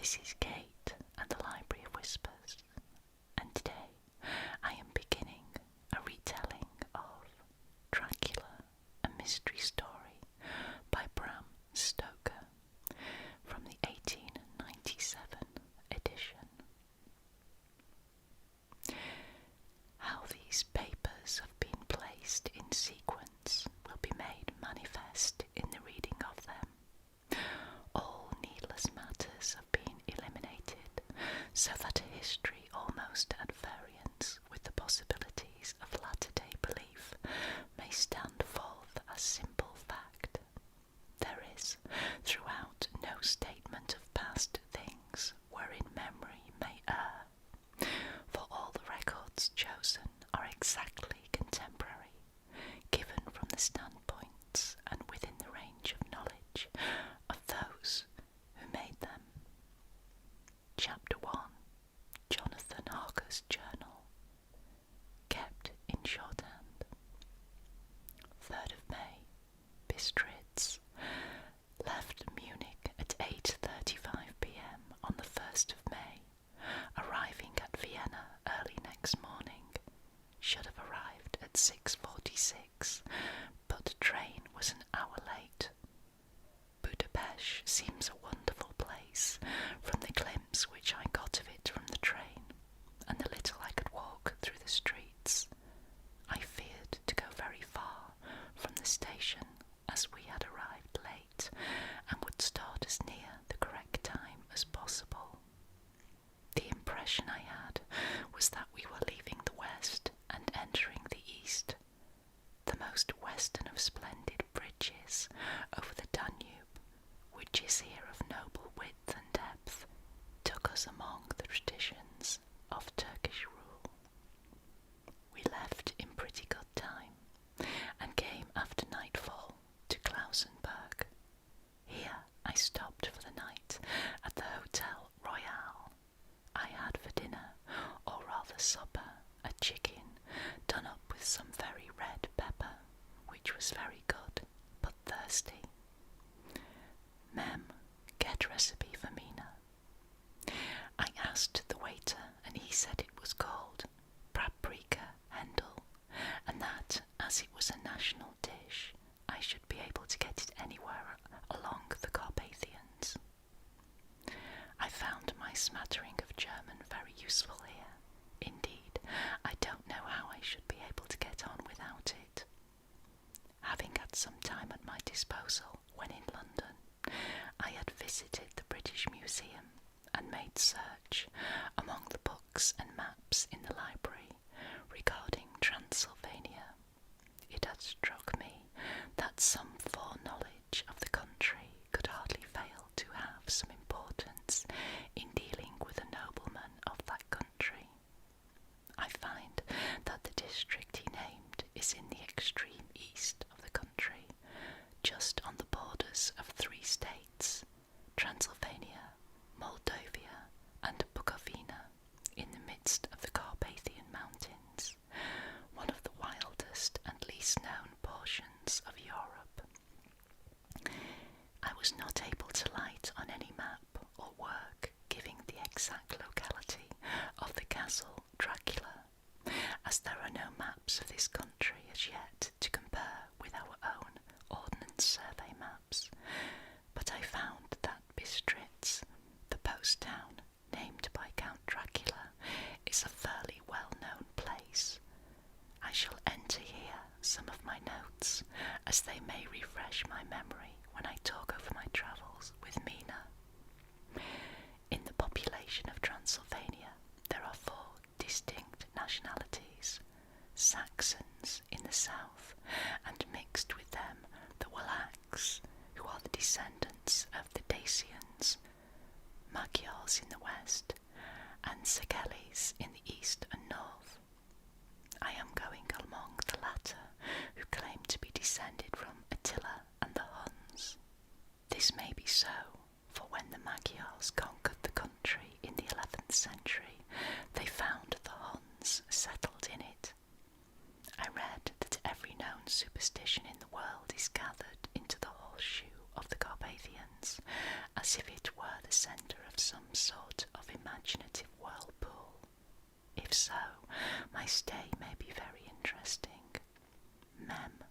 This is Kate at the Library of Whispers, and today I am beginning a retelling of Dracula, a mystery story by Bram Stoker from the 1897 edition. How these papers have been placed in sequence will be made manifest in the reading of them. All needless matters have been eliminated, so that a history almost at variance with the possibilities of latter-day belief may stand forth as simple fact. There is, throughout, no statement of past things wherein memory may err, for all the records chosen are exactly contemporary, given from the standpoints and within the range of knowledge of those who made them. Chapter 1. Jonathan Harker's Journal, kept in shorthand. 3rd of May, Bistritz. Left Munich at 8:35 p.m. on the 1st of May, arriving at Vienna early next morning. Should have arrived at 6:46, but the train was an hour late. Budapest seems a wonderful place, from the glimpse which I got of it from the train, and the little I could walk through the streets. I feared to go very far from the station, as we had arrived late, and would start as near the correct time as possible. The impression I had was that we were leaving the west and entering the east. The most western of splendid bridges over the Danube, which is here of noble width and depth, took us among the traditions of Turkish rule. We left in pretty good time, and came after nightfall to Klausenberg. Here I stopped for the night at the Hotel Royal. I had for dinner, or rather supper, a chicken done up with some very red pepper, which was very good, but thirsty. Mem, get recipe for Mina. I asked the waiter, and he said it was called paprika hendel, and that, as it was a national dish, I should be able to get it anywhere along the Carpathians. I found my smattering of German very useful here. Indeed, I don't know how I should be able to get on without it. Having had some time at my disposal when in London, I had visited the British Museum and made search among the books and maps in the library regarding Transylvania. It had struck me that some foreknowledge of the country could hardly fail to have some importance in dealing with a nobleman of that country. I find that the district he named is in the extreme east of the country, just on the borders of 3 states, Transylvania, Moldavia, and Bukovina, in the midst of the Carpathian Mountains, one of the wildest and least known portions of Europe. I was not able to light on any map or work giving the exact locality of the castle Dracula, as there are no maps of this country as yet to compare with our own Ordnance Survey maps, but I found that Bistritz, the post town named by Count Dracula, is a fairly well-known place. I shall enter here some of my notes, as they may refresh my memory when I talk over my travels with Mina. In the population of Transylvania there are 4 distinct nationalities: Saxons in the south, and mixed with them the Wallachs, who are the descendants of the Dacians, Magyars in the west, and Segelis in the east and north. I am going among the latter, who claim to be descended from Attila and the Huns. This may be so, for when the Magyars conquered the country in the 11th century, they found the Huns settled in it. I read that every known superstition in the world is gathered into the horseshoe of the Carpathians, as if it were the centre of some If so, my stay may be very interesting. Mem,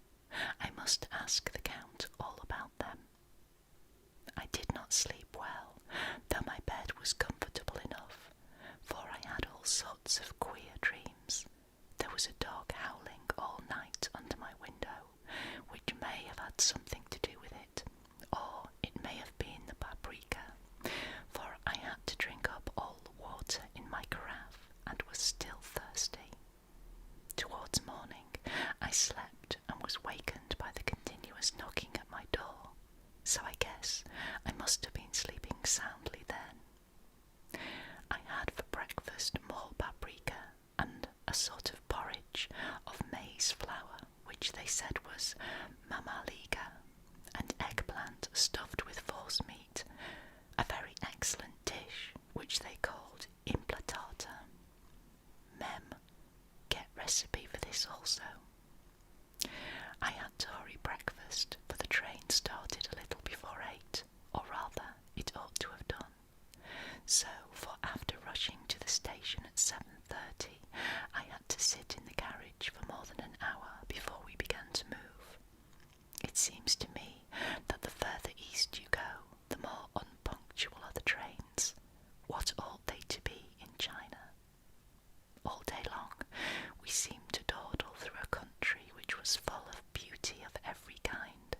I must ask the Count all about them. I did not sleep well, though my bed was comfortable enough, for I had all sorts of queer dreams. There was a dog howling all night under my window, which may have had something to do with it, or it may have been the paprika, for I had to drink up all the water in my carafe and was still thirsty. Towards morning I slept and was wakened by the continuous knocking at my door, so I guess I must have been sleeping soundly then. I had for breakfast more paprika and a sort of porridge of maize flour, which they said was mamaliga, and eggplant stuffed with force meat, a very excellent dish which they called implatata. Mem, get recipe for this also. I had to hurry breakfast, for the train started a little before 8, or rather it ought to have done. So, for after rushing to the station at 7:30, I had to sit in the carriage for more than an hour before we began to move. It seems to me that the further east you go, the more unpunctual are the trains. What ought they to be in China? All day long we seemed to dawdle through a country which was full of beauty of every kind.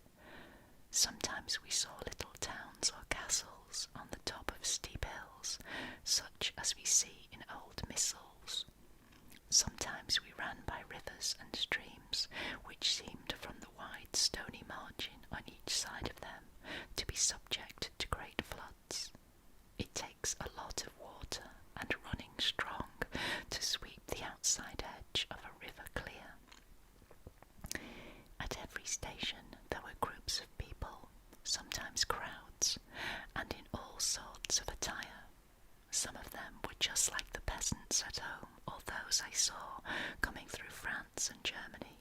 Sometimes we saw little towns or castles on the top of steep hills, such as we see in old missals. Sometimes we ran by rivers and streams, which seemed from the wide stony margin on each side of them to be subject to great floods. It takes a lot of water and running strong to sweep the outside edge of a river clear. At every station there were groups of people, sometimes crowds, and in all sorts of attire. Some of them were just like the peasants at home, or those I saw coming through France and Germany,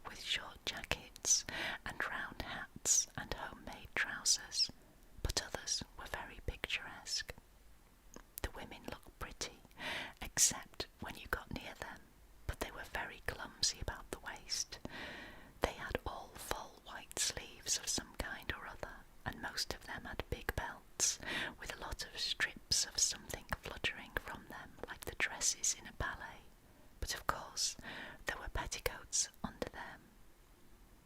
with short jackets and round hats and homemade trousers, but others were very picturesque. The women looked pretty, except when you got near them, but they were very clumsy about the waist. They had all full white sleeves of some kind or other, and most of them had big belts, with a lot of strips of something fluttering from them like the dresses in a ballet, but of course there were petticoats under them.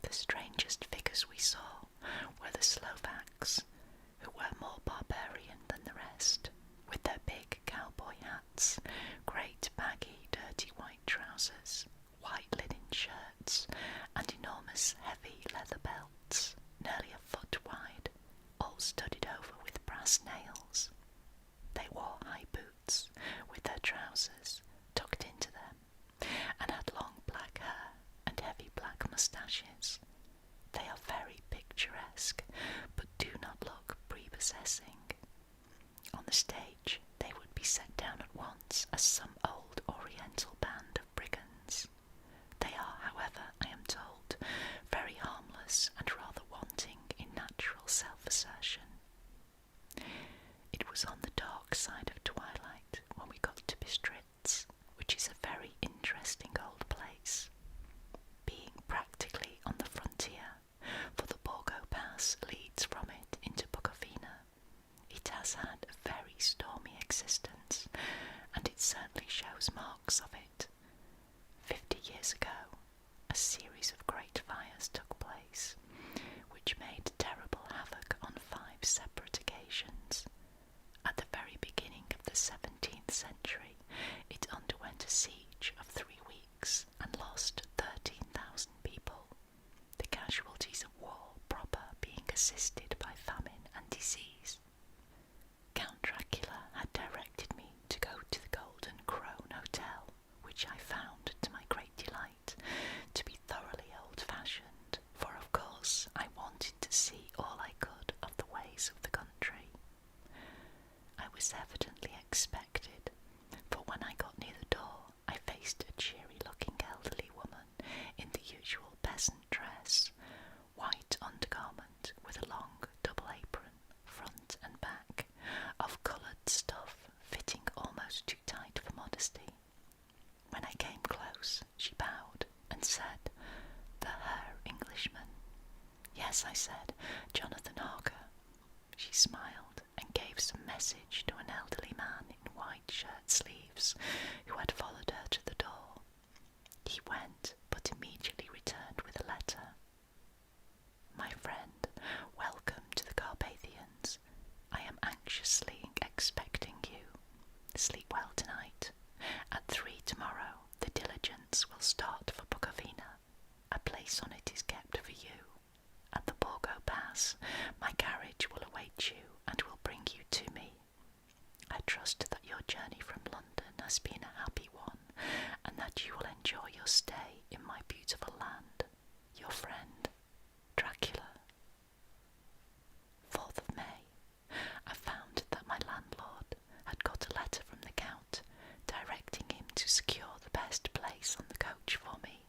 The strangest figures we saw were the Slovaks, who were more barbarian than the rest, with their big cowboy hats, great baggy dirty white trousers, white linen shirts, and enormous heavy leather belts, nearly a foot wide, all studded over with brass nails. They wore high boots, with their trousers tucked into them, and had long black hair and heavy black moustaches. They are very picturesque, but do not look prepossessing. On the stage they would be set down at once as some old oriental band of brigands. They are, however, I am told, very harmless and rather wanting in natural self-assertion. It was on the dark side of twilight when we got to Bistritz, which is a very interesting old place, being practically on the frontier, for the Borgo Pass leads from it into Bukovina. It has had a very stormy existence, and it certainly shows marks of it. 50 years ago, a series of great fires took place, which made terrible havoc on 5 separate occasions. At the very beginning of the 17th century, it underwent a siege of 3 weeks and lost 13,000 people, the casualties of war proper being assisted by famine and disease. Count Dracula had directed me to go to the Golden Crone Hotel, which I found, to my great delight, to be thoroughly old-fashioned, for of course I wanted to see all I could of the ways of the country. I was evidently expected, for when I got near the door I faced a cheery-looking elderly woman in the usual peasant dress, white undergarment with a long "Yes," I said, "Jonathan Harker." She smiled and gave some message to an elderly man in white shirt sleeves who had followed her to the door. He went, but immediately returned with a letter. "My friend, welcome to the Carpathians. I am anxiously expecting you. Sleep well tonight. At 3 tomorrow, the diligence will start for Bukovina. A place on it is kept for you. At the Borgo Pass, my carriage will await you and will bring you to me. I trust that your journey from London has been a happy one, and that you will enjoy your stay in my beautiful land. Your friend, Dracula." 4th of May. I found that my landlord had got a letter from the Count directing him to secure the best place on the coach for me,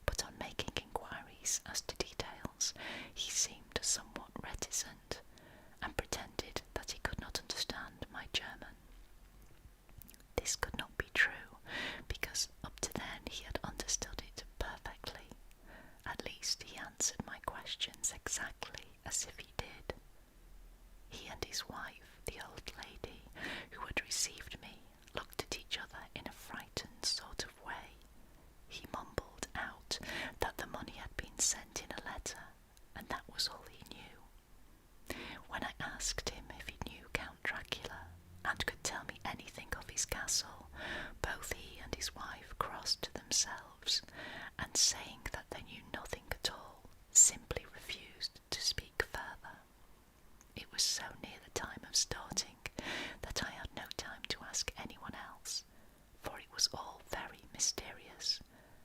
but on making inquiries as to details, he seemed somewhat reticent, and pretended that he could not understand my German. This could not be true, because up to then he had understood it perfectly. At least he answered my questions exactly as if he did. He and his wife, the old lady who had received me, looked at each other in a frightened sort of way. He mumbled out that the money had been sent in a letter, and that was all he knew. When I asked him if he knew Count Dracula, and could tell me anything of his castle, both he and his wife crossed themselves, and saying that they knew nothing at all, simply refused to speak further. It was so near the time of starting that I had no time to ask anyone else, for it was all very mysterious,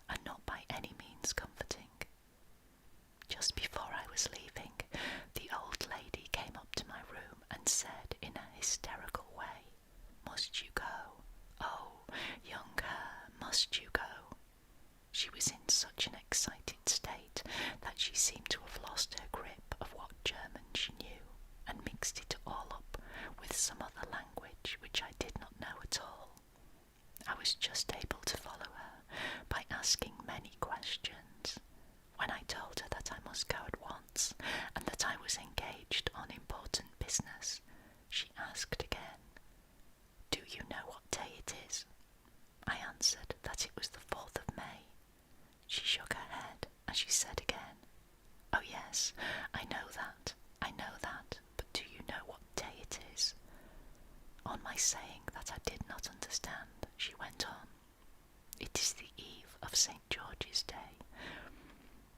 and not by any means comforting. Just before I was leaving, the old lady came up to my room and said in a hysterical way, "Must you go? Oh, young her, must you go?" She was in such an excited state that she seemed to have lost her grip of what German she knew, and mixed it all up with some other language which I did not know at all. I was just able to follow her by asking many questions. When I told her that I must go at once, and that I was engaged on important business, she asked again, "Do you know what day it is?" I answered that it was the 4th of May. She shook her head, and she said again, "Oh yes, I know that, but do you know what day it is?" On my saying that I did not understand, she went on, "It is the eve of St. George's Day.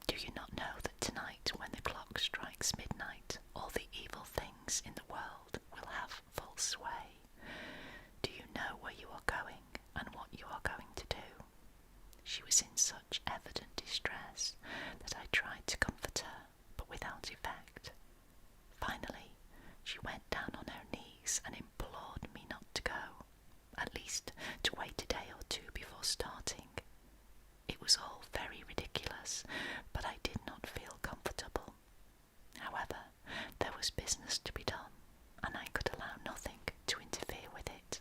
Do you not know that tonight, when the clock strikes midnight, all the evil things in the world will have full sway? Do you know where you are going, and what you are going to do?" She was in such evident distress that I tried to comfort her, but without effect. Finally, she went down on her knees and implored me not to go, at least to wait a day or two before starting. It was all very ridiculous, but I did not feel comfortable. However, there was business to be done, and I could allow nothing to interfere with it.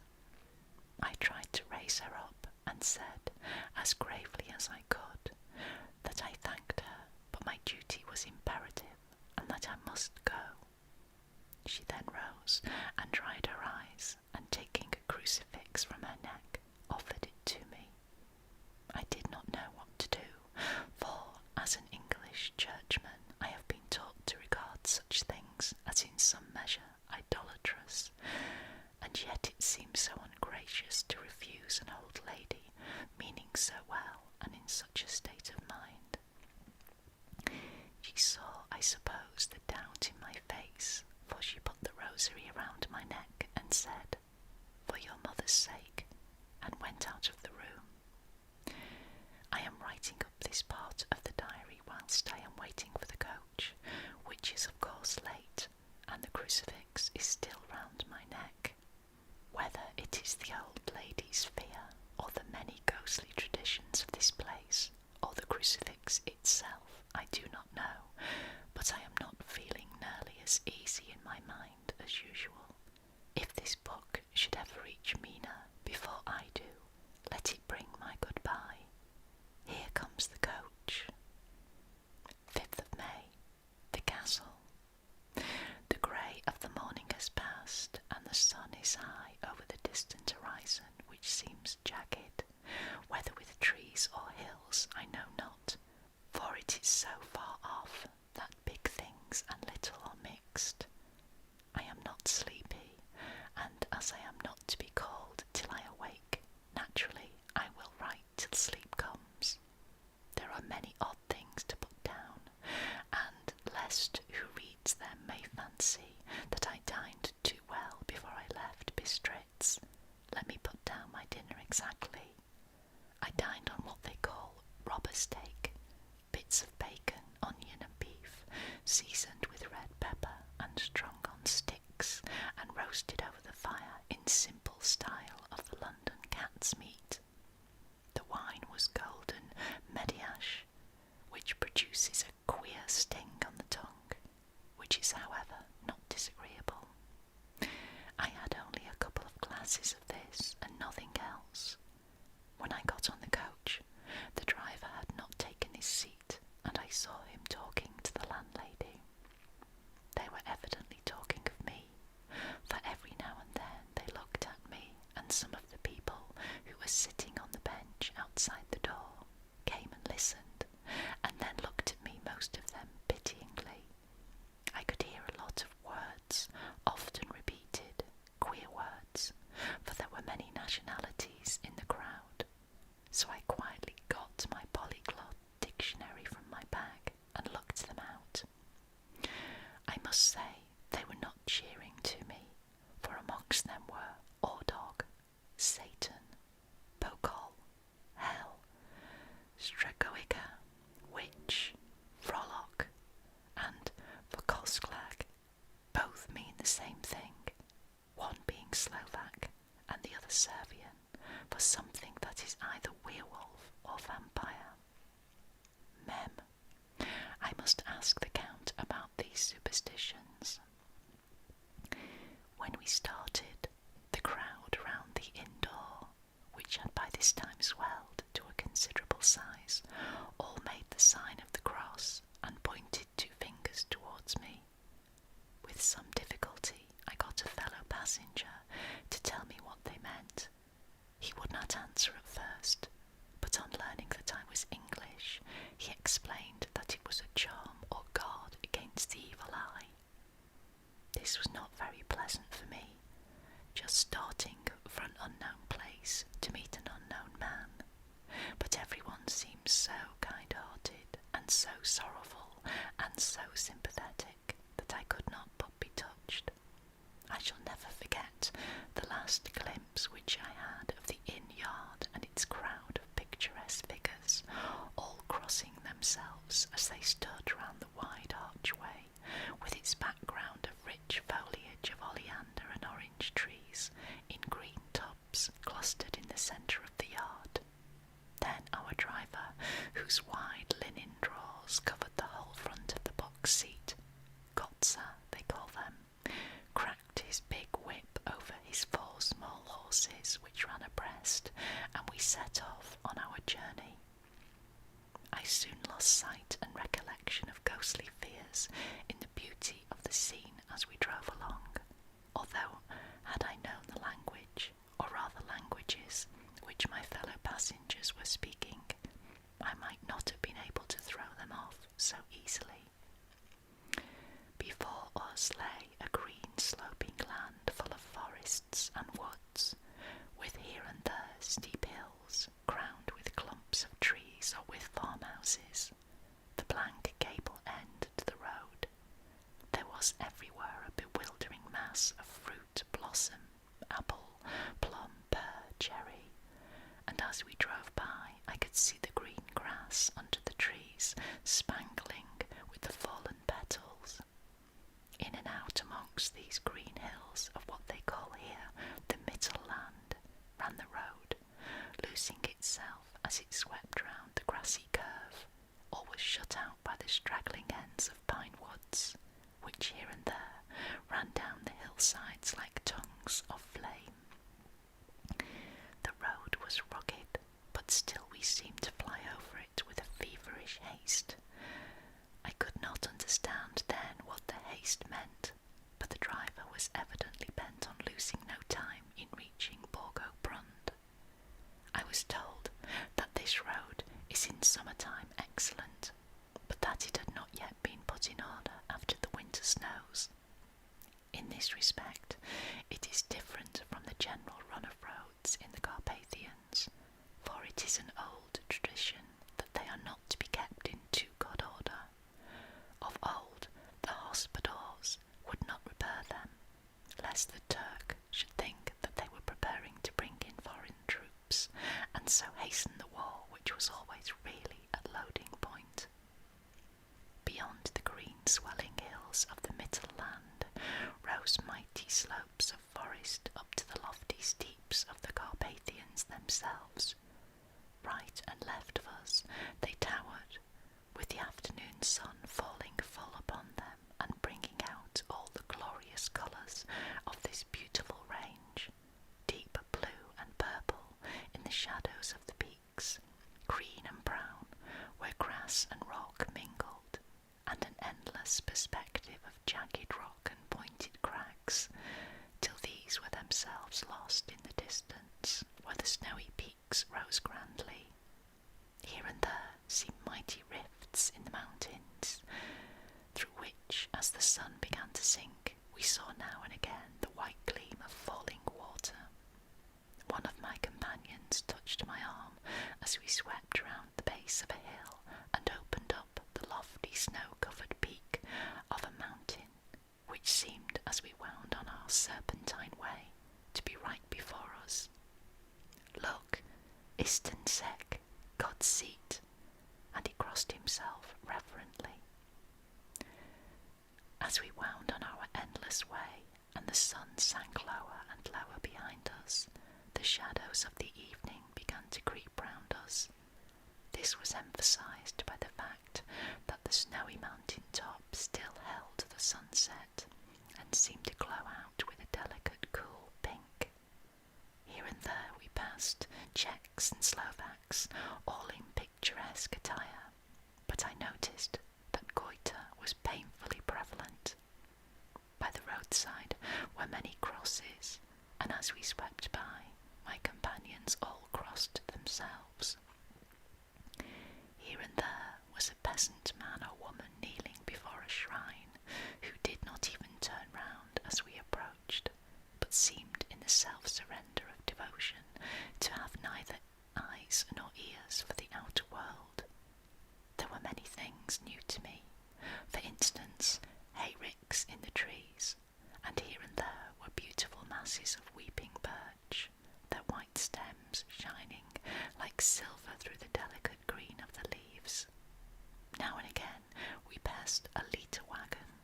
I tried to raise her up, and said, as gravely as I could, that I thanked her, but my duty was imperative, and that I must go. She then rose and dried her eyes, and taking a crucifix from her neck, offered it to me. I did not know what to do, for, as an English churchman, I have been taught to regard such things as in some measure idolatrous, and yet it seemed so ungracious to refuse an old lady, meaning so well and in such a state of mind. She saw, I suppose, the doubt in my face, for she put the rosary around my neck and said, "For your mother's sake," and went out of the room. I am writing up this part of the diary whilst I am waiting for the coach, which is of course late, and the crucifix is still round my neck. Whether it is the old lady's fear, or the many ghostly traditions of this place, or the crucifix itself, I do not know, but I am not feeling nearly as easy in my mind as usual. If this book should ever reach Mina before I do, let it bring my goodbye. Here comes the coach. 5th of May. The gas so far off that big things and little are mixed. I am not sleepy, and as I am not to be called till I awake, naturally I will write till sleep comes. There are many odd things to put down, and lest who reads them may fancy that I dined too well before I left Bistritz, let me put down my dinner exactly. I dined on what they call robber steak, bits of bacon, onion and beef, seasoned with red pepper and strung on sticks, and roasted over the fire in simple style of the London cat's meat. The wine was golden Mediash, which produces a queer sting on the tongue, which is, however, not disagreeable. I had only a couple of glasses of this and nothing else. When I got on the coach, the driver had not taken his seat, and I saw him talking to the landlady. They were evidently talking of me, for every now and then they looked at me, and some of the people who were sitting on the bench outside the door came and listened, and then looked at me, most of them pityingly. I could hear a lot of words, often repeated, queer words, for there were many nationalities in the crowd. So I quietly got my polyglot dictionary from my bag and looked them out. I must say they were not cheering to me, for amongst them were Ordog, Satan, Pokol, Hell, Stregoica, Witch, Frolic, and Vokosklag. Both mean the same thing, one being Slovak and the other Serbian, for something that is either werewolf or vampire. Mem. I must ask the Count about these superstitions. When we started, the crowd round the inn door, which had by this time swelled to a considerable size, all made the sign of the cross and pointed two fingers towards me. With some difficulty I got a fellow passenger to tell me what they meant. He would not answer at first, but on learning that I was English, he explained that it was a charm or guard against the evil eye. This was not very pleasant for me, just starting for an unknown place to meet an unknown man, but everyone seemed so kind-hearted and so sorrowful and so sympathetic that I could not but be touched. I shall never forget the last glimpse which I had of the inn yard and its crowd of picturesque figures, all crossing themselves as they stood round the wide archway, with its background of rich foliage of oleander and orange trees in green tubs clustered in the centre of the yard. Then our driver, whose wide linen drawers covered the whole front of the box seat, Gotza they call them, cracked his big whip over his 4 small horses which ran abreast, and we set off on our journey. I soon lost sight and recollection of ghostly fears in the beauty of the scene as we drove along, although had I known the language, or rather languages, which my fellow passengers were speaking, I might not have been able to throw them off so easily. Before us lay a green sloping land full of forests and woods, with here and there steep hills crowned with clumps of trees or with farmhouses, the blank gable end to the road. There was everywhere a bewildering mass of fruit, blossom, apple, plum, pear, cherry, and as we drove by I could see the green grass under the trees spangling with the fallen petals. In and out amongst these green hills of what they call here the Mittelland ran the road, loosing itself as it swept round the grassy curve, or was shut out by the straggling ends of pine woods, which here and there ran down the hillsides like tongues of flame. The road was rugged, but still we seemed to fly over it with a feverish haste. I could not understand then what the haste meant, but the driver was evidently bent on losing no time in reaching Borgo-Brund. I was told that this road is in summertime excellent, but that this respect, it is different from the general run of roads in the Carpathians, for it is an old tradition that they are not to be kept in too good order. Of old, the hospodars would not repair them, lest the Turk should think that they were preparing to bring in foreign troops, and so hasten the war which was always really at loading point. Beyond the green swelling hills of the Mittelland rose mighty slopes of forest up to the lofty steeps of the Carpathians themselves. Right and left of us they towered, with the afternoon sun falling full upon them and bringing out all the glorious colours of this beautiful range, deep blue and purple in the shadows of the peaks, green and brown where grass and rock mingled, and an endless perspective of jagged rock and pointed crags, till these were themselves lost in the distance, where the snowy peaks rose grandly. Here and there seemed mighty rifts in the mountains, through which, as the sun began to sink, we saw now and again the white gleam of falling water. One of my companions touched my arm as we swept round the base of a hill and opened up the lofty snow-covered peak of a mountain, which seemed, as we wound on our serpentine way, to be right before us. "Look, Isten Sek, God's seat," and he crossed himself reverently. As we wound on our endless way, and the sun sank lower and lower behind us, the shadows of the evening began to creep round us. This was emphasized by the fact that the snowy mountain top still held the sunset, and seemed to glow out with a delicate cool pink. Here and there we passed Czechs and Slovaks, all in picturesque attire, but I noticed that goiter was painfully prevalent. By the roadside were many crosses, and as we swept by, my companions all crossed themselves. Here and there was a peasant man or woman kneeling before a shrine, who did not even turn round as we approached, but seemed in the self-surrender of devotion to have neither eyes nor ears for the outer world. There were many things new to me. For instance, hayricks in the trees, and here and there were beautiful masses of weeping birch, their white stems shining like silver through the delicate green of the leaves. Now and again we passed a litter wagon,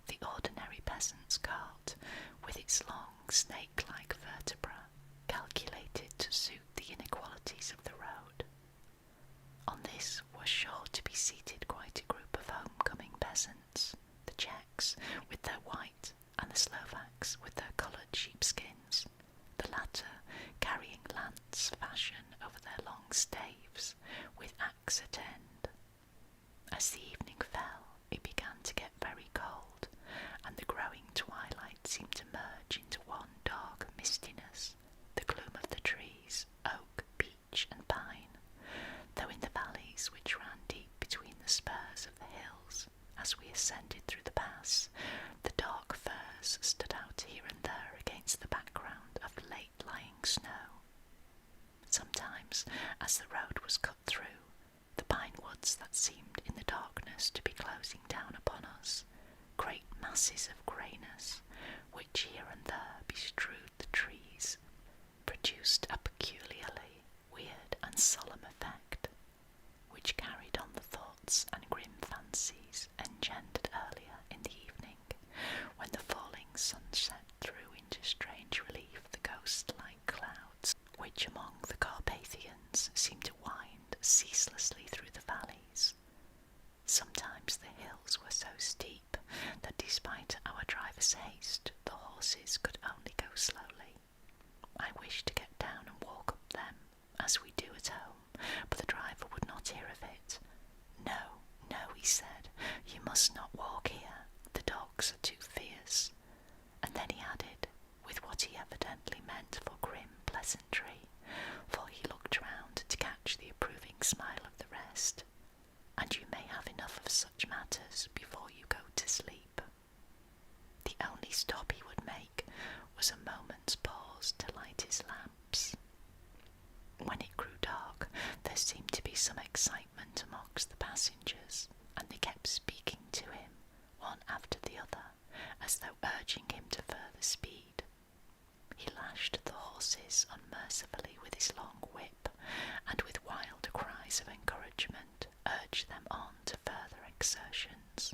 the ordinary peasant's cart, with its long snake-like vertebra, calculated to suit the inequalities of the road. On this were sure to be seated quite a group of homecoming peasants, the Czechs with their white, and the Slovaks with their coloured sheepskins, the latter carrying lance fashion over their long staves, with axe at end. As the evening fell, it began to get very cold, and the growing twilight seemed to merge into one dark mistiness, the gloom of the trees, oak, beech, and pine, though in the valleys which ran deep between the spurs of the hills, as we ascended through the pass, the dark firs stood out here and there against the background of the late-lying snow. Sometimes, as the road was cut through, the pine woods that seemed in the darkness to be closing down upon us, great masses of greyness, which here and there bestrewed the trees, produced a peculiarly weird and solemn effect, which carried on the thoughts and grim fancies engendered earlier in the evening, when the falling sunset threw into strange relief the ghost-like clouds which among the Carpathians seemed to wind ceaselessly through the valleys. Sometimes the hills were so steep that despite our driver's haste, the horses could only go slowly. I wished to get down and walk up them, as we do at home, but the driver would not hear of it. "No, no," he said, "you must not walk here. The dogs are too fierce." And then he added, with what he evidently meant for grim pleasantry, for he looked round to catch the approving smile of the rest, "And you may have enough of such matters before you go to sleep." The only stop he would was a moment's pause to light his lamps. When it grew dark, there seemed to be some excitement amongst the passengers, and they kept speaking to him, one after the other, as though urging him to further speed. He lashed the horses unmercifully with his long whip, and with wild cries of encouragement urged them on to further exertions.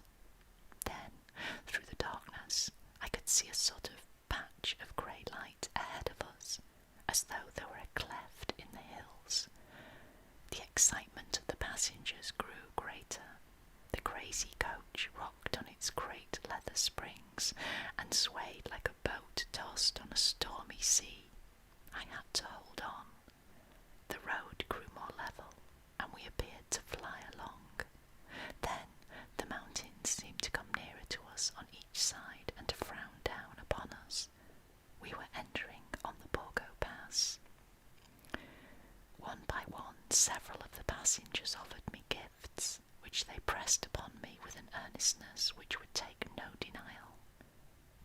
Then, through the darkness, I could see a sort of patch of grey light ahead of us, as though there were a cleft in the hills. The excitement of the passengers grew greater. The crazy coach rocked on its great leather springs and swayed like a boat tossed on a stormy sea. I had to hold on. The road grew more level, and we appeared to fly along. Then the mountains seemed to come nearer to us on each side and to frown down upon us. We were entering on the Borgo Pass. One by one, several of the passengers offered me gifts, which they pressed upon me with an earnestness which would take no denial.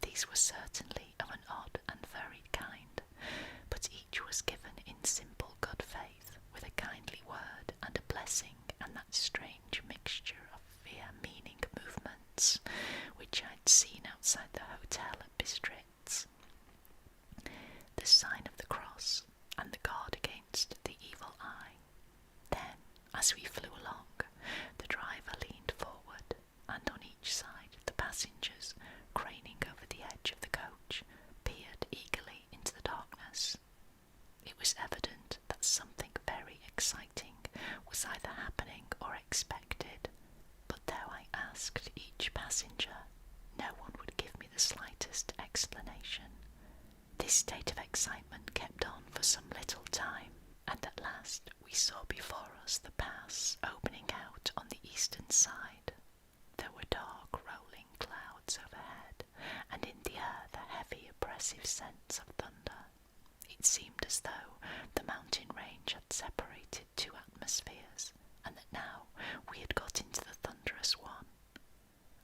These were certainly of an odd and varied kind, but each was given in simple good faith, with a kindly word and a blessing, and that strange mixture of fear-meaning movements which I had seen outside the hotel at Bistritz. The sign of the cross, and the guard against the evil eye. Then, as we flew along, the driver leaned forward, and on each side the passengers, craning over the edge of the coach, peered eagerly into the darkness. It was evident that something very exciting was either happening or expected, but though I asked each passenger, no one would give me the slightest explanation. This state of excitement kept on for some little time, and at last we saw before us the pass opening out on the eastern side. There were dark rolling clouds overhead, and in the air the heavy oppressive sense of thunder. It seemed as though the mountain range had separated two atmospheres, and that now we had got into the thunderous one.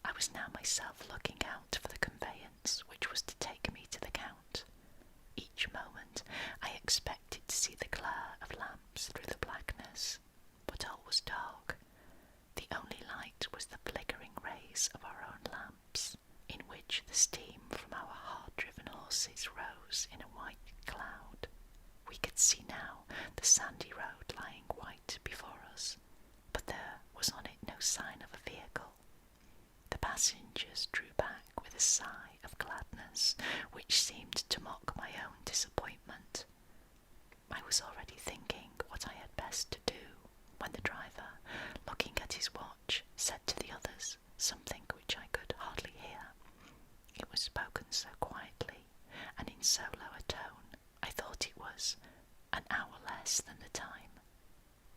I was now myself looking out for the conveyance which was to take me to the Count. Each moment I expected to see the glare of lamps through the blackness, but all was dark. The only light was the flickering rays of our own lamps, in which the steam from our hard-driven horses rose in a white cloud. We could see now the sandy road lying white before us, but there was on it no sign of a vehicle. The passengers drew back with a sigh of gladness, which seemed to mock my own disappointment. I was already thinking what I had best to do, when the driver, looking at his watch, said to the others something which I could hardly hear. It was spoken so quietly, and in so low a tone, I thought it was an hour less than the time.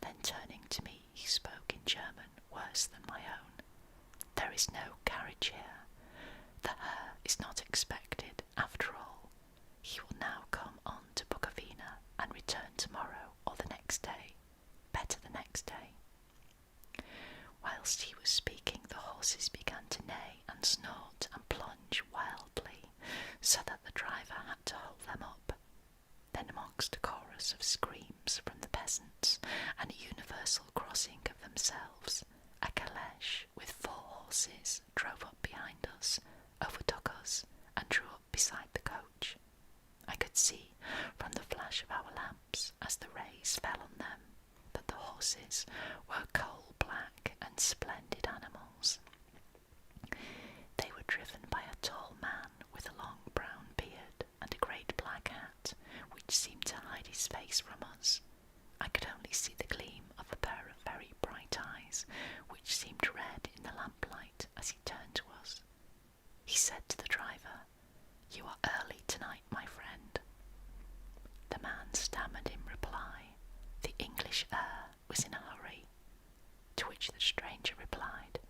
Then turning to me, he spoke in German worse than my own. "There is no carriage here. The Herr is not expected, after all. He will now come on to Bukovina and return tomorrow or the next day. Better the next day." Whilst he was speaking, the horses began to neigh and snort and plunge wildly, so that the driver had to hold them up. Then amongst a chorus of screams from the peasants and a universal crossing of themselves, a calèche with 4 horses drove up behind us, overtook us, and drew up beside the coach. I could see from the flash of our lamps, as the rays fell on them, that the horses were coal-black and splendid animals. They were driven by a tall man with a long brown beard and a great black hat, which seemed to hide his face from us. I could only see the gleam of a pair of very bright eyes, which seemed red in the lamplight as he turned to us. He said to the driver, "You are early tonight, my friend." The man stammered in reply. The English air was in a hurry. To which the stranger replied,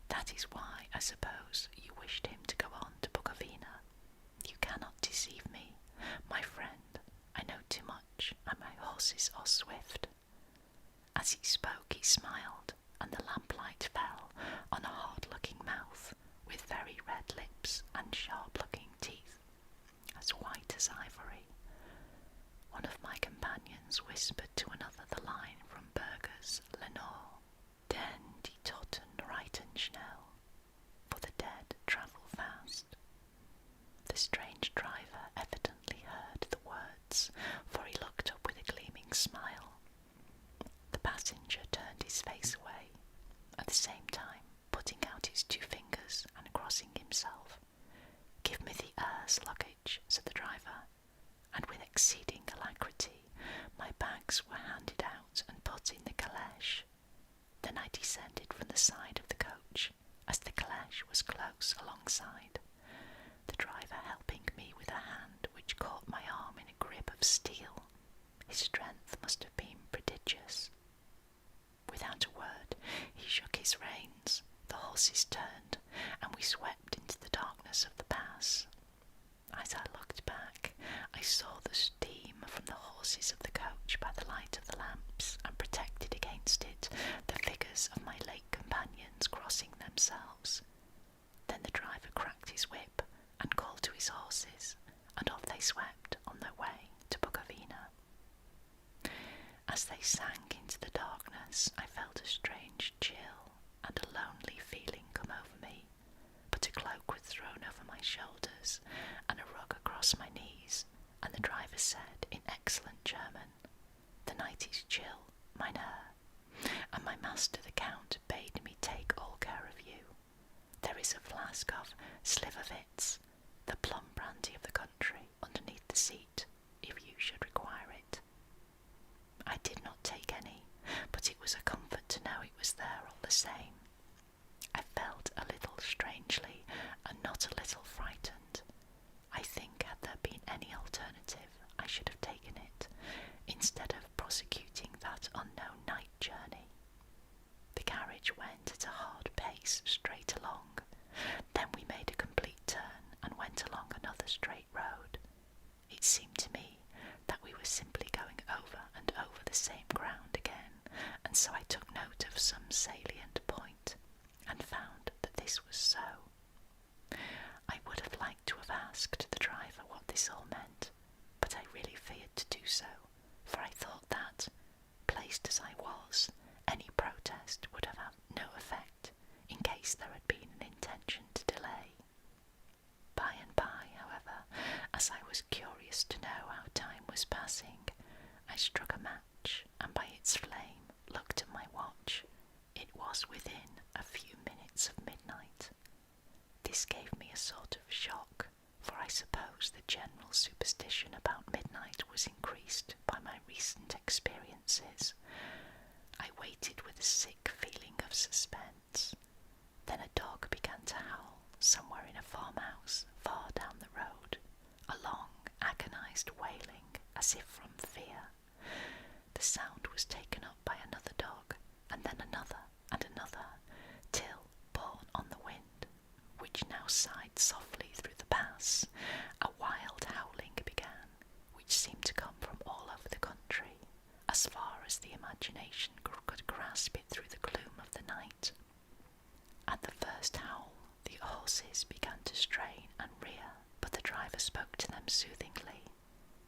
"That is why, I suppose, you wished him to go on to Bukovina. You cannot deceive me, my friend. I know too much, and my horses are swift." As he spoke, he smiled, and the lamplight fell on a hard-looking mouth, with very red lips and sharp-looking teeth, as whispered to another the line from Burger's Lenore, Den die Toten reiten schnell, for the dead travel fast. The strange driver evidently heard the words, for he looked up with a gleaming smile. The passenger turned his face away, at the same time putting out his 2 fingers and crossing himself. "Give me the heir's luggage," said the driver, and with exceeding alacrity my bags were handed out and put in the calèche. Then I descended from the side of the coach, as the calèche was close alongside, the driver helping me with a hand which caught my arm in a grip of steel. His strength must have been prodigious. Without a word, he shook his reins, the horses turned, and we swept into the darkness of the pass. As I looked back, I saw the steam from the horses of the coach by the light of the lamps, and protected against it the figures of my late companions crossing themselves. Then the driver cracked his whip and called to his horses, and off they swept on their way to Bukovina. As they sank into the darkness, I felt a strange chill and a lonely feeling come over me, but a cloak was thrown over my shoulders and a rug across my knees, and the driver said in excellent German, "The night is chill, mein Herr, and my master the Count bade me take all care of you. There is a flask of Slivovitz, the plum brandy of the country, underneath the seat, if you should require it." I did not take any, but it was a comfort to know it was there all the same. I felt a little strangely and not a little frightened. I think had there been any alternative, I should have taken it, instead of prosecuting that unknown night journey. The carriage went at a hard pace straight along. Then we made a complete turn and went along another straight road. It seemed to me that we were simply going over and over the same ground again, and so I took note of some salient point, and found that this was so. I would have liked to have asked the driver what this all meant, but I really feared to do so, for I thought that, placed as I was, any protest would have had no effect, in case there had been an intention to delay. By and by, however, as I was curious to know how time was passing, I struck a match, and by its flame looked at my watch. It was within a few minutes of midnight. This gave me a sort of shock, for I suppose the general superstition about midnight was increased by my recent experiences. I waited with a sick feeling of suspense. Then a dog began to howl somewhere in a farmhouse far down the road, a long, agonized wailing, as if from fear. The sound was taken up by another dog, and then another, and another, till, borne on the wind, which now sighed softly through the pass, a wild howling began, which seemed to come from all over the country, as far as the imagination could grasp it through the gloom of the night. At the first howl, the horses began to strain and rear, but the driver spoke to them soothingly,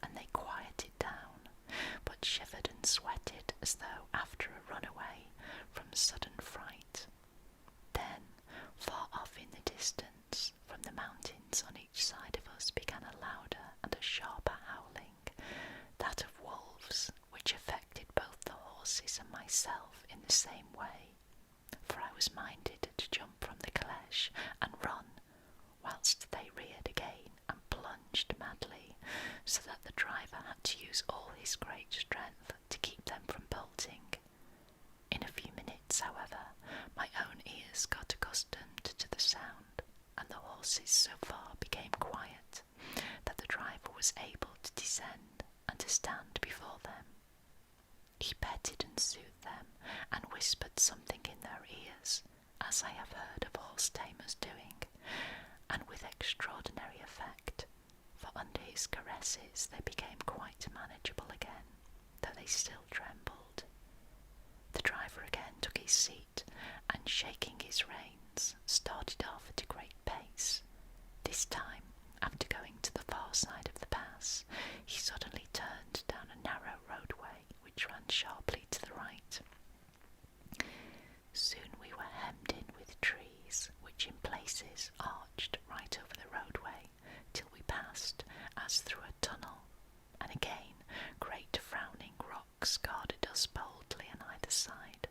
and they quieted down, but shivered and sweated as though after a runaway from sudden fright. Then, far off in the distance, from the mountains on each side of us began a louder and a sharper howling, that of wolves, which affected both the horses and myself in the same way, for I was minded to jump from the calèche and run, whilst they reared again and plunged madly, so that the driver had to use all his great strength to keep them from bolting. In a few minutes, however, my own ears got accustomed to the sound, and the horses so far became quiet that the driver was able to descend and to stand before them. He petted and soothed them, and whispered something in their ears, as I have heard of horse tamers doing, and with extraordinary effect, for under his caresses they became quite manageable again, though they still trembled. The driver again took his seat, and shaking his reins, started off at a great pace. This time, after going to the far side of the pass, he suddenly turned down a narrow roadway which which ran sharply to the right. Soon we were hemmed in with trees, which in places arched right over the roadway, till we passed as through a tunnel, and again great frowning rocks guarded us boldly on either side.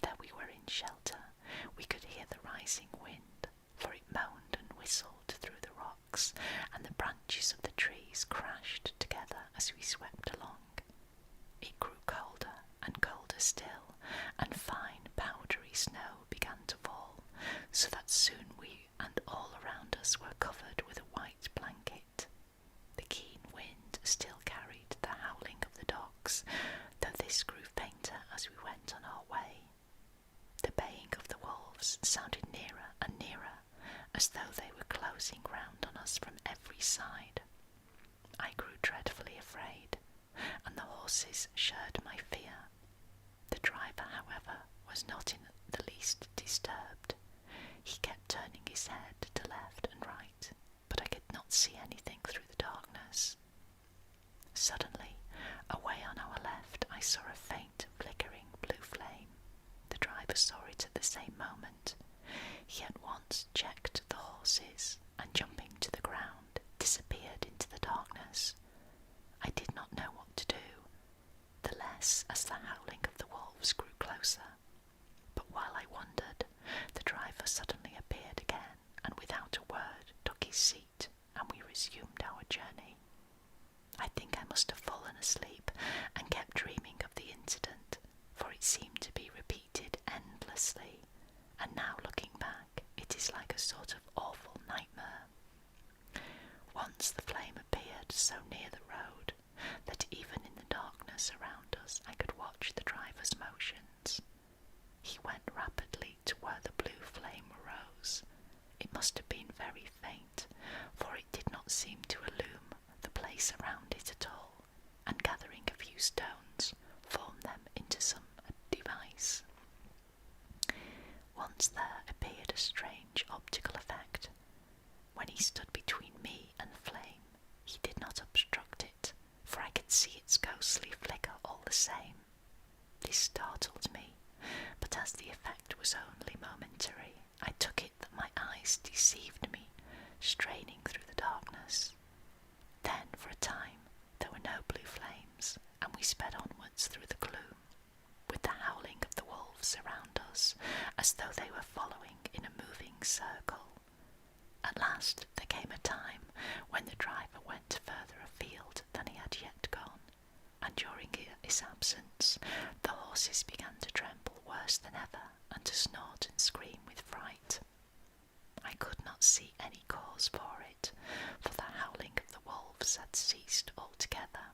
Though we were in shelter, we could hear the rising wind, for it moaned and whistled through the rocks, and the branches of the trees crashed together as we swept along. It grew colder and colder still, and fine powdery snow began to fall, so that soon we and all around us were covered with a white blanket. The keen wind still carried the howling of the dogs, though this grew fainter as we went on our way. The baying of the wolves sounded nearer and nearer, as though they were closing round on us from every side. I grew dreadfully afraid, and the horses shared my fear. The driver, however, was not in the least disturbed. He kept turning his head to left and right, but I could not see anything through the darkness. Suddenly, away on our left, I saw a faint flickering blue flame. The driver saw it at the same moment. He at once checked the horses, and jumping to the ground, disappeared into the darkness. I did not know what to do, the less as the howling of the wolves grew closer. But while I wondered, the driver suddenly appeared again, and without a word took his seat, and we resumed our journey. I think I must have fallen asleep and kept dreaming of the incident, for it seemed to be repeated endlessly, and now looking back, it is like a sort of awful nightmare. Once the flame appeared so near the road that even in the darkness around us I could watch the driver's motions. He went rapidly to where the blue flame arose. It must have been very faint, for it did not seem to illume the place around it at all, and gathering a few stones, formed them into some device. Once there appeared a strange optical effect. When he stood between me and the flame, he did not obstruct it, for I could see its ghostly flicker all the same. This startled me, but as the effect was only momentary, I took it that my eyes deceived me, straining through the darkness. Then, for a time, there were no blue flames, and we sped onwards through the gloom, with the howling of the wolves around us, as though they were following in a moving circle. At last there came a time when the driver went further afield than he had yet gone, and during his absence the horses began to tremble worse than ever, and to snort and scream with fright. I could not see any cause for it, for the howling of the wolves had ceased altogether.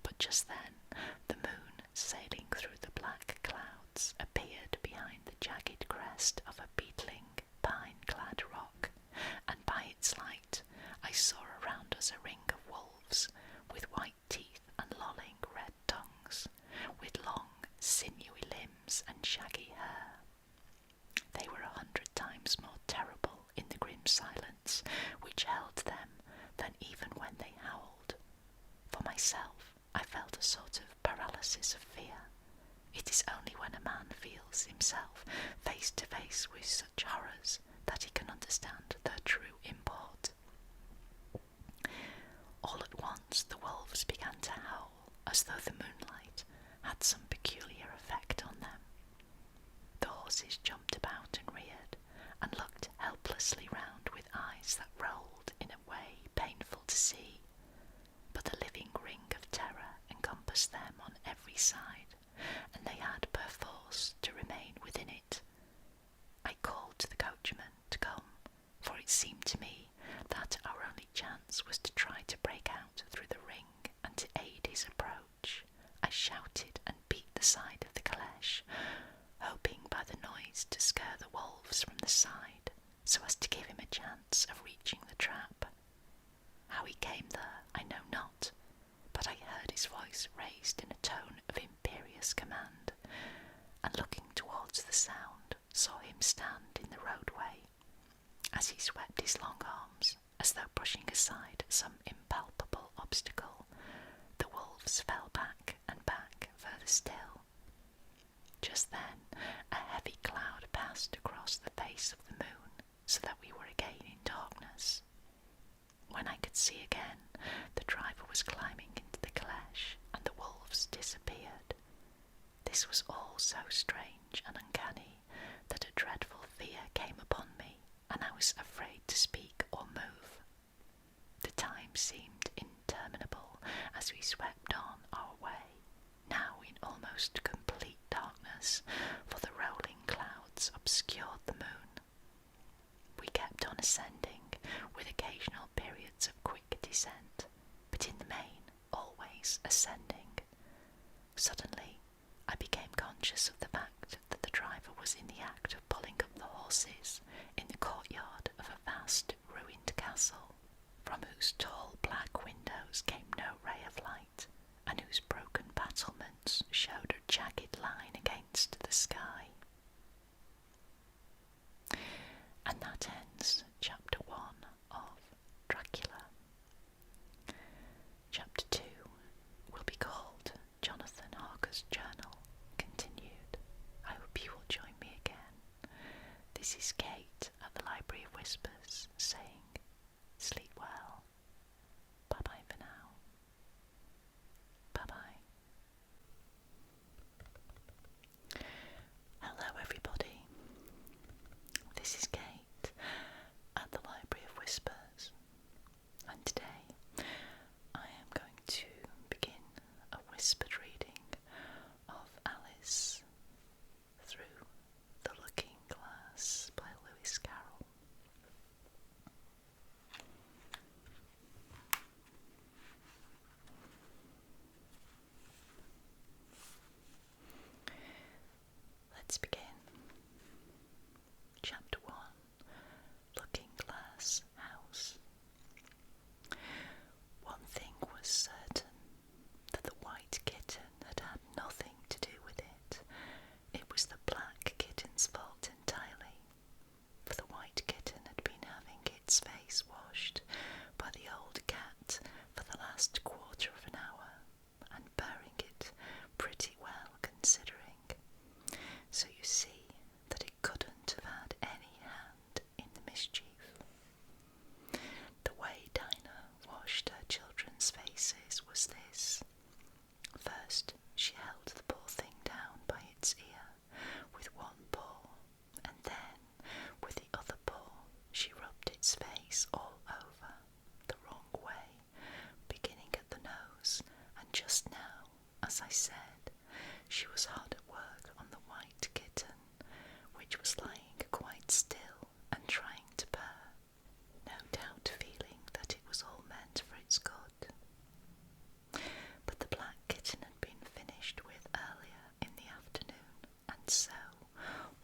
But just then the moon, sailing through the black clouds, appeared behind the jagged crest of a beetling, pine-clad rock, and by its light I saw around us a ring of wolves, with white teeth and lolling red tongues, with long, sinewy limbs and shaggy hair. They were 100 times more terrible in the grim silence which held them than even when they howled. For myself, I felt a sort of paralysis of fear. It is only when a man feels himself face to face with such horrors that he can understand their true import. All at once the wolves began to howl, as though the moonlight had some peculiar effect on them. The horses jumped about and reared, and looked helplessly round with eyes that rolled in a way painful to see, but a living ring of terror encompassed them on every side, and they had perforce to remain within it. I called to the coachman to come, for it seemed to me that our only chance was to try to break out through the ring and to aid his approach. I shouted and beat the side of the calèche, hoping by the noise to scare the wolves from the side, so as to give him a chance of reaching the trap. How he came there I know not, but I heard his voice raised in a tone of imperious command, and looking towards the sound, saw him stand in the roadway. As he swept his long arms, as though brushing aside some impalpable obstacle, the wolves fell back and back, harder still. Just then, a heavy cloud passed across the face of the moon, so that we were again in darkness. When I could see again, the driver was climbing into the caleche, and the wolves disappeared. This was all so strange and uncanny that a dreadful fear came upon me, and I was afraid to speak or move. The time seemed interminable as we swept on our way, now in almost complete darkness, for the rolling clouds obscured the moon. We kept on ascending, with occasional periods of quick descent, but in the main always ascending. Suddenly, I became conscious of the fact that the driver was in the act of pulling up the horses in the courtyard of a vast ruined castle, from whose tall black windows came no ray of light, and whose broken battlements showed a jagged line against the sky. And that ends Chapter 1 of Dracula. Chapter 2 will be called Jonathan Harker's Journal Continued. I hope you will join me again. This is Kate at the Library of Whispers saying, sleep well. Bye-bye for now. Bye-bye. Hello everybody. This is Kate at the Library of Whispers, and today I am going to begin a whispered reading of Alice Through the Looking Glass by Lewis Carroll. Let's begin. Chapter 1, Looking Glass House. One thing was certain, that the white kitten had had nothing to do with it. It was the black kitten's fault entirely, for the white kitten had been having its face washed by the old cat for the last quarter of an hour, and bearing it pretty well considering. So you see that it couldn't have had any hand in the mischief. The way Dinah washed her children's faces was this. First, she held the poor thing down by its ear with one paw, and then, with the other paw, she rubbed its face all over, the wrong way, beginning at the nose, and just now, as I said, she was hard at work on the white kitten, which was lying quite still and trying to purr, no doubt feeling that it was all meant for its good. But the black kitten had been finished with earlier in the afternoon, and so,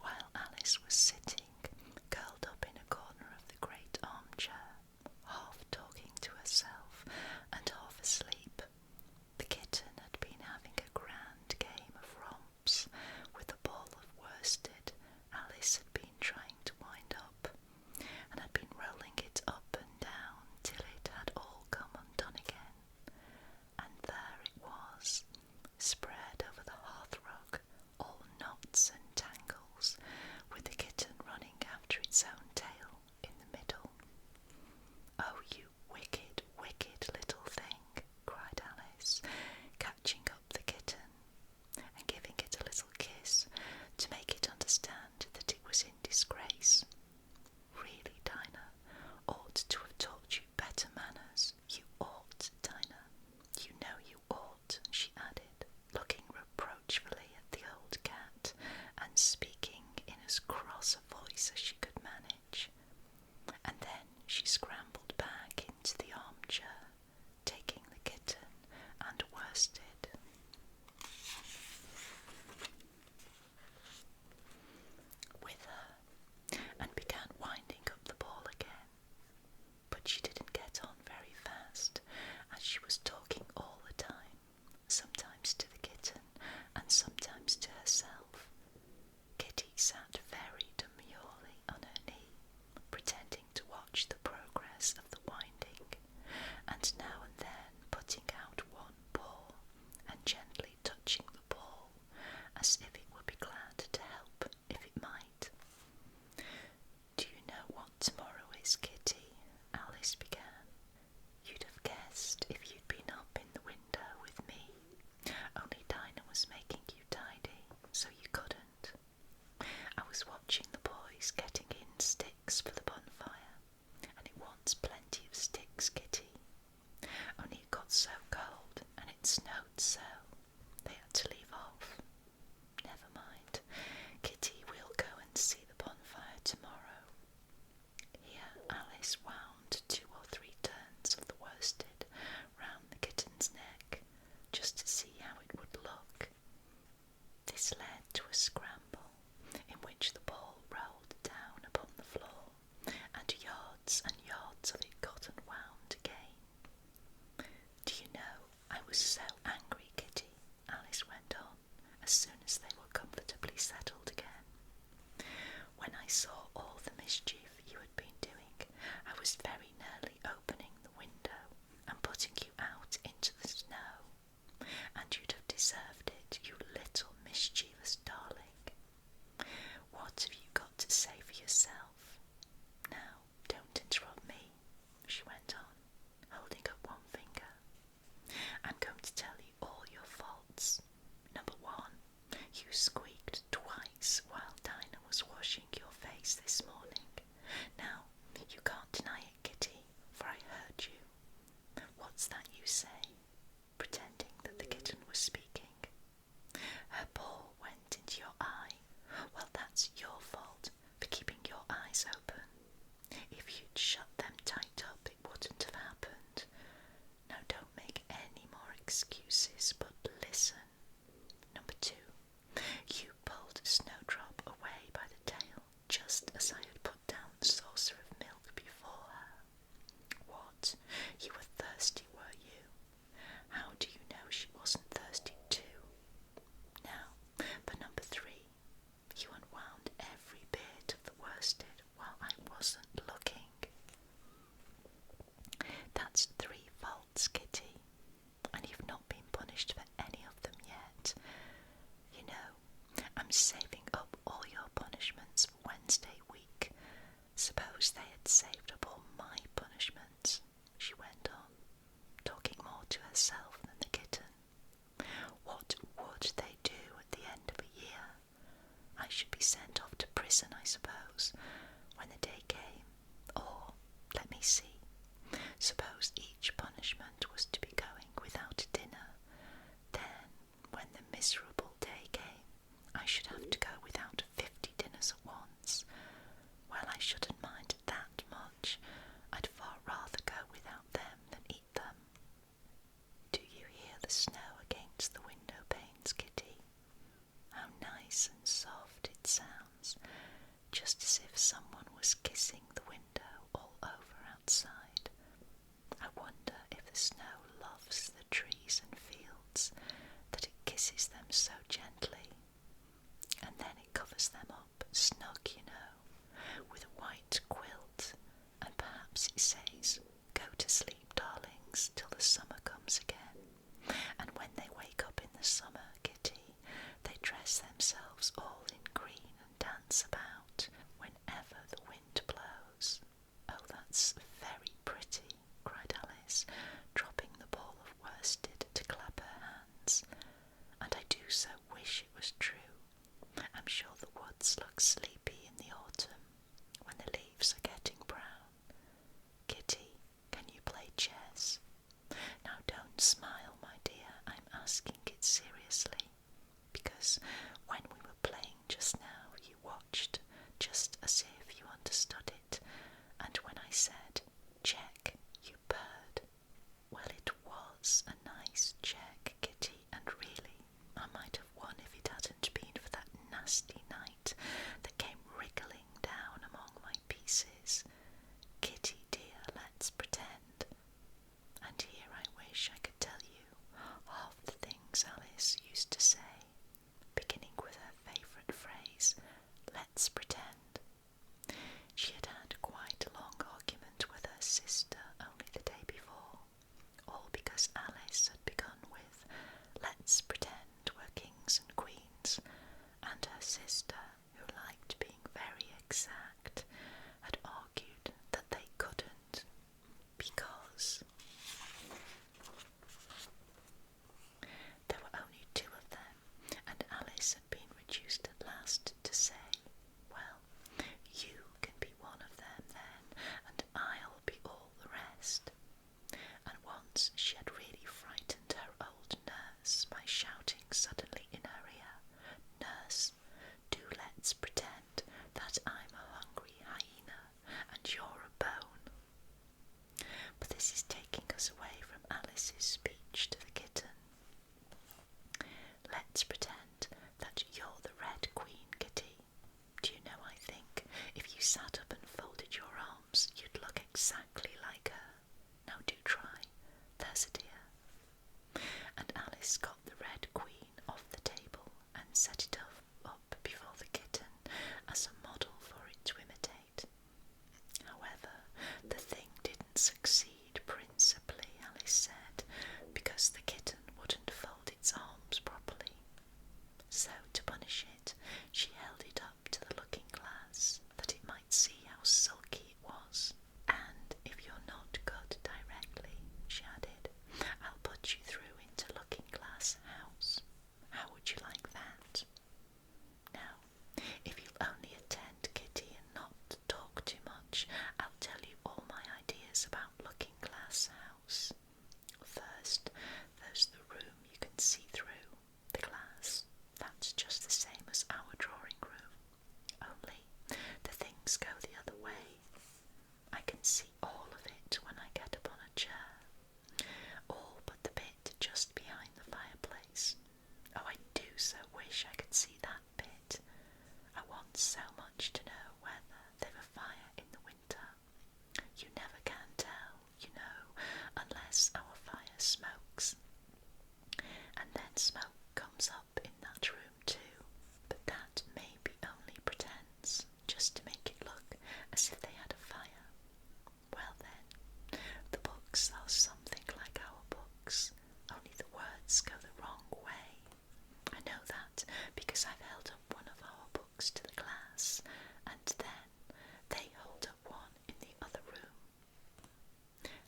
while Alice was sitting, curled up in a corner of the great armchair, half talking to herself and half asleep, the kitten had been having a grand game of romps with a ball of worsted Alice had been trying to wind up, and had been rolling it up and down till it had all come undone again. And there it was, spread over the hearthrug, all knots and tangles, with the kitten running after its own tail in the middle. "Oh, you wicked, wicked little thing," cried Alice, catching up the kitten and giving it a little kiss to make it understand that it was in disgrace. "Really, Dinah ought to have taught you better manners. You ought, Dinah. You know you ought," she added, looking reproachfully at the old cat and speaking in as cross a voice as she could manage. And then she scrambled back into the armchair, taking the kitten and worsted with her, and began winding up the ball again. But she didn't get on very fast, as she was talking all the time, sometimes to the kitten and sometimes to herself. Kitty sat very demurely on her knee, pretending to watch the progress of the winding, and now and then putting out one paw Daddy's getting in sticks for the bonfire, and it wants plenty of sticks, Kitty. Only it got so cold, and it snowed so, they had to leave off. Never mind, Kitty, we'll go and see the bonfire tomorrow. Here Alice wound 2 or 3 turns of the worsted round the kitten's neck, just to see how it would look. This led to a scramble, in which the ball rolled down upon the floor, and yards of it got unwound again. Do you know, I was so angry, Kitty, Alice went on, as soon as they were comfortably settled again. When I saw all the mischief you had been doing, I was very nearly opening the window and putting you out into the snow, and you'd have deserved it, you little mischievous darling. What have you got to say for yourself? Now, don't interrupt me, she went on, holding up one finger. I'm going to tell you all your faults. Number 1, you squeaked twice while Dinah was washing your face this morning. Now, you can't deny it, Kitty, for I heard you. What's that you say? Pretending that the kitten was speaking. Her paw went into your eye. Well, that's your fault for keeping your eyes open. If you'd shut them tight up, it wouldn't have happened. Now don't make any more excuses, but listen. Number 2, you pulled Snowdrop away by the tail just as I had put down the saucer of milk before her. What? You were thirsty, were you? How do you know she wasn't thirsty too? Now, for number 3, you unwound every bit of the worsted while I wasn't looking. That's 3 faults, Kitty, and you've not been punished for any of them yet. You know, I'm saving up all your punishments for Wednesday week. Suppose they had saved up all my punishments, she went on, talking more to herself than the kitten. What would they do at the end of a year? I should be sent off to prison, I suppose, when the day came. Or, let me see, suppose each punishment was to be going without a dinner. Then, when the miserable day came, I should have to go without 50 dinners at once. Well, I shouldn't mind that much. I'd far rather go without them than eat them. Do you hear the snow against the window panes, Kitty? How nice and soft it sounds, just as if someone was kissing the window all over outside. I wonder if the snow loves the trees and fields, that it kisses them so gently, and then it covers them up snug, you know, with a white quilt, and perhaps it says, "Go to sleep, darlings, till the summer comes again." And when they wake up in the summer, Kitty, they dress themselves all in green and dance about whenever the wind blows. Oh, that's very pretty, cried Alice, dropping the ball of worsted to clap her hands. And I do so wish it was true. I'm sure the woods look sleepy in the autumn, when the leaves are getting brown. Kitty, can you play chess? Now don't smile, my dear, I'm asking it seriously, because when we were playing just now, you watched just as if you understood it, and when I said, check, you purred. Well, it was a nice check, Kitty, and really, I might have won if it hadn't been for that nasty knight that came wriggling down among my pieces. Kitty, dear, let's pretend. And here I wish I could tell you half the things Alice used to say, beginning with her favourite phrase, let's pretend. She had had quite a long argument Alice got the Red Queen off the table and set it up before the kitten as a model for it to imitate. However, the thing didn't succeed, principally, Alice said, because the kitten wouldn't fold its arms properly. So, to punish it, she held it up to the looking-glass, that it might see how sulky it was. And if you're not good directly, she added, I'll put you through into Looking-Glass House. How would you like that? Now, if you'll only attend, Kitty, and not talk too much, I'll tell you all my ideas about Looking-Glass House. First, there's the room you can see through, the glass. That's just the same as our drawing room, only the things go the other way. I can see all of it when I get upon a chair, all but the bit just behind the fireplace. Oh, I do so wish I could see that bit. I want so much to know whether they've a fire in the winter. You never can tell, you know, unless our fire smokes. And then smoke comes up in that room too, but that maybe only pretends, just to make it look as if they had a fire. Well then, the books are something like our books, only the words go the wrong way. I know that because I've held up one of our books to the glass, and then they hold up one in the other room.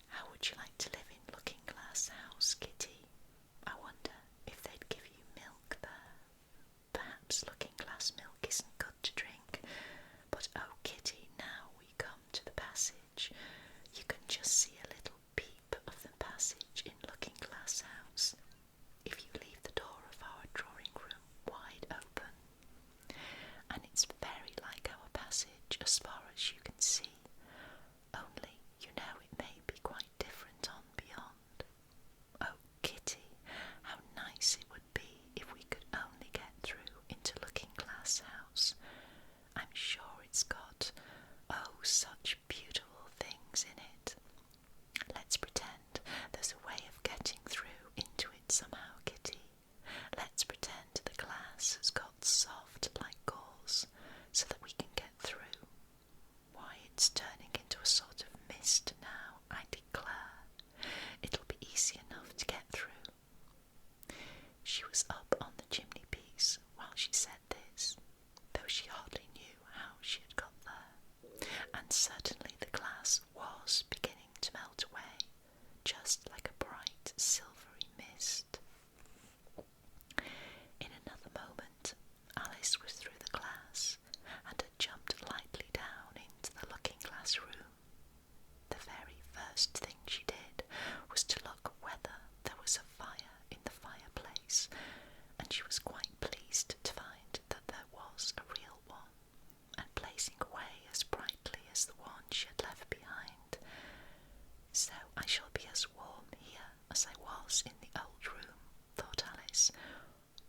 How would you like to live in Looking-Glass House, Kitty? I wonder if they'd give you milk there. Perhaps Looking-Glass milk isn't good to drink, but oh, Kitty, now we come to the passage. You can just see a little peep of the passage in Looking-Glass House if you leave the door of our drawing room wide open. And it's very like our passage as far as you can see, only you know it may be quite different on beyond. Oh, Kitty, how nice it would be if we could only get through into Looking-Glass House. I'm sure it's got, oh, such beautiful things in it. Let's pretend there's a way of getting through into it somehow, Kitty. Let's pretend the glass has got soft like gauze, so that we can get through. Why, it's turning into a sort of mist now, I declare. It'll be easy enough to get through. She was up on the chimney-piece while she said this, though she hardly knew how she had got there, and certainly the glass was beginning to melt away, just like a bright silvery mist. In another moment, Alice was through the glass, and had jumped lightly down into the looking-glass room. The very first thing she did was to look whether there was a fire in the fireplace, and she was quite pleased to find that there was a real one, and blazing away as brightly as the one she had left behind. So I shall be as warm here as I was in the old room, thought Alice.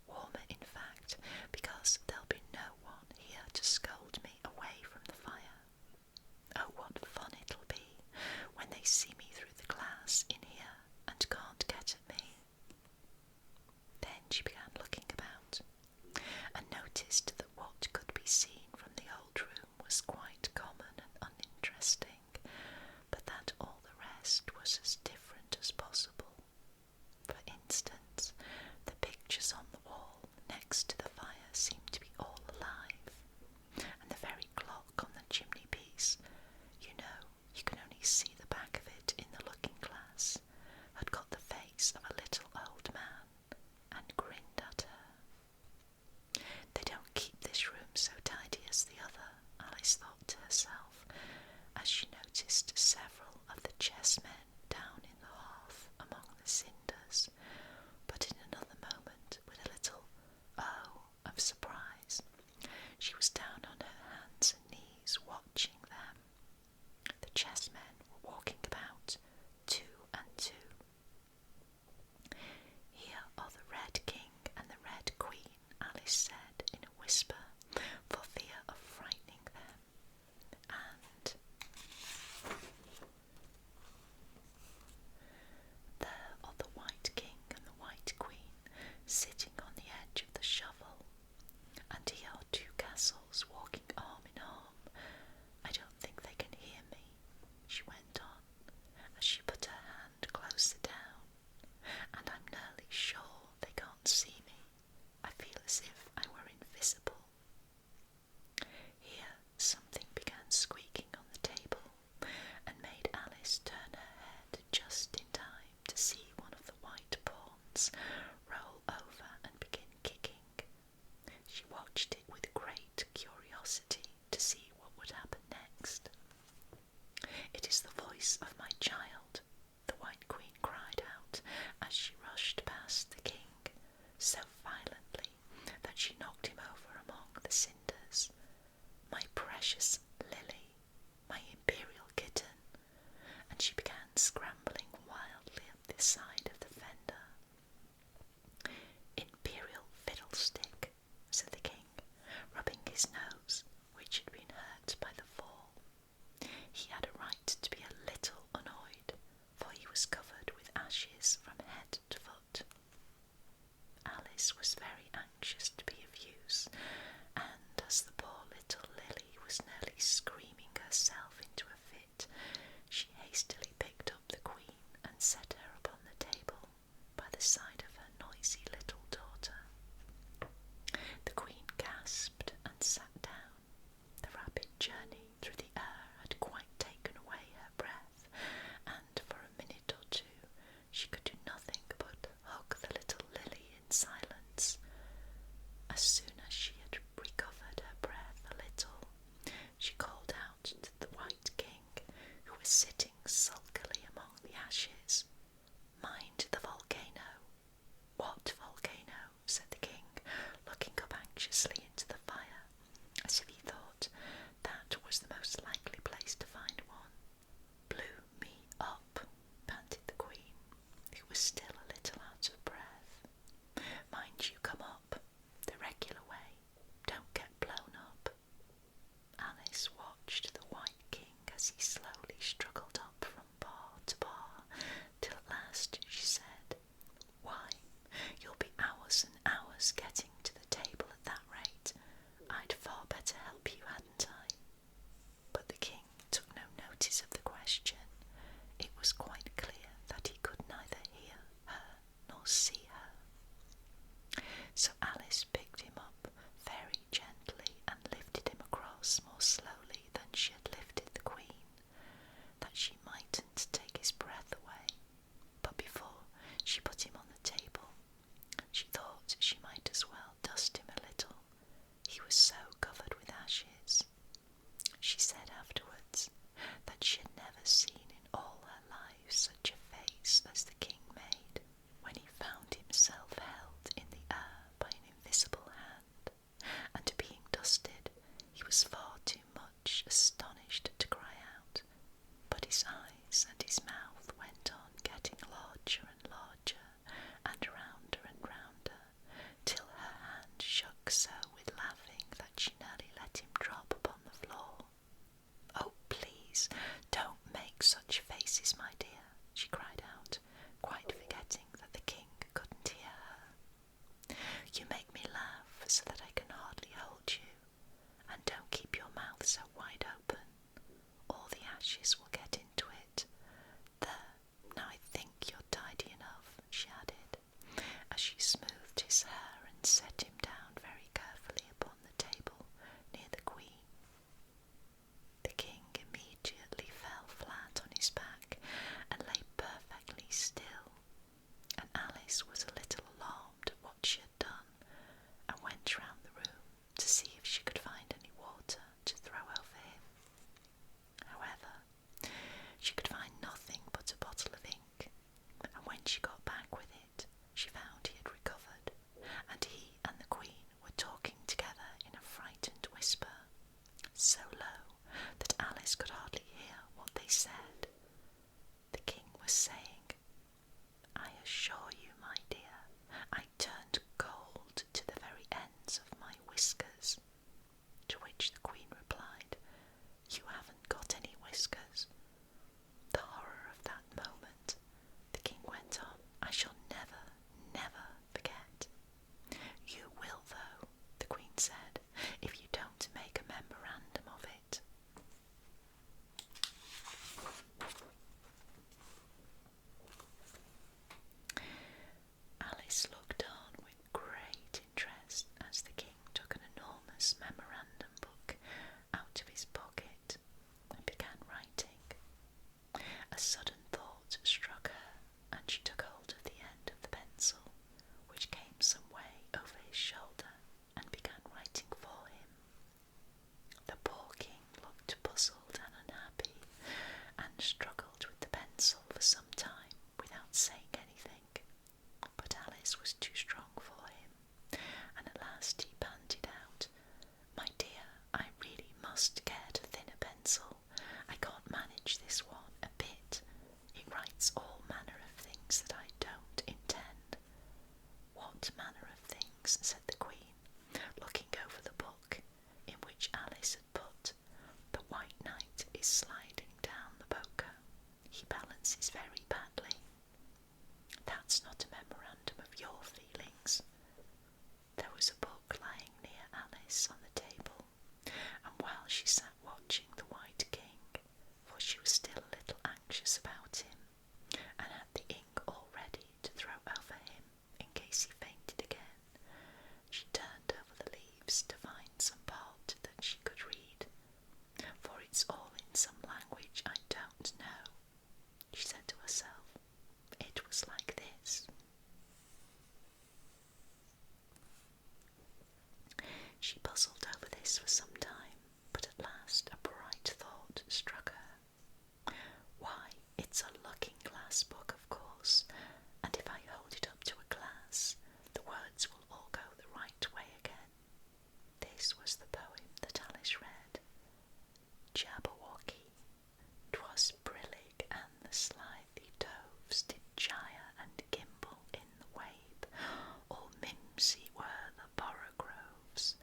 Warmer, in fact, because there'll be no one here to scold me away from the fire. Oh, what fun it'll be when they see me through the glass in here and can't get at me. Then she began looking about, and noticed that what could be seen from the old room was quite common and uninteresting, but that all the rest was as different as possible. For instance, the pictures on the wall next to the fire seemed to be all alive, and the very clock on the chimney-piece, you know, you can only see the back of it in the looking-glass, had got the face of a little old man, and grinned at her. They don't keep this room so tidy as the other, Alice thought to herself, as she noticed several of the chessmen down in the hearth among the cinders, but in another moment, with a little oh of surprise, she was down on her hands and knees watching them. The chessmen were walking about, two and two. Here are the Red King and the Red Queen, Alice said in a whisper, for fear of frightening them, and squeaking on the table and made Alice turn her head just in time to see one of the white pawns roll over and begin kicking. She watched it with great curiosity to see what would happen next. "It is the voice of my child," the White Queen cried out as she rushed past the king, so violently that she knocked him over among the cinders. "My precious Lily, my imperial kitten," and she began scrambling wildly up the side of the fender. "Imperial fiddlestick," said the king, rubbing his nose, which had been hurt by the fall. He had a right to be a little annoyed, for he was covered with ashes from head to foot. Alice was very anxious to be of use, and as the poor little Lily was nearly screaming herself into a fit, she hastily picked up the Queen and set her upon the table by the side of her noisy little daughter. The Queen gasped and sat down. The rapid journey through the air had quite taken away her breath, and for a minute or two she could do nothing but hug the little Lily in silence. As soon as she had recovered her breath a little, she called out to the White King, who was sitting sulkily among the ashes, "Mind the volcano." "What volcano?" said the king, looking up anxiously into the fire, as if he thought that was the most likely place to find one. "Blew me up," panted the Queen, who was still a little out of breath. "Mind you come up, the regular way. Don't get blown up." Alice watched the White King as he slowly struggled up from bar to bar, till at last she said, "Why, you'll be hours and hours getting to the table at that rate. I'd far better help you, hadn't I?" But the king took no notice of the question. It was quite clear that he could neither hear her nor see her. So Alice picked him up very gently and lifted him across more slowly than she had lifted the Queen, that she mightn't take his breath away. But before she put him on the table, she thought she might as well dust him a little. He was so covered with ashes. She said afterwards that she had never seen in all her life such a face as the king made when he found himself held in the air by an invisible hand, and being dusted, he was far too much astonished to cry out, but his eyes and his mouth went on getting larger and larger, and rounder and rounder, till her hand shook so with laughing that she nearly let him drop upon the floor. "Oh, please, don't make such faces, my dear," she cried out, quite forgetting that the king couldn't hear her. "You make me laugh so that I can hardly hold you, and don't keep your mouth so wide open. All the ashes will get into it. There, now I think you're tidy enough," she added, as she smoothed his hair and set him down very carefully upon the table near the Queen. The king immediately fell flat on his back and lay perfectly still, and Alice was a little alarmed at what she had done, and went round the room to see if she could find any water to throw over him. However, she could find nothing but a bottle of ink, and when she got back with it, she found he had recovered, and he and the Queen were talking together in a frightened whisper, so low that Alice could hardly hear what they said. The king was saying, "I assure you, my dear, I turned cold to the very ends of my whiskers," to which the Queen replied, "You haven't got any whiskers." The horror of that moment, the king went on, "I shall never, never forget." "You will, though," the Queen said, "if you don't make a memorandum of it." Mrs. Very badly. That's not a memorandum of your feelings. There was a book lying near Alice on the table, and while she sat watching the White King, for she was still a little anxious about him, and had the ink all ready to throw over him in case he fainted again, she turned over the leaves to find some part that she could read. For it's all in some language I don't know, she said to herself. It was like this. She puzzled over this for some time, but at last a bright thought struck her. Why, it's a looking-glass book, of course, and if I hold it up to a glass, the words will all go the right way again. This was the poem that Alice read. Jabberwocky, 'twas brillig, and the slithy doves did gyre and gimble in the wabe. All mimsy were the borogoves,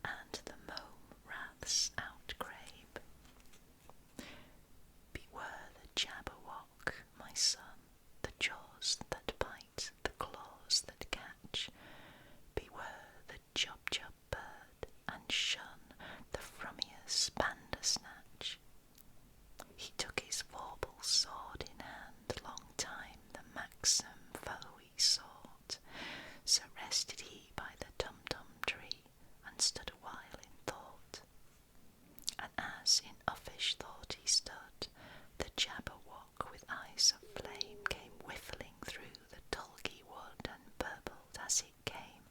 and the mome raths outgrabe. Beware the jabberwock, my son, the jaws that bite, the claws that catch. Beware the jub-jub bird, and shun the frumious bandersnatch. He took his vorpal sword in hand, long time the maxim foe he sought. So rested he by the tum-tum tree, and stood a while in thought. And as in uffish thought he stood, the jabberwock with eyes of flame came whiffling through the tulgey wood, and burbled as it came.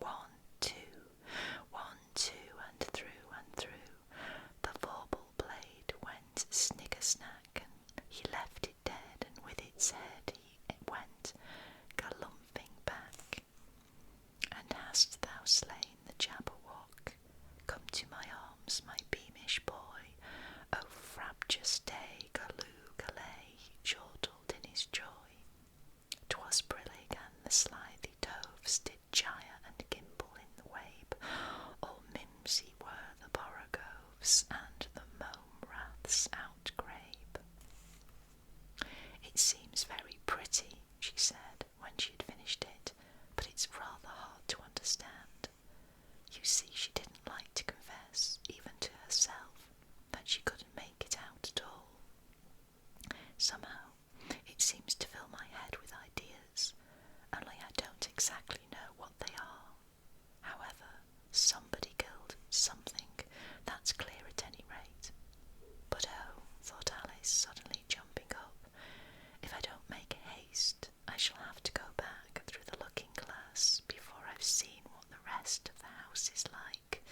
1, 2, 1, 2, and through, the vorpal blade went snigger-snack, and he left it dead, and with its head it went galumphing back. And hast thou slain the jabberwock? Come to my arms, my beamish boy. O frabjous day, galloo-gallay, he chortled in his joy. 'Twas brillig, and the slithy doves did gyre and gimble in the wabe. All mimsy were the borogoves, and the mome raths outgrabe. It seems very pretty, she said, when she had finished it, but it's rather hard to understand. You see, she didn't like to confess, even to herself, that she couldn't make it out at all. Somehow, it seems to fill my head with ideas, only I don't exactly know what they are. However, somebody killed something, that's clear at any rate. But oh, thought Alice, suddenly jumping up, if I don't make haste, I shall have to go back through the looking-glass before I've seen what the rest of the house is like,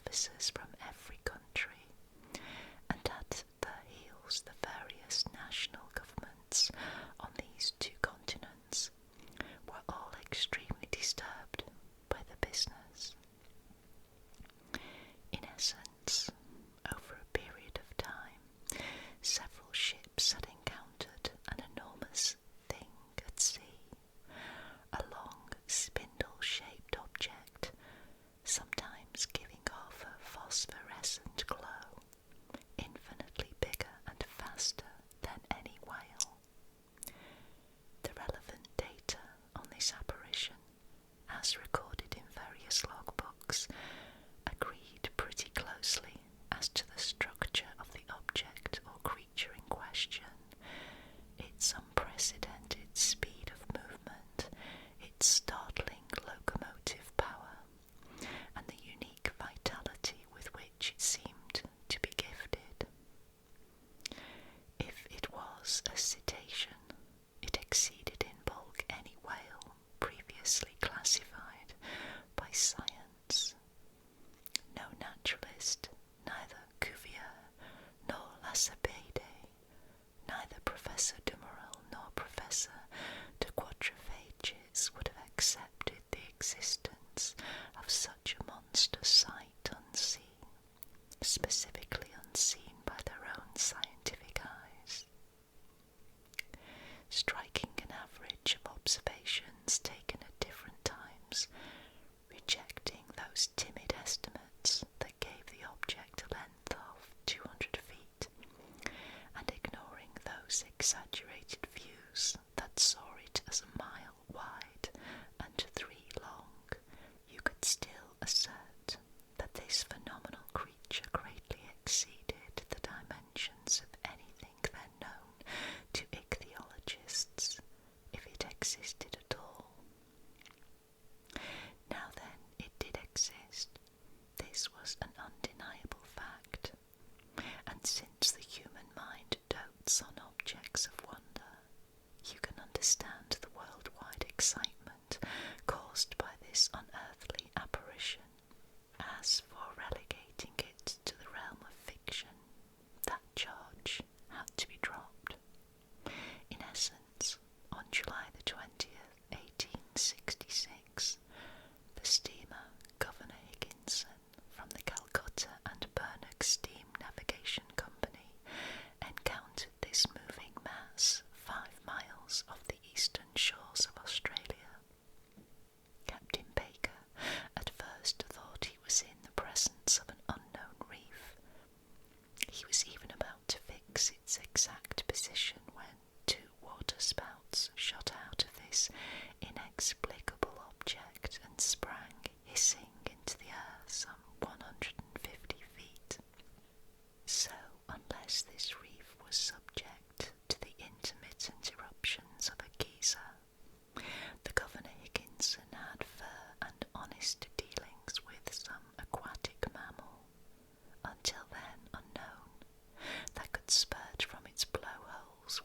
officers from every country, and at their heels the various national governments on these two continents were all extremely disturbed by the business. In essence, over a period of time, several ships had encountered an enormous thing at sea, a long spindle-shaped object, sometimes giving off a phosphorescent glow, infinitely bigger and faster than any whale. The relevant data on this apparition, as recorded in various logbooks, agreed pretty closely as to the structure of the object or creature in question, its unprecedented speed of movement, its startling locomotive power, and the unique vitality with which it seemed to be gifted. If it was a cetacean, it exceeded in bulk any whale previously classified by science. No naturalist, neither Cuvier nor Lassapeide, neither Professor Dumeril nor Professor de Quatrefages would have accepted the existence of such a monster sight unseen, specifically unseen by their own scientific eyes. Striking an average of observations taken at different times, rejecting those timid estimates that gave the object a length of 200 feet, and ignoring those exaggerated views that saw it as a mile wide and 3 long, you could still assert that this phenomenal creature greatly exceeded the dimensions of anything then known to ichthyologists, if it existed at all. Now then, it did exist. This was an undeniable fact, and since the human mind dotes on objects of wonder, you can understand the worldwide excitement caused by this unearthly apparition. As for relegating it to the realm of fiction, that charge had to be dropped. In essence, on July the 20th, 1866, the steamer Governor Higginson from the Calcutta and Burnagh Steam Navigation Company encountered this moving mass 5 miles off the eastern shores of Australia. Captain Baker at first thought he was in the presence of an unknown reef. He was even about to fix its exact position when 2 waterspouts shot out of this inexplicable object and sprang hissing into the air some 150 feet. So, unless this reef was subject to the intermittent eruptions of a geyser, the Governor Higginson had fair and honest dealings with some aquatic mammal, until then unknown, that could spurt from its blowholes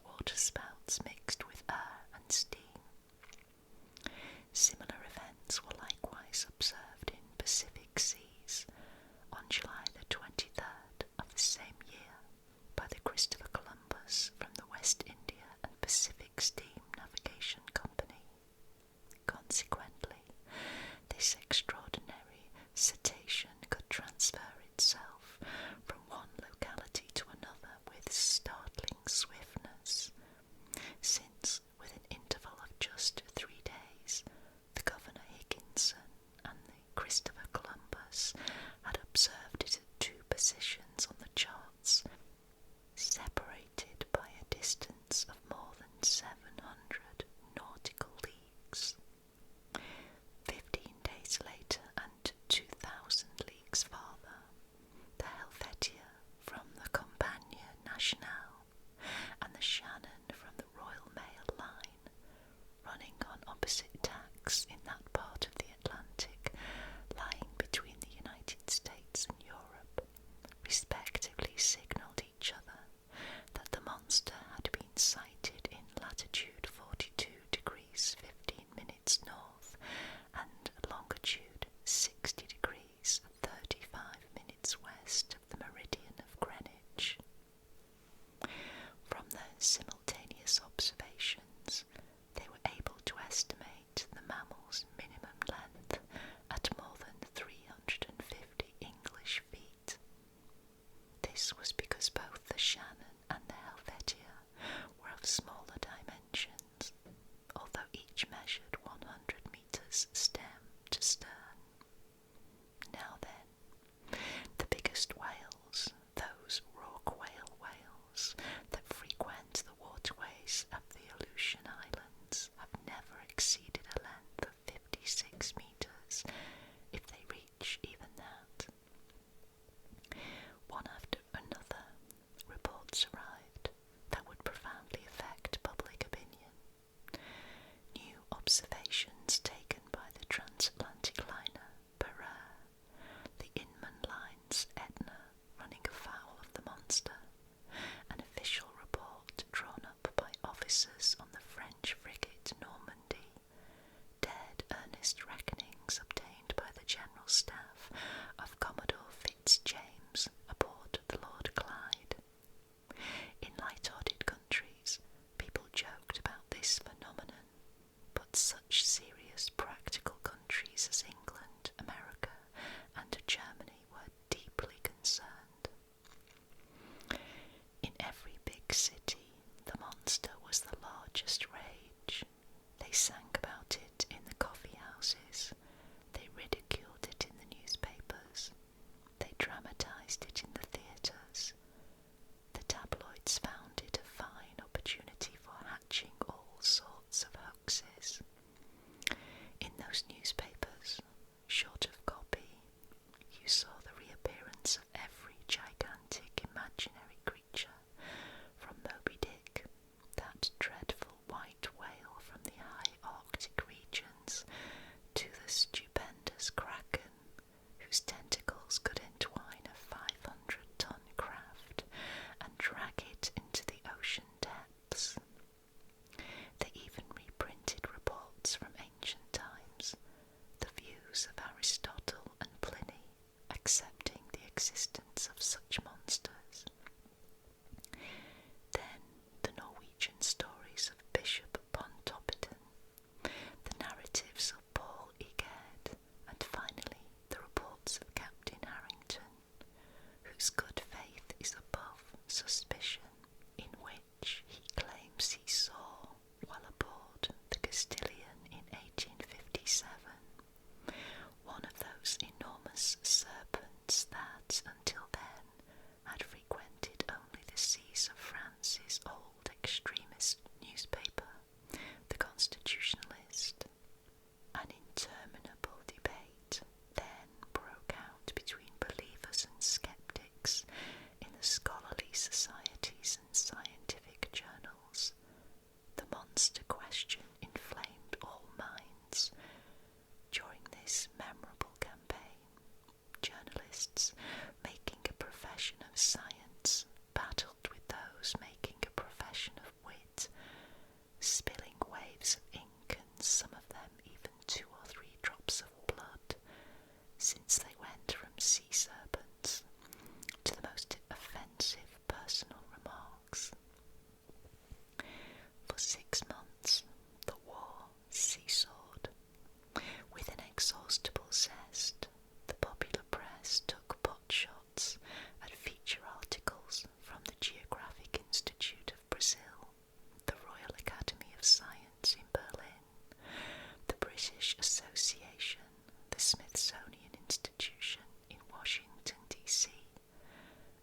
existence of such monsters. Then the Norwegian stories of Bishop Pontoppidan, the narratives of Paul Egede, and finally the reports of Captain Harrington, whose good faith is above suspicion, in which he claims he saw, while aboard the Castilian in 1857, one of those enormous serpents that, until then, had frequented only the seas of France's old extremist newspaper, The Constitutionalist. An interminable debate then broke out between believers and skeptics in the scholarly societies and scientific journals. The monster question inflamed all minds. During this memorable campaign, journalists making a profession of science battled with those making a profession of wit, spilling waves of ink and some of them even 2 or 3 drops of blood, since they went from sea serpents to the most offensive personal remarks. For 6 months the war seesawed. With inexhaustible zest, the popular press took potshots at feature articles from the Geographic Institute of Brazil, the Royal Academy of Science in Berlin, the British Association, the Smithsonian Institution in Washington, D.C.,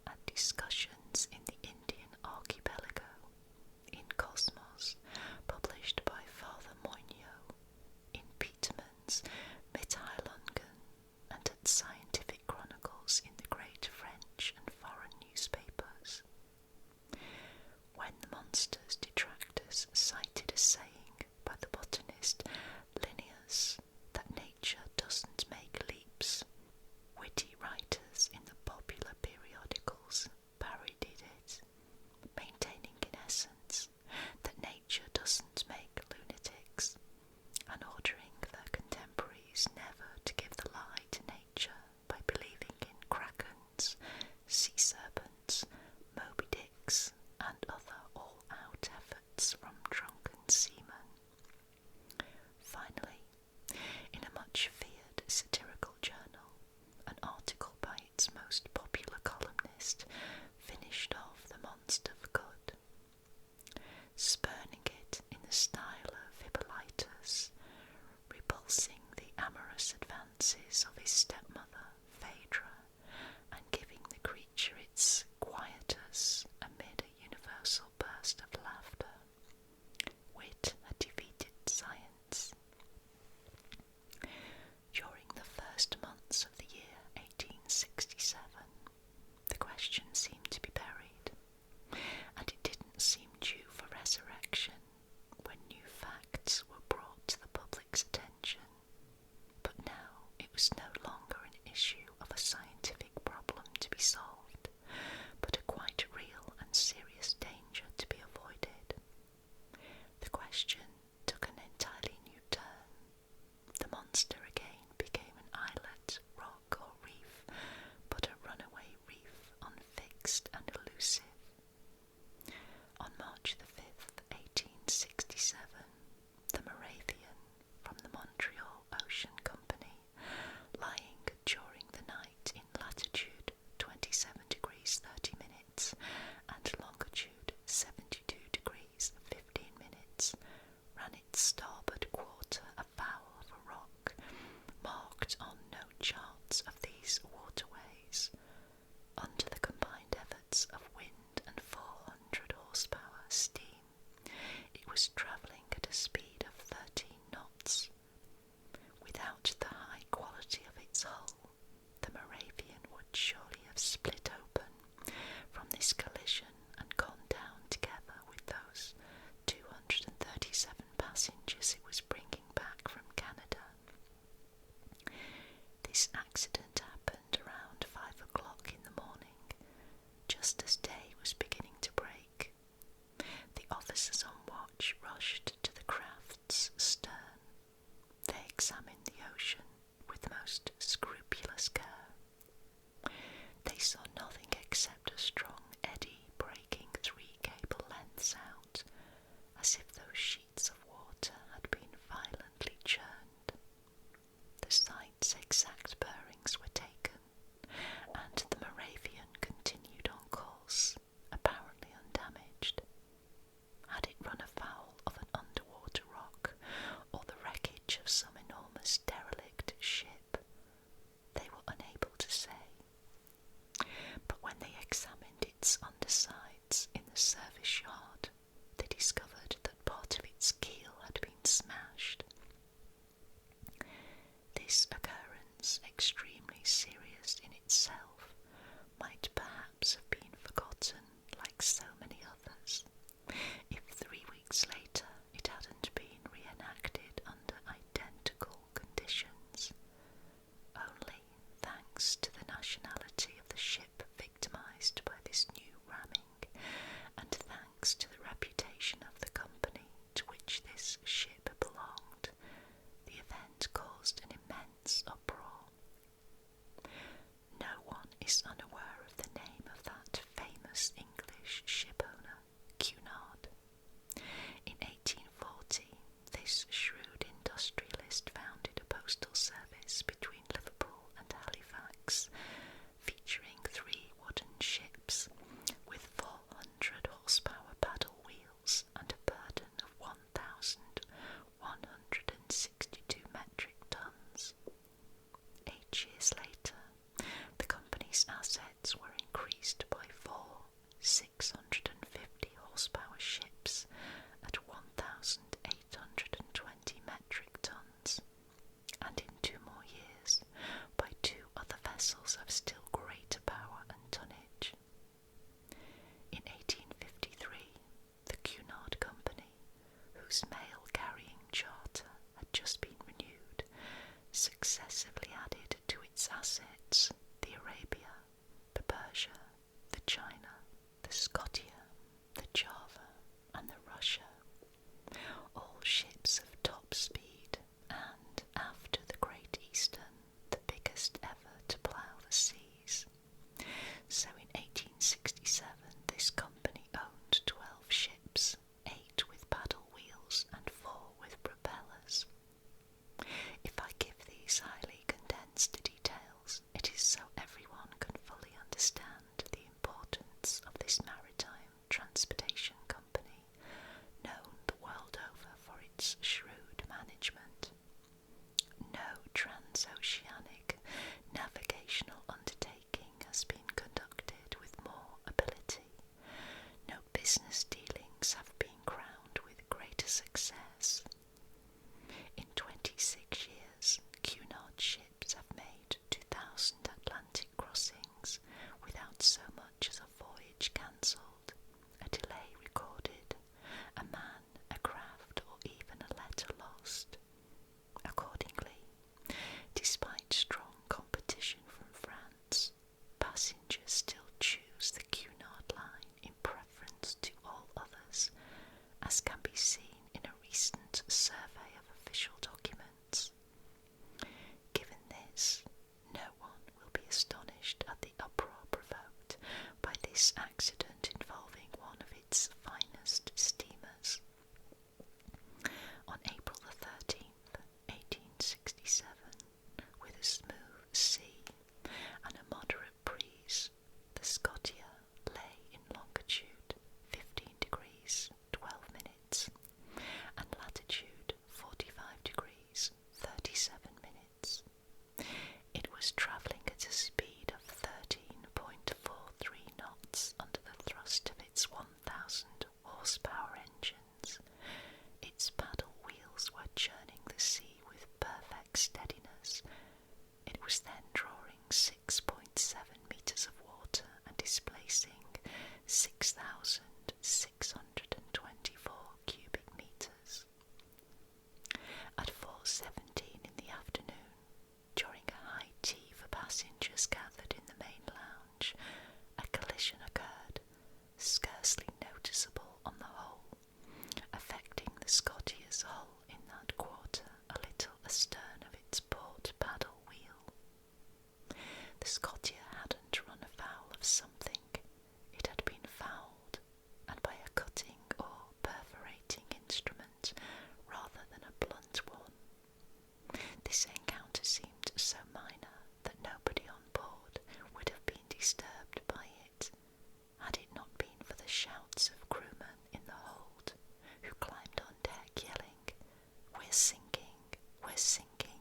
and discussions in the Indian archipelago, in Cosmos, published by Father Moigno, in Peterman's Mitteilungen, and at Scientific Chronicles in the great French and foreign newspapers. When the monster's detractors cited a saying by the botanist Linnaeus that nature doesn't make leaps, witty writers in the popular periodicals parodied it, maintaining in essence that nature doesn't make lunatics, and ordering their contemporaries never to give the lie to nature by believing in krakens, sea serpents, Moby Dicks, and other all-out efforts from drunken seamen. Finally, in a much-feared satirical journal, an article by its most popular columnist finished off the monster for good, spurning it in the style of Hippolytus, repulsing the amorous advances of his stepmother, Phaedra, and giving the creature its quietus amid a universal burst of laughter. Wit had defeated science. During the first months of the year 1867, the question seemed to be buried, and it didn't seem due for resurrection when new facts were brought to the public's attention. But now it was no longer an issue of a scientific problem to be solved, but a quite real and serious danger to be avoided. The question took an entirely new turn. The monster again became an islet, rock or reef, but a runaway reef, unfixed and elusive. On March the 5th, 1867, the Moravian, from the Montreal Ocean Company, lying during the night in latitude 27 degrees 30 minutes and longitude 72 degrees 15 minutes, ran its starboard quarter afoul of a rock, marked on no charts of these waterways. Under the combined efforts of wind and 400 horsepower steam, it was travelling at a speed of 13 knots. Without the high quality of its hull, the Moravian would surely have split open from this collision and gone down together with those 237 passengers it was bringing back from Canada. This accident happened around 5 o'clock in the morning, just as day was beginning to break. The officers on watch rushed to the craft's stern. They examined the ocean with most scrupulous care. They this accident involving one of its finest steamers. On April the 13th, 1867, with a smooth sea and a moderate breeze, the Scotia lay in longitude 15 degrees 12 minutes and latitude 45 degrees 37 minutes. It was travelling at a speed of 13.43 knots under the thrust of its 1,000 horsepower engines. Its paddle wheels were churning the sea with perfect steadiness. It was then drawing 6.7 metres of water and displacing 6,624 cubic metres. At 4:17 in the afternoon, during a high tea for passengers gathered in the main lounge, a collision occurred, scarcely noticeable on the whole, affecting the Scotia's hull in that quarter a little astern of its port paddle wheel. The Scotia hadn't run afoul of something. It had been fouled, and by a cutting or perforating instrument rather than a blunt one. This encounter seemed so minor that nobody on board would have been disturbed by it, had it not been for the shouts of crewmen in the hold, who climbed on deck yelling, "We're sinking, we're sinking."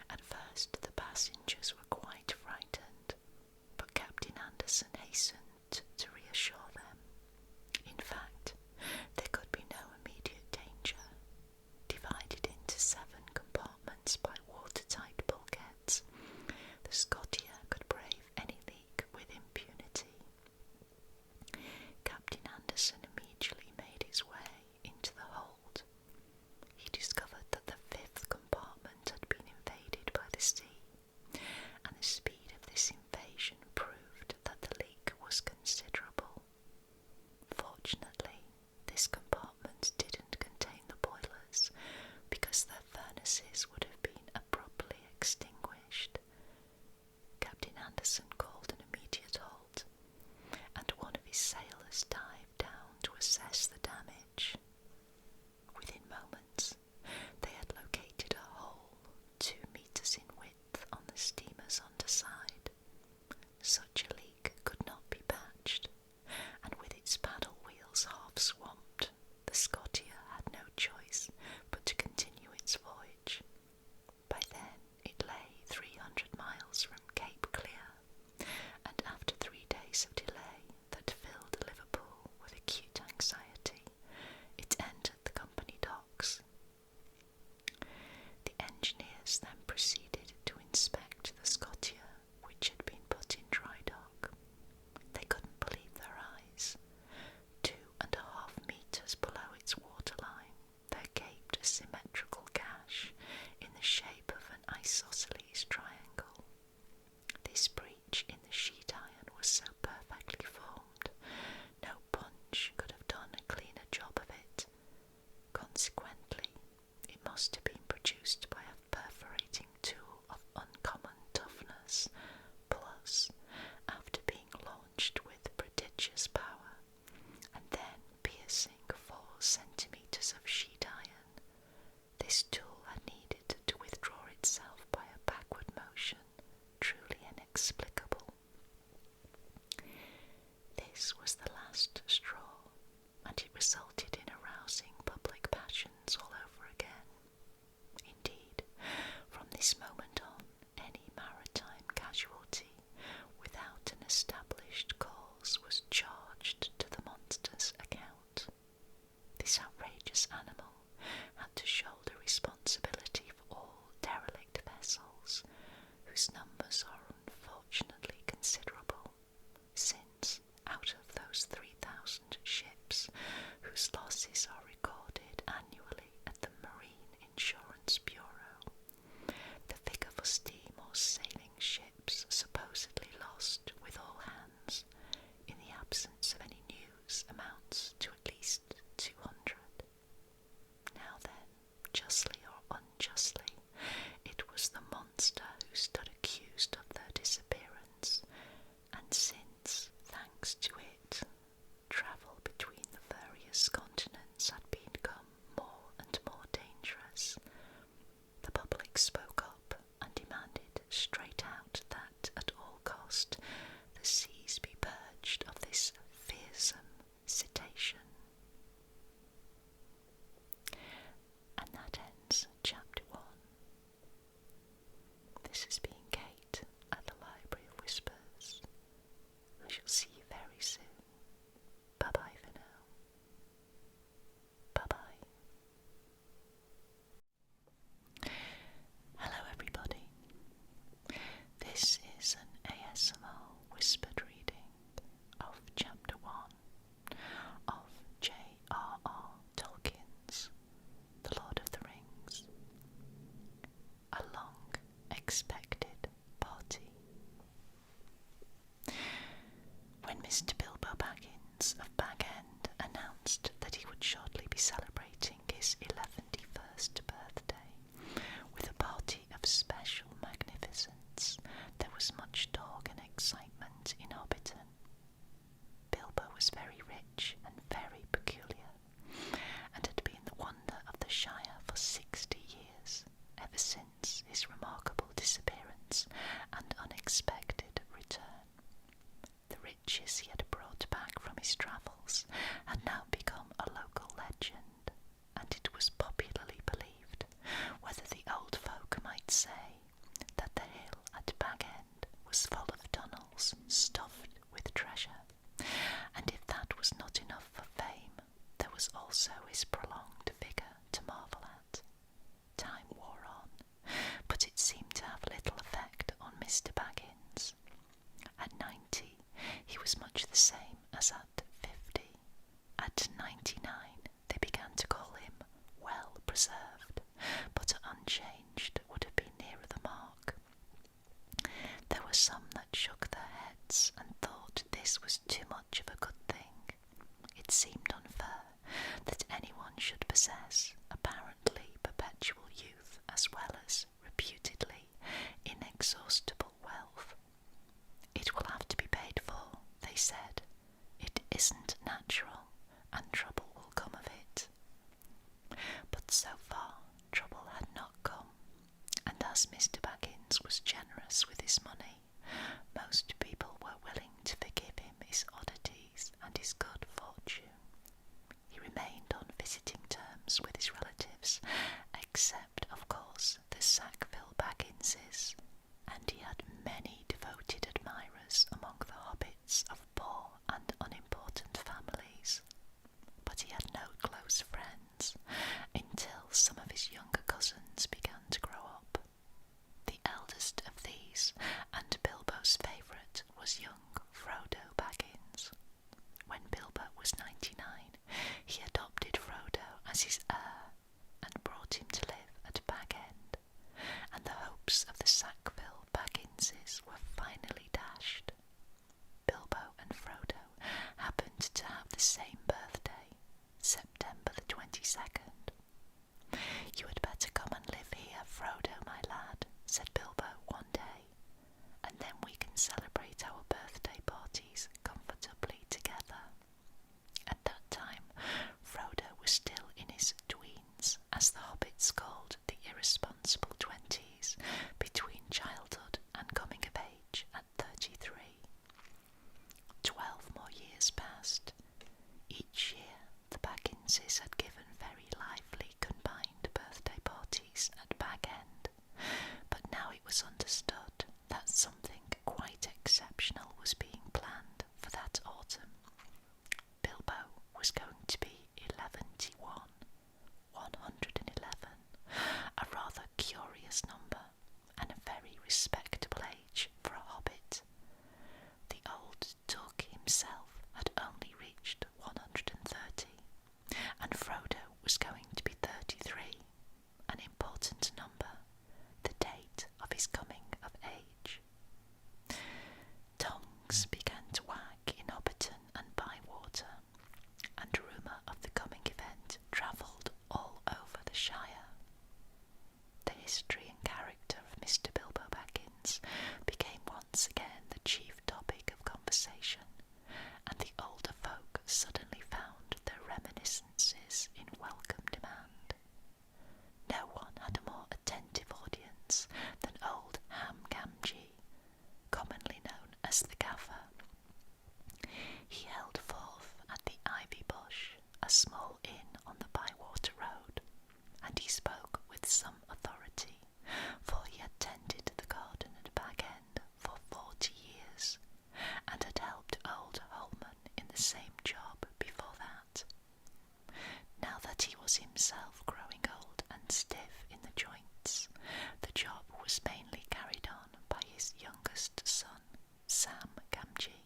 At first the passengers were quite frightened, but Captain Anderson hastened to reassure them. In fact, there could be no immediate danger. Divided into 7 compartments by watertight bulkheads, the Scotia could brave any leak with impunity. Captain Anderson immediately made his way into the hold. He discovered that the 5th compartment had been invaded by the sea, and the speed of this invasion proved that the leak was considerable. Fortunately, this compartment didn't contain the boilers, because their furnaces would have been abruptly extinguished. Captain Anderson called an immediate halt, and one of his sailors dived down to assess the damage. Within moments, they had located a hole 2 metres in width on the steamer's underside. Such a leak could not be patched, and with its paddle wheels half swamped, the Scotia had no choice but to continue its voyage. By then it lay 300 miles from Cape Clear, and after 3 days of delay that filled Liverpool with acute anxiety, it entered the company docks. The engineers then proceeded to inspect the Scotia, which had been put in dry dock. They couldn't believe their eyes. 2.5 metres below its waterline, there gaped a symmetrical gash in the shape of an isosceles triangle. This breach in the sheet iron was so perfectly formed, no punch could have done a cleaner job of it. Consequently, it must have been produced by a perforating tool of uncommon toughness, plus, after being launched with prodigious power, and then piercing 4 centimetres of sheet iron, this tool had needed to withdraw itself by a backward motion truly inexplicable. Mr. Bilbo Baggins of Bag End announced that he would shortly be celebrating his 111st birthday with a party of special magnificence. There was much talk and excitement in Hobbiton. Bilbo was very rich and very peculiar, and had been the wonder of the Shire for 60 years, ever since his remarkable disappearance and unexpected return. The riches he had brought back from his travels had now become a local legend, and it was popularly believed, whether the old folk might say, that the hill at Bag End was full of tunnels stuffed with treasure, and if that was not enough for fame, there was also his prolonged vigour to marvel at. Time wore on, but it seemed to have little effect on Mr. Baggins. At 90, he was much the same as at 50. At 99, they began to call him well preserved, but unchanged would have been nearer the mark. There were some that shook their heads and thought this was too much of a good thing. It seemed unfair that anyone should possess apparently perpetual youth as well as reputedly inexhaustible wealth. It will have to be paid for, they said. It isn't natural, and trouble will come of it. But so far, trouble had not come, and as Mr. Baggins was generous with his money, most people were willing to forgive him his oddities and his good fortune. He remained on visiting terms with his relatives, except, of course, the Sackville Bagginses, and he had many devoted admirers among the hobbits of poor and unimportant families. But he had no close friends until some of his younger cousins began to grow up. The eldest of these, and Bilbo's favourite, was young Frodo Baggins. When Bilbo was 99, he adopted Frodo as his heir and brought him to live at Bag End, and the hopes of the Sackville Bagginses were finally dashed. Bilbo and Frodo happened to have the same birthday, September the 22nd. "You had better come and live here, Frodo, my lad," said Bilbo one day, "and then we can celebrate our birthday parties comfortably together." At that time, Frodo was still in his tweens, as the hobbits called the irresponsible 20s, between childhood and coming of age at 33. 12 more years passed. Each year, the Bagginses had given very lively combined birthday parties at Bag End, but now it was understood that something quite exceptional was being planned for that autumn. Bilbo was going to be 111, 111, a rather curious number, and a very respectable age for a hobbit. The old Took himself had only reached 130, and Frodo was going to be 33, an important number, the date of his coming of age. Tongues began to wag in Hobbiton and Bywater, and rumour of the coming event travelled all over the Shire. The history and character of Mr. Bilbo Baggins became once again the chief topic of conversation, and the older folk suddenly found their reminiscences in welcome demand. No one had a more attentive audience than old Ham Gamgee, commonly known as the Gaffer. He held forth at the Ivy Bush, a small inn on the Bywater Road, and he spoke with some authority, for he had tended the garden at Bag End for 40 years, and had helped old Holman in the same job before that. Now that he was himself growing old and stiff in the joints, the job was mainly carried on by his youngest son, Sam Gamgee.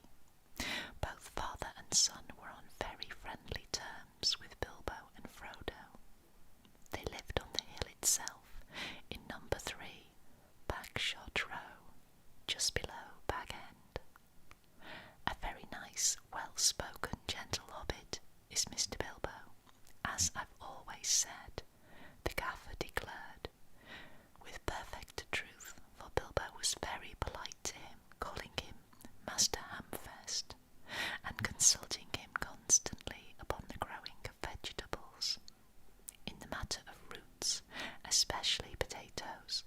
Both father and son were on very friendly terms with Bilbo and Frodo. They lived on the hill itself, in number 3, Bagshot Row, just below Bag End. A very nice well-spoken, gentle hobbit is Mr. Bilbo, as I've always said, the gaffer declared, with perfect truth, for Bilbo was very polite to him, calling him Master Hamfest, and consulting him constantly upon the growing of vegetables. In the matter of roots, especially potatoes,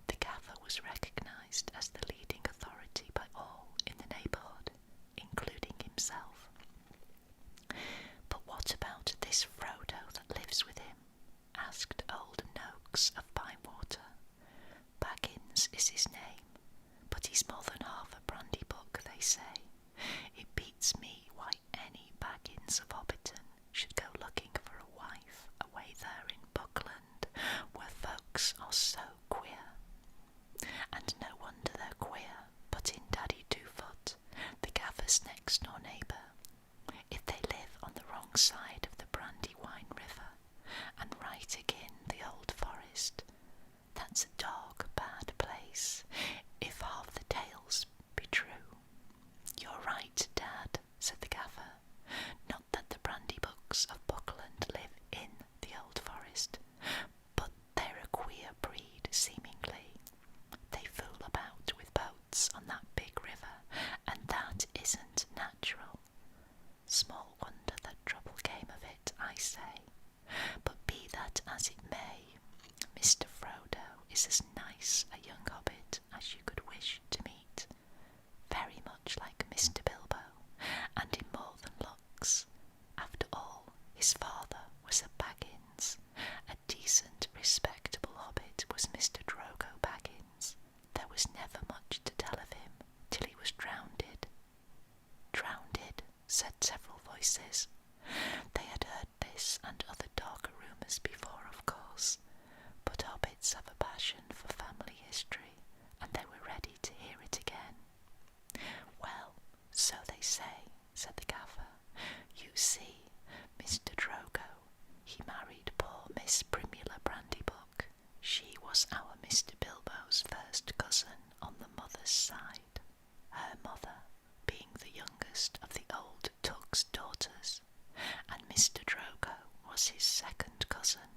the gaffer was recognised as the leading authority by all in the neighbourhood, including himself. But what about this Frodo that lives with him? Asked old Noakes of Bywater. Baggins is his name, but he's more than half a brandy buck, they say. It beats me why any Baggins of Hobbiton should go looking for a wife away there in Buckland, where folks are so queer. And no wonder they're queer, put in Daddy Twofoot, the gaffer's next-door neighbour, if they live on the wrong side of the Brandywine River, and right agin the old forest. That's a dog bad place, if half the tales be true. You're right, Dad, said the gaffer. Not that the Brandybooks of Buckland live in the old forest, but they're a queer breed, seemingly. They fool about with boats on that big river, and that isn't natural. Small wonder that trouble came of it, I say. But be that as it may, Mr. Frodo is as nice a young hobbit as you could wish to meet, very much like Mr. Bilbo, and in more than looks. After all, his father was a Baggins. A decent, respectable hobbit was Mr. Drogo Baggins. There was never much to tell of him till he was drowned. Drowned, said several voices. They had heard this and other darker rumours before, of course, but hobbits have a passion for family history, and they were ready to hear it again. Well, so they say, said the gaffer. You see, Mr. Drogo, he married poor Miss Primula Brandybuck. She was our Mr. Bilbo's first cousin on the mother's side, her mother being the youngest of the old Tuck's daughters, and Mr. Drogo was his second cousin.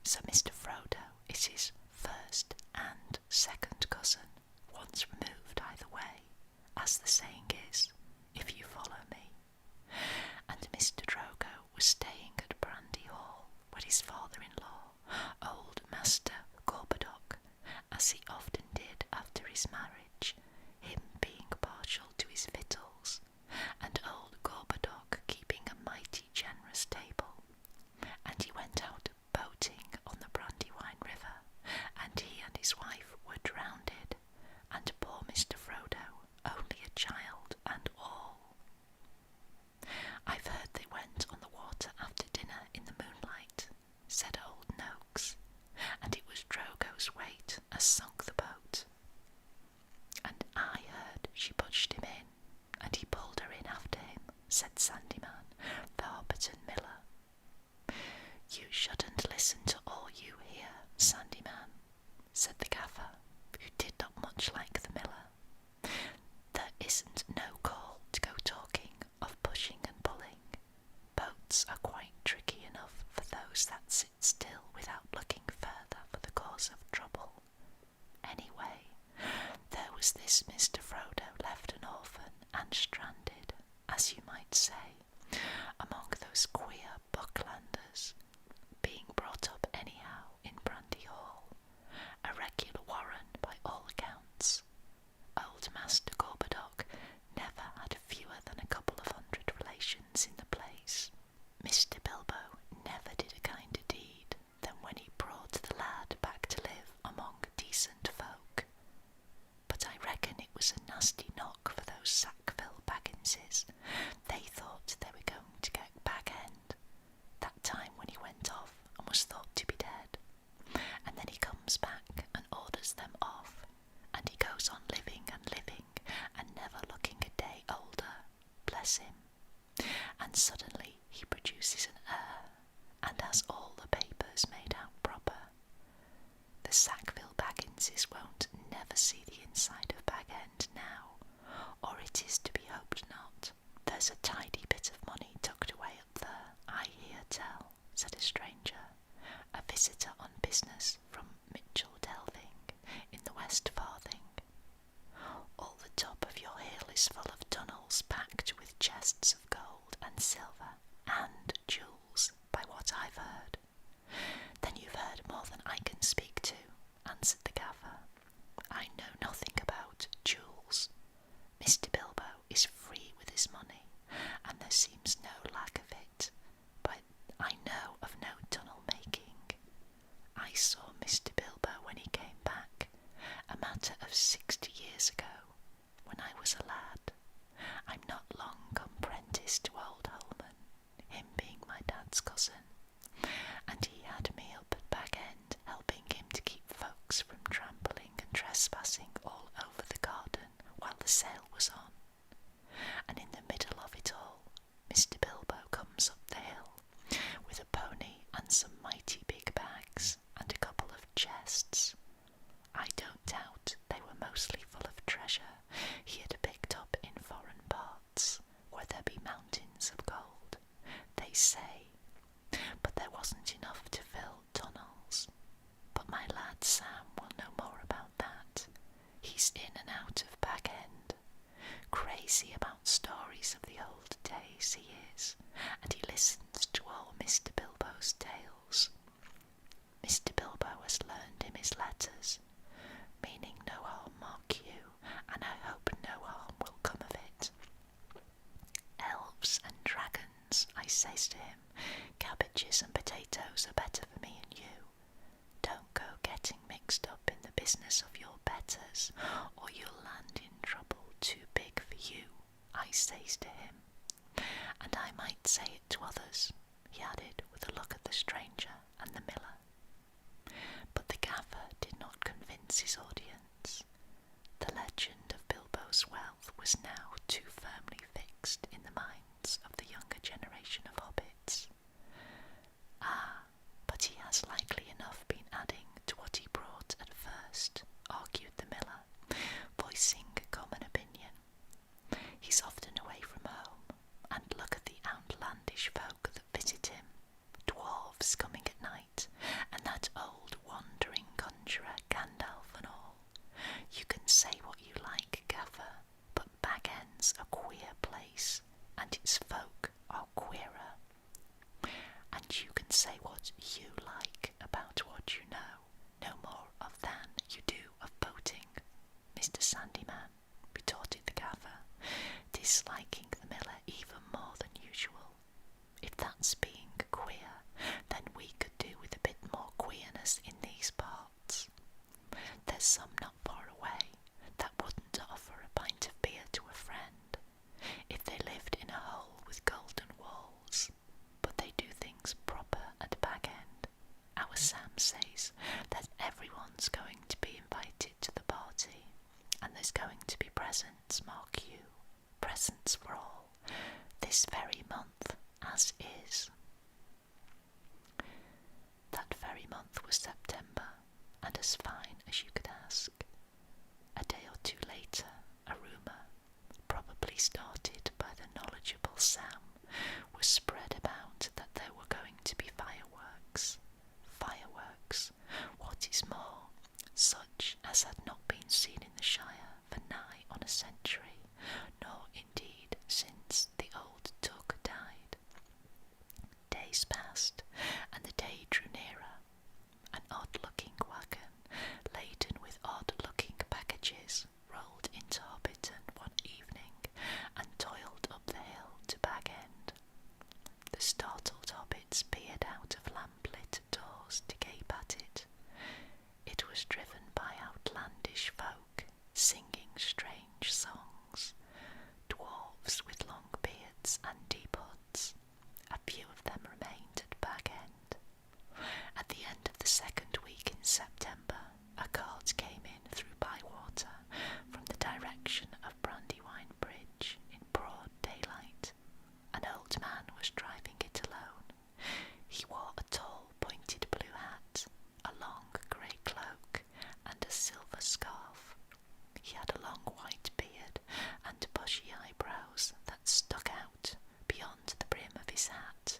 So Mr. Frodo is his first and second cousin, once removed either way, as the saying is, if you follow me. And Mr. Drogo was staying at Brandy Hall with his father-in-law, old Master Gorbodoc, as he often did after his marriage, him being partial to his victuals, and old Gorbodoc keeping a mighty generous table. And he went out boating on the Brandywine River, and he and his wife were drowned, and poor Mr. Frodo, only a child and all. I've heard they went on the water after dinner in the moonlight, said old Noakes, and it was Drogo's weight as sunk the boat. And I heard she pushed him in, and he pulled her in after him, said Sandyman, the Hobbiton miller. You shouldn't listen to all you hear, Sandyman, said the gaffer, who did not much like the miller. There isn't no call to go talking of pushing and pulling. Boats are quite tricky enough for those that sit still without looking further for the cause of trouble. Anyway, there was this Mr. Frodo left an orphan and stranded, as you might say, among those queer Bucklanders, being brought up anyhow in Brandy Hall, a regular warren by all accounts. Old Master Gorbodoc never had fewer than a couple of 100 relations in the place. Mr. Bilbo never did a kinder deed than when he brought the lad back to live among decent folk. But I reckon it was a nasty knock for those Sackville Bagginses. They thought they were going to get Bag End, that time when he went off and was thought to be dead. And then he comes back and orders them off, and he goes on living and never looking a day older, bless him. And suddenly he produces an heir, and has all the papers made out proper. The Sackville Bagginses won't never see the inside of Bag End now, or it is chests of gold and silver and jewels, by what I've heard. Then you've heard more than I can speak to, answered the gaffer. I know nothing about jewels. Mr. Bilbo is free with his money, and there seems no lack of it, but I know of no tunnel making. I saw Mr. Bilbo when he came back, a matter of 60 years ago, when I was a lad. I'm not long come prentice to old Holman, him being my dad's cousin, and he had me up at back end, helping him to keep folks from trampling and trespassing all over the garden while the sale was on. And in the middle of it all, Mr. Bilbo comes up the hill, with a pony and some mighty big bags, and a couple of chests. I don't doubt they were mostly full of treasure he had picked up in foreign parts, where there be mountains of gold, they say, but there wasn't enough to fill tunnels. But my lad Sam will know more about that. He's in and out of back end. Crazy about stories of the old days he is, and he listens to all Mr. Bilbo's tales. Mr. Bilbo has learned him his letters, meaning no harm, mark you, and I hope no harm will come of it. Elves and dragons, I says to him, cabbages and potatoes are better for me and you. Don't go getting mixed up in the business of your betters, or you'll land in trouble too big for you, I says to him. And I might say it to others, he added, with a look at the stranger and the miller. But the gaffer did not convince his audience. The legend of Bilbo's wealth was now too firmly fixed in the minds of the younger generation of hobbits. Ah, but he has likely enough been adding to what he brought at first, argued the miller, voicing a common opinion. He's often away from home, and look at the outlandish folk that visit him, dwarves coming at night, and that old wandering conjurer Gandalf and all. You can say what you like, gaffer, but Bag End's a queer place, and its folk are queerer. And you can say what you like about what you know, no more of than you do of boating, Mr. Sandyman, retorted the gaffer, disliking the miller even more than usual. If that's being queer, then we could do with a bit more queerness in these parts. There's some not far away that wouldn't offer a pint of beer to a friend if they lived in a hole with golden walls, but they do things proper at back end. Our Sam says that everyone's going to be invited to the party, and there's going to be presents, mark you, presents for all, this very month as is. That very month was September, and as fine as you could ask. A day or two later, a rumour, probably started by the knowledgeable Sam, was spread about that there were going to be fireworks. Fireworks, what is more, such as had not been seen in the Shire for nigh on a century, nor indeed since the old Took died. Days passed, and the day drew nearer. An odd-looking wagon, laden with odd-looking packages, rolled into Hobbiton one evening and toiled up the hill to Bag End. The startled hobbits peered out of lamp-lit doors to gape at it. It was driven by outlandish folk, singing strange songs, dwarves with long beards and deep hoods. A few of them remained at Bag End. At the end of the second week in September, a cart came in through Bywater from the direction of Brandywine Bridge in broad daylight. An old man was driving it alone. He wore a tall pointed blue hat, a long grey cloak, and a silver scarf. He had a long white beard and bushy eyebrows that stuck out beyond the brim of his hat.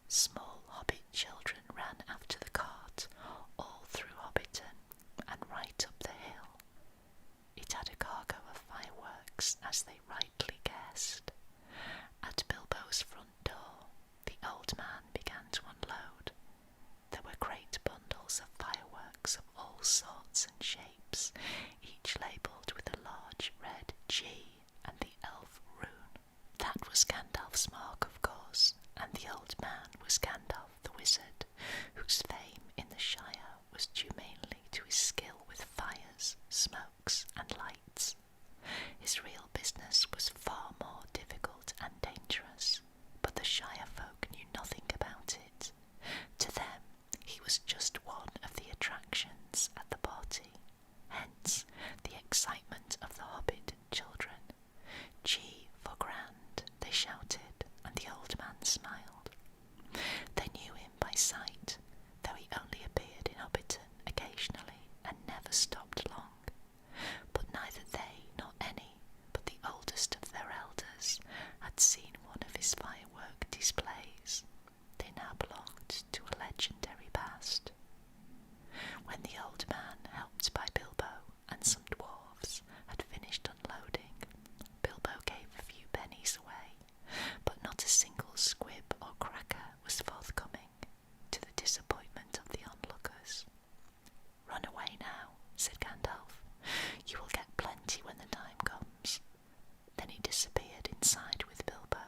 Small hobbit children ran after the cart, all through Hobbiton, and right up the hill. It had a cargo of fireworks, as they rightly guessed. Bilbo's front door, the old man began to unload. There were great bundles of fireworks of all sorts and shapes, each labelled with a large red G and the elf rune. That was Gandalf's mark, of course, and the old man was Gandalf the wizard, whose fame in the Shire was due mainly to his skill with fires, smokes, and lights. His real business was far more difficult and dangerous, but the Shire folk knew nothing about it. To them, he was just one of the attractions at the party, hence the excitement of the hobbit children. G for grand, they shouted, and the old man smiled. They knew him by sight, though he only appeared in Hobbiton occasionally and never stopped long. But neither they nor any but the oldest of their elders had seen one of his firework displays. They now belonged to a legendary past. When the old man, helped by Bilbo and some dwarves, had finished unloading, Bilbo gave a few pennies away, but not a single squib or cracker was forthcoming, to the disappointment of the onlookers. "Run away now," said Gandalf. "You will get plenty when the time comes." Then he disappeared inside with Bilbo,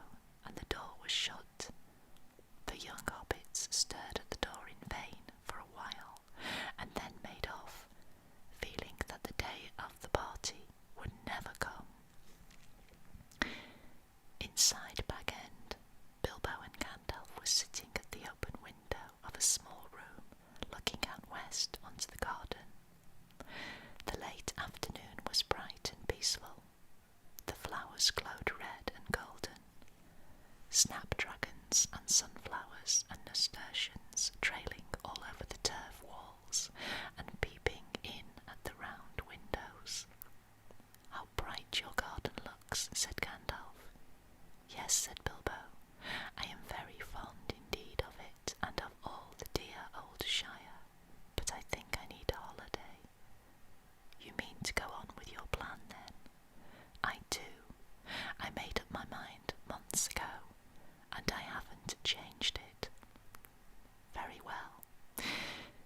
and the door was shut. The young hobbits stared at the door in vain for a while, and then made off, feeling that the day of the party would never come. Inside Bag End, Bilbo and Gandalf were sitting at the open window of a small room looking out west onto the garden. The late afternoon was bright and peaceful. The flowers glowed red and golden. Snapdragons and sunflowers and nasturtiums trailing all over the turf walls and peeping in at the round windows. "How bright your garden looks," said Gandalf. "Yes," said Bilbo, "I am very fond indeed of it and of all the dear old Shire, but I think I need a holiday." "You mean to go on with your plan then?" "I do. I made up my mind months ago, and I haven't changed it." "Very well.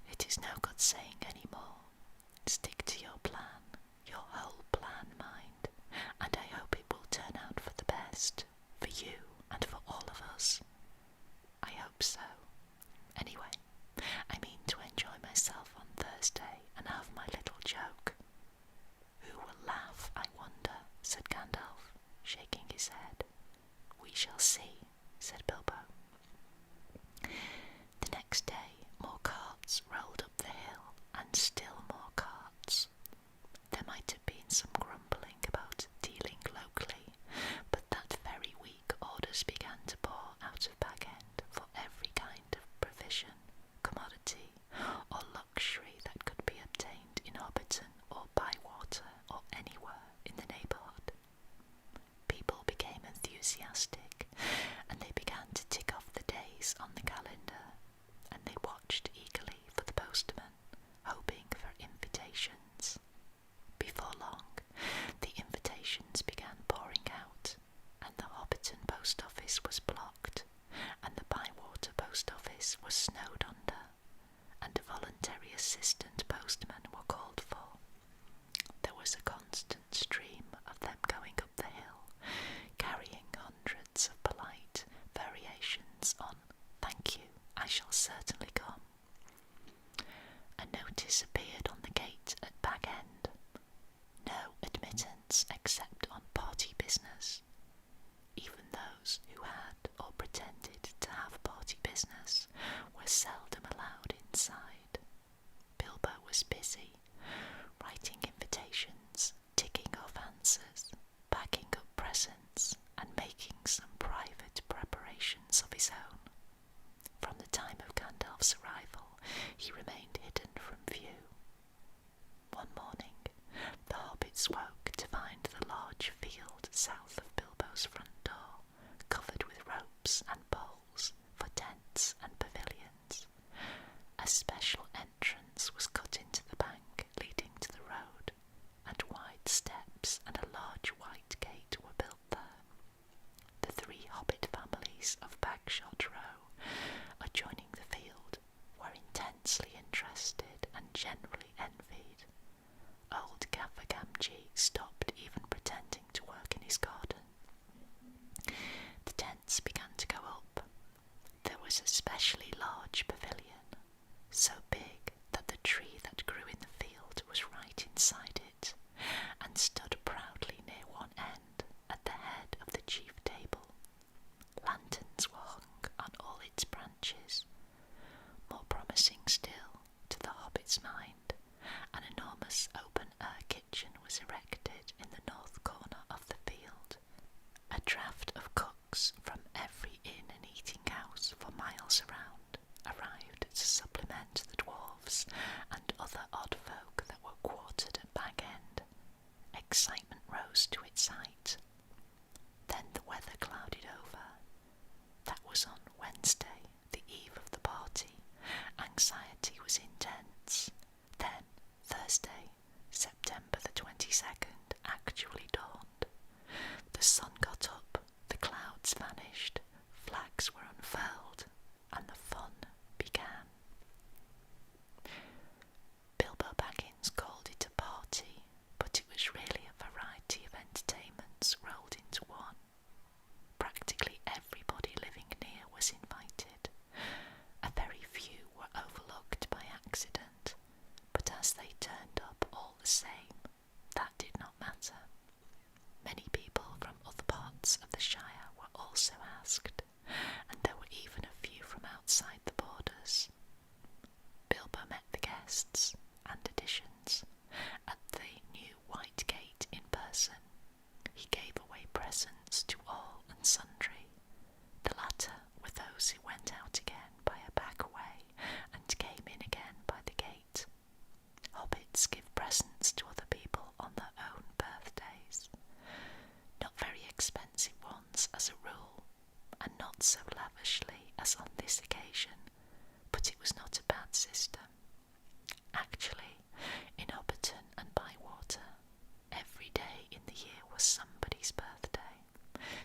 It is no good saying any more. Stick to your plan, your whole plan, mind, and I hope it will turn out for the best, for you and for all of us." "I hope so. Anyway, I mean to enjoy myself on Thursday and have my little joke." "Who will laugh, I wonder?" said Gandalf, shaking his head. "We shall see," said Bilbo. The next day more carts rolled up the hill, and still more carts. There might have been some grumbling about dealing locally, but that very week orders began to pour out of Bag End for every kind of provision, commodity, or luxury that could be obtained in Hobbiton or Bywater or anywhere in the neighbourhood. People became enthusiastic, and they began to tick off the days on the calendar, and they watched eagerly for the postman, hoping for invitations. Before long, the invitations began pouring out, and the Hobbiton post office was blocked, and the Bywater post office was snowed under, and voluntary assistant postmen were called for. There was a constant stream of them going up the hill, carrying hundreds of polite variations on "Thank you, I shall certainly come." A notice appeared on the gate at Bag End. No admittance except on party business. Even those who had or pretended to have party business were seldom allowed inside. Bilbo was busy, writing invitations, ticking off answers, packing up presents, and making some private preparations of his own. From the time of Gandalf's arrival, he remained hidden from view. One morning, the hobbits woke to find the large field south of Bilbo's front door covered with ropes and poles for tents and pavilions. A special entrance was cut into the bank leading to the road, and wide steps and a large white gate were built there. The three hobbit families presents to all and sundry. The latter were those who went out again by a back way and came in again by the gate. Hobbits give presents to other people on their own birthdays. Not very expensive ones as a rule, and not so lavishly as on this occasion, but it was not a bad system. Actually, in Hobbiton and Bywater, every day in the year was somebody's birthday,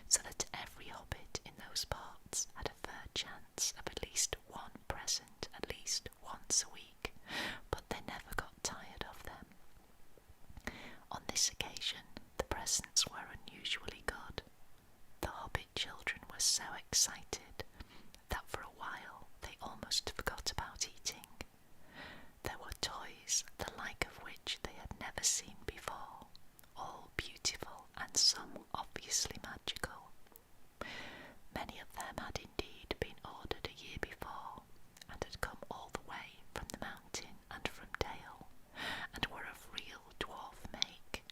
so that every hobbit in those parts had a fair chance of at least one present at least once a week, but they never got tired of them. On this occasion, the presents were unusually good. The hobbit children were so excited that for a while they almost forgot about eating. There were toys the like of which they had never seen before, all beautiful and some obviously magical. Many of them had indeed been ordered a year before, and had come all the way from the mountain and from Dale, and were of real dwarf make.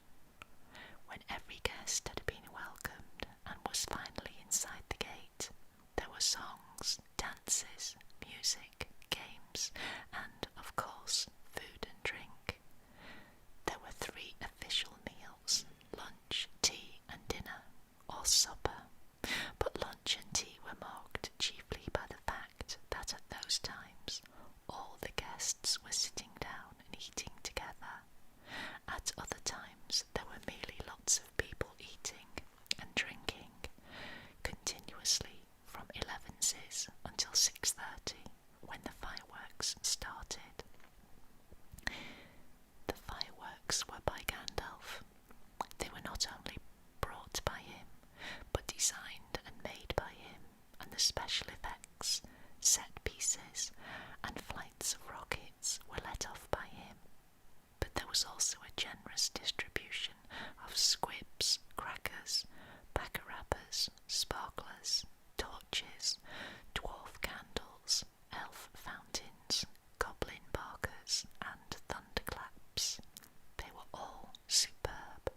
When every guest had been welcomed and was finally inside the gate, there were songs, dances, music, games, and, of course, food and drink. There were 3 official meals: lunch, tea, and dinner, or supper, but lunch and tea were marked chiefly by the fact that at those times all the guests were sitting down and eating together. At other times there were merely lots of people eating and drinking continuously from 11s until 6:30, when the fireworks started. The fireworks were by Gandalf. They were not only brought by him, but designed and made by him, and the special effects, set pieces, and flights of rockets were let off by him. But there was also a generous distribution of squibs, crackers, bacca-rappers, sparklers, torches, dwarf candles, elf fountains, goblin barkers, and thunderclaps. They were all superb.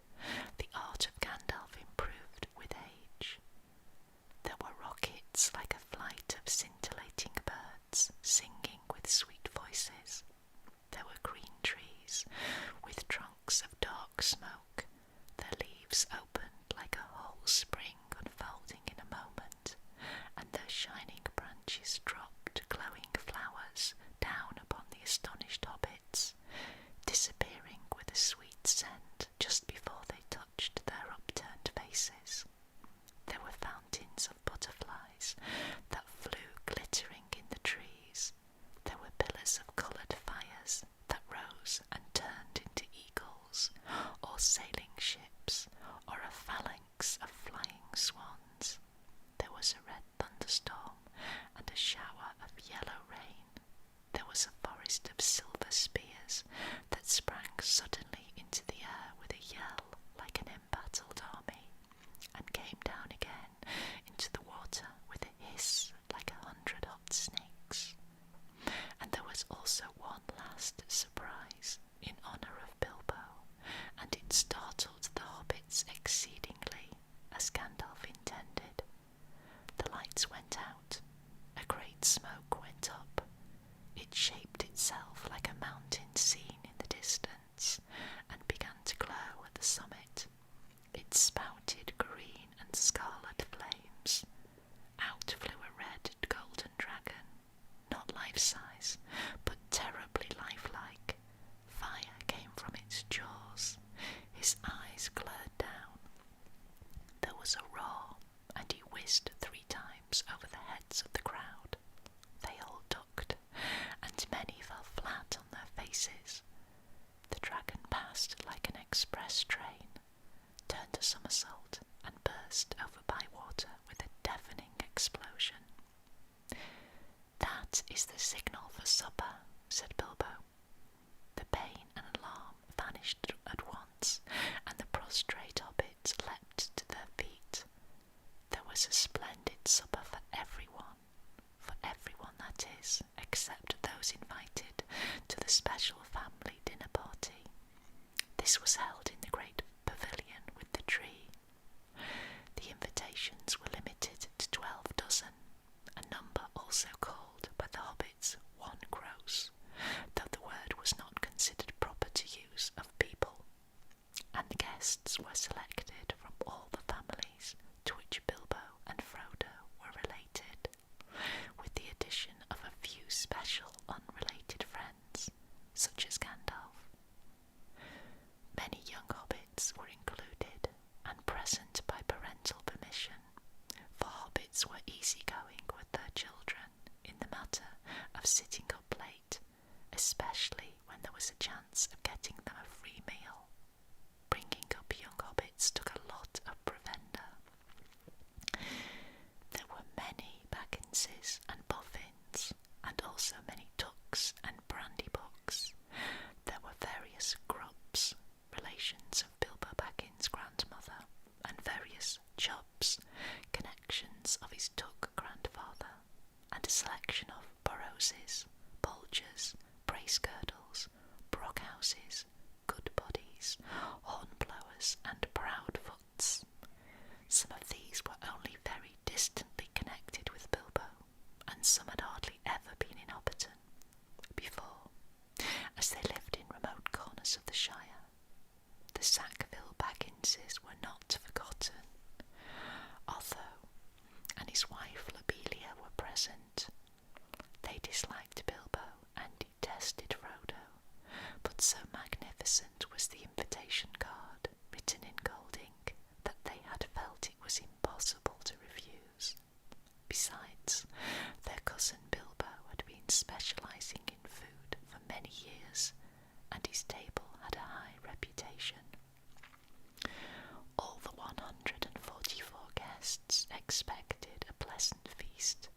The art of Gandalf improved with age. There were rockets like a flight of scintillating birds, singing with sweet voices. There were green trees, with trunks of dark smoke, their leaves opened like a whole spring unfolding in a moment, and their shining branches dropped glowing flowers down upon the astonished hobbits, disappearing with a sweet scent just before they touched their upturned faces. There were fountains of butterflies that flew glittering in the trees. There were pillars of coloured fires that rose and turned into eagles, or sailing ships, or a phalanx of flying swans. There was a red thunderstorm and a shower of yellow rain. There was a forest of silver spears that sprang suddenly into the air with a yell like an embattled army, and came down again into the water with a hiss like 100 hot snakes. And there was also one last surprise in honour of Bilbo, and it startled the hobbits exceedingly, as Gandalf intended. The lights went out, a great smoke went up. It shaped itself like a mountain seen in the distance, and began to glow at the summit. It spouted green and scarlet flames. Out flew a red golden dragon, not life-size, but terribly lifelike. Fire came from its jaws. His eyes glared down. There was a roar, and he whizzed 3 times over the heads of the crowd. They all ducked, and many fell flat on their faces. The dragon passed like an express train, turned a somersault, and burst over Bywater with a deafening explosion. "That is the signal for supper," said Bilbo. The pain and alarm vanished at once, and the prostrate hobbits leapt to their feet. There was a splendid supper for everyone, that is, except those invited to the special family dinner party. This was held in the great pavilion with the tree. of sitting up late, especially when there was a chance of getting them a free meal. Bringing up young hobbits took a lot of provender. There were many Bagginses and boffins, and also many ducks and brandy-bucks. There were various Grubbs, relations of Bilbo Baggins's grandmother, and various Chaps, connections of his duck grandfather, and a selection of Burrowses, Bulgers, Bracegirdles, Brockhouses, Goodbodies, Hornblowers, and Proudfoots. Some of these were only very distantly connected with Bilbo, and some had hardly ever been in Hobbiton before, as they lived in remote corners of the Shire. The Sackville Bagginses were not forgotten. Otho and his wife Lobelia were present. They disliked Bilbo and detested Frodo, but so magnificent was the invitation card, written in gold ink, that they had felt it was impossible to refuse. Besides, their cousin Bilbo had been specialising in food for many years, and his table had a high reputation. All the 144 guests expected a pleasant feast,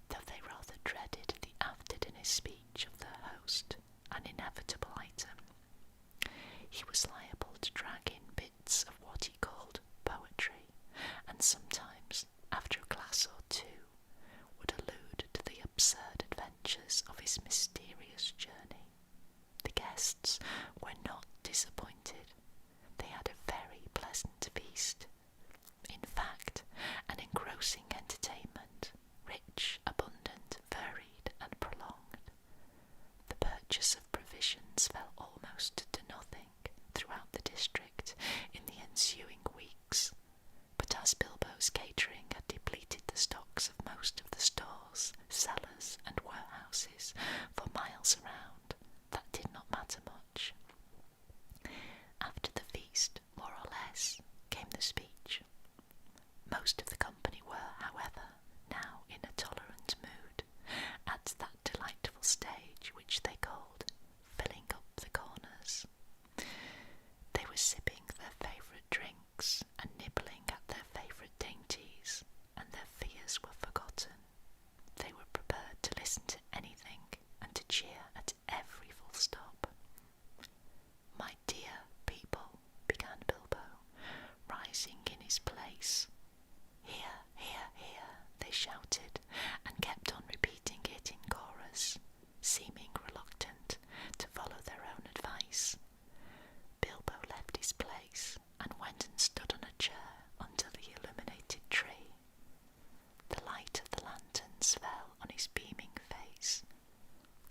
though they rather dreaded the after-dinner speech of their host, an inevitable item. He was liable to drag in bits of what he called poetry, and sometimes, after a glass or two, would allude to the absurd adventures of his mysterious journey. The guests were not disappointed. They had a very pleasant feast. In fact, an engrossing entertainment, rich, abundant, varied, and prolonged. The purchase of provisions fell almost to nothing throughout the district in the ensuing weeks, but as Bilbo's catering had depleted the stocks of most of the stores, cellars, and warehouses for miles around, that did not matter much. After the feast, more or less, came the speech. Most of the company were, however, now in a tolerant mood, at that delightful stage which they called filling up the corners. They were sipping their favourite drinks and nibbling at their favourite dainties, and their fears were forgotten. They were prepared to listen to anything and to cheer at every full stop. "My dear people," began Bilbo, rising in his place. "Hear, hear, hear," they shouted, and kept on repeating it in chorus, seeming reluctant to follow their own advice. Bilbo left his place and went and stood on a chair under the illuminated tree. The light of the lanterns fell on his beaming face.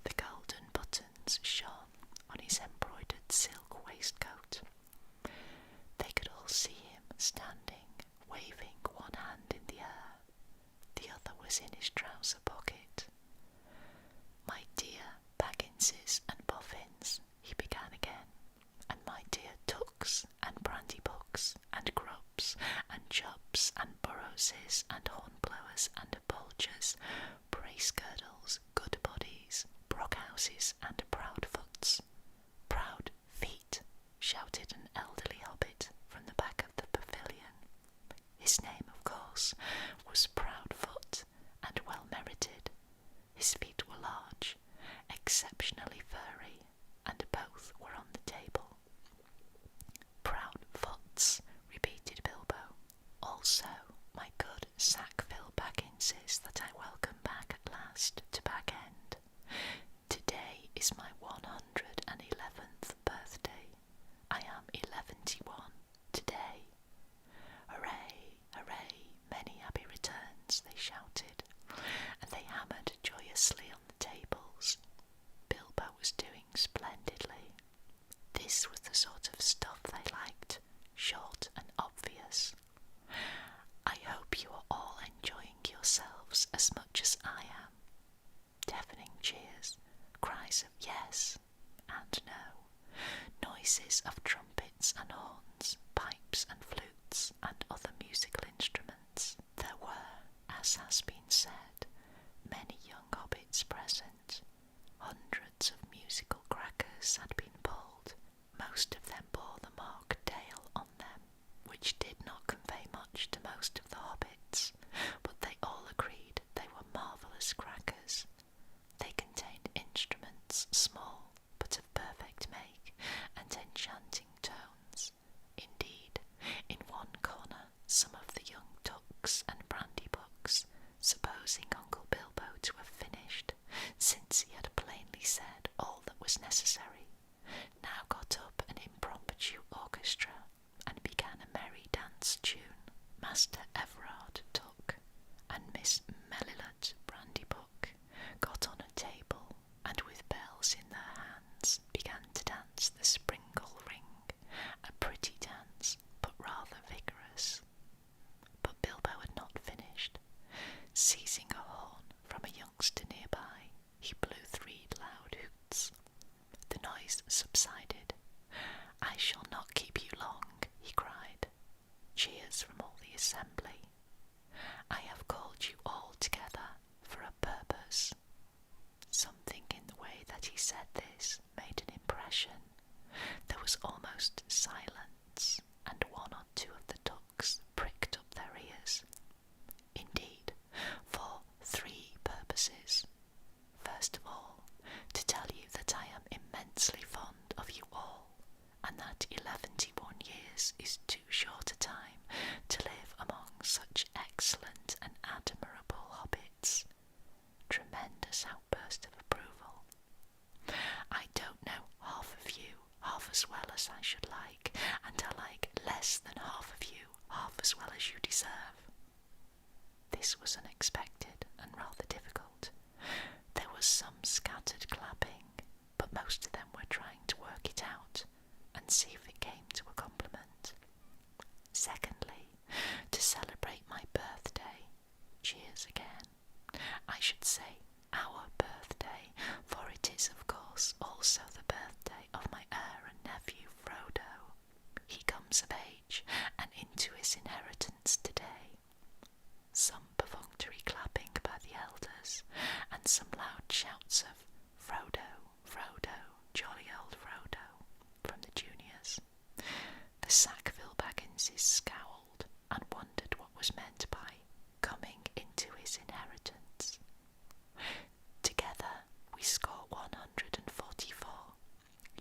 The golden buttons shone on his embroidered silk waistcoat. They could all see him standing, waving one hand in the air. The other was in his trouser pocket. "My dear Bagginses and Boffins," he began again, "and my dear Ducks and Brandybucks and Grubbs and Chaps and Burrowses and Hornblowers and Bulgers, Bracegirdles, Goodbodies, Brockhouses and Proudfoots." "Proud feet," shouted an elderly hobbit from the back of the pavilion. His name, of course, was Proudfoot, and well merited. His feet were large, exceptionally furry, and both were on the table. "Proudfoots," repeated Bilbo. "Also, my good Sackville Bagginses that I welcome back at last to Bag End. Today is my 111th birthday. I am 111 today. Hooray, hooray, many happy returns," they shouted, and they hammered joyously on the tables. Bilbo was doing splendidly. This was the sort of stuff they liked, short and obvious. I hope you are all enjoying yourselves as much as I am. Deafening cheers, cries of yes and no, noises of trumpets and horns, pipes and flutes, and other musical instruments. There were, as has been said, many young hobbits present. to most of the hobbits, but they all agreed they were marvellous crackers. They contained instruments small but of perfect make and enchanting tones. Indeed, in one corner some of the young ducks and brandy bucks, supposing Uncle Bilbo to have finished, since he had plainly said all that was necessary, now got up an impromptu orchestra and began a merry dance tune. Master Everard Duck and Miss Melilot Brandybuck got on a table, and with bells in their hands began to dance the Springle Ring, a pretty dance, but rather vigorous. But Bilbo had not finished. Seizing a horn from a youngster nearby, he blew 3 loud hoots. The noise subsided. "I shall not keep you long," he cried. Cheers from all the assembly. "I have called you all together for a purpose." Something in the way that he said this made an impression. There was almost silence, and 1 or 2 of the ducks pricked up their ears. Indeed, for 3 purposes. First of all, to tell you that I am immensely fond of you all, and that 11 years is too short a time to live among such excellent and admirable hobbits. Tremendous outburst of approval. "I don't know half of you half as well as I should like, and I like less than half of you half as well as you deserve." This was unexpected and rather difficult. There was some scattered clapping, but most of them were trying to work it out and see if it came to a compliment. Secondly, to celebrate my birthday. Cheers again. I should say our birthday, for it is of course also the birthday of my heir and nephew Frodo. He comes of age and into his inheritance today. Some perfunctory clapping by the elders, and some loud shouts of "Frodo, Frodo, jolly old Frodo" from the juniors. The Sackville Bagginses scowled and wondered what was meant by "coming into his inheritance." Together we score 144.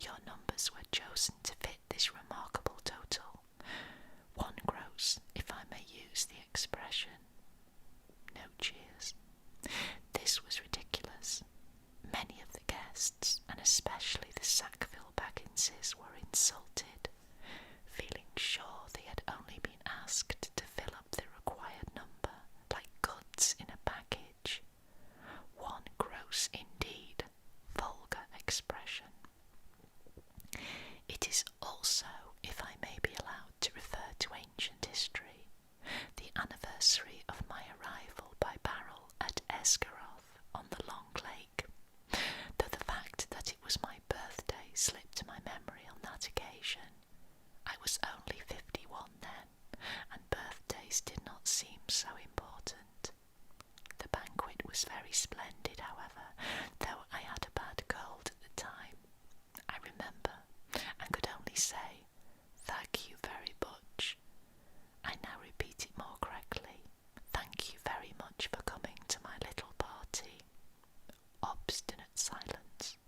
Your numbers were chosen to fit this remarkable total. 1 gross, if I may use the expression. No cheers. This was ridiculous. Many of the guests, and especially the Sackville Bagginses, were insulted, feeling sure they had only been asked to fill up the required number, like goods in a package. 1 gross indeed, vulgar expression. It is also, if I may be allowed to refer to ancient history, the anniversary of my arrival by barrel at Esgaroth on the Long Lake, though the fact that it was my birthday slipped my memory on that occasion. I was only 51 then, and birthdays did not seem so important. The banquet was very splendid, however, though I had a bad cold at the time, I remember, and could only say, "Thank you very much." I now repeat it more correctly. "Thank you very much for coming to my little party." Obstinate silence.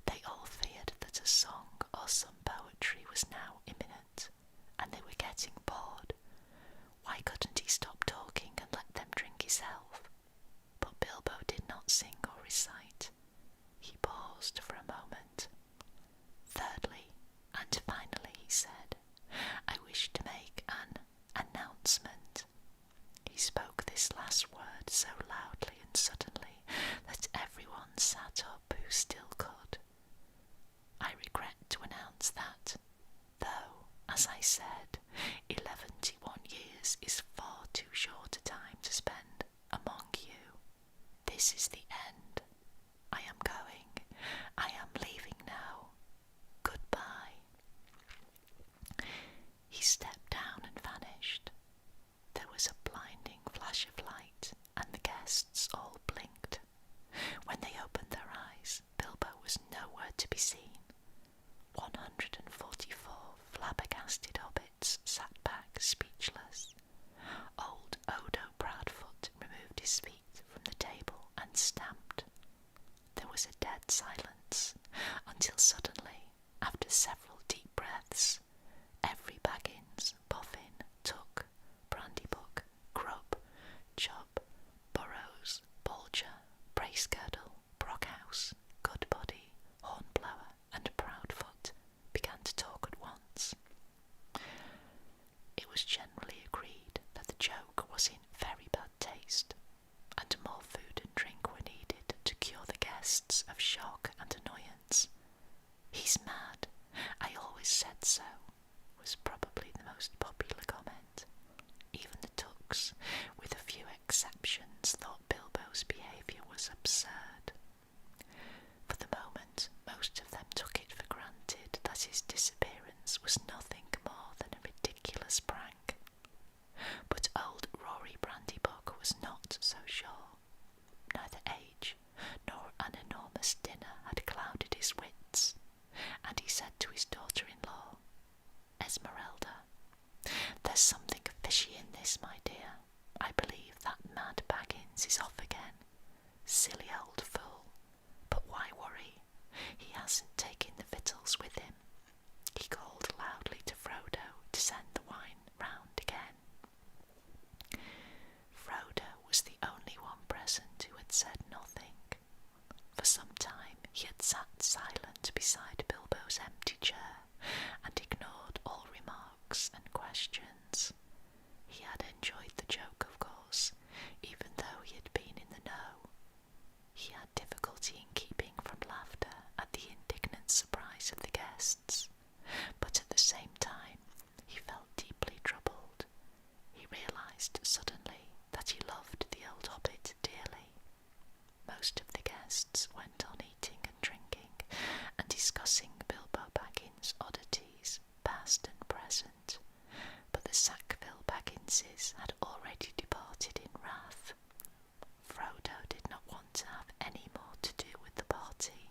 They all feared that a song or some poetry was now imminent, and they were getting bored. Why couldn't he stop talking and let them drink his health? But Bilbo did not sing or recite. He paused for a moment. "Thirdly, and finally," he said, "I wish to make an announcement." He spoke this last word so loudly and suddenly that everyone sat up who still could. I regret to announce that, though, as I said, 11 years is far too short a time to spend among you, this is the end. I am going. I am leaving now. Goodbye. He stepped down and vanished. There was a blinding flash of light, and the guests all blinked. When they opened their eyes, Bilbo was nowhere to be seen. 144 flabbergasted hobbits sat back speechless. was a dead silence, until suddenly, after several deep breaths, every Baggins, Boffin, Tuck, Brandybuck, Grub, Chop, Burrows, Bolger, Bracegirdle, Brockhouse, Goodbody, Hornblower, and Proudfoot began to talk at once. It was generally agreed that the joke was in very bad taste, and more food and drink were needed to cure the guests of shock and annoyance. "He's mad, I always said so," was probably the most popular comment. Even the Tucks, with a few exceptions, thought Bilbo's behaviour was absurd. For the moment, most of them took it for granted that his disappearance was nothing more than a ridiculous prank. But old Rory Brandybuck was not so sure. Neither age nor an enormous dinner had clouded his wits, and he said to his daughter-in-law, "Esmeralda, there's something fishy in this, my dear. I believe that mad Baggins is off again. Silly old fool. But why worry? He hasn't taken the victuals with him." He called loudly to Frodo to send the wine round again. Frodo was the only one present who had said nothing. For some time he had sat silent beside Bilbo's empty chair, and ignored all remarks and questions. He had enjoyed the joke, of course, even though he had been in the know. He had difficulty in keeping from laughter at the indignant surprise of the guests, but at the same time he felt deeply troubled. He realised suddenly that he loved the old hobbit dearly. Most of the guests went on eating and drinking, and discussing Bilbo Baggins' oddities, past and present, but the Sackville Bagginses had already departed in wrath. Frodo did not want to have any more to do with the party.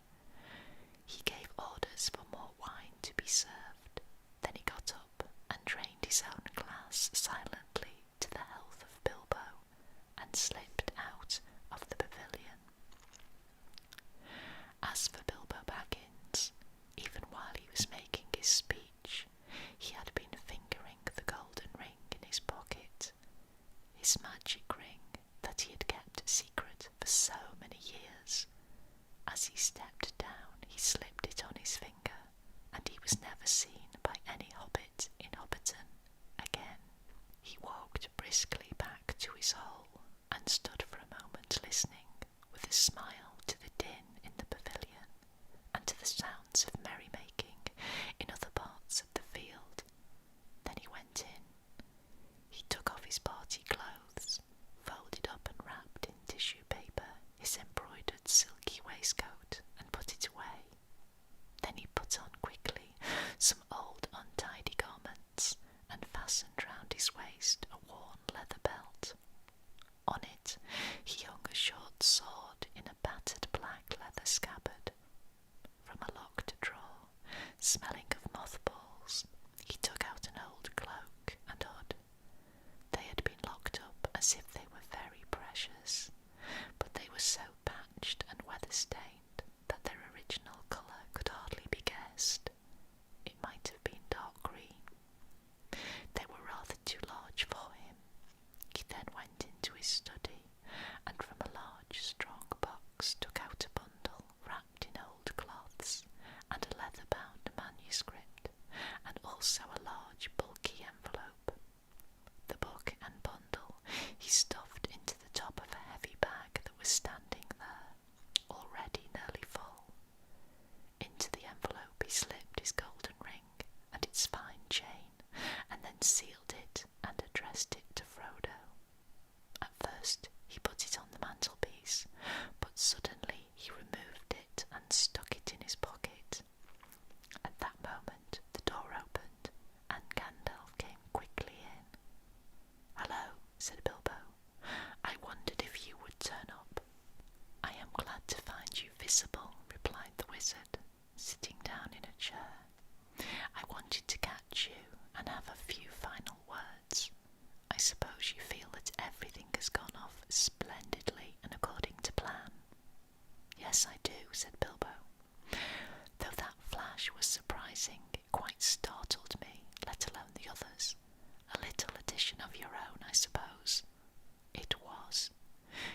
He gave orders for more wine to be served. Then he got up and drained his own glass silently to the health of Bilbo, and slipped out of the pavilion. As for Bilbo Baggins, even while he was making his speech, he had been fingering the golden ring in his pocket, his magic ring that he had kept secret for so many years. As he stepped down, he slipped it on his finger, and he was never seen by any hobbit in Hobbiton again. He walked briskly back to his hole, and stood for a moment listening, with a smile, to the din in the pavilion, and to the sounds of merrymaking in other parts of the field. Then he went in. He took off his party clothes, folded up and wrapped in tissue paper his embroidered silky waistcoat, and put it away. Then he put on quickly some old untidy garments, and fastened round his waist a worn leather belt. On it he hung a short sword in a battered black leather scabbard. From a locked drawer, smelling of mothballs, he took out an old cloak and hood. They had been locked up as if they were very precious, but they were so patched and weather-stained that their original colour could hardly be guessed. It might have been dark green. They were rather too large for him. He then went into his study, and from a large strong box took out a bundle wrapped in old cloths, and a leather-bound manuscript, and also a large bulky envelope. The book and bundle he stuffed into the top of a heavy bag that was standing there, already nearly full. Into the envelope he slipped his golden ring and its fine chain, and then sealed it and addressed it to Frodo. At first he put it on the mantelpiece, but suddenly he removed it and stuck it in his pocket. At that moment the door opened, and Gandalf came quickly in. "Hello," said Bilbo. "I wondered if you would turn up." "I am glad to find you visible," replied the wizard, sitting down in a chair. "I wanted to catch you and have a few final words. I suppose you feel that everything has gone off splendidly and according to plan." "Yes, I do," said Bilbo. "Though that flash was surprising, it quite startled me, let alone the others. A little addition of your own, I suppose." "It was.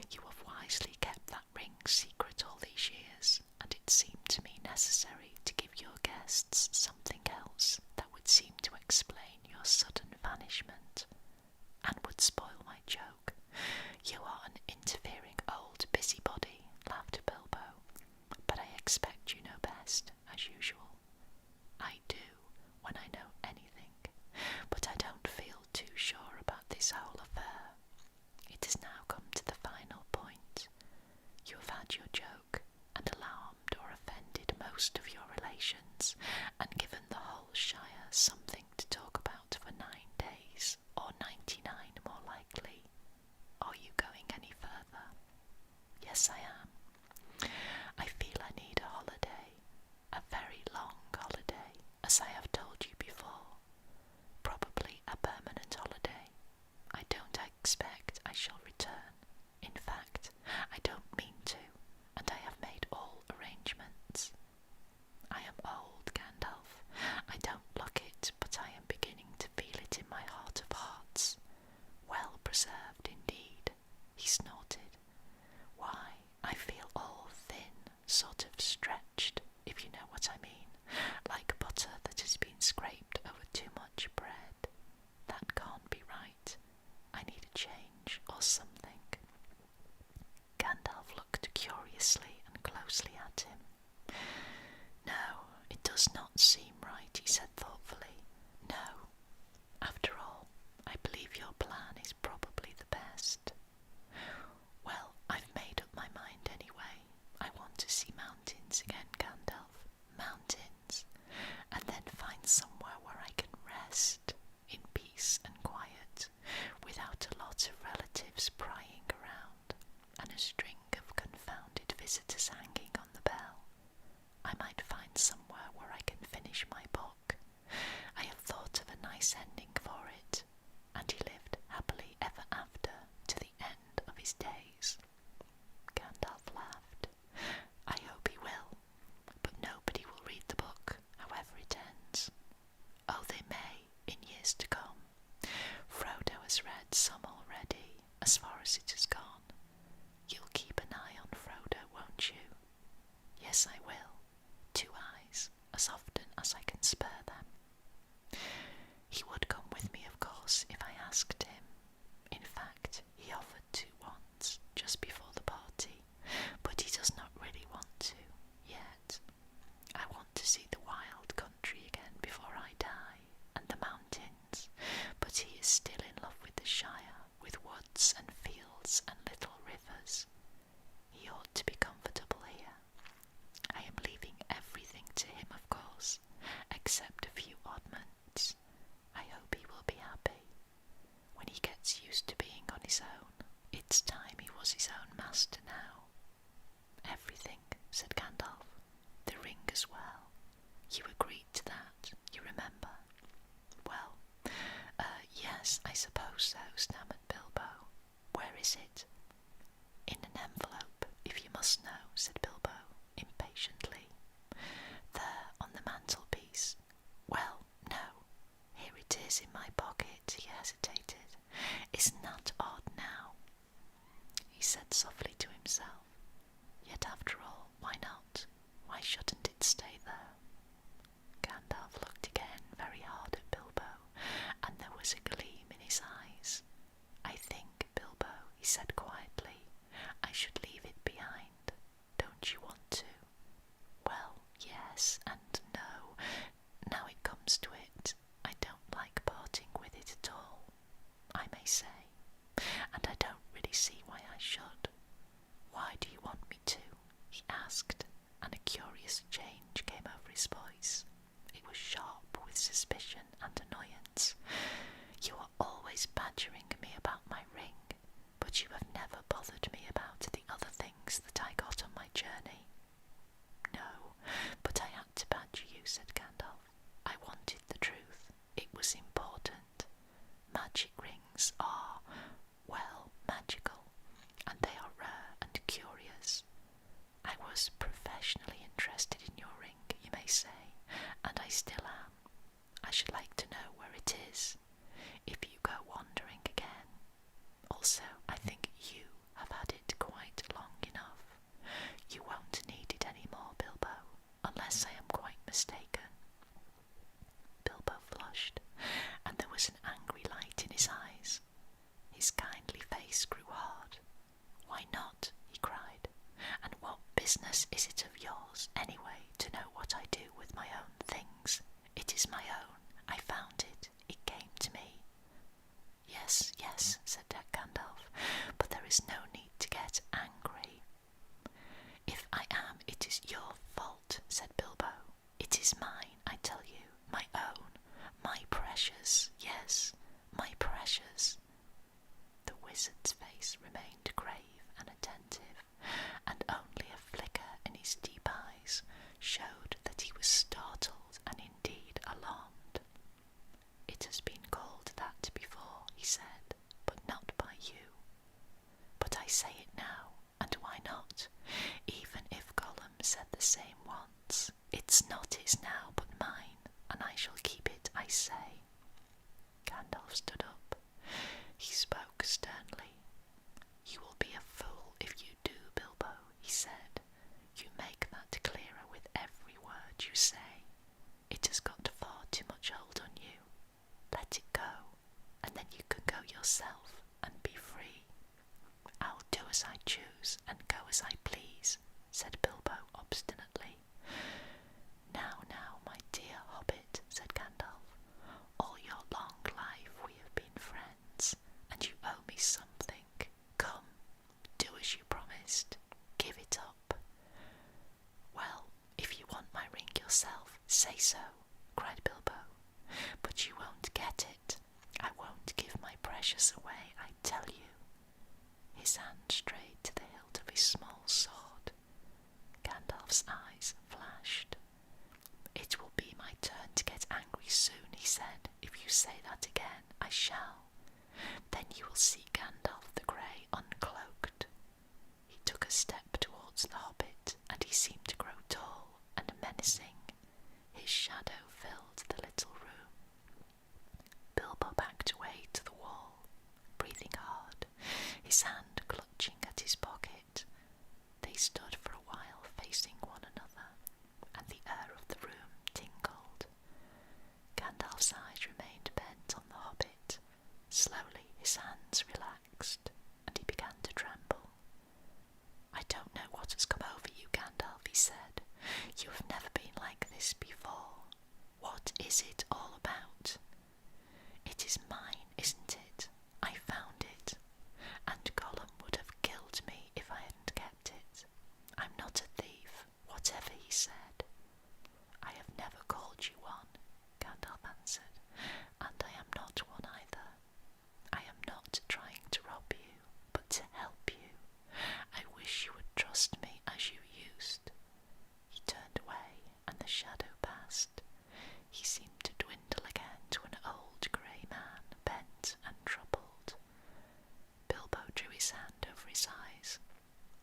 You have wisely kept that ring secret all these years, and it seemed to me necessary to give your guests something else that would seem to explain your sudden vanishment, and would spoil my joke. You are an interfering old busybody," laughed Bilbo, "but I expect you know best, as usual." "I do, when I know anything, but I don't feel too sure about this whole affair. It has now come to the final point. You have had your joke, and alarmed or offended most of your relations, and given the whole Shire something to talk about for 9 days, or 99 more likely. Are you going any further?" "Yes, I am. I feel I need a holiday, a very long holiday, as I have told you before. Probably a permanent holiday. I don't expect I shall return. In fact, I don't mean to, and I have made all arrangements. I am old, Gandalf. I don't look it, but I am beginning to feel it in my heart of hearts. Well preserved indeed," he snorted. "Why, I feel all thin, sort of stretched, if you know what I mean, like butter that has been scraped over too much bread. That can't be right. I need a change or something." Gandalf looked curiously and closely at him. "No, it does not seem right," he said thoughtfully. "No. After all, I believe your plan is probably the best. Well, I've made up my mind anyway. I want to see mountains again, Gandalf. Mountains. And then find somewhere where I can rest, in peace and quiet, without a lot of relatives prying around, and a string of confounded visitors hanging on the bell. I might find somewhere where I can finish my book. I have thought of a nice ending for it, and he lived happily ever after to the end of his days." Gandalf laughed. "I hope he will, but nobody will read the book, however it ends. Oh, they may, in years to come. Frodo has read some already, as far as it has gone. You'll keep an eye on Frodo, won't you?" "Yes, I will. 2 eyes, as often as I can spare them." "He would come with me, of course, if I asked him. In fact, he offered to once, just before the party, but he does not really want to, yet. I want to see the wild country again before I die, and the mountains, but he is still in love with the Shire, with woods and fields and little rivers. He ought to be comfortable here. I am leaving everything to him, of course, except a few oddments. I hope he will be happy. When he gets used to being on his own, it's time he was his own master now." "Everything," said Gandalf. "The ring as well. You agreed to that, you remember." "Well, yes, I suppose so," stammered Bilbo. "Where is it?" "In an envelope, if you must know," said Bilbo, impatiently. "There, on the mantelpiece. Well, no, here it is in my pocket." He hesitated. "Isn't that odd now?" He said softly to himself, "Yet after all, why not? Why shouldn't it stay there?" Gandalf looked again very hard at Bilbo, and there was a gleam in his eyes. "I think, Bilbo," he said quietly, "I should leave it behind. Don't you want to?" "Well, yes and no. Now it comes to it, I don't like parting with it at all, I may say, and I don't really see why I should. Why do you want me to?" he asked, and a curious change came over his voice. It was sharp with suspicion and annoyance. "You are always badgering me about my ring, but you have never bothered me about the other things that I got on my journey." "No, but I had to badger you," said Gandalf. "I wanted the truth. It was important. Magic rings are, well, magical, and they are rare and curious. I was business is it of yours, anyway, to know what I do with my own things? It is my own. I found it. It came to me. Yes, yes, said Gandalf, but there is no need to get angry. If I am, it is your fault, said Bilbo. It is mine, I tell you, my own, my precious, yes, my precious. The wizard's face remained grave and attentive, and only a flicker in his deep eyes showed that he was startled and indeed alarmed. It has been called that before, he said, but not by you. But I say it now, and why not? Even if Gollum said the same once, it's not his now but mine, and I shall keep it, I say. Gandalf stood up. He spoke sternly. You will be a fool if you do, Bilbo, he said. You make that clearer with every word you say. It has got far too much hold on you. Let it go, and then you can go yourself and be free. I'll do as I choose and go as I please, said Bilbo obstinately. Now, my dear hobbit, said Gandalf, all your long life we have been friends, and you owe me something. Come, do as you promised. Give it up. Well, if you want my ring yourself, say so, cried Bilbo. But you won't get it. I won't give my precious away, I tell you. His hand strayed to the hilt of his small sword. Gandalf's eyes flashed. It will be my turn to get angry soon, he said. If you say that again, I shall. Then you will see Gandalf the Grey uncloaked. He took a step towards the hobbit, and he seemed to grow tall and menacing. His shadow filled the little room. Bilbo backed away to the wall, breathing hard, his hand clutching at his pocket. They stood for a while facing one another, and the air of the room tingled. Gandalf's eyes remained bent on the hobbit. Slowly his hands relaxed, and he began to tremble. I don't know what has come over you, Gandalf, he said. You have never been like this before. What is it all about? It is mine, isn't it? I found it, and Gollum would have killed me if I hadn't kept it. I'm not a thief, whatever he said. I have never called you one, Gandalf answered, and I am not one either. I am not trying to rob you, but to help you. I wish you would trust me as you used. He turned away, and the shadow passed. He seemed to dwindle again to an old grey man, bent and troubled. Bilbo drew his hand over his eyes.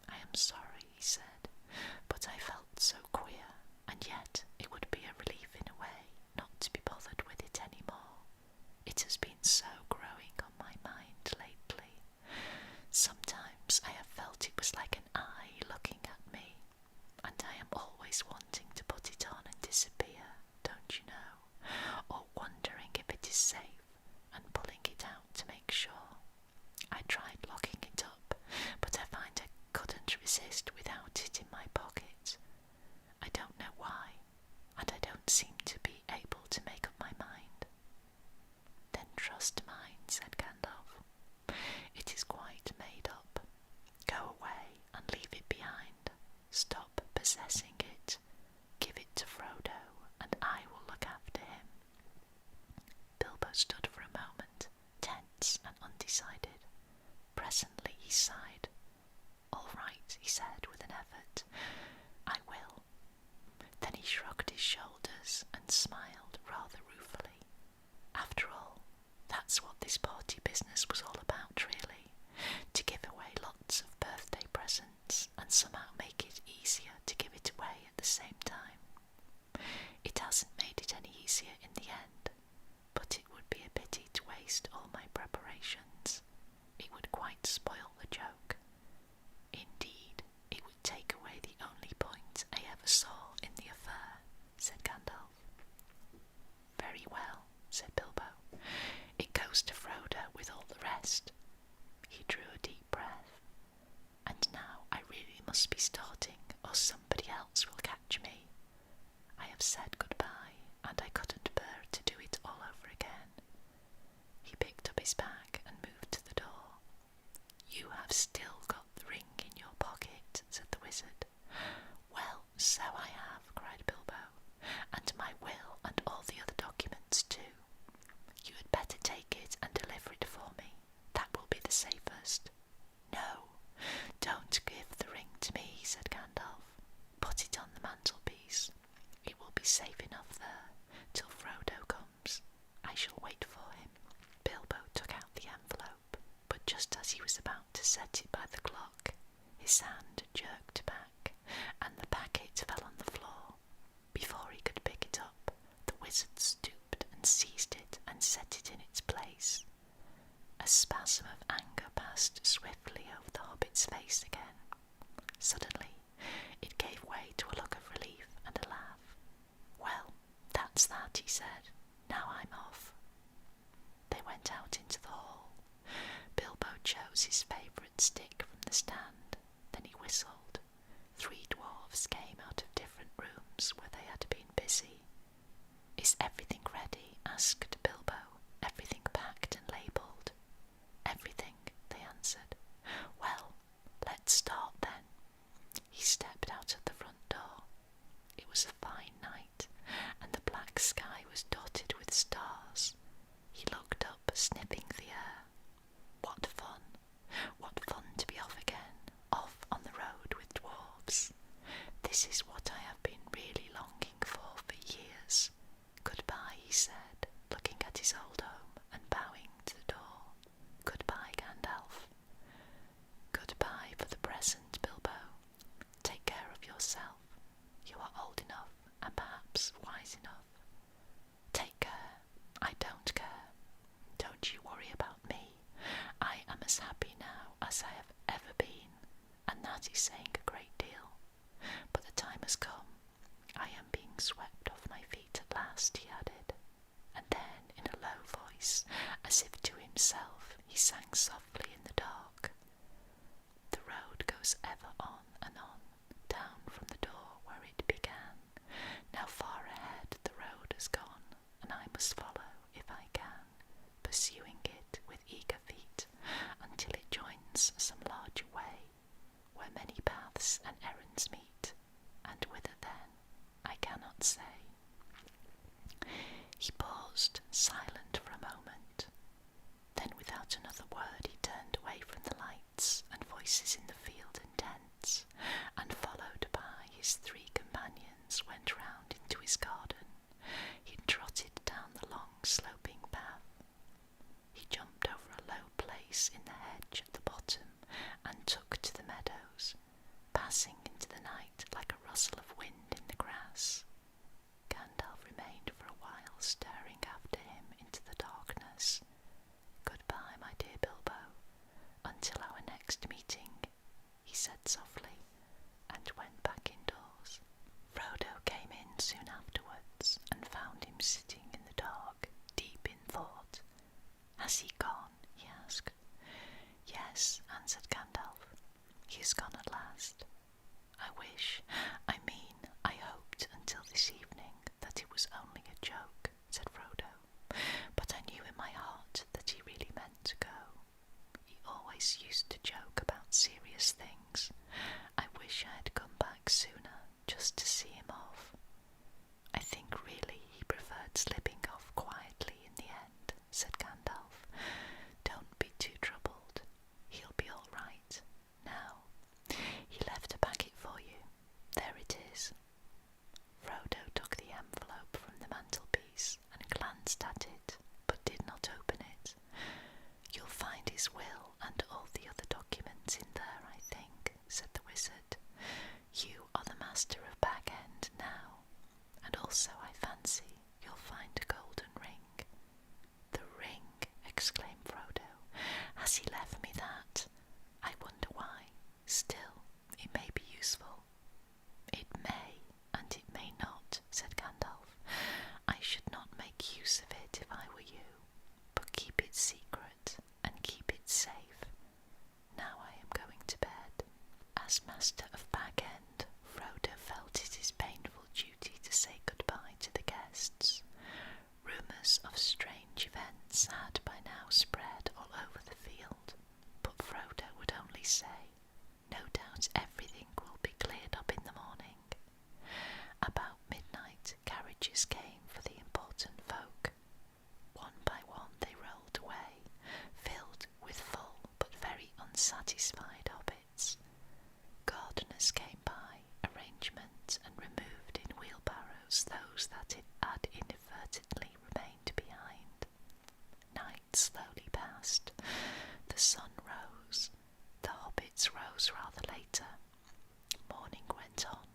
I am sorry, he said, but I felt so queer, and yet it would be a relief in a way not to be bothered with it any more. It has been so growing on my mind lately. Sometimes I have felt it was like an eye looking at me, and I am always wanting to put it on and disappear, don't you know, or wondering if it is safe, and pulling it out to make sure. I tried locking it up, but I find I couldn't resist without it in my pocket. I don't know why, and I don't seem to be able to make up my mind. Then trust mine, said Gandalf. It is quite made up. Go away and leave it behind. Stop possessing it. Give it to Frodo, and I will look after him. Bilbo stood for a moment, tense and undecided. Presently he sighed. All right, he said with an effort. I will. Then he shrugged his shoulders and smiled rather ruefully. After all, that's what this party business was all about, really. To give away lots of birthday presents and somehow make it easier to give it away at the same time. It hasn't made it any easier in the end, but it would be a pity to waste all my preparations. It would quite spoil the joke. Indeed, it would take away the only point I ever saw in the affair, said Gandalf. Very well, said Bilbo. It goes to Frodo with all the rest. still got the ring in your pocket, said the wizard. Well, so I have, cried Bilbo, and my will and all the other documents too. You had better take it and deliver it for me. That will be the safest. No, don't give the ring to me, said Gandalf. Put it on the mantelpiece. It will be safe enough there till Frodo comes. I shall wait for him. Bilbo took out the envelope, but just as he was about to set it by the clock, his hand jerked back, and the packet fell on the floor. Before he could pick it up, the wizard stooped and seized it and set it in its place. A spasm of anger passed swiftly over the hobbit's face again. Suddenly, it gave way to a look of relief and a laugh. Well, that's that, he said. Now I'm off. They went out into the hall. Bilbo chose his favourite stick from the stand. Then he whistled. 3 dwarfs came out of different rooms where they had been busy. Is everything ready? Asked Bilbo. Everything packed and labelled? Everything, they answered. Well, let's start then. He stepped out of the front door. It was a fine night, and the black sky was dotted with stars. He looked up, sniffing the air. What fun! What fun to be off again, off on the road with dwarves. This is what I have been really longing for years. Goodbye, he said, looking at his old home and bowing to the door. Goodbye, Gandalf. Goodbye for the present, Bilbo. Take care of yourself. You are old enough and perhaps wise enough. Take care. I don't care. Don't you worry about me. I am as happy now as I have ever been, and that is saying a great deal. But the time has come. I am being swept off my feet at last, he added, and then in a low voice, as if to himself, he sang softly in the dark. The road goes ever on and on, down from the door where it began. Now far ahead the road has gone, and I must follow if I can, pursuing it with eager feet, until it joins some larger way, where many paths and errands meet, and whither then, I cannot say. He paused, silent for a moment. Then without another word he turned away from the lights and voices in the field and tents, and followed by his 3 companions went round into his garden. He trotted down the long sloping path. He jumped over a low place in the hedge at the bottom and took to the meadows, passing into the night like a rustle of wind in the grass. Gandalf remained for a while staring after him into the darkness. Goodbye, my dear Bilbo, until our next meeting, he said softly, and went back indoors. Frodo came in soon afterwards, and found him sitting in the dark, deep in thought. Has he gone? He asked. Yes, answered Gandalf. He is gone at last. I hoped until this evening that it was only a joke, said Frodo, but I knew in my heart that he really meant to go. He always used to joke about serious things. I wish I had come back sooner, just to see him off. I think really he preferred slipping off quietly in the end, said Gandalf. Don't be too troubled. He'll be all right. Now, he left a packet for you. There it is. Frodo took the envelope from the mantelpiece and glanced at it, but did not open it. You'll find his will and all the other documents in there, I think, said the wizard. You are the master of Bag End now, and also, I fancy, you'll find a golden ring. The ring, exclaimed Frodo. Has he left me that? I wonder why. Still, it may be useful. It may, and it may not, said Gandalf. I should not make use of it if I were you, but keep it secret and keep it safe. Now I am going to bed. As master of Bag End, Frodo felt it his painful duty to say goodbye to the guests. Rumours of strange events had by now spread all over the field, but Frodo would only unsatisfied hobbits. Gardeners came by, arrangement, and removed in wheelbarrows those that had inadvertently remained behind. Night slowly passed. The sun rose. The hobbits rose rather later. Morning went on.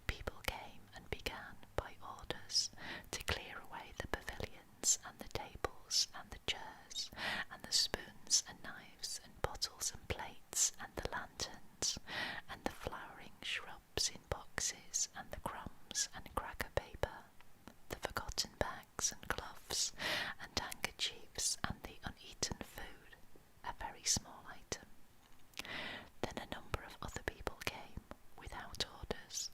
People came and began, by orders, to clear away the pavilions and the tables and the chairs and the spoons and knives and bottles and plates and the lanterns and the flowering shrubs in boxes and the crumbs and cracker paper, the forgotten bags and gloves and handkerchiefs and the uneaten food, a very small item. Then a number of other people came, without orders,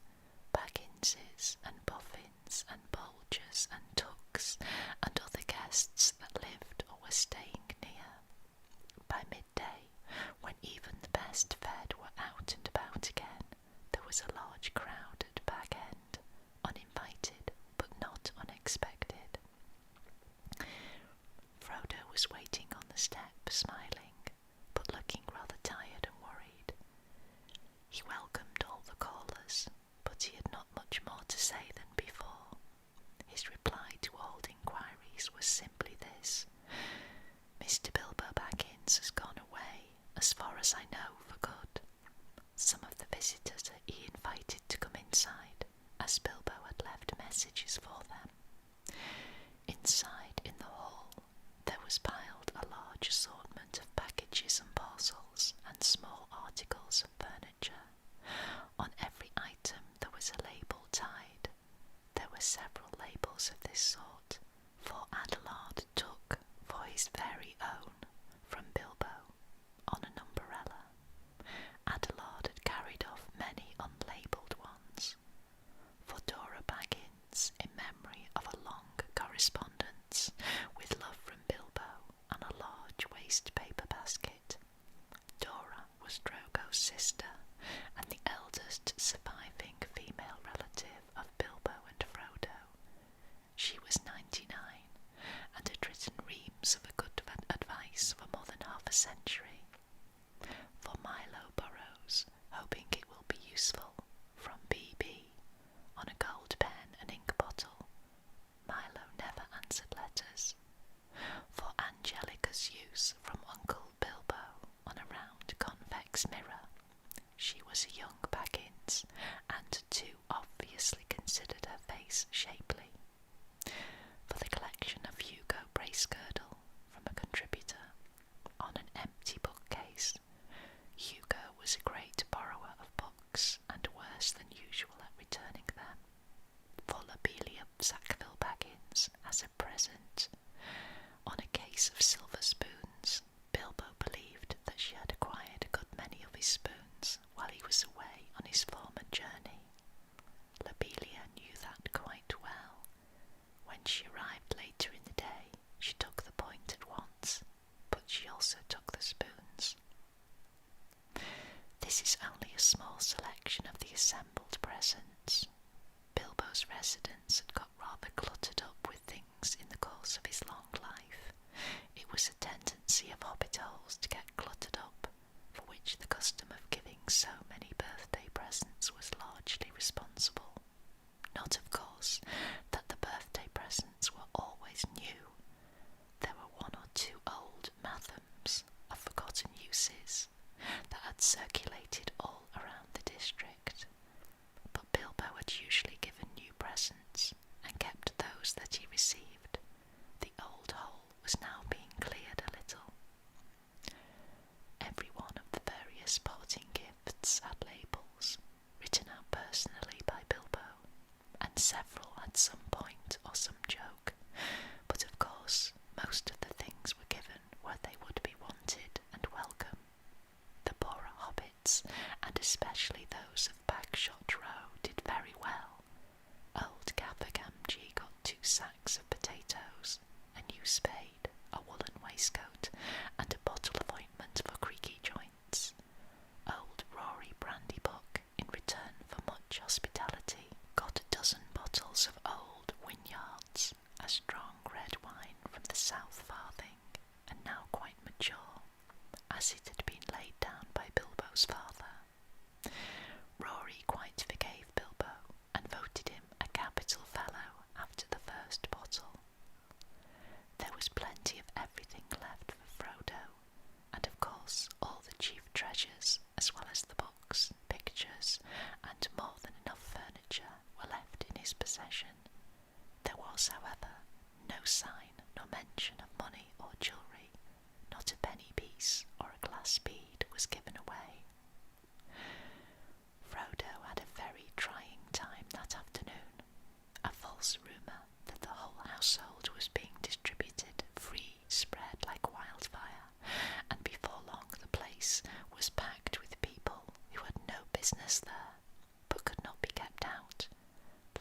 Bagginses and Boffins and Bolgers and Tooks and other guests that lived or were staying near. By midday, when even the best fed were out and about again, there was a large crowd at Bag End, uninvited but not unexpected. Frodo was waiting on the step, smiling, but looking rather tired and worried. He welcomed all the callers, but he had not much more to say than before. His reply to old inquiries was simply this: Mr. Bilbo Baggins has gone away, as far as I know, for good. Some of the visitors he invited to come inside, as Bilbo had left messages for them. Inside, in the hall, there was piled a large assortment of packages and parcels and small articles of furniture. On every item there was a label tied. There were several labels of this sort, for Adelard took, for his very own, from Bilbo, on an umbrella. Adelard had carried off many unlabelled ones. For Dora Baggins, in memory of a long correspondence, with love from Bilbo, and a large waste paper basket. Dora was Drogo's sister, and the eldest surviving female relative of Bilbo and Frodo. She was 99, and had written reams of good advice for more than half a century. For Milo Burrows, hoping it will be useful, from B.B., on a gold pen and ink bottle. Milo never answered letters. For Angelica's use, from Uncle Bilbo, on a round convex mirror. She was a young Baggins, and too obviously considered her face shapely. For the collection of Hugo Bracegirdle, from a contributor, on an empty bookcase. Hugo was a great borrower of books, and worse than usual at returning them. For Lobelia Sackville Baggins, as a present, on a case of silver spoons. Bilbo believed that she had acquired a good many of his spoons while he was away on his former journey. Lobelia knew that quite well. When she arrived later in the day, she took the point at once, but she also took the spoons. This is only a small selection of the assembled presents. Bilbo's residence had got rather cluttered up with things in the course of his long life. It was a tendency of hobbit holes to get cluttered up, for which the custom of giving so many birthday presents was largely responsible. Not, of course, that the birthday presents were always new. There were one or two old mathams of forgotten uses that had circulated all around the district, but Bilbo had usually given new presents and kept those that he received. The old hole was now being cleared a little. Every one of the various parting gifts had labels, written out personally by Bilbo, and several had some point or some joke, but of course most of the things were given where they would be wanted and welcome. The poorer hobbits, and especially those of Bagshot Row, did very well. Old Gaffer Gamgee got 2 sacks of potatoes, a new spade, a woolen waistcoat, and a bottle of ointment for creaky joints. Old Rory Brandybuck, in return for much hospitality, got a dozen bottles of old Wynyards, a strong red wine from the south far Bilbo's father. Rory quite forgave Bilbo and voted him a capital fellow after the first bottle. There was plenty of everything left for Frodo, and of course all the chief treasures, as well as the books, pictures, and more than enough furniture were left in his possession. There was, however, no sign nor mention of money or jewellery, not a penny piece or a glass bead was given away. Frodo had a very trying time that afternoon. A false rumour that the whole household was being distributed free spread like wildfire, and before long the place was packed with people who had no business there, but could not be kept out.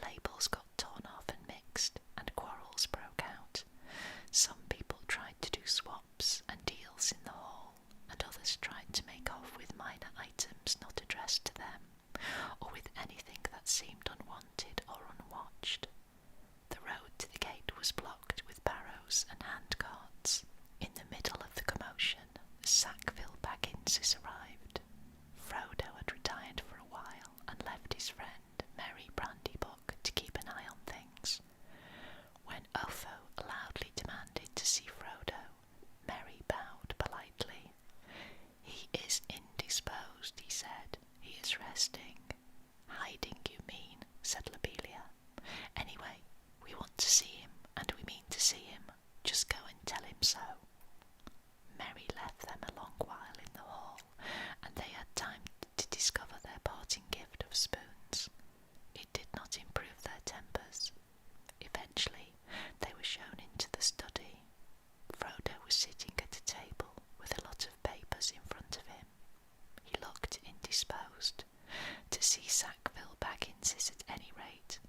Labels got torn off and mixed, and quarrels broke out. Some people tried to do swaps and deals in the hall, and others tried to make off with minor items not addressed to them, or with anything that seemed unwanted or unwatched. The road to the gate was blocked with barrows and handcarts. In the middle of the commotion, the Sackville Bagginses arrived. Frodo had retired for a while and left his friend Merry Brandybuck to keep an eye on things. When Otho loudly demanded to see Frodo, Merry bowed politely. "He is indisposed," he said. "He is resting." "Hiding, you mean," said Lobelia. "Anyway, we want to see him, and we mean to see him. Just go and tell him so." Merry left them a long while in the hall, and they had time to discover their parting gift of spoons. It did not improve their tempers. Eventually, they were shown into the study. Frodo was sitting at a table with a lot of papers in front of him. He looked indisposed, to see Sackville Bagginses at any rate,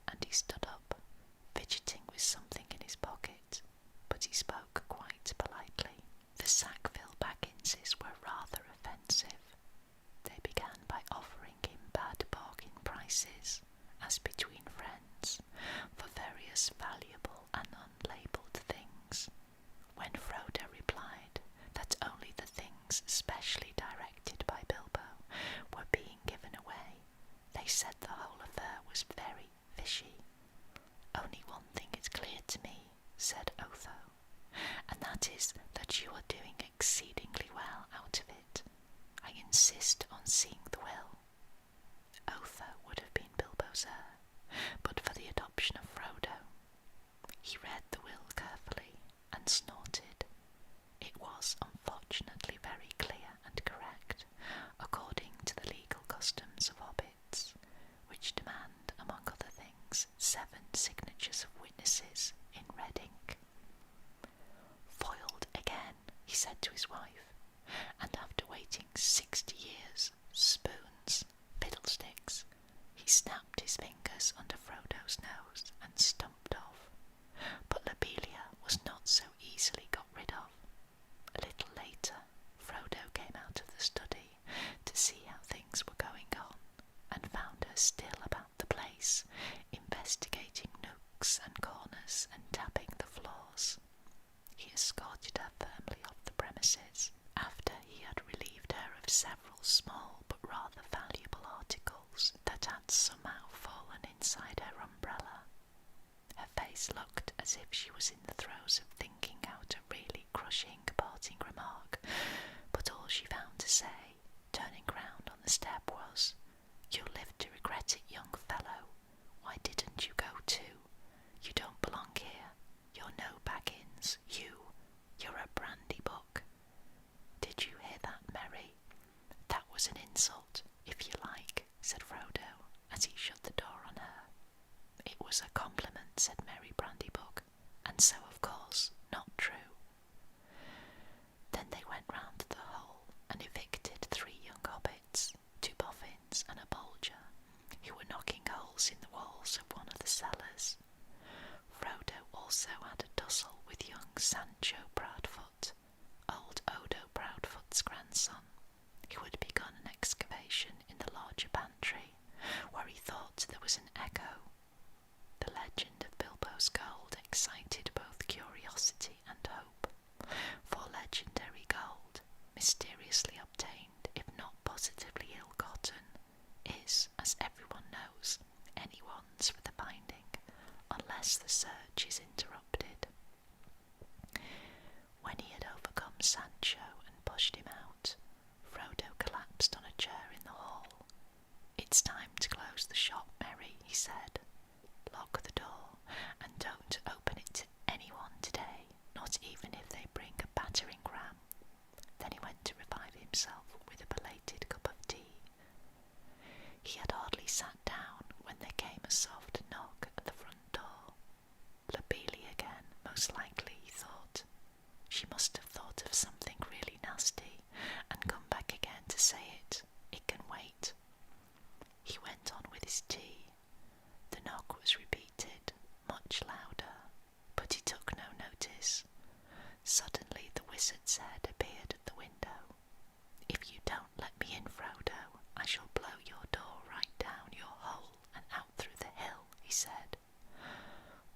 and he stood up, fidgeting with something in his pocket, but he spoke quite politely. The Sackville Bagginses were rather offensive. They began by offering him bad bargain prices, as between friends, for various valuable and unlabelled things. When Frodo replied that only the things specially directed by Bilbo were being given away, they said the whole affair was very fishy. "Only one thing is clear to me," said Otho, "and that is that you are doing exceedingly well out of it. I insist on seeing the will." Otho would have been Bilbo's heir, but for the adoption of Frodo. He read the will carefully and snorted. It was unfortunately very clear and correct, according to the legal customs of hobbits, which demand, among other things, 7 signatures of witnesses in red ink. "Foiled again," he said to his wife, and after waiting 60 years, spoons, fiddlesticks, he snapped his fingers under Frodo's nose and stumped off. But Lobelia was not so easily got rid of. A little later, Frodo came out of the study to see how things were going on, and found her still about the place, investigating nooks and corners and tapping the floors. He escorted her firmly off the premises, after he had relieved her of several small but rather valuable articles that had somehow fallen inside her umbrella. Her face looked as if she was in the throes of thinking out a really crushing parting remark, but all she found to say, turning round on the step, was, "You'll live to regret it, young fellow. Why didn't you go too? You don't belong here. You're no Baggins. You're a Brandybuck." "Did you hear that, Merry? That was an insult, if you like," said Frodo, as he shut the door on her. "It was a compliment," said Merry Brandybuck, "and so, of course, not true." Then they went round to the hole and evicted 3 young hobbits, 2 boffins and a bolger, who were knocking holes in the walls of one of the cellars. Frodo also had a tussle with young Sancho Proudfoot, old Odo Proudfoot's grandson, who had begun an excavation in the larger pantry, where he thought there was an echo. The legend of Bilbo's gold excited both curiosity and hope, for legendary gold, mysteriously obtained, if not put forgotten is, as everyone knows, anyone's for the finding, unless the search is interrupted. When he had overcome Sancho and pushed him out, Frodo collapsed on a chair in the hall. "It's time to close the shop, Merry," he said. "Lock the door, and don't open it to anyone today, not even if they bring a battering ram." Then he went to revive himself with a belated cup of tea. He had hardly sat down when there came a soft knock at the front door. Lobelia again, most likely, he thought. She must have thought of something really nasty and come back again to say it. It can wait. He went on with his tea. The knock was repeated, much louder, but he took no notice. Suddenly the wizard's head appeared at the window. "If you don't let me in, Frodo, I shall blow your door right down your hole and out through the hill," he said.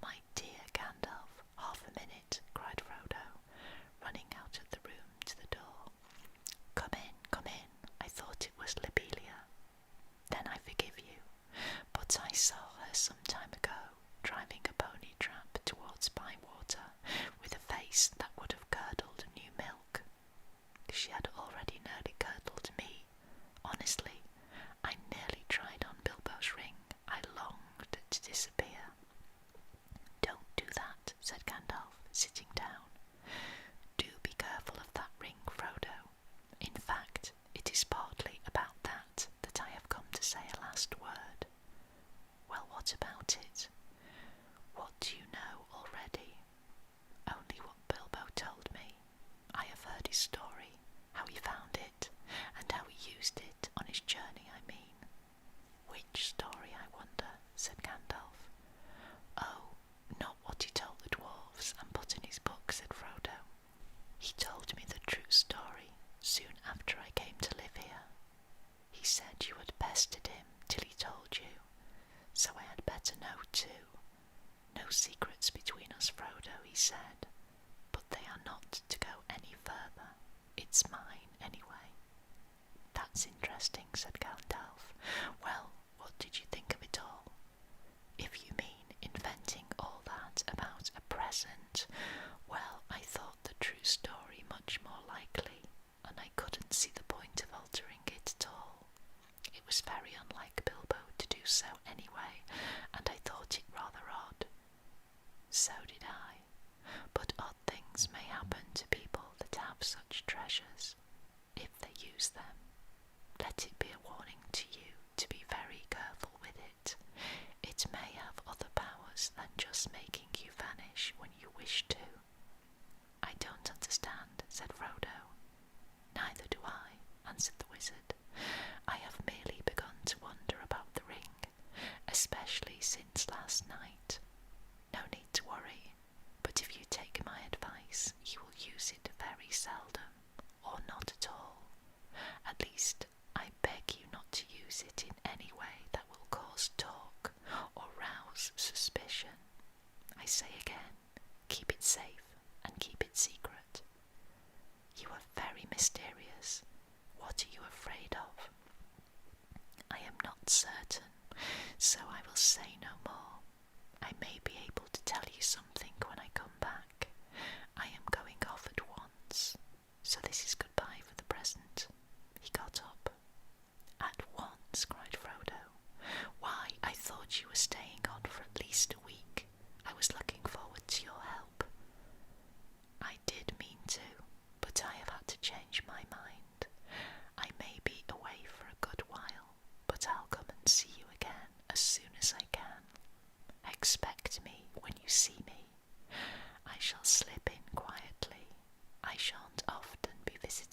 "My dear Gandalf, half a minute," cried Frodo, running out of the room to the door. Come in, I thought it was Lobelia." "Then I forgive you, but I saw her some time ago, driving a pony trap towards Bywater, with a face that would have curdled new milk." She had already nearly curdled me. Honestly, I nearly tried on Bilbo's ring. I longed to disappear. "Don't do that," said Gandalf, sitting down. "Do be careful of that ring, Frodo. In fact, it is partly about that I have come to say a last word." "Well, what about it?" "What do you know already?" "Only what Bilbo told me. I have heard his story, how he found it, and how he used it on his journey, I mean." "Which story, I wonder?" said Gandalf. "Oh, not what he told the dwarves and put in his book," said Frodo. "He told me the true story soon after I came to live here. He said you had pestered him till he told you, so I had better know too. No secrets between us, Frodo, he said, but they are not to go any further. It's mine, anyway." "That's interesting," said Gandalf. "Well, what did you think of it all?" "If you mean inventing all that about a present, well, I thought the true story much more likely, and I couldn't see the point of altering it at all. It was very unlike Bilbo to do so anyway, and I thought it rather odd." "So did I. But odd things may happen to people that have such treasures, if they use them. Let it be a warning to you to be very careful with it. It may have other powers than just making you vanish when you wish to." "I don't understand," said Frodo. "Neither do I," answered the wizard. "I have merely begun to wonder about the ring, especially since last night. No need to worry, but if you take my advice, you will use it very seldom, or not at all. At least, I beg you not to use it in any way that will cause talk or rouse suspicion. I say again, keep it safe and keep it secret." "You are very mysterious. What are you afraid of?" "I am not certain, so I will say no more. I may be able to tell you something when I come back. I am going off at once, so this is goodbye for the present." He got up. "At once?" cried Frodo. "Why, I thought you were staying on for at least a week. I was looking forward to your help." "I did mean to, but I have had to change my mind. I may be away for a good while, but I'll come and see you again as soon as I can. Expect me when you see me. I shall slip in quietly. I shan't often be visited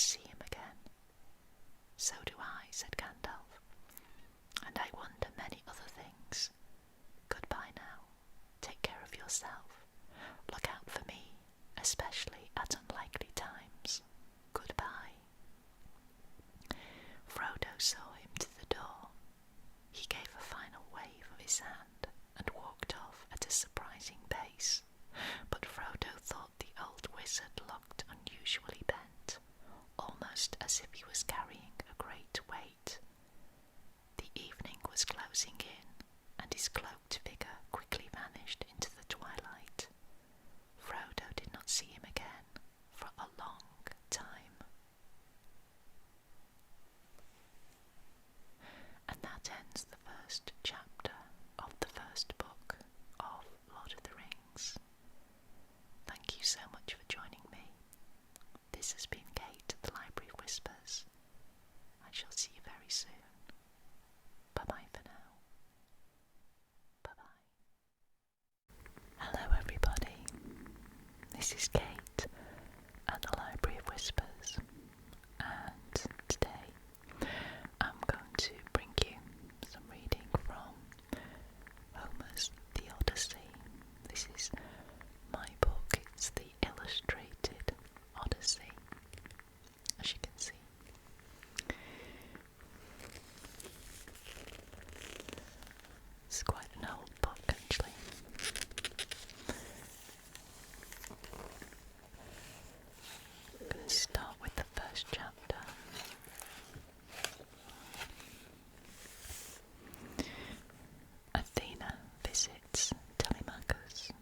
see him again. So do I, said Gandalf, and I wonder many other things. Goodbye now. Take care of yourself. Look out for me, especially at unlikely times. Goodbye. Frodo saw him to the door. He gave a final wave of his hand and walked off at a surprising pace, but Frodo thought the old wizard looked unusually bent, almost as if he was carrying a great weight. The evening was closing in, and his cloaked figure quickly vanished into the twilight. Frodo did not see him again for a long time. And that ends the first chapter of the first book of Lord of the Rings. Thank you so much for joining me. This has been Kate at the Library of Whispers. I shall see you very soon. Bye-bye for now. Bye-bye. Hello everybody. This is Kate at the Library of Whispers, and today I'm going to bring you some reading from Homer's The Odyssey. This is my book. It's the illustrated Odyssey, as you can see. It's quite an old book, actually. I'm going to start with the first chapter. Athena visits Telemachus.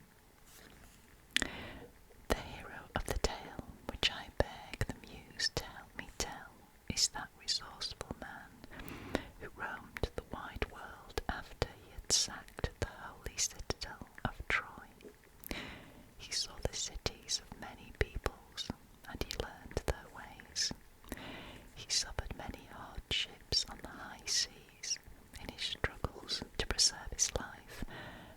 The hero of the tale, which I beg the muse to help me tell, is that resourceful man who roamed the wide world after he had sacked the holy citadel of Troy. He saw the cities of many peoples, and he learned their ways. He suffered many hardships on the high seas in his struggles to preserve his life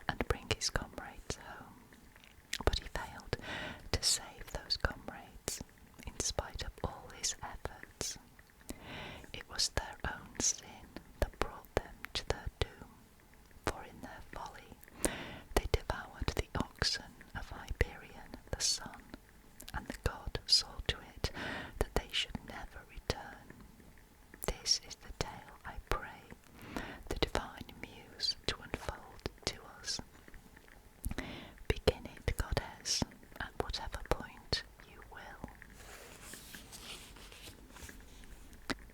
and bring his comrades home. But he failed to save those comrades, in spite of all his efforts. It was their own sin that brought them to their doom, for in their folly they devoured the oxen of Hyperion the sun, and the god saw to it that they should never return. This is the tale I pray the divine muse to unfold to us. Begin it, goddess, at whatever point you will.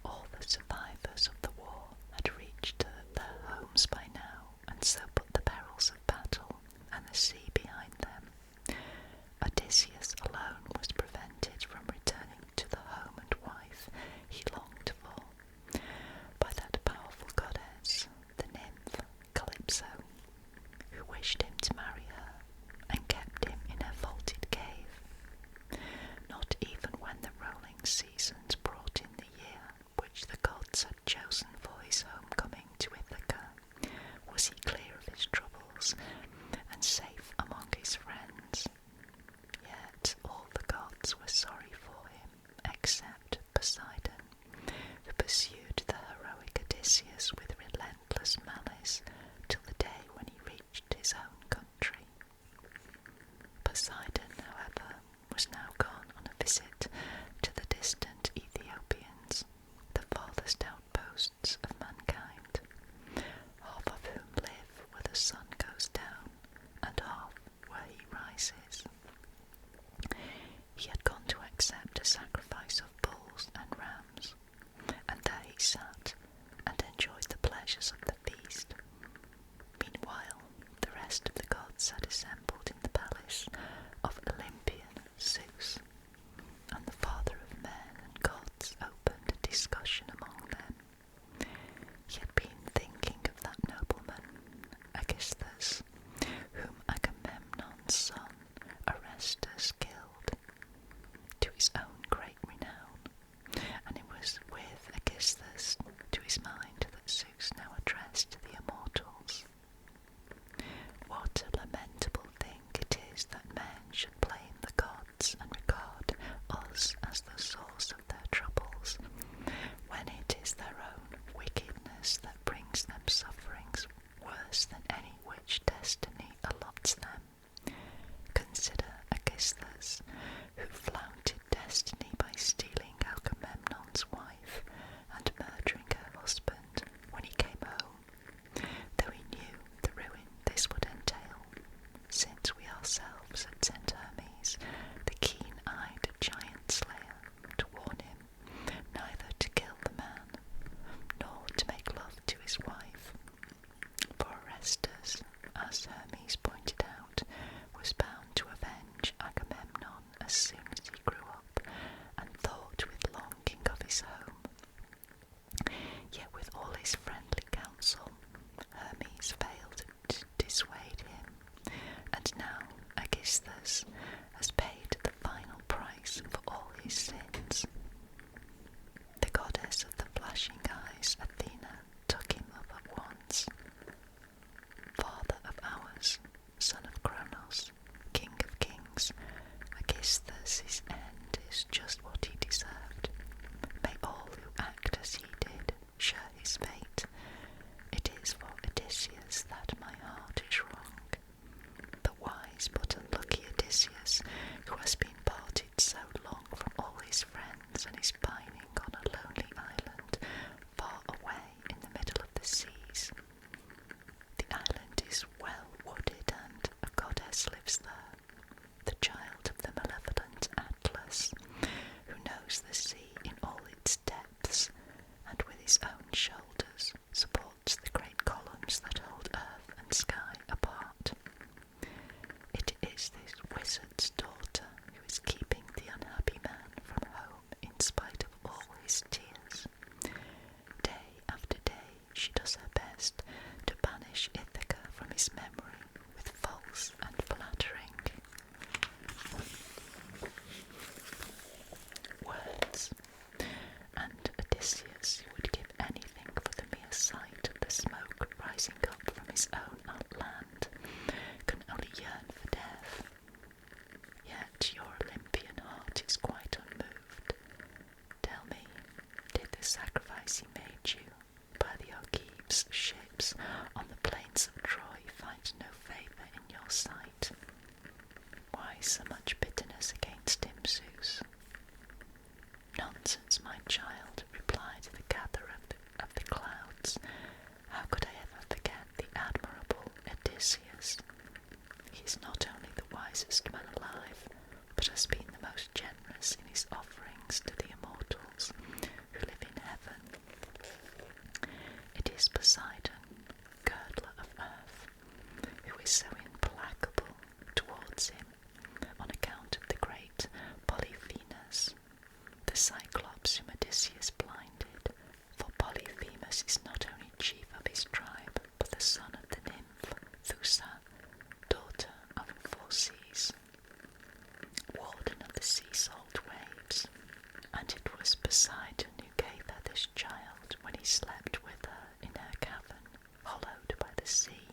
All the survivors of the war had reached their homes by now, and so put the perils of battle and the sea behind them. Odysseus alone was prevented from returning to the home and wife he longed for by that powerful goddess, the nymph Calypso, who wished him to marry her and kept him in her vaulted cave. Not even when the rolling seasons brought in the year which the gods had chosen for his homecoming to Ithaca was he clear of his troubles and safe among his friends. Yet all the gods were sorry for him, except Poseidon, who pursued the heroic Odysseus with relentless malice till the day when he reached his own country. Poseidon, however, was now gone on a visit to the distant Ethiopians, the farthest outposts of mankind, half of whom live where the sun goes down and half where he rises. He had gone to accept a sacrifice of bulls and rams, and there he sat and enjoyed the pleasures of the feast. Meanwhile, the rest of the gods had assembled in the palace of Olympian Zeus, and the father of men and gods opened a discussion among them. He had been thinking of that nobleman, Aegisthus, whom Agamemnon's son Orestes killed, to his own great renown, and it was with Aegisthus to his mind that Zeus now addressed the immortals. What a lamentable thing it is that men should blame the gods and regard us as the source of their troubles. his own land, can only yearn for death. Yet your Olympian heart is quite unmoved. Tell me, did the sacrifice he made you by the Argives' ships on the plains of Troy find no favour in your sight? Why so much bitterness against him, Zeus? Nonsense, my child, replied the gatherer of the clouds. How could I ever forget the admirable Odysseus? He is not only the wisest man alive, but has been the most generous in his offerings to the immortals who live in heaven. It is Poseidon, girdler of earth, who is so implacable towards him on account of the great Polyphemus, the Cyclops whom Odysseus blinded, for Polyphemus is not only chief of his tribe, but the son of the nymph Thusa, daughter of Phorcys, warden of the sea salt waves, and it was Poseidon who gave her this child when he slept with her in her cavern, hollowed by the sea.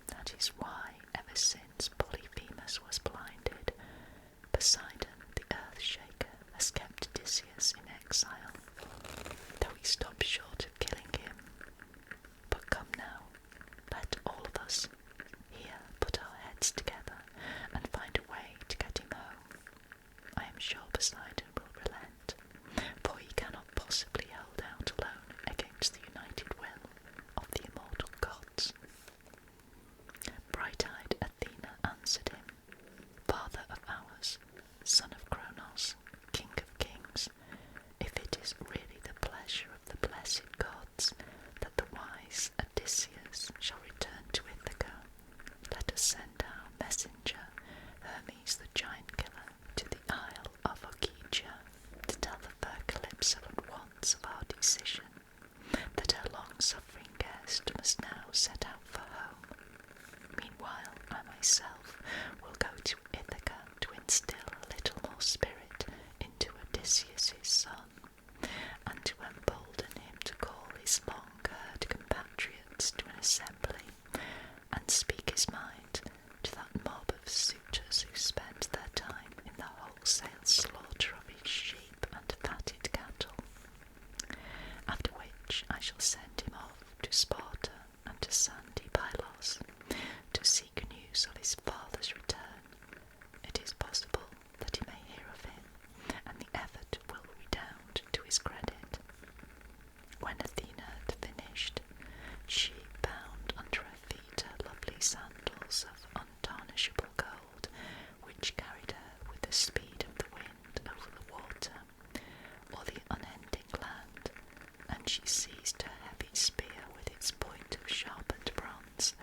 That is why, ever since Polyphemus was blinded, Poseidon, the earth-shaker, has kept Odysseus in exile, though he stopped short of killing him. But come now, let all of us here put our heads together and find a way to get him home. I am sure Poseidon will relent, for he cannot possibly hold out alone against the united will of the immortal gods. Bright-eyed Athena answered him, Father of ours, son of Kronos, king of kings, if it is really the pleasure of the blessed gods that the wise Odysseus shall return to Ithaca, let us send our messenger, Hermes the giant killer, to the isle of Ogygia, to tell the fair Calypso at once of our decision, that her long-suffering guest must now set out for home. Meanwhile, I myself will go to Ithaca to instil a little more spirit into Odysseus' son, and to embolden him to call his long-haired compatriots to an assembly, and speak his mind to that mob of suitors who spend their time in the wholesale slaughter of his sheep and fatted cattle. After which I shall send him off to Sparta and to sandy Pylos, to seek news of his father's return. It is possible that he may hear of him, and the effort will redound to his credit. When Athena had finished, she bound under her feet her lovely sandals of untarnishable gold, which carried her with the speed of the wind over the water, or the unending land, and she seized her heavy spear with its point of sharpened bronze,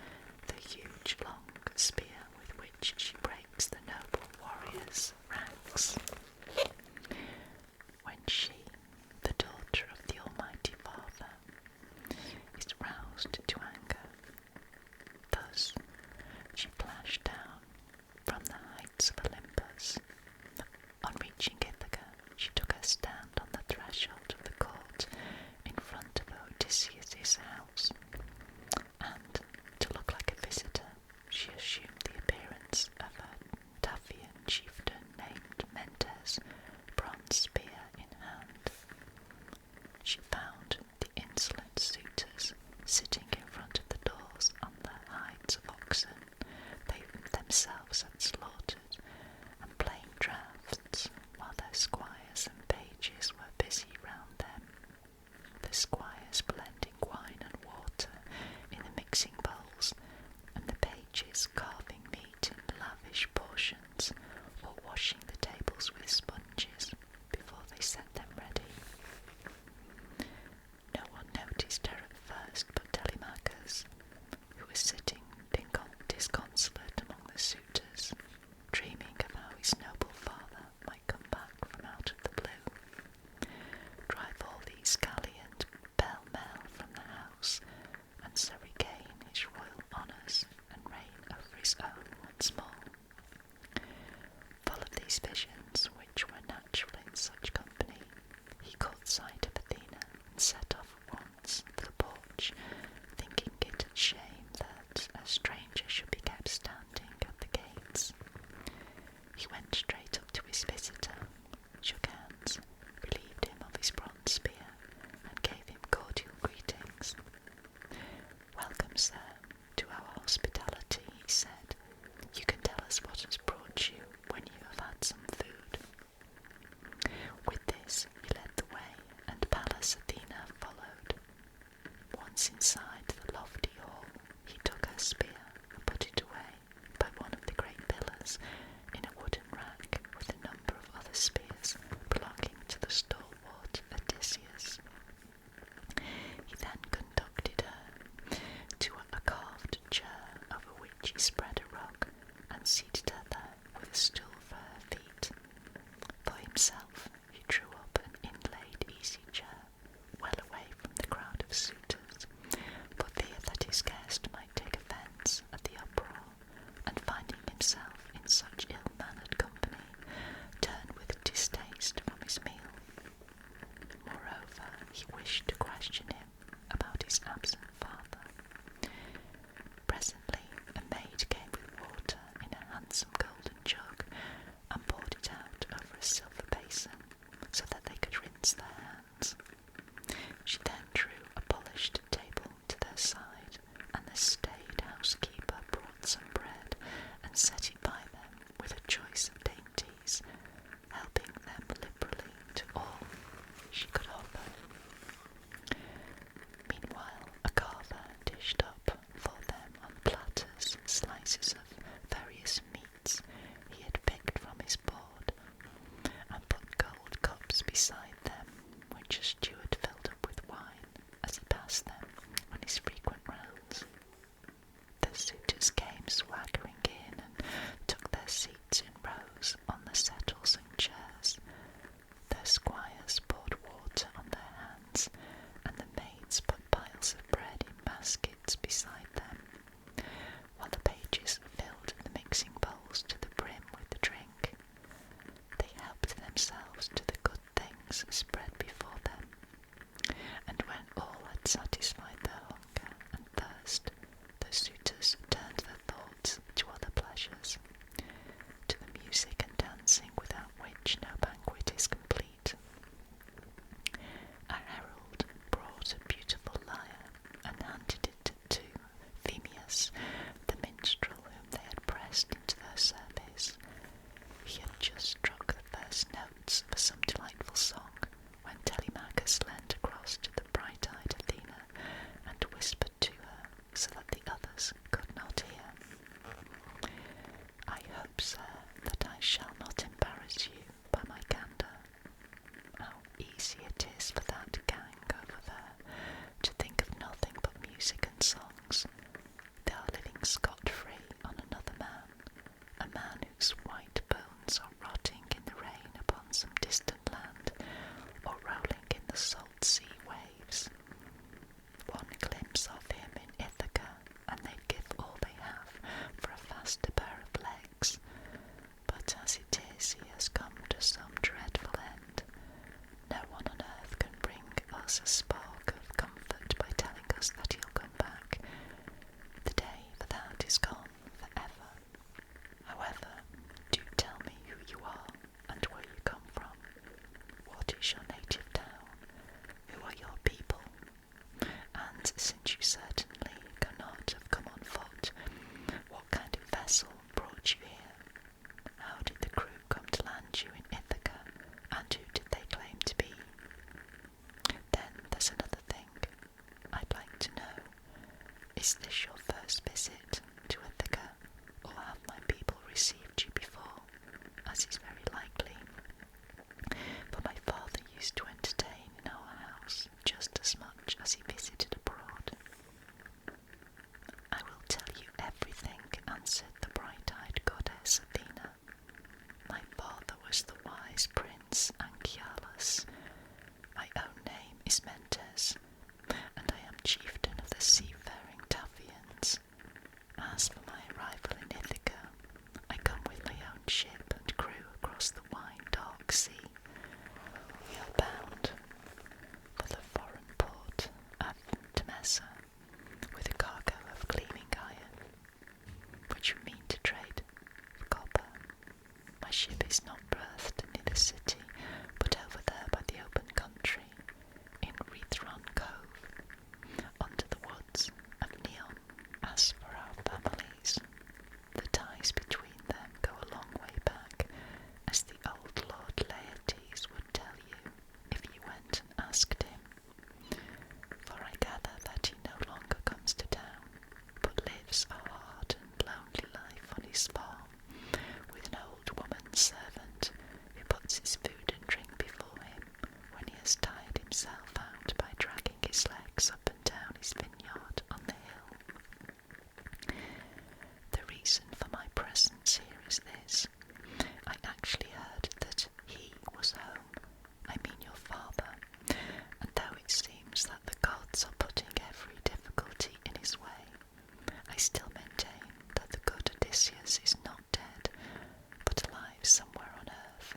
the huge long spear with which she breaks the noble warrior's ranks. When she, the daughter of the Almighty Father, is roused to anger, thus she flashed down from the heights of Olympus. On reaching Ithaca, she took her stand on the threshold of the court in front of Odysseus' house, and, to look like a visitor, she assumed the appearance of a Taphian chieftain named Mentes, bronze spear in hand. She found the insolent suitors sitting in front of the doors on the hides of oxen they themselves had slaughtered, and playing draughts, while their squires and pages were busy round them, the squires blending wine and water in the mixing bowls, and the pages carving meat in lavish portions, or washing the tables with sponges before they set them ready. No one noticed her at first but Telemachus, who was sitting disconsolate among the suitors, dreaming of how his noble father might come back from out of the blue, drive all these gallant pell-mell from the house, and so regain his royal honours and reign over his own once more. Full of these visions, which were natural in such company, he caught sight of Athena and set off at once for the porch, thinking it a shame a stranger should be kept standing at the gates. He went straight up to his visitor, shook hands, relieved him of his bronze spear, and gave him cordial greetings. "Welcome, sir, to our hospitality," he said. "You can tell us what has brought you when you have had some food." With this he led the way, and Pallas Athena followed. Once inside the lofty hall, he took her spear and put it away by one of the great pillars in a wooden rack with a number of other spears belonging to the stalwart Odysseus. He then conducted her to a carved chair over which he spread a rug and seated her there with a stool for her feet. For himself, he drew up an inlaid easy chair well away from the crowd of suitors, for fear that his guest might take offence at the uproar, and finding himself in such ill-mannered company, turn with distaste from his meal. Moreover, he wished to question him about his absent father. Presently a maid came with water in a handsome golden jug, and poured it out over a silver basin, so that they could rinse their hands. She then drew a polished table to their side, and the staid housekeeper brought some bread and set it by them with a choice of dainties, helping them liberally to all she could offer. Meanwhile a carver dished up for them on platters slices of various meats he had picked from his board, and put gold cups beside them, which a steward filled up with wine as he passed them on his frequent rounds. The suitors came swaggering in and took their seats in rows on the settles and chairs. Their squires poured water on their hands, and the maids put piles of bread in baskets beside them, while the pages filled the mixing bowls to the brim with the drink. They helped themselves to the good things spread before them, and when all had satisfied their hunger and thirst, the suitors turned their thoughts to other pleasures, to the music and dancing without which no banquet is complete. A herald brought a beautiful lyre and handed it to Phemius, the minstrel whom they had pressed into their service. He had just struck the first notes for some delightful song when Telemachus leaned across to the bright-eyed Athena and whispered to her so that the others could not hear. "I hope, sir, that I shall not embarrass you by my candour. How easy it is for that gang over there to think of nothing but music and songs. They are living scot-free on another man, a man whose white bones are rotting in the rain upon some distant land, or rolling in the salt sea waves. One glimpse of him in Ithaca, and they'd give all they have for a faster pair of legs. But as it is, he has come to some dreadful end. No one on earth can bring us a spark of comfort by telling us that he'll come back. The day for that is gone for ever. However, do tell me who you are and where you come from. What is your native town? Who are your people? And since you certainly cannot have come on foot, what kind of vessel brought you here? How did the crew come to land you in Ithaca, and who did they claim to be? Then there's another thing I'd like to know. Is this your first visit to Ithaca, or have my people received you before, as is very likely? For my father used to himself out by dragging his legs up and down his vineyard on the hill. The reason for my presence here is this. I actually heard that he was home, I mean your father, and though it seems that the gods are putting every difficulty in his way, I still maintain that the good Odysseus is not dead, but alive somewhere on earth.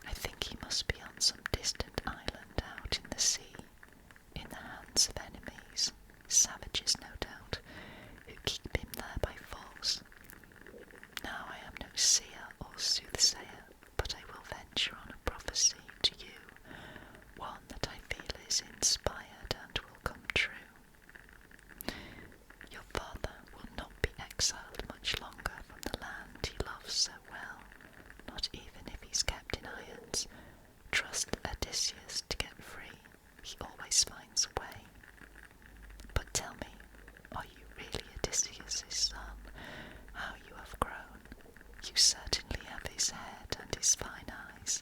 I think he must be on some distant island out in the sea, in the hands of enemies, savages no doubt, who keep him there by force. Now I am no seer or soothsayer, but I will venture on a prophecy to you, one that I feel is inspired and will come true. Your father will not be exiled much longer from the land he loves so well, not even if he's kept in irons. Trust Odysseus to get free, he always finds a way. But tell me, are you really Odysseus' son? How you have grown. You certainly have his head and his fine eyes.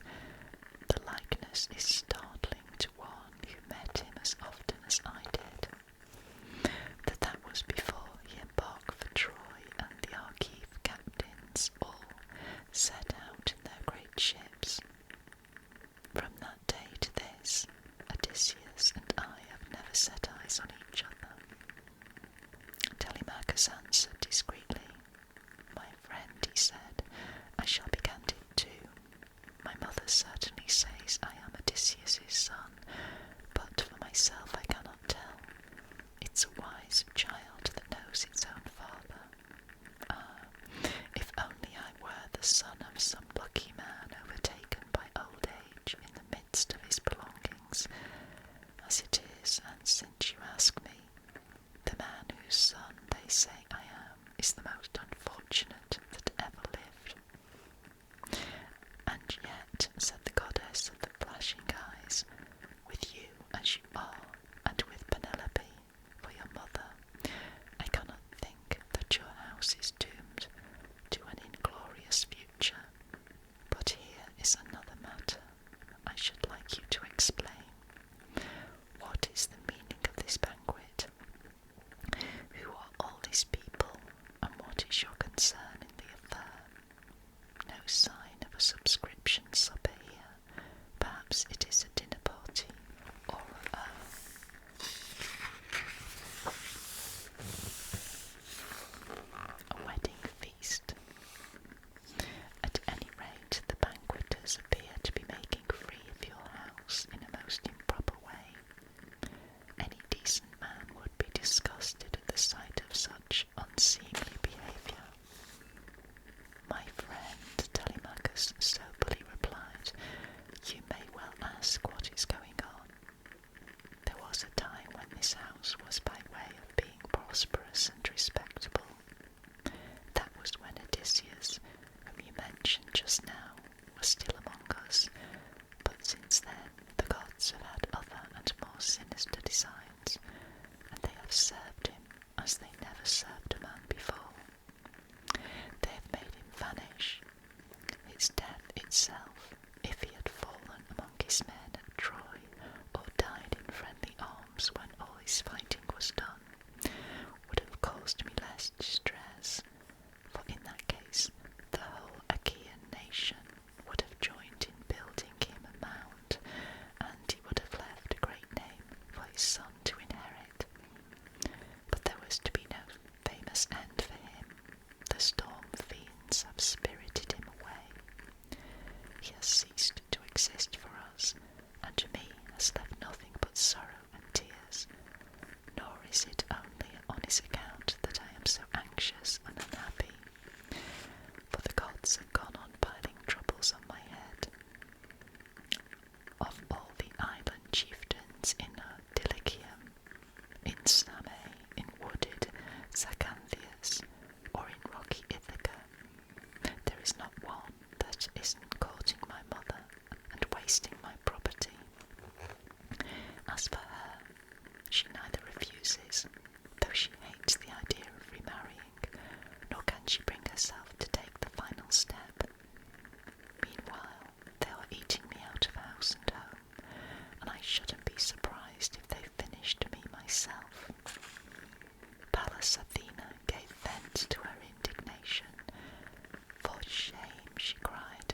The likeness is startling to one who met him as often as I did. That was before he embarked for Troy, and the Argive captains all set out in their great ships. From that day to this, Odysseus and I have never set eyes on each other. Telemachus answered discreetly. My friend, he said, I shall be candid too. My mother certainly says I am Odysseus' son, but for myself I cannot tell. It's a wise child that knows its own father. Ah, if only I were the son of some lucky man overtaken by old age in the midst of his belongings. As it is, and since you ask me, the man whose son they say I am is the most unfortunate that ever lived. And yet, said the goddess of the flashing eyes, with you as you are, and with Penelope for your mother, I cannot think that your house is doomed to an inglorious future. But here is another matter I should like you to explain. What is the meaning of this banquet? Who are all these people, and what is your concern in the affair? No sign of a subscription supper here. Perhaps it is a dinner party, or a wedding feast. At any rate, the banqueters appear to be making free of your house in a most improper way. Any decent man would be disgusted at the sight of such unseemly behaviour. My friend, Telemachus soberly replied, you may well ask what is going on. There was a time when this house was by way of being prosperous and respectable. That was when Odysseus, whom you mentioned just now, was still among us, but since then the gods have had other and more sinister designs, and they have served him as they never served a man before. They have made him vanish. His death itself, if he had fallen among his men at Troy, or died in friendly arms when all his fighting was done, would have caused me less distress, for in that case the whole Achaean nation would have joined in building him a mound, and he would have left a great name for his son to inherit. But there was to be no famous end for him. The storm fiends have spirited him away. He has ceased to exist for us, and to me has left nothing but sorrow and tears. Nor is it only on his account that I am so anxious and unhappy, for the gods have gone on piling troubles on my head. Of all the island chieftains in Dilichium, in Same, in wooded Zacanthius, or in rocky Ithaca, there is not one that isn't courting my mother and wasting my property. As for her, she neither refuses, though she hates the idea of remarrying, nor can she bring herself to take the final step. Meanwhile, they are eating me out of house and home, and I shouldn't be surprised if they finished me myself. Pallas Athena gave vent to her indignation. For shame, she cried.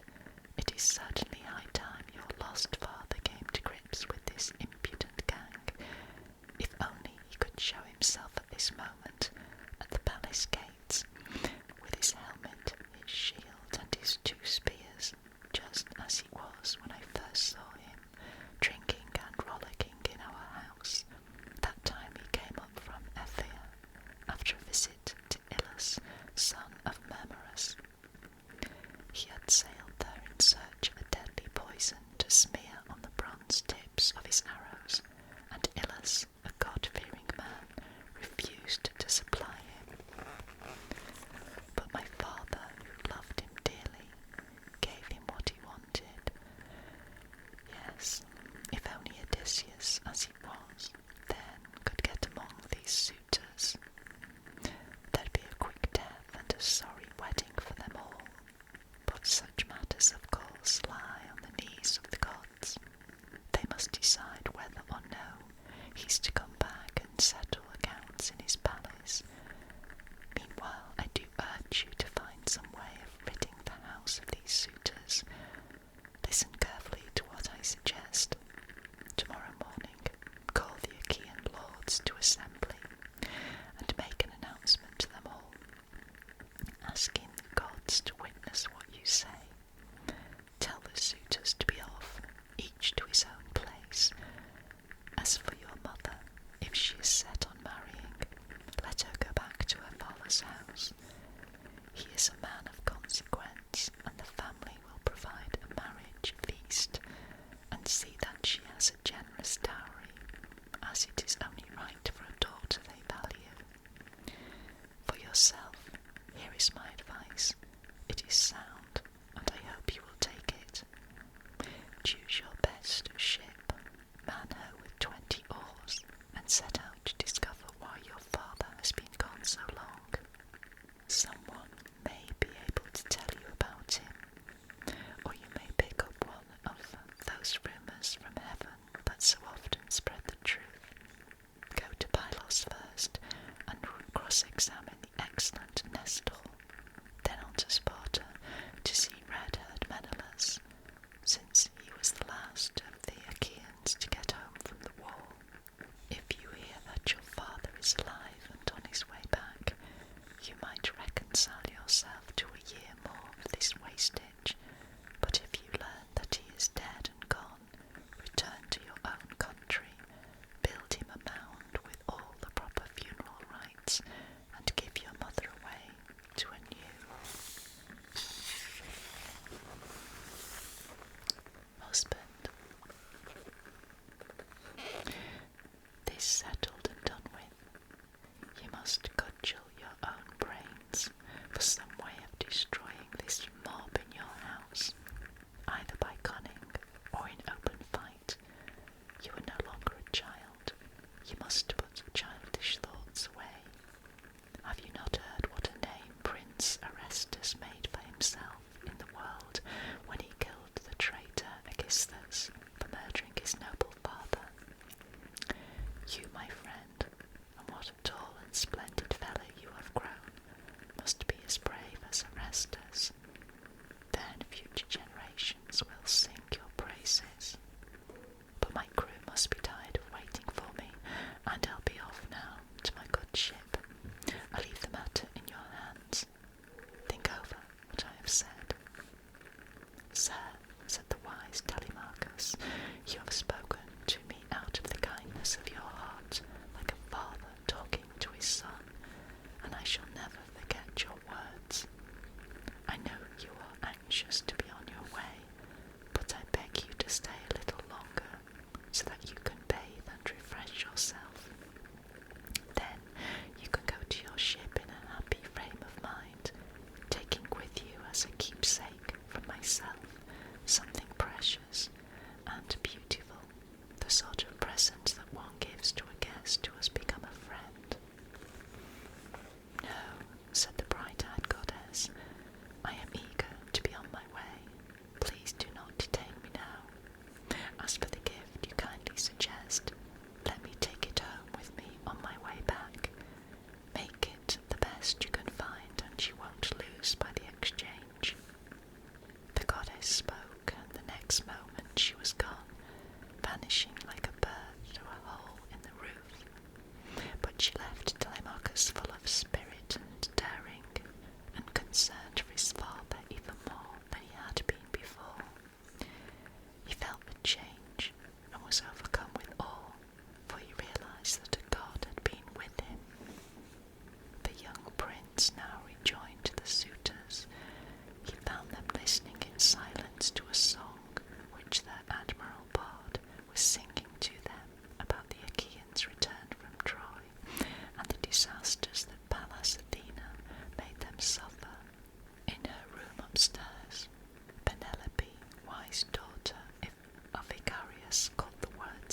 It is certainly high time your lost father came to grips with this impudent gang. If only he could show himself at this moment at the palace gates, with his helmet, his shield, and his 2 spears, just as he was when I first saw him, drinking and rollicking in our house. That time he came up from Ephyre, after a visit to Ilus, son of Murmurus. He had sailed there in search of a deadly poison to smear on the bronze tips of his arrows, and Ilus, a God-fearing man, refused to supply him. But my father, who loved him dearly, gave him what he wanted. Yes, if only Odysseus, as he was, then could get among these suitors, there'd be a quick death and a sorry wedding for them all. But such matters, of course, lie on the knees of the gods. They must decide whether or no he's to come back and settle accounts in his palace. Meanwhile, I do urge you to find some way of ridding the house of these suitors. Listen carefully to what I suggest. Tomorrow morning, call the Achaean lords to assembly, and make an announcement to them all, asking the gods to witness what you say. Tell the suitors to be off, each to his own place. As for your mother, if she is set on marrying, let her go back to her father's house. He is a man of consequence, and the family will provide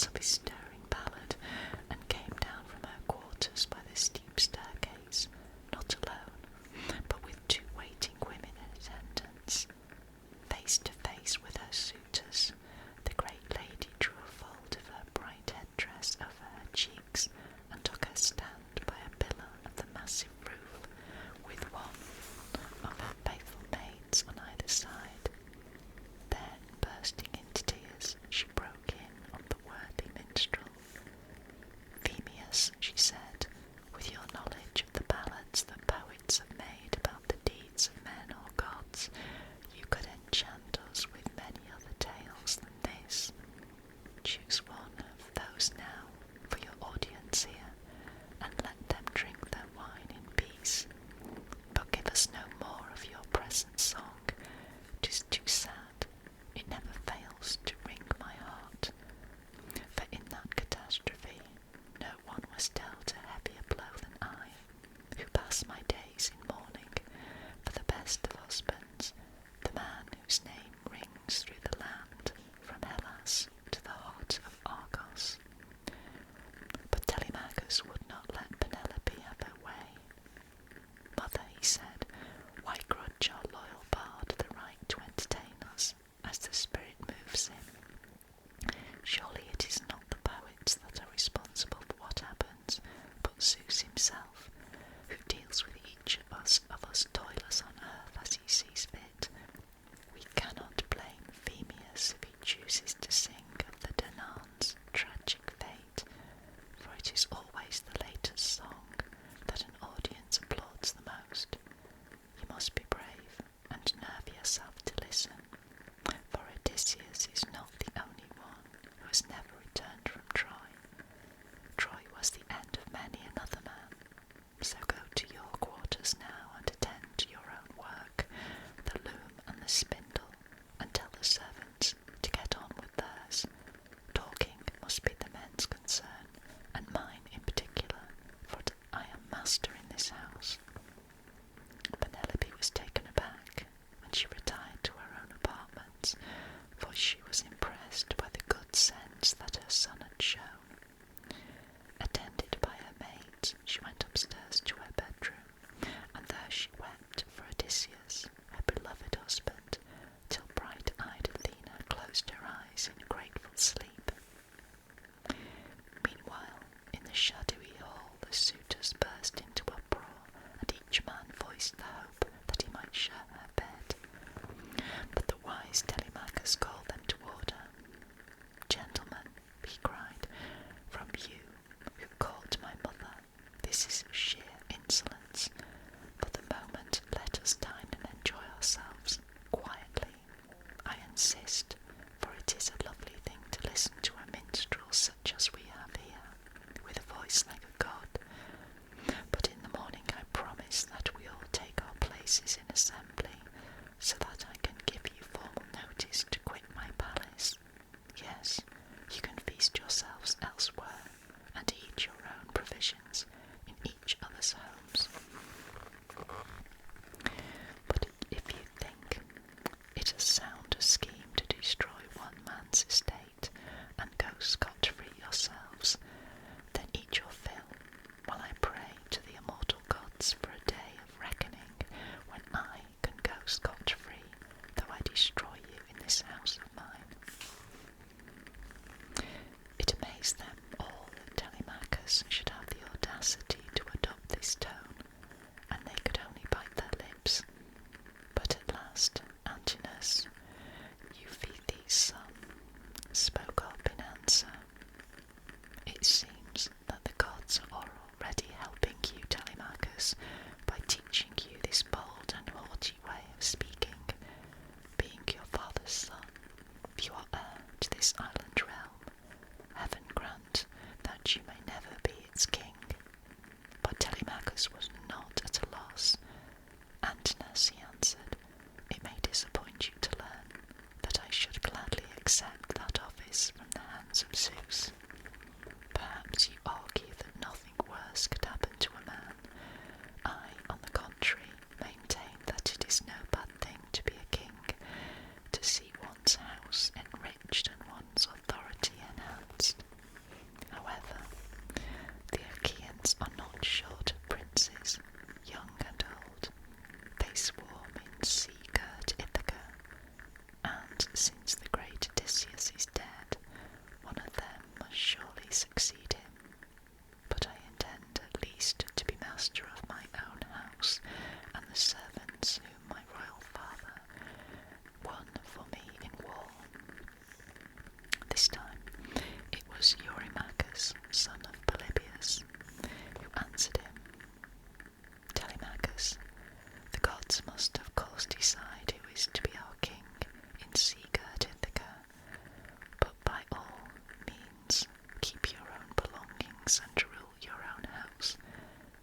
words of his stirring ballad, and came down from her quarters by the steep staircase, not alone, but with 2 waiting women in attendance. Face to face with her suitors, the great lady drew a fold of her bright headdress over her cheeks and took her stand by a pillar of the massive roof, with one of her faithful maids on either side. Then, bursting into tears, she broke in on the worthy minstrel. "Phemius," she said, "with your knowledge of the ballads that poets have made about the deeds of men or gods, you could enchant us with many other tales than this. Choose one of those now for your audience here, and let them drink their wine in peace. But give us no more of your present song. 'Tis too sad. It never fails to wring my heart. For in that catastrophe, no one was dealt a heavier blow than I, who pass my days in mourning for the best of husbands, the man whose name rings through the land from Hellas to the heart of Argos." But Telemachus would not let Penelope have her way. "Mother," he said, "why grudge our loyal bard the right to entertain us as the spirit moves him? Surely it is not the poets that are responsible for what happens, but Zeus himself, who deals with each of us toilers on earth as he sees fit. We cannot blame Phemius if he chooses to sing of the Danaans' tragic fate, for it is always the latest song that an audience applauds the most. You must be brave and nerve yourself to listen, for Odysseus is not the only one who has never returned from Troy. Troy was the end of many another man. So go to your quarters now and attend to your own work, the loom and the spindle, and tell the servants to get on with theirs. Talking must be the men's concern, and mine in particular, for I am master in this house." Penelope was taken aback, and she retired to her own apartments, for she was impressed by the good sense that her son had shown. Attended by her maids, she went upstairs to her bedroom, and there she wept for Odysseus, her beloved husband, till bright-eyed Athena closed her eyes in grateful sleep. Meanwhile, in the shadowy hall the suitors burst into uproar, and each man voiced the hope that he might share her bed. But the wise Telemachus called them to order. "Gentlemen," he cried, "from you who called my mother, this is sheer insolence. For the moment let us dine and enjoy ourselves quietly. I insist, for it is a lovely thing to listen to a minstrel such as we have here, with a voice like a god. But in the morning I promise that we all take our places in assembly, so that I can give you formal notice to quit my palace. Yes, you can feast yourselves elsewhere, and eat your own provisions in each other's homes. But if you think it a sounder scheme to destroy one man's estate and go scot-free yourselves, then eat your fill, while I pray to the immortal gods for a day of reckoning when I can go scot-free, though I destroy you in this house of mine." It amazed them all that Telemachus should have the audacity to adopt this tone, and they could only bite their lips. But at last Antinous, Euphetes' son, spoke up in answer. "It seems that the gods are already helping you, Telemachus, by teaching you this bold and haughty way of speaking. Being your father's son, you are heir to this island realm. Heaven grant that you may never be its king." But Telemachus was not at a loss. "Antinous," he answered, "it may disappoint you to learn that I should gladly accept that office from the hands of Zeus. Perhaps you argue that nothing worse could happen to a man. I, on the contrary, maintain that it is no bad thing to be a king, to see one's house enriched and one's authority enhanced. succeed him, but I intend at least to be master of my own house and the servants whom my royal father won for me in war. This time it was Eurymachus, son of Polybius, who answered him. Telemachus, the gods must of course decide who is to be our king in sea-girt Ithaca, but by all means keep your own belongings and rule your own house.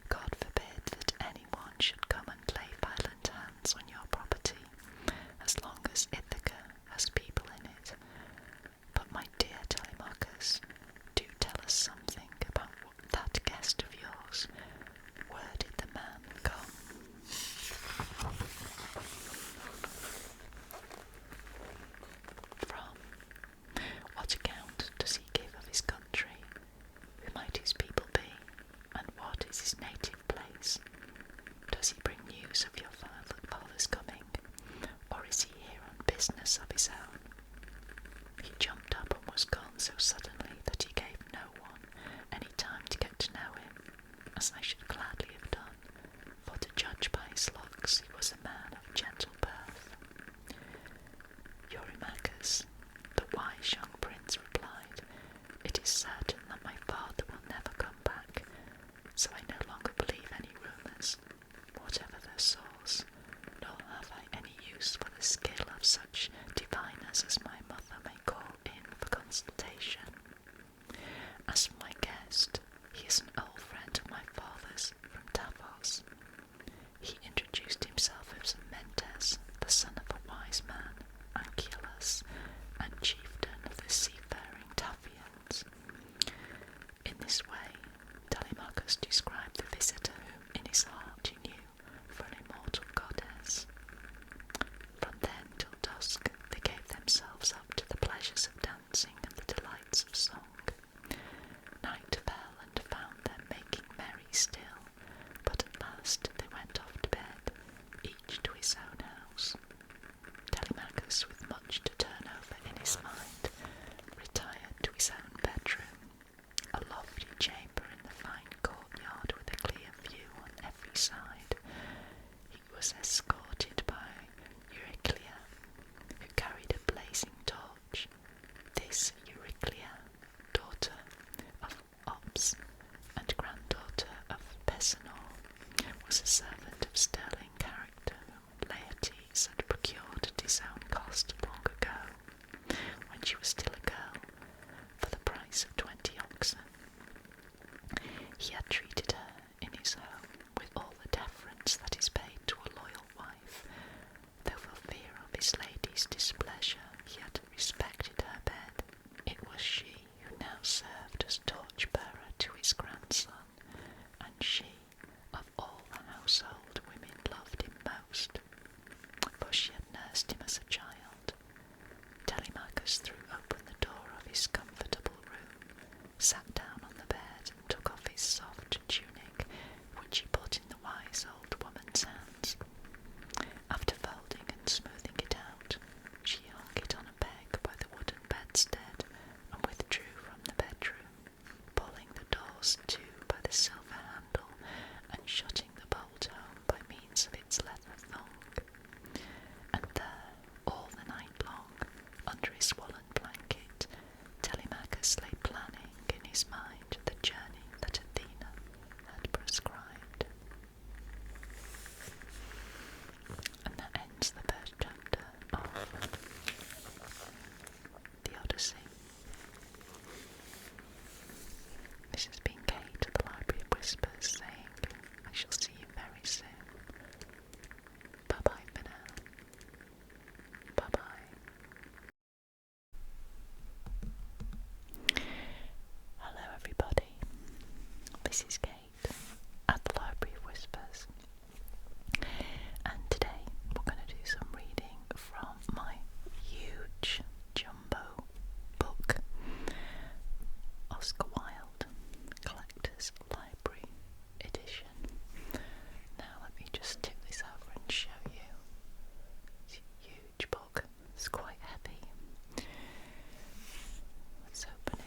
God forbid that anyone should come and lay violent hands on your property, as long as Ithaca has people in it. But my dear Telemachus, do tell us something about that guest of yours. Where did the man come? From? What account does he give of his country? Who might his people be? And what is his native place? Does he bring news of your father's coming? Or is he here on business of his own? He jumped up and was gone so suddenly that he gave no one any time to get to know him, as I should gladly have done, for to judge by his looks he was a man of gentle birth. Eurymachus, the wise young prince, replied, "It is certain that my father will never come back, so I no longer believe any rumours, whatever their source, nor have I any use for the skill of such diviners as my mother may call in for consultation. As for my guest, he is an old friend of my father's from Davos. He introduced himself as Mentes, the son of a wise man, Anchialus, and chieftain of the seafaring Taphians." In this way, Telemachus described the visitor whom in his heart he knew for an immortal goddess. From then till dusk they gave themselves up to the pleasures of dancing and the delights of song. Night fell and found them making merry still, but at last they went off to bed, each to his own house. Telemachus, with much to turn over in his mind, retired to his own bedroom, a lofty chamber in the fine courtyard with a clear view on every side. He was escorted by Euryclea, who carried a blazing torch. This Euryclea, daughter of Ops and granddaughter of Pesenor, was a servant of sterling character whom Laertes had procured at his own cost long ago, when she was still a girl, for the price of 20 oxen. He had treated her in his home with all the deference that is paid to a loyal wife, though for fear of his lady's displeasure he had respected her bed. It was she who now served as torch-bearer to his grandson, and she, of all the household women, loved him most, for she had nursed him as a child. Telemachus threw open the door of his comfortable room, sat down on the bed and took off his soft tunic, which he put in the wise old woman's hands. After folding and smoothing it out, she hung it on a peg by the wooden bedstead and withdrew from the bedroom, pulling the doors to by the silver handle and shutting the bolt home by means of its leather thong. And there, all the night long, under his woolen blanket, Telemachus lay planning in his mind the journey that Athena had prescribed. And that ends the first chapter of the Odyssey. This has been Kate at the Library of Whispers saying, I shall see you very soon. Bye bye for now. Bye bye. Hello everybody. This is Kate at the Library of Whispers. And today we're going to do some reading from my huge jumbo book, Oscar Wilde, Collector's Library Edition. Now let me just tip this over and show you. It's a huge book, it's quite heavy. Let's open it.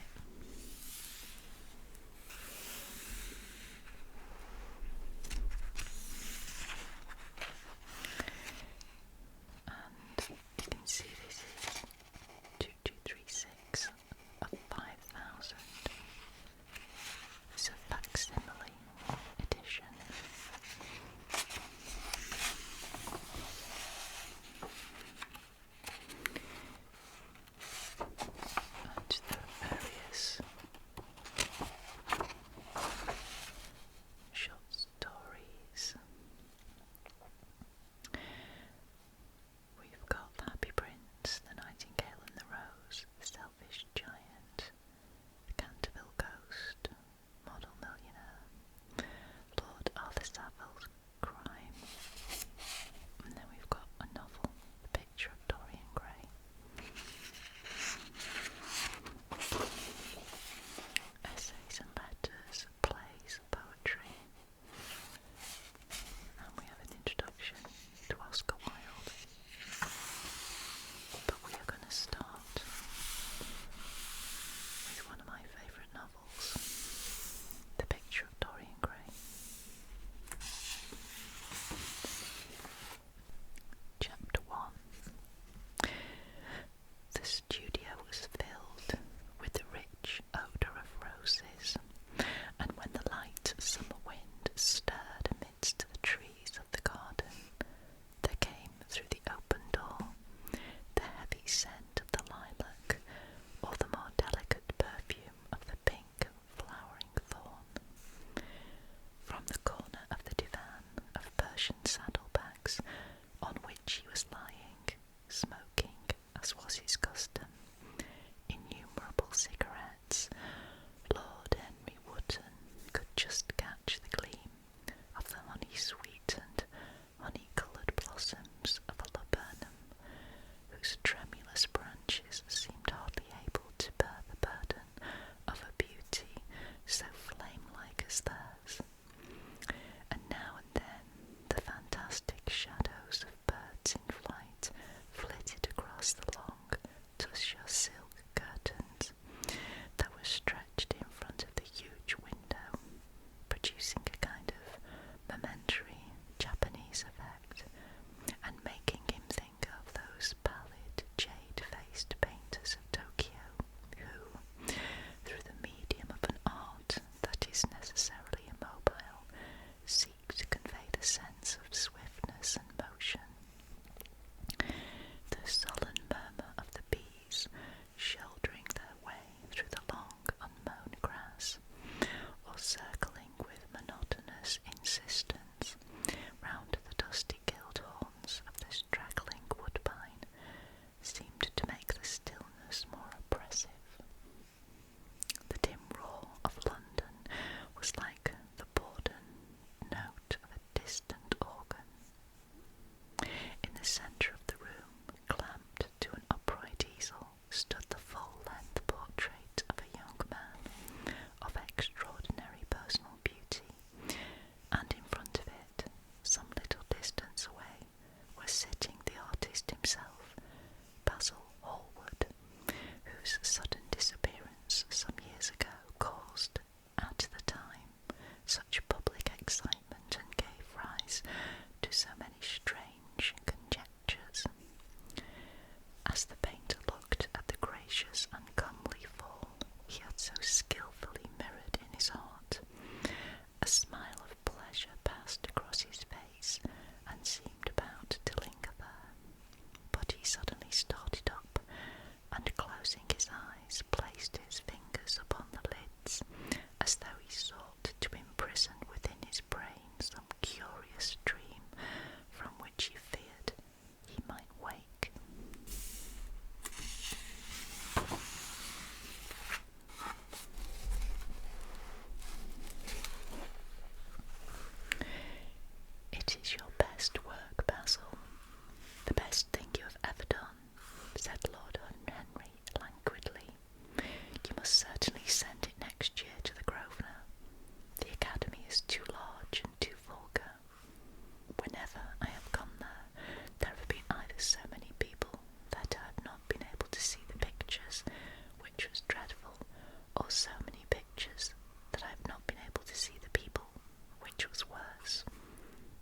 It is your best work, Basil. The best thing you have ever done, said Lord Henry languidly. You must certainly send it next year to the Grosvenor. The Academy is too large and too vulgar. Whenever I have gone there have been either so many people that I have not been able to see the pictures, which was dreadful, or so many pictures that I have not been able to see the people, which was worse.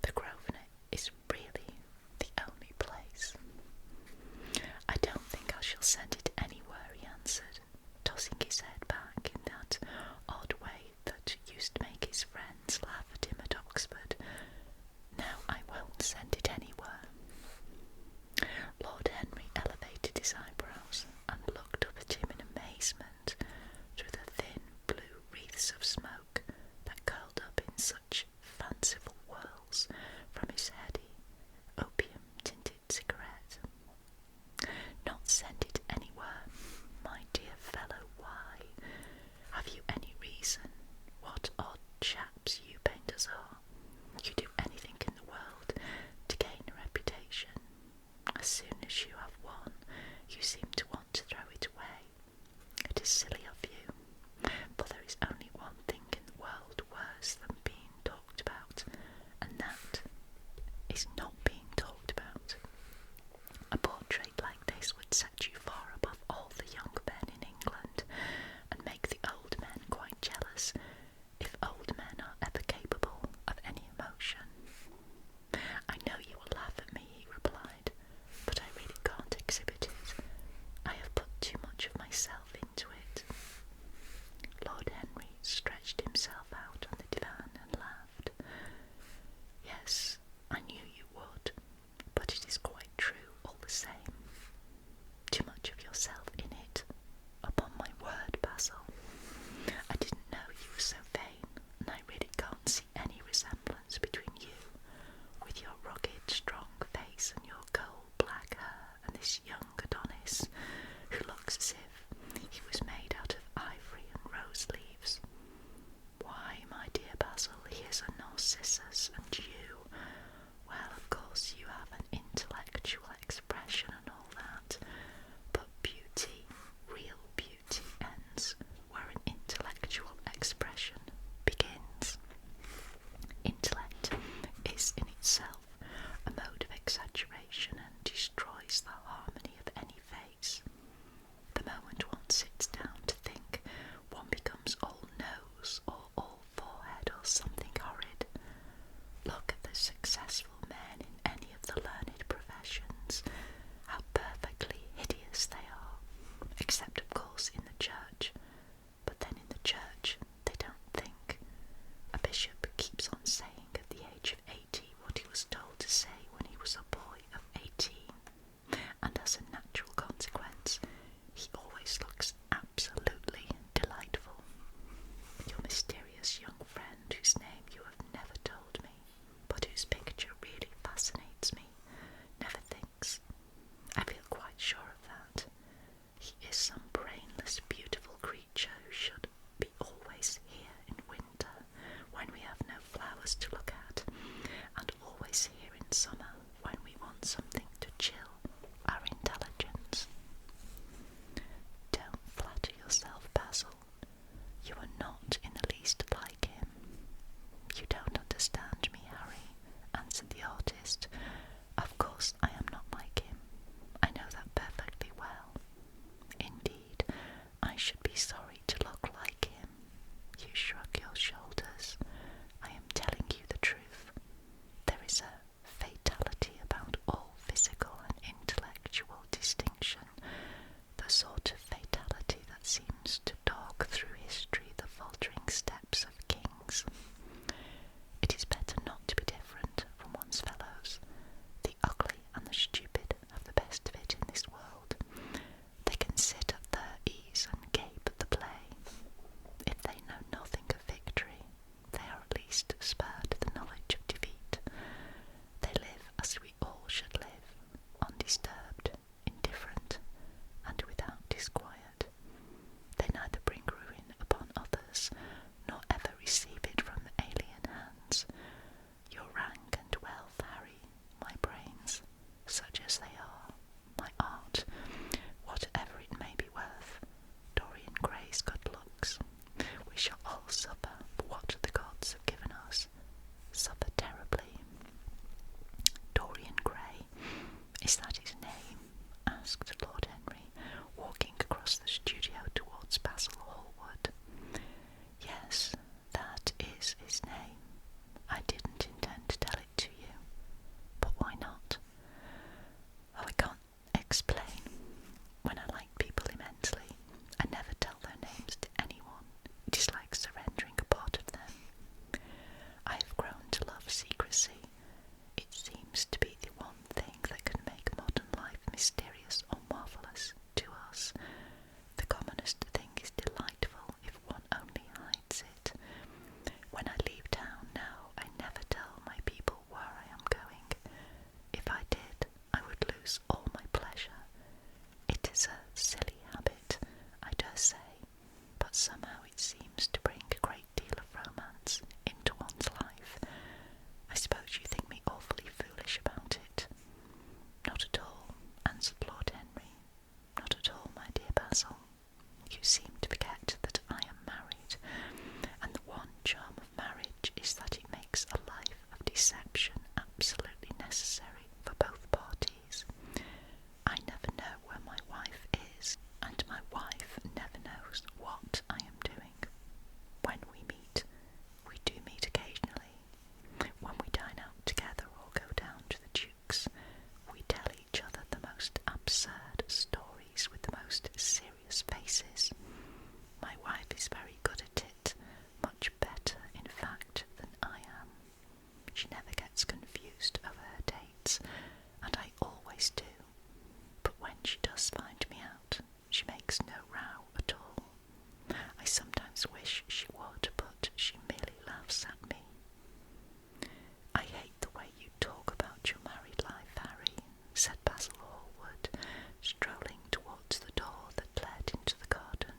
The Grosvenor is really the only place. I don't think I shall send it anywhere, he answered, tossing his head back in that odd way that used to make his friends laugh at him at Oxford. No, I won't send it anywhere. Lord Henry elevated his eyebrows and looked up at him in amazement through the thin blue wreaths of smoke that curled up in such fanciful whirls from his heady, opium-tinted cigarette. Not send it anywhere, my dear fellow, why? Have you any reason? What odd chaps you painters are. You do anything in the world to gain a reputation. As soon as you have one, you seem to want to throw it away. It is silly of you, but there is only one thing was his name. I didn't intend to tell it to you, but why not? Oh, I can't explain. When I like people immensely, I never tell their names to anyone. It is like surrendering a part of them. I have grown to love secrecy. It seems to be the one thing that can make modern life mysterious or marvellous to us. The commonest thing is delightful if one only hides it. When I leave town now, I never tell my people where I am going. If I did, I would lose all my pleasure. It is a silly habit, I dare say, but somehow it seems to bring a great deal of romance into one's life. I suppose you think me awfully foolish about it. Not at all, answered Lord Henry. Not at all, my dear Basil. You seem to forget that I am married, and the one charm of marriage is that it makes a life of deception absolutely necessary for both parties. I never know where my wife is, and my wife never knows what I am doing. When we meet, we do meet occasionally. When we dine out together or go down to the Duke's, we tell each other the most absurd stories with the most serious faces. My wife is very good at it, much better, in fact, than I am. She never gets confused over her dates, and I always do. But when she does find me out, she makes no row at all. I sometimes wish she would, but she merely laughs at me. I hate the way you talk about your married life, Harry, said Basil Hallward, strolling towards the door that led into the garden.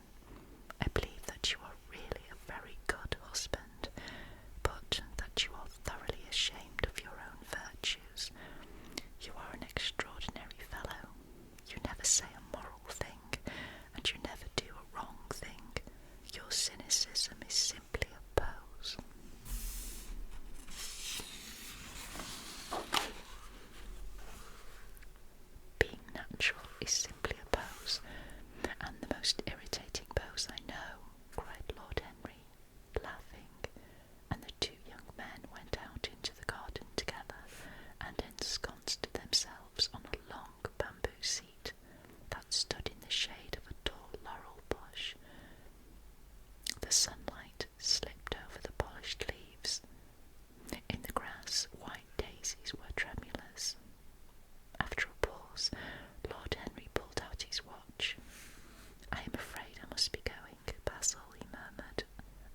I believe that you are really a very good husband, but that you are thoroughly ashamed of your own virtues. You are an extraordinary fellow. You never say a moral thing, and you never do a wrong thing. Your cynicism is simply a pose. Being natural is simply a pose, and the most irritating pose I know, cried Lord Henry, laughing, and the two young men went out into the garden together and ensconced themselves on a long bamboo seat that stood in the shade of a tall laurel bush. The sunlight slipped over the polished leaves. In the grass, white daisies were tremulous. After a pause, Lord Henry pulled out his watch. I am afraid I must be going, Basil, he murmured,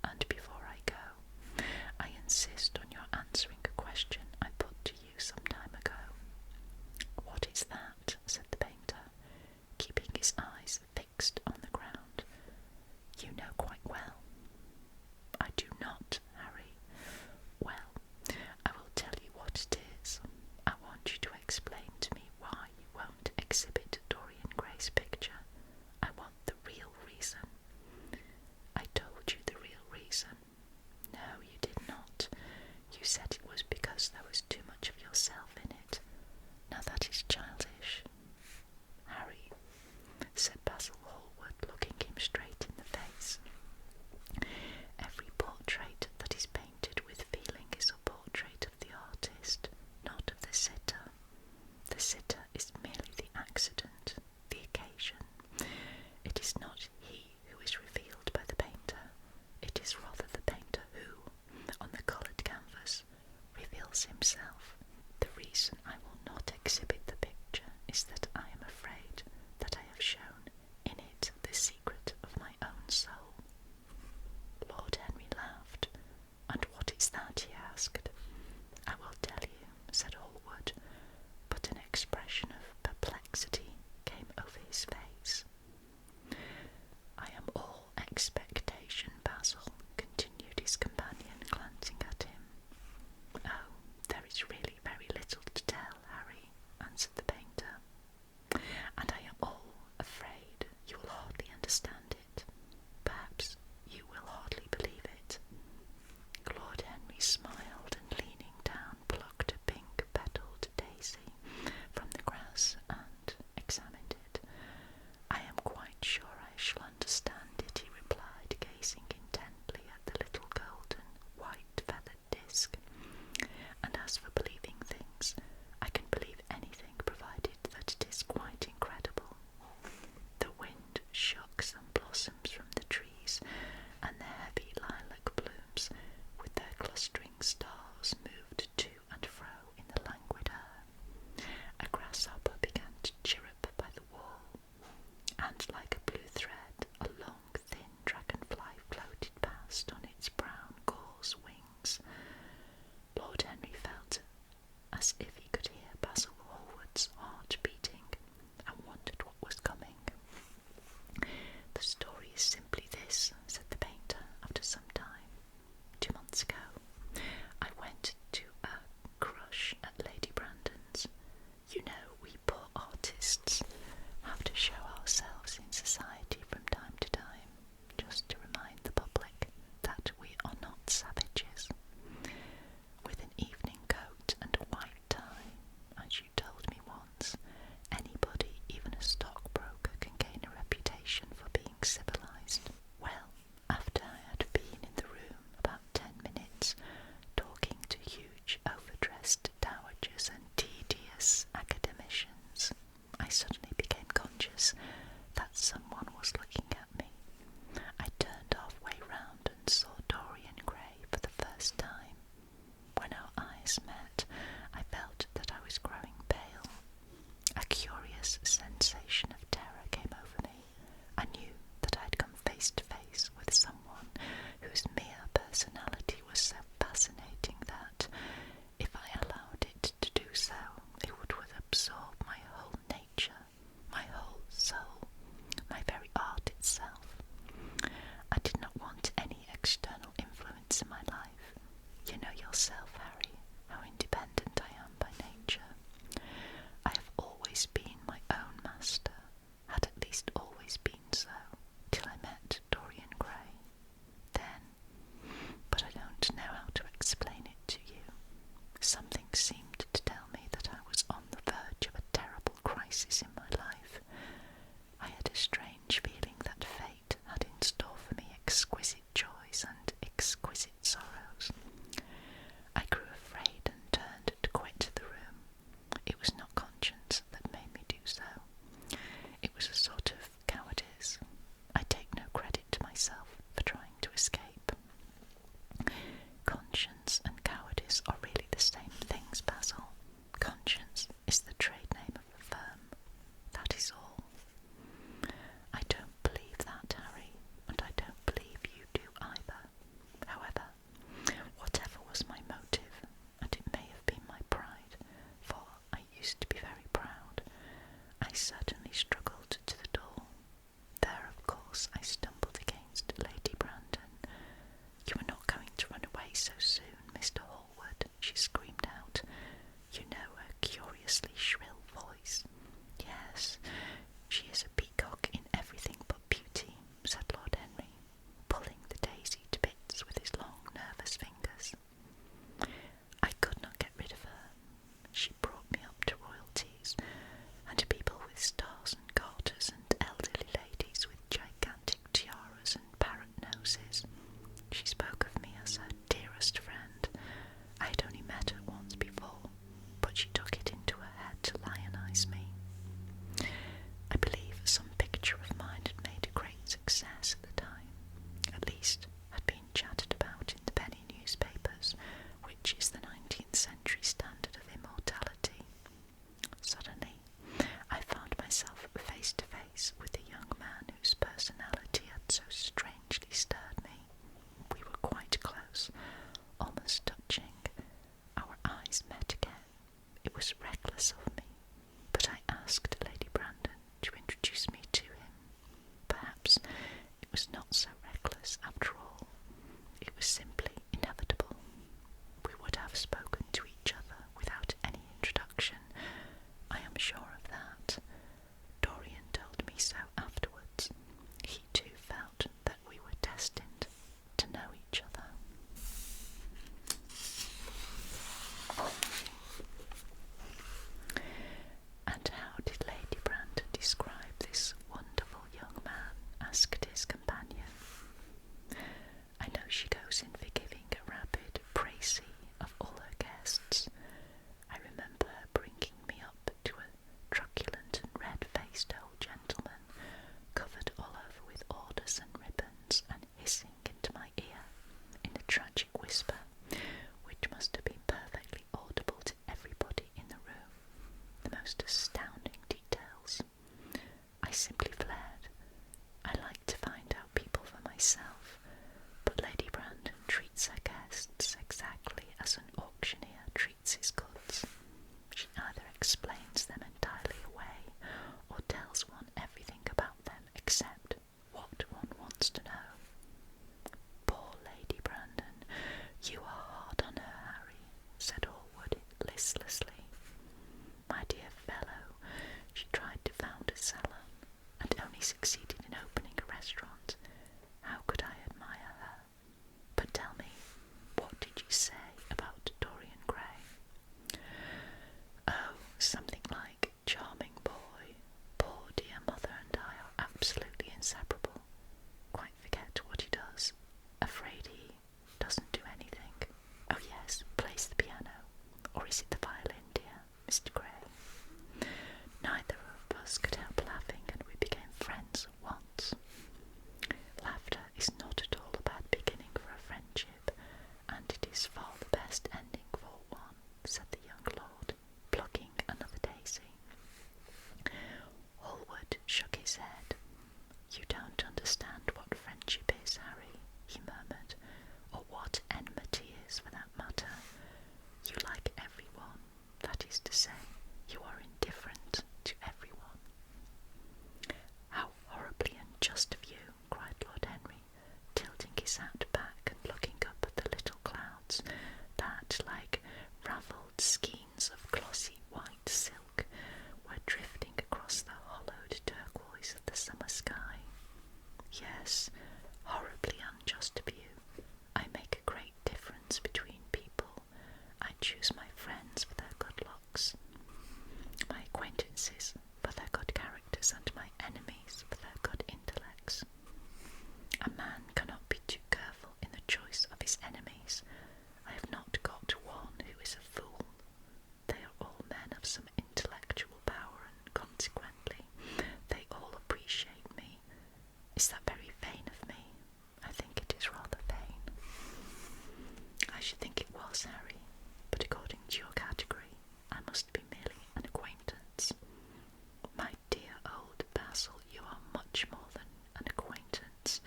and before I go, I insist on your answering a question I put to you some time ago. What is that? Said the painter, keeping his eyes fixed on the ground. You know quite well. I do not, Harry. Well, I will tell you what it is. I want you to explain to me why you won't exhibit Dorian Gray's picture. I want the real reason. I told you the real reason. No, you did not. You said it was because there was too much of yourself in it. Now that is childish. Harry, said Basil Hallward, looking him straight in the face. Every portrait that is painted with feeling is a portrait of the artist, not of the sitter. The sitter is merely the accident, the occasion. It is not he who is revealed by the painter. It is rather the painter who, on the coloured canvas, reveals himself. The reason I will not exhibit the picture is that I am afraid that I have shown in it the secret of my own soul. Lord Henry laughed. And what is that? He asked. I will tell you, said Hallward, but an expression of perplexity came over his face. I am all expectation, Basil, continued his companion, glancing at him. Oh, there is is to say, you are indifferent to everyone. How horribly unjust of you, cried Lord Henry, tilting his hat back and looking up at the little clouds that, like ravelled skeins of glossy white silk, were drifting across the hollowed turquoise of the summer sky. Yes, horribly unjust of you. I make a great difference between people. I choose my friends for their good looks, my acquaintances for their good characters, and my enemies for their good intellects. A man cannot be too careful in the choice of his enemies. I have not got one who is a fool. They are all men of some intellectual power, and consequently they all appreciate me. Is that very vain of me? I think it is rather vain. I should think it was, Harry, but according to your category, I must be merely an acquaintance. My dear old Basil, you are much more than an acquaintance,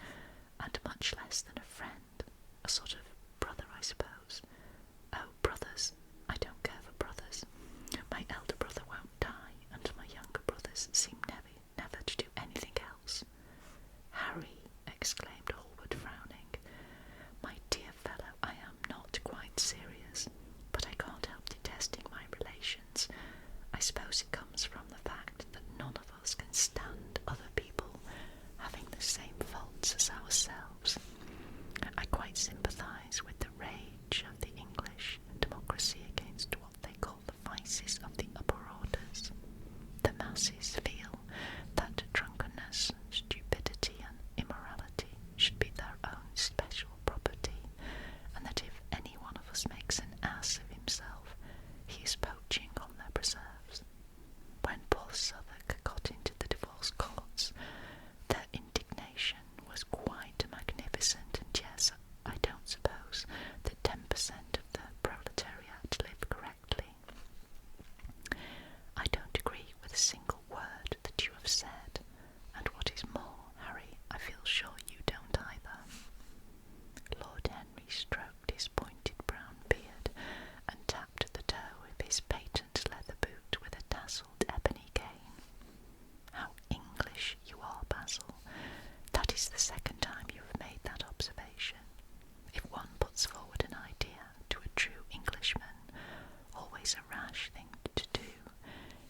and much less than a friend, a sort of brother, I suppose. Oh, brothers, I don't care for brothers. My elder brother won't die, and my younger brothers seem never to do anything else. Harry, exclaimed Hallward, frowning, my dear fellow, I am not quite serious, but I can't help detesting my relations. I suppose it comes from the fact that none of us can stand other people having the same faults as ourselves. I quite sympathise with the rage of the English democracy against what they call the vices of the upper orders. The masses feel that drunkenness, stupidity, and immorality should be their own special property, and that if any one of us makes an ass of himself, he is poaching on their preserves. When poor Southwark got into the divorce courts, their indignation was quite magnificent, and yes, I don't suppose that 10% of the proletariat live correctly. I don't agree with a single word that you have said, and what is more, Harry, I feel sure you don't either. Lord Henry stroked his pointed brown beard and tapped the toe of his patent leather boot with a tasselled ebony cane. How English you are, Basil. That is the second time you have made that observation. If one puts forward an idea to a true Englishman, always a rash thing to do,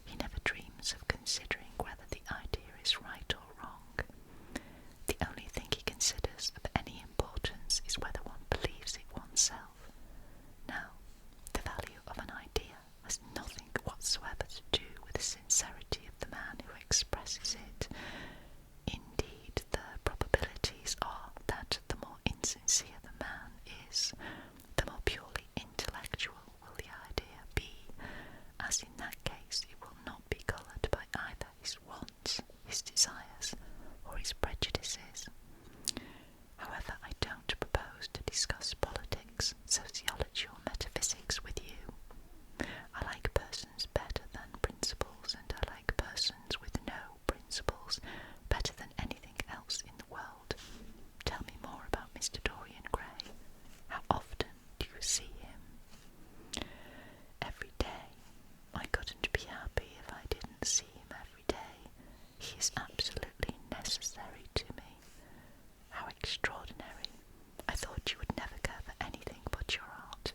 he never dreams of considering whether the idea is right or wrong. The only thing he considers of any importance is whether one believes it oneself. Now, the value of an idea has nothing whatsoever to do with the sincerity of the man who expresses it. Indeed, the probabilities are that the more insincere the man is, the more purely intellectual will the idea be, as in that case it will not be coloured by either his wants, his desires, or his prejudices. However, I don't propose to discuss politics, sociology, or metaphysics with you. I like persons better than principles, and I like persons with no principles better than anything else in the world. Tell me more about Mr. Dorian Gray. How often do you see him? Every day. I couldn't be happy if I didn't see him every day. He is absolutely necessary to me. How extraordinary. I thought you would never care for anything but your art.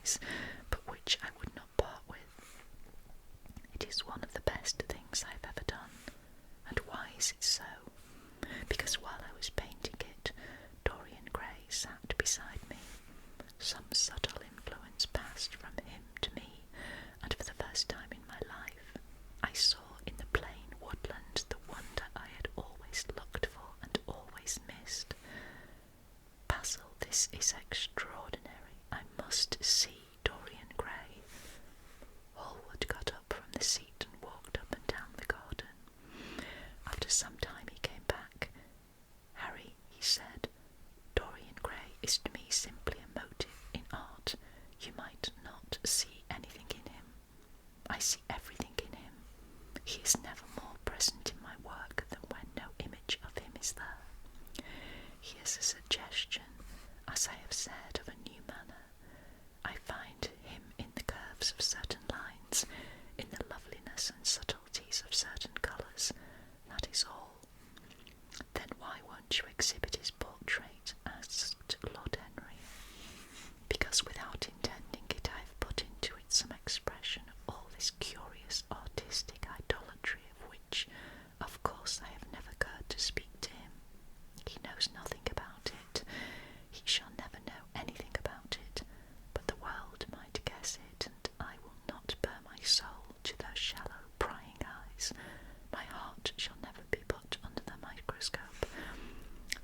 eyes, but which I would not part with. It is one of the best things I have ever done. And why is it so? Because while I was painting it, Dorian Gray sat beside me. Some subtle influence passed from him to me, and for the first time in my life, I saw in the plain woodland the wonder I had always looked for and always missed. Basil, this is extraordinary. I must see Dorian Gray. Hallward got up from the seat and walked up and down the garden. After some time he came back. Harry, he said, Dorian Gray is to me simply a motive in art. You might not see anything in him. I see everything in him. He is never more present in my work than when no image of him is there. He is a suggestion, as I have said, of a new manner. I find him in the curves of certain lines, in the loveliness and subtleties of certain colours. That is all. Then why won't you exhibit his portrait? Asked Lord Henry. Because without intending it, I have put into it some expression of all this curious artistic idolatry of which, of course, I have never cared to speak to him. He knows nothing about it. He shall never know anything about it, but the world might guess it, and I will not bare my soul to those shallow, prying eyes. My heart shall never be put under the microscope.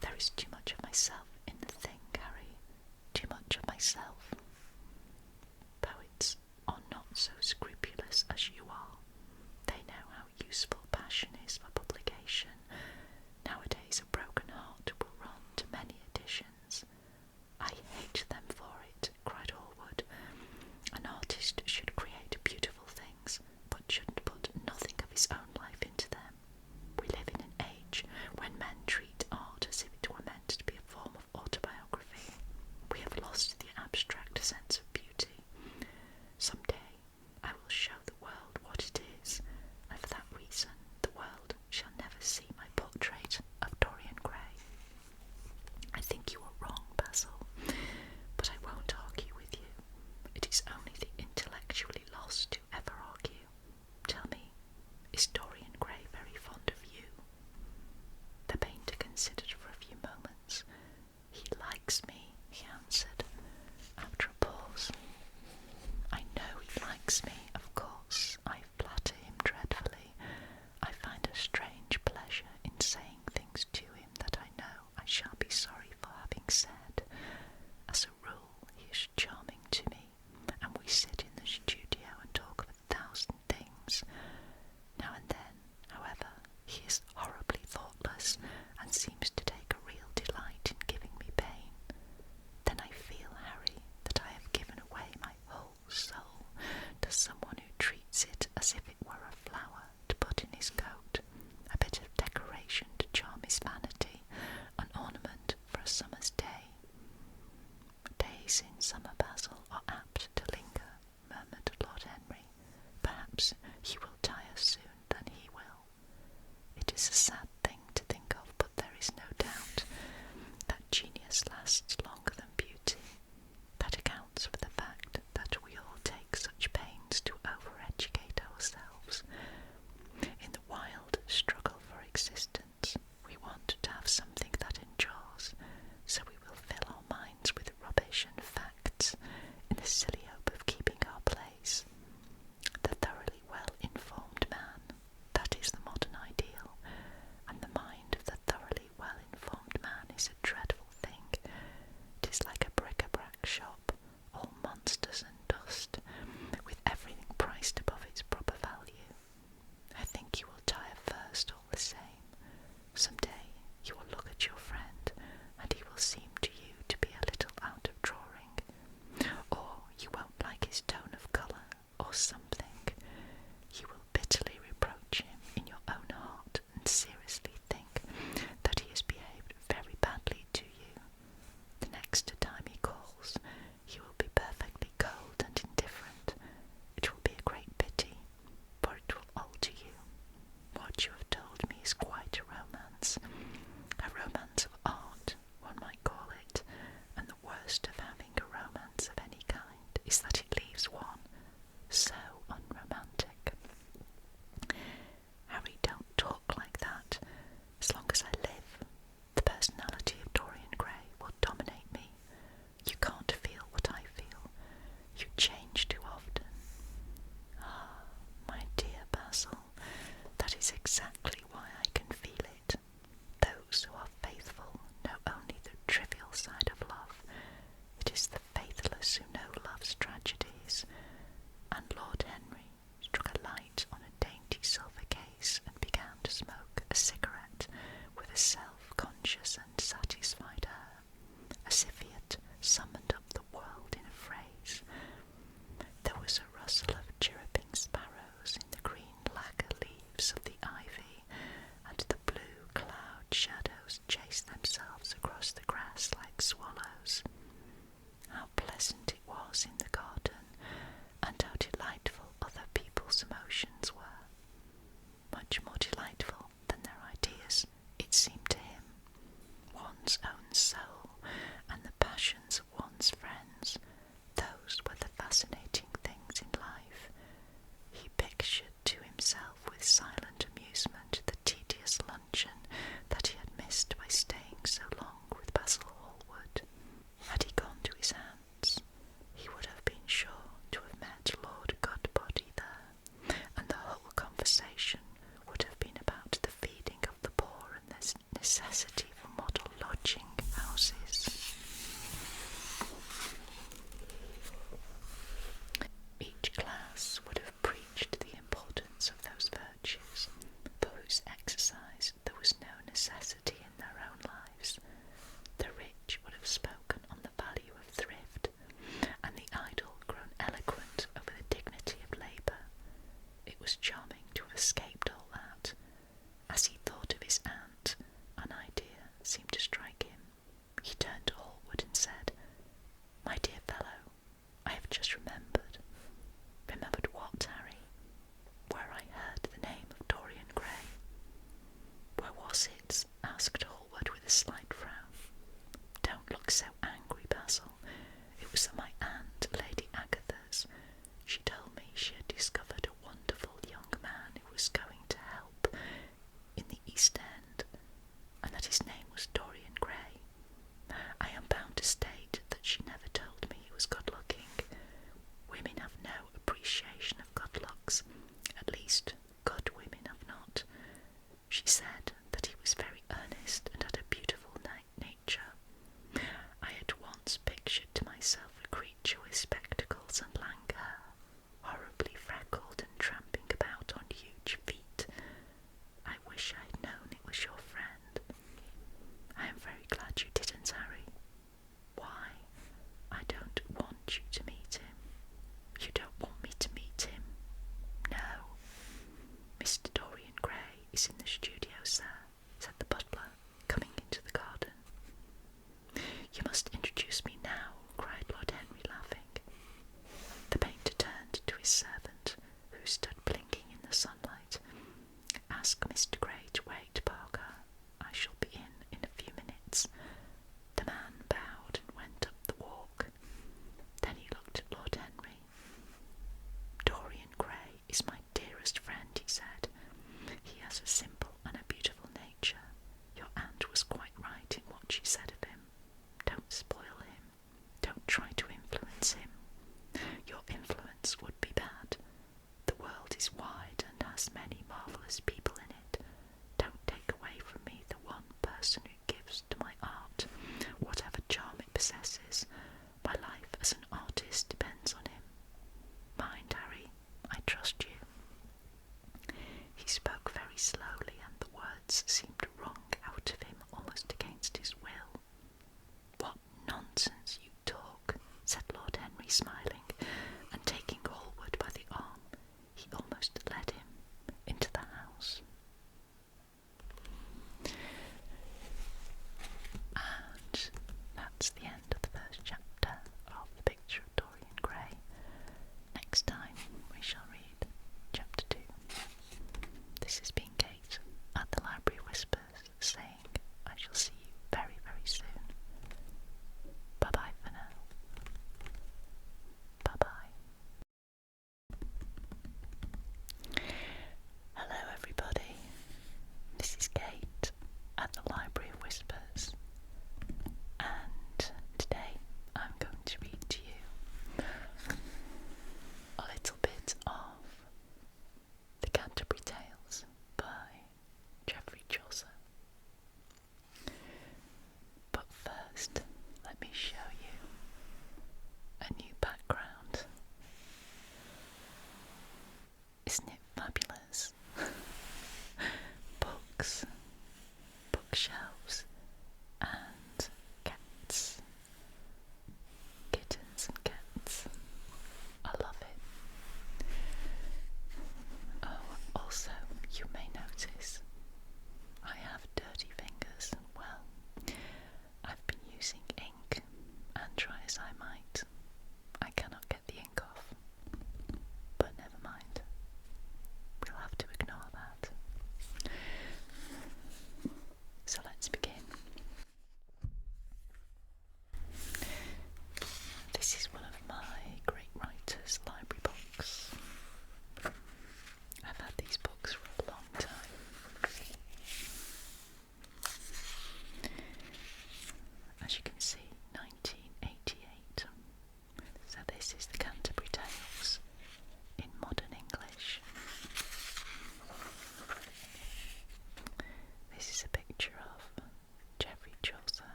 There is too much of myself in the thing, Harry, too much of myself. Poets are not so scrupulous as you are. They know how useful passion is for publication. Nowadays a broken heart will run to many editions. I hate them for it, cried Hallward. An artist should create beautiful things, but shouldn't put nothing of his own life into them. We live in an age when men treat art as if it were meant to be a form of autobiography. We have lost the abstract sense of beauty. Some day I will show the world what it is, and for that reason the world shall never see my portrait of Dorian Gray. I think you are wrong, Basil, but I won't argue with you. It is only the intellectually lost who ever argue. Tell me, is Dorian Gray very fond of you? The painter considered for a few moments. He likes me, he answered, after a pause. I know he likes me, of course. I flatter him dreadfully. I find a strange pleasure in saying things to him that I know I shall be sorry for having said. As a rule, he is charming to me, and we sit in the studio and talk of 1,000 things. Now and then, however, he is horribly thoughtless and seems to take a real delight in giving me pain. Then I feel, Harry, that I have given away my whole soul to someone who treats it as if it were a flower to put in his coat, a bit of decoration to charm his vanity, an ornament for a summer's day. Days in summer, Basil, are apt to linger, murmured Lord Henry. Perhaps you will tire soon than he will. It is a sad thing to think of, but there is no doubt that genius lasts longer than beauty. That accounts for the fact that we all take such pains to over-educate ourselves. In the wild struggle for existence, we want to have something that endures, so we will fill our minds with rubbish and facts in the silly hope of keeping our place. The thoroughly well-informed man, that is the modern ideal, and the mind of the thoroughly well-informed man is a dreadful thing. just remembered. Remembered what, Harry? Where I heard the name of Dorian Gray. Where was it? Asked Hallward with a slight frown. Don't look so angry, Basil. It was at my aunt, Lady Agatha's. She told me she had discovered a wonderful young man who was going to help in the East End, and that his name was Dorian Gray. I am bound to state that she never told me he was good-looking. Women have no appreciation of good looks. At least, good women have not. She said that he was very earnest and had a beautiful nature. I at once pictured to myself a creature with spectacles and lank hair, horribly freckled and tramping about on huge feet. I wish I had known it was your friend. I am very glad you didn't, Harry. Why? I don't want you to meet him. You don't want me to meet him? No. Mr. Dorian Gray is in the studio, sir, said the butler, coming into the garden. You must introduce me now, cried Lord Henry, laughing. The painter turned to his servant, who stood blinking in the sunlight. Ask Mr. Gray to wait, Parker. I shall be in a few minutes. The man bowed and went up the walk. Then he looked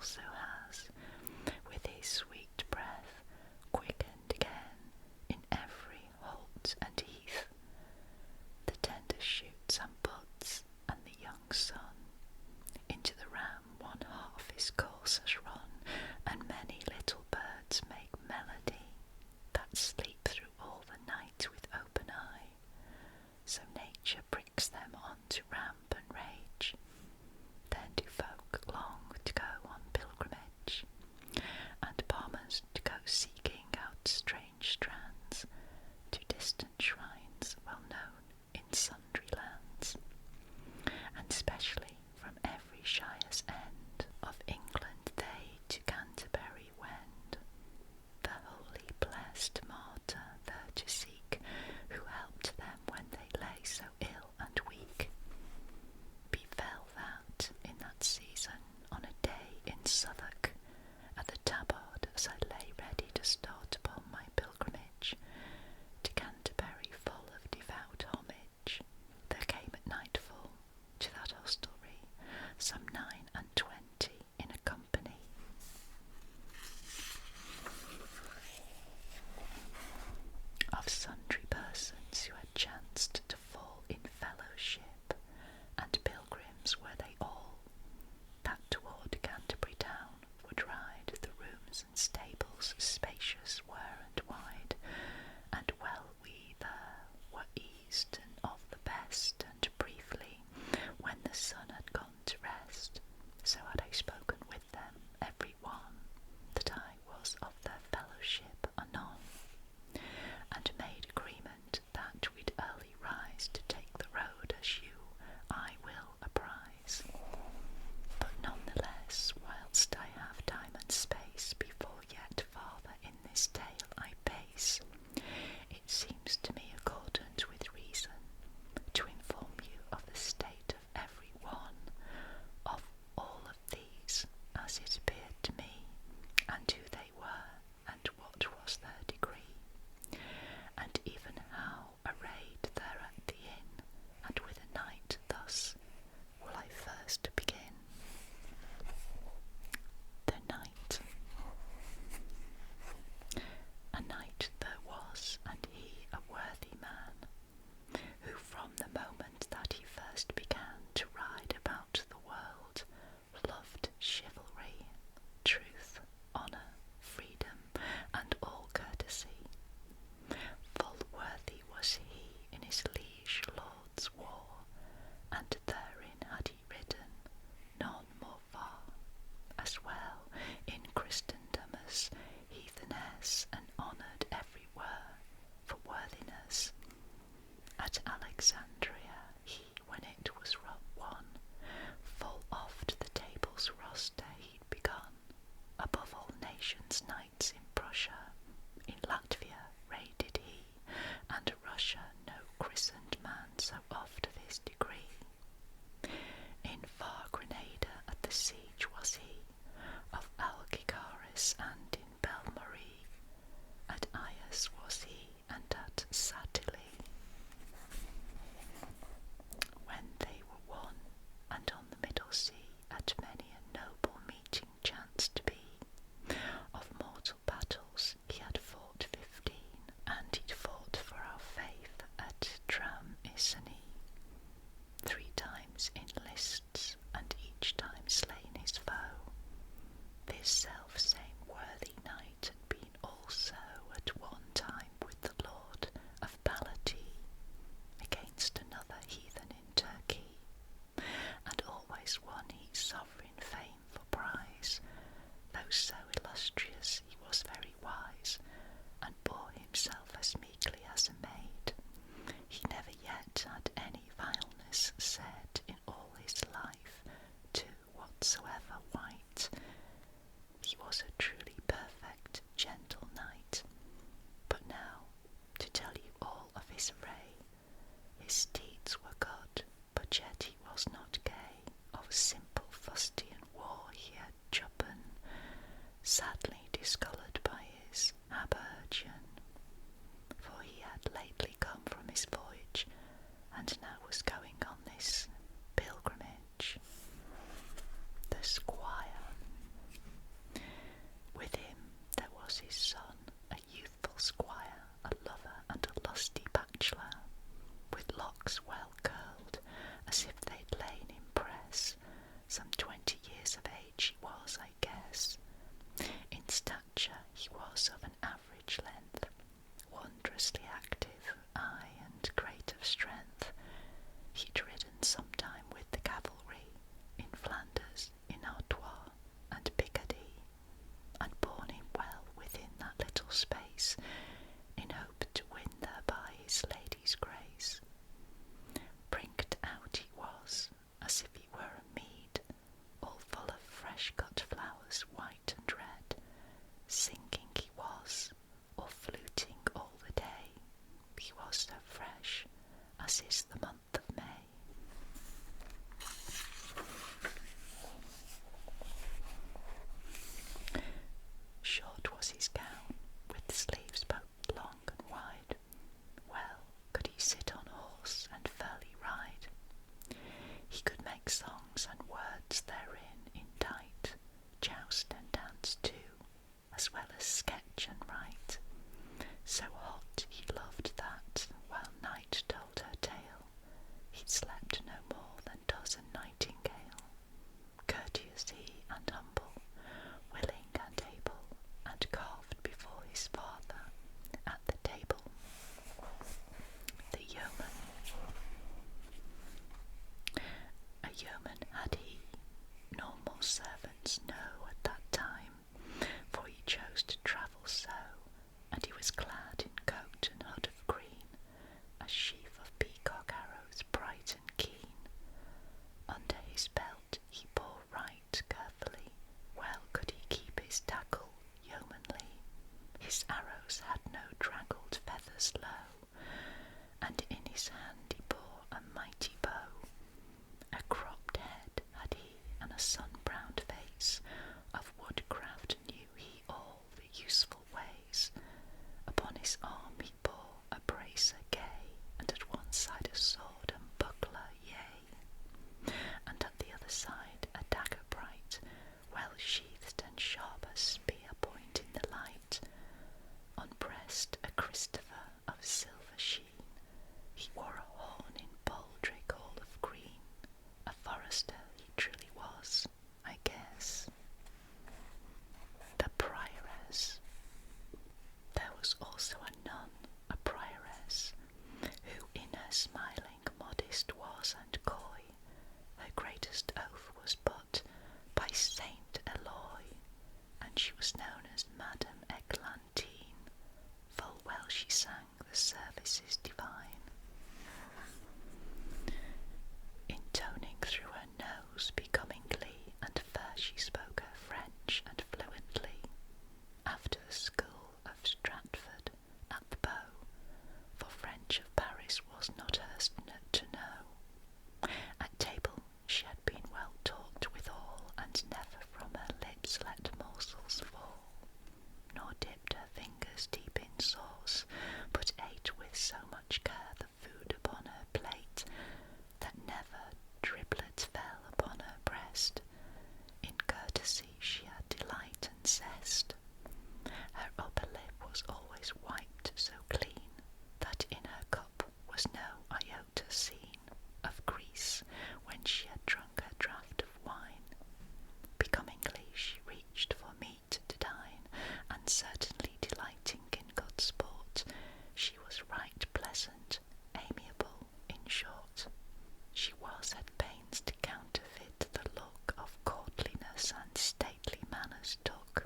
also has, with his sweet breath, quickened again in every holt and heath, the tender shoots and buds, and the young sun. Into the ram one half his course has run, and many little birds make melody, that sleep through all the night with open eye. So nature pricks them on to ramp and rage. Then do folk long to go on pilgrimage, and palmers to go seeking out strange strands, to distant shrines well known in sundry lands, and specially from every shire's end of England they to Canterbury wend, the holy blessed martyr there to seek, who helped them when they lay so ill and weak. Befell that in that season, on a day in Southwark, at the Tabard, as I lay ready to start upon my pilgrimage to Canterbury, full of devout homage, there came at nightfall to that hostelry some 29 in a company. Of sundry persons who had chanced to fall in fellowship, and pilgrims were they all, that toward Canterbury town would ride. The rooms and stables spacious were and wide, and well we there were eased and of the best, and briefly, when the sun had gone to rest, so had I spoken with them every one, that I was of their fellowship anon, and made agreement that we'd early rise to take the road as you I will apprise. But none the less, whilst I have time and space, before yet farther in this tale I pace, it seems to me accordant with reason to inform you of the state of every one of all of these, as it appeared to me, and who they were, and what was their degree, and even how arrayed there at the inn, and with a knight. Thus will I first begin. The knight. A knight there was, and he a worthy man, who from the moment that he first began to ride about the world, loved chivalry, truth, honour, freedom, and all courtesy. Full worthy was he in his liege lord's war, and therein had he ridden none more far, as well in Christendom as heathenesse, and honoured everywhere for worthiness. At Alexandria he, when it was won, full oft the table's roster he'd begun, above all nations knights in Prussia, in Latvia raided he, and Russia no christened man so oft of his degree. In far Grenada at the siege was he, of Algeciras, and in Belmarie, at Ayas was he, and at Satili. When they were won, and on the middle sea, at many a noble meeting chanced to be, of mortal battles he had fought 15, and he'd fought for our faith at Dram-Isany, 3 times in lists, and each time slain his foe. This self-same worthy knight had been also at one time with the Lord of Balati against another heathen in Turkey, and always won he sovereign fame for prize. Though so illustrious, he was very wise, and bore himself as meekly as a maid. He never yet had any vileness said in all his life to whatsoever wight. He was a truly perfect, gentle knight. But now, to tell you all of his array, his deeds were good, but yet he was not gay. Of simple fustian war he had choppen, sadly discoloured by his habergeon, for he had lately come from his voyage, and now was going on this pilgrimage. The squire. fresh-cut flowers white and red, singing he was, or fluting all the day, he was so fresh as is the month of May. Short was his gown, with the sleeves both long and wide. Well could he sit on horse and fairly ride. He could make songs and words therein indite, joust and dance too, as well as sketch and write. So hot he loved that, while night told her tale, he slept no more than does a nightingale. Courteous he and humble, willing and able, and carved before his father at the table. The yeoman. A yeoman had he, nor more servants know at that time, for he chose to travel so, and he was clad in coat and hood of green, a sheaf of peacock arrows bright and keen. Under his belt he bore right carefully, well could he keep his tackle yeomanly. His arrows had no draggled feathers low, and in his hand he bore a mighty bow. A cropped head had he, and a sun-browned face, of woodcraft knew he all the useful ways. Upon his arm he bore a bracer gay, and at one side a sword and buckler, yea, and at the other side a dagger bright, well sheathed and sharp as spear point in the light. On breast a Christopher of silver sheen, he wore a horn in baldric all of green. A forester he truly was, I guess. The prioress. There was also a nun, a prioress, who in her smiling modest was and coy. Her greatest oath was but by Saint Eloy, and she was known as Madame Eglantine. Full well she sang the services divine, intoning through her nose becomingly, and fair she spoke her French and fluently. After the school of Stratford at the bow, for French of Paris was not hers to know. At table she had been well taught withal, and never from her lips let morsels fall, nor dipped her fingers deep in sauce, but ate with so much care the food upon her plate, that never driblets fell upon her breast. In courtesy she had delight and zest. Her upper lip was always wiped so clean, that in her cup was no iota seen of grease when she had drunk her draught of wine. Becomingly she reached for meat to dine, and certainly delighting in good sport, she was right pleasant, amiable, in short. She was at pains to counterfeit the look of courtliness and stately manners took,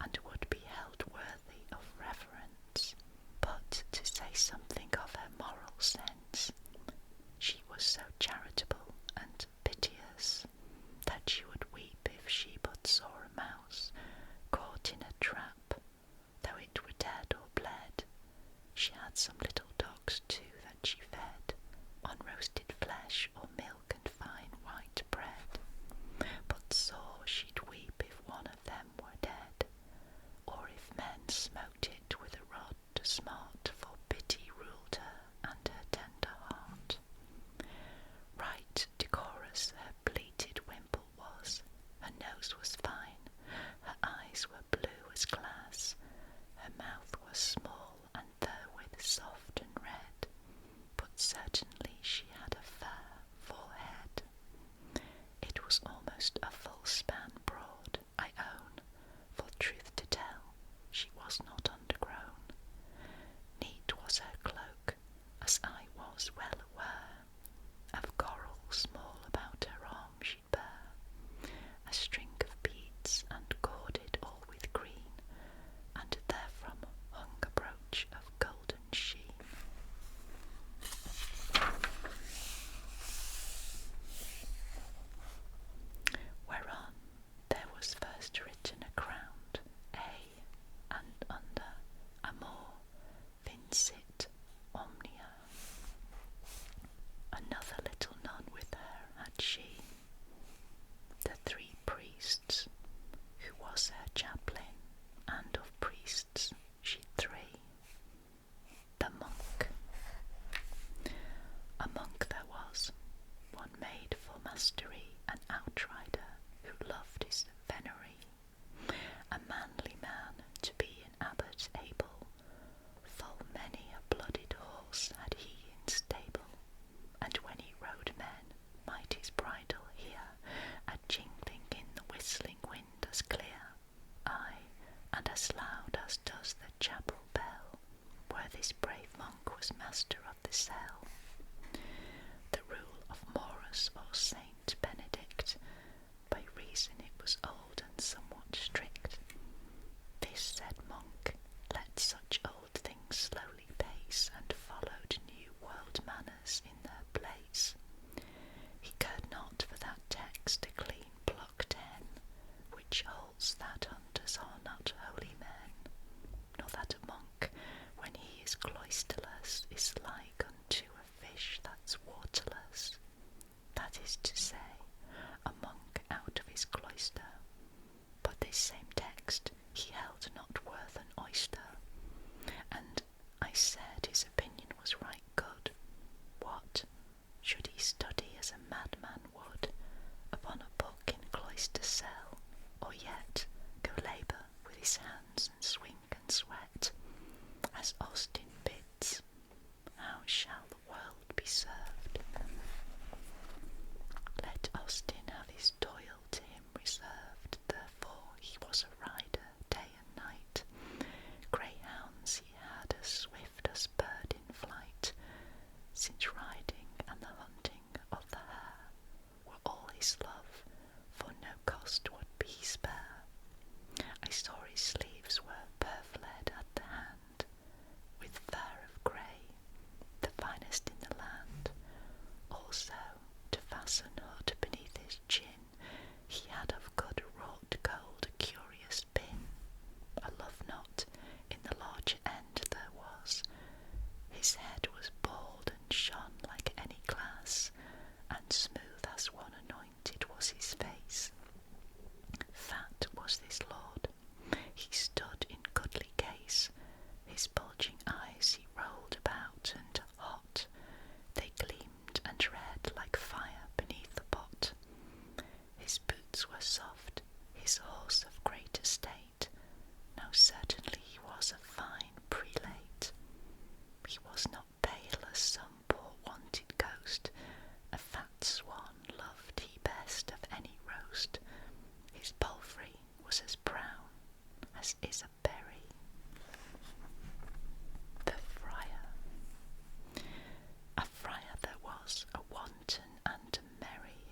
and would be held worthy of reverence. But to say something of her moral sense, she was so charitable and piteous, that she would weep if she but saw a mouse caught in a trap, though it were dead or bled. She had some little dogs too that she fed on roasted flesh or milk and fine white bread, but sore she'd weep if one of them were dead, or if men smote it with a rod to smart, for pity ruled her and her tender heart. Right decorous her pleated wimple was, her nose was fine, her eyes were blue as glass, her mouth was small and therewith soft and red, but certainly she had a fair forehead. It was almost a full span broad, I own, for truth to tell, she was not undergrown. Neat was her cloak, as I was well aware, of coral small about her arm she'd bear, a string of beads, and corded all with green, and therefrom hung a brooch of golden sheen. Whereof was master of the cell. The rule of Maurus or Saint Benedict, by reason it was old and somewhat strict. This, said monk, let such old things slowly pace, and followed new world manners in their place. He cared not for that text a clean plucked hen, which holds that hunters are not holy men, nor that a monk, when he is cloisterless, is like unto a fish that's waterless. That is to say, a monk out of his cloister. But this same text he held not worth an oyster, and I said his opinion was right good. What, should he study as a madman would, upon a book in cloister cell, or yet go labour with his hands and swing and sweat, as Austen bids? How shall the world be served? Let Austen have his toil to him reserved, therefore he was a rider day and night. Greyhounds he had as swift as bird in flight, since riding and the hunting of the hare were all his love, for no cost would be spare. I saw his sleeves were purfled at the hand, with fur of grey, the finest in the land. Also, to fasten hood beneath his chin, he had of good wrought gold a curious pin. A love knot in the larger end there was. His head was bald and shone like any glass, and smooth as one anointed was his face. Fat was this lord, he stood in goodly case, his bulging eyes he rolled about, and hot they gleamed and red like fire beneath the pot. His boots were soft, his horse of great estate. Now certainly he was a fine prelate. He was not pale as some poor wanted ghost, a fat swan loved he best of any roast. His palfrey was as brown as is a berry. The friar. A friar there was, a wanton and a merry,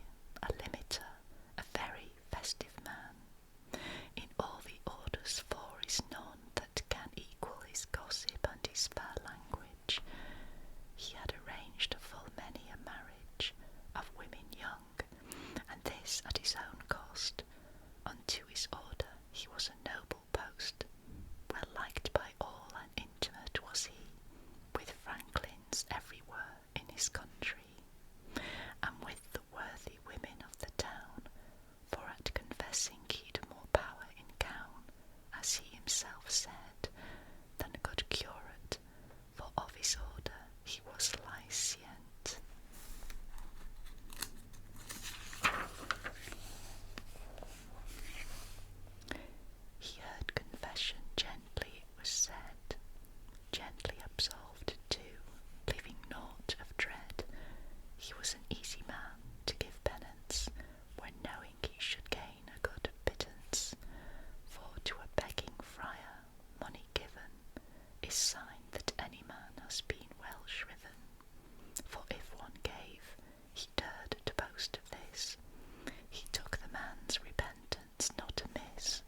a limiter, a very festive man. In all the orders four is none that can equal his gossip and his fair language. He had arranged a full many a marriage of women young, and this at his own cost. Unto his order he was a noble post, well liked by all, and intimate was he with franklins everywhere in his country, and with the worthy women of the town, for at confessing he'd more power in gown, as he himself said, than a good curate, for of his order he was licient. He heard confession gently, it was said, gently absolved too, leaving naught of dread. He was an easy man to give penance, when knowing he should gain a good pittance. For to a begging friar money given is sign that any man has been well shriven. For if one gave, he dared to boast of this, he took the man's repentance not amiss.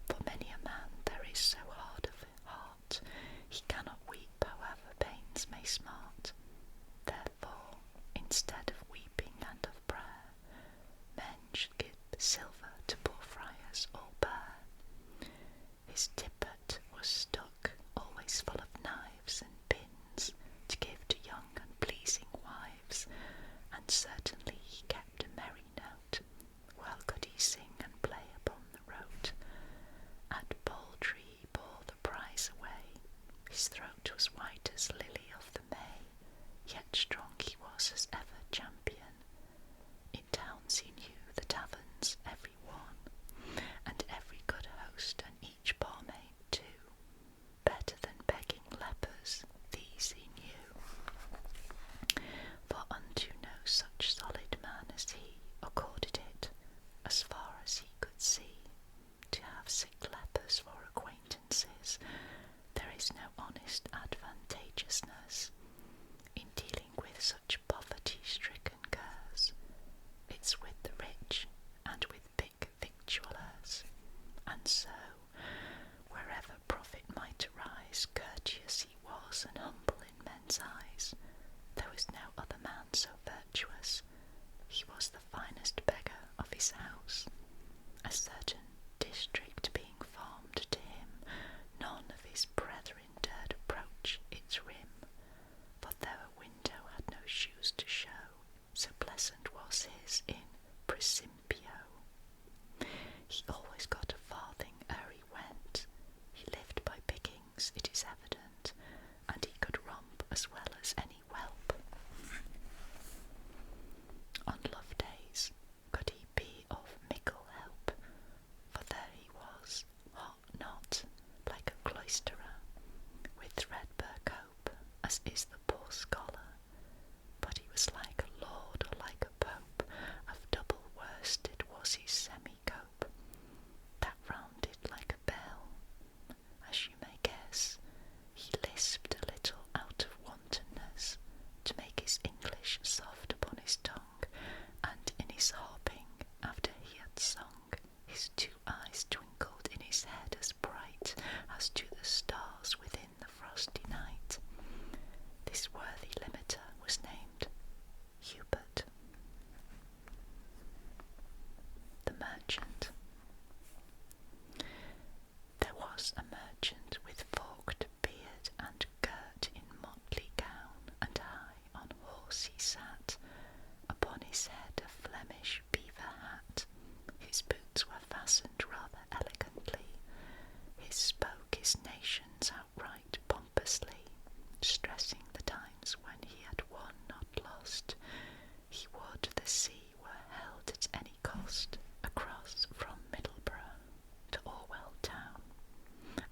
For many a man there is so hard of heart, he cannot weep however pains may smart. Therefore, instead of weeping and of prayer, men should give silver to poor friars all bare. His tippet was stuck, always full of knives and pins, to give to young and pleasing wives, and certainly he kept a merry note, well could he sing and play upon the rote. At poultry he bore the prize away, his throat was white as lily of the May, yet strong he was as ever champion. In towns he knew the taverns every one, and every good host, and each barmaid too. Better than begging lepers, these he knew. For unto no such solid man as he accorded it, as far as he could see, to have sick lepers for acquaintances. There is no honest advantageousness. and so, wherever profit might arise, courteous he was and humble in men's eyes. There was no other man so virtuous. He was the finest beggar of his house. A certain district being farmed to him, none of his brethren dared approach its rim, for though a window had no shoes to show, so pleasant was his in Principio. He always got a farthing ere he went. He lived by pickings, it is evident, and he could romp as well as any whelp. On love days could he be of mickle help, for there he was, not like a cloisterer, with threadbare cope, as is the poor scholar, but he was like a lord or like a pope, of double worsted was his semi-cope, that rounded like a bell. As you may guess, he lisped a little out of wantonness, to make his English soft upon his tongue, and in his harping, after he had sung, his 2 eyes twinkled in his head as bright as to the stars within the frosty night. This worthy limiter was named Hubert. The merchant. There was a merchant with forked beard and girt in motley gown, and high on horse he sat, upon his head a Flemish beaver hat. His boots were fastened rather elegantly. He spoke his nations outright pompously, stressing the times when he had won not lost. He would the sea were held at any cost, across from Middleborough to Orwell town.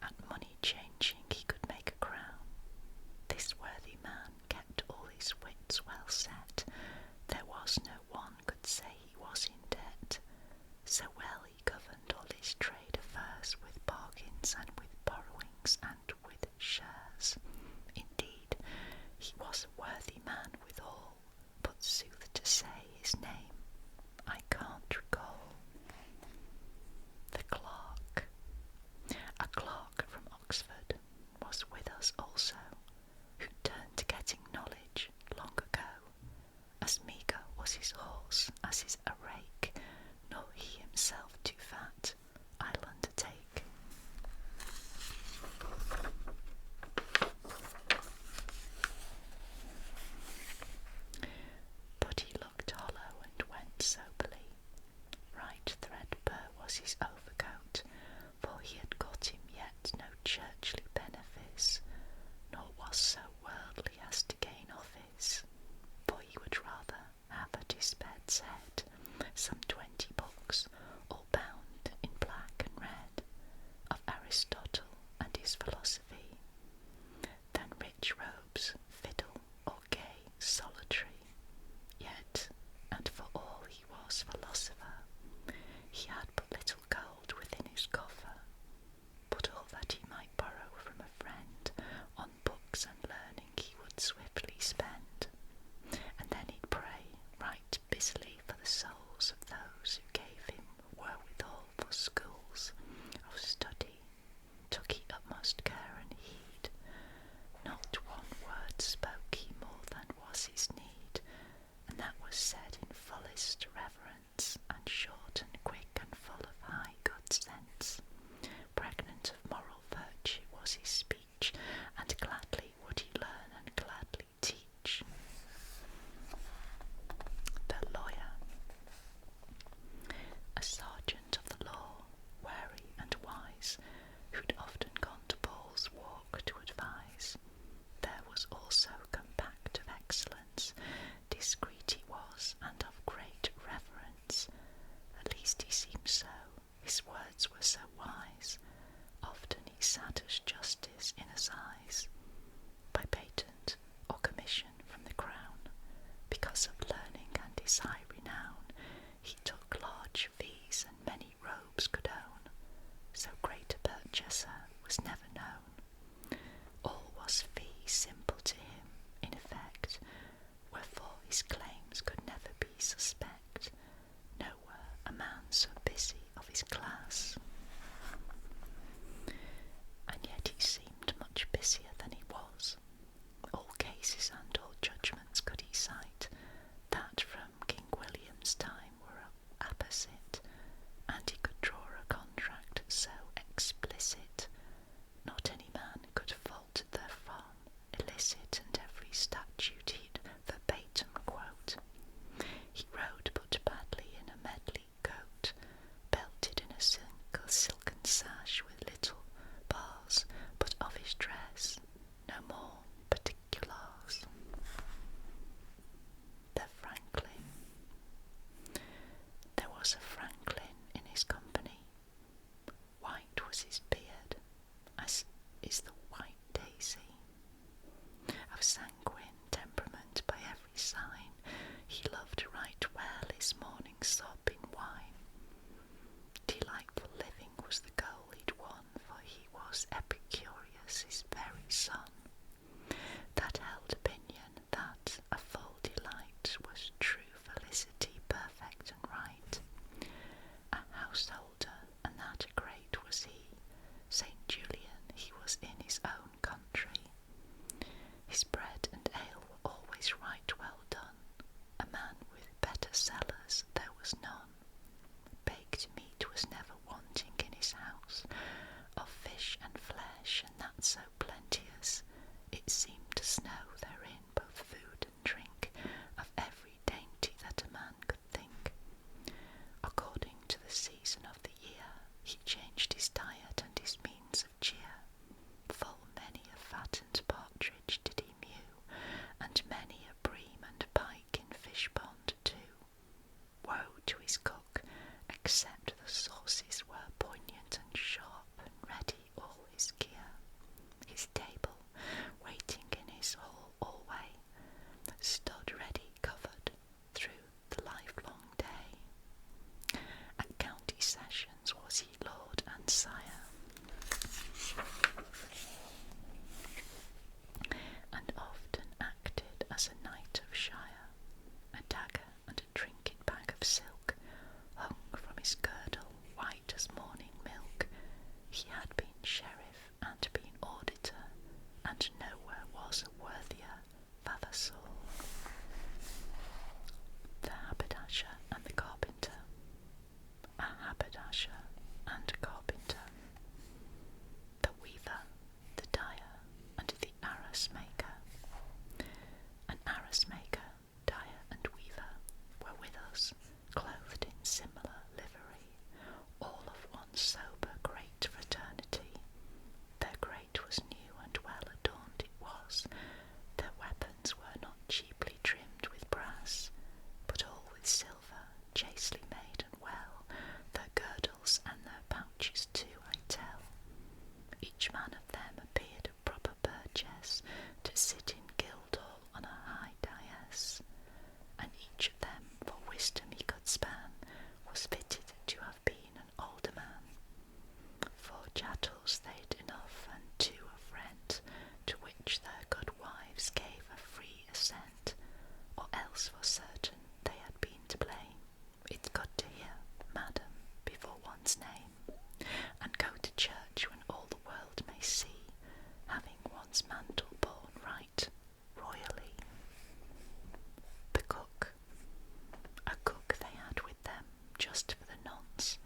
At money changing he could make a crown. This worthy man kept all his wits well set. There was no one could say he was in debt. So well he governed all his trade affairs, with bargains and with borrowings and with shares. Indeed, he was a worthy man withal, but sooth to say his name I can't recall. The clerk. A clerk from Oxford was with us also, who turned to getting knowledge long ago. As meagre was his horse as his a rake, nor he himself too fat, I'll undertake. But he looked hollow and went soberly. Right threadbare was his overcoat, for he had got him yet no churchly benefice, nor was so worldly as to gain office, for he would rather have at his bed's head some 20 books, all bound in black and red, of Aristotle and his philosophy, than rich robes, fiddle, or gay solitary. Yet, and for all he was philosopher, he had but little gold within his coffer, but all that he might borrow from a friend on books and learning he would swiftly spend, and then he'd pray right busily for the souls of those who gave him wherewithal for schools of study. Took he utmost care and heed, not one word spoke he more than was his need, and that was said in fullest reverence, and short and quick and full of high good sense. Pregnant of moral virtue was his speech, and gladly would he learn and gladly teach. The lawyer. A sergeant of the law, wary and wise, who'd often gone to Paul's Walk to advise. There was also compact of excellence, discreet he was, and of great reverence. At least he seemed so, his words were so wise. Often he sat as justice in his eyes, by patent or commission from the crown. Because of learning and his high renown, he took large fees and many robes could own. So great a purchaser was never known. All was fee simple to him, in effect, wherefore his claims could never be suspect. Nowhere a man so busy of his class. he changed his diet and his means of cheer. Full many a fattened partridge did he mew, and many a bream and pike in fish pond too. Woe to his cook, except the sauces were poignant and sharp, and ready all his gear. His table, waiting in his hall alway, stood ready covered through the livelong day. At county sessions was he lord and sire, and often acted as a knight of shire. A dagger and a trinket bag of silk hung from his girdle, white as morning milk. He had been sheriff and been auditor, and nowhere was a worthier vavasor. The haberdasher and the carpenter. A haberdasher and a carpenter. The weaver, the dyer, and the arras maker. An arras maker, dyer, and weaver were with us, clothed in similar livery, all of one sober great fraternity. Their grate was new and well adorned it was. Their weapons were not cheaply trimmed with brass, but all with silver, chastely made and well. Their girdles and their pouches too, I tell. Each man of them appeared a proper burgess, to sit in Guildhall on a high dais, and each of them, for wisdom he could span, was fitted to have been an alderman. For chattels they'd enough, and two of rent, to which their good wives gave a free assent, or else for certain they had been to blame. It's good to hear, madam, before one's name, and go to church when all the world may see, having one's mantle borne right royally. The cook. A cook they had with them, just for the nonce,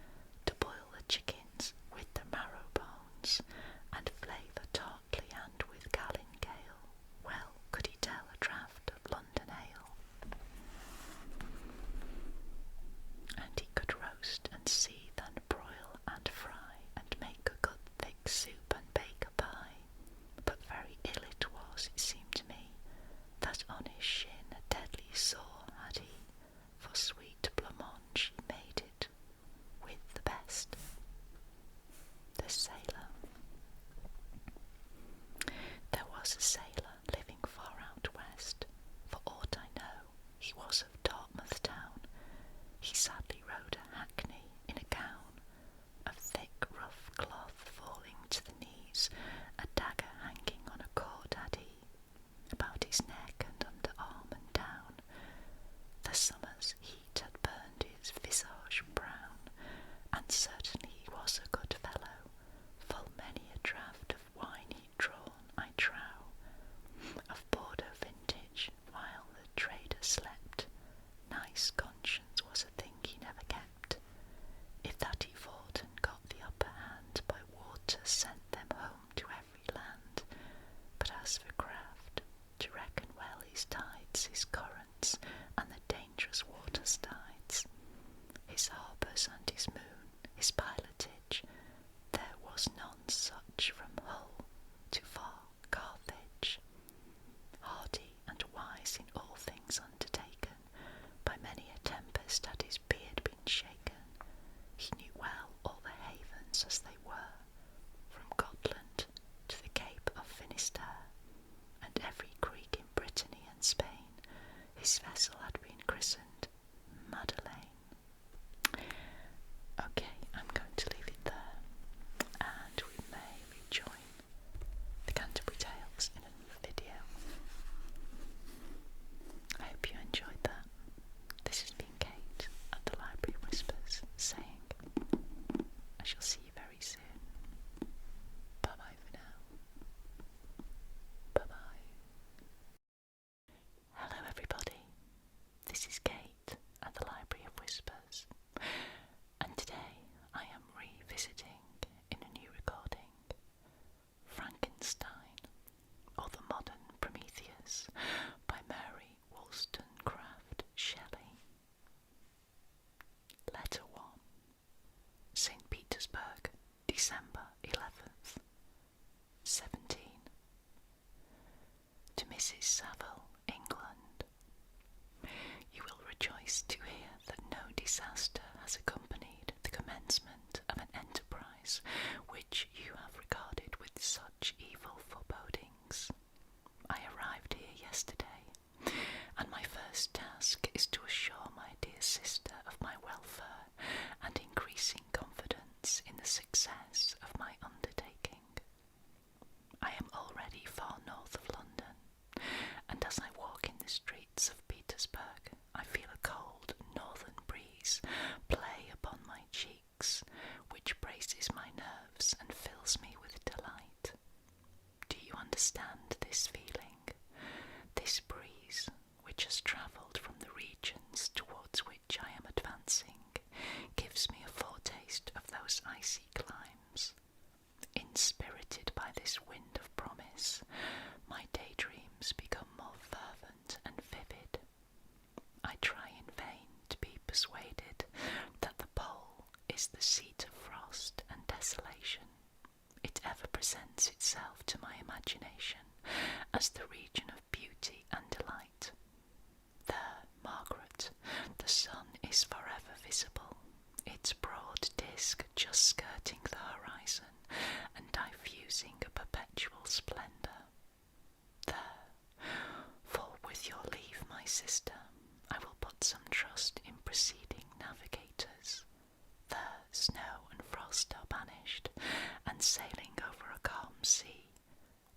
to boil the chickens with the marrow bones, and flavour tartly and with gallingale. Well could he tell a draught of London ale. And he could roast and seethe and broil and fry, and make a good thick soup and bake a pie. But very ill it was, it seemed to me, that on his shin a deadly sore had he, for sweet blancmange he made it with the best. The sailor. There was a sailor living far out west. For aught I know, he was of Dartmouth town. He sadly rode a hackney in a gown of thick rough cloth falling to the knees, a dagger hanging on a cord had he, about his neck and under arm and down. The summer's heat had burned his visage brown, and certainly he was a good fellow. Full many a draught of wine he'd drawn, I trow, of Bordeaux vintage, while the trader slept. Nice conscience was a thing he never kept. If that he fought and got the upper hand, by water sent them home to every land. But as for craft, to reckon well his tides, his currents, and the dangerous water's tides, his harbours and his moon, his pilotage, there was none such from Hull to far Carthage. Hardy and wise in all things undertaken, by many a tempest had his beard been shaken. He knew well all the havens as they were, from Gotland to the Cape of Finisterre, and every creek in Brittany and Spain. His vessel had been christened Madeleine. Okay, I'm going to leave it there, and we may rejoin the Canterbury Tales in another video. I hope you enjoyed that. This has been Kate at the Library of Whispers, saying I shall see you very soon. Bye bye for now. Bye bye. Hello everybody, this is Kate at the Library of Whispers, and today I am revisiting in a new recording Frankenstein, or the Modern Prometheus, by Mary Wollstonecraft Shelley. Letter 1. St. Petersburg, Mrs. Saville, England. You will rejoice to hear that no disaster has accompanied the commencement of an enterprise which you have regarded with such evil forebodings. I arrived here yesterday, and my first task is to assure my dear sister of my welfare and increasing confidence in the success of my undertaking. I am already far north of London, and as I walk in the streets of Petersburg, I feel a cold northern breeze play upon my cheeks, which braces my nerves and fills me with delight. Do you understand this feeling? This breeze, which has travelled from the regions towards which I am advancing, gives me a foretaste of those icy climes. Inspirited by this wind of promise, my daydreams become more fervent and vivid. I try in vain to be persuaded that the pole is the seat of frost and desolation. It ever presents itself to my imagination as the region of beauty and delight. There, Margaret, the sun is forever visible, its broad disk just skirting the horizon and diffusing a perpetual splendour. There, for with your leave, my sister, I will put some trust in preceding navigators. There, snow and frost are banished, and sailing over a calm sea,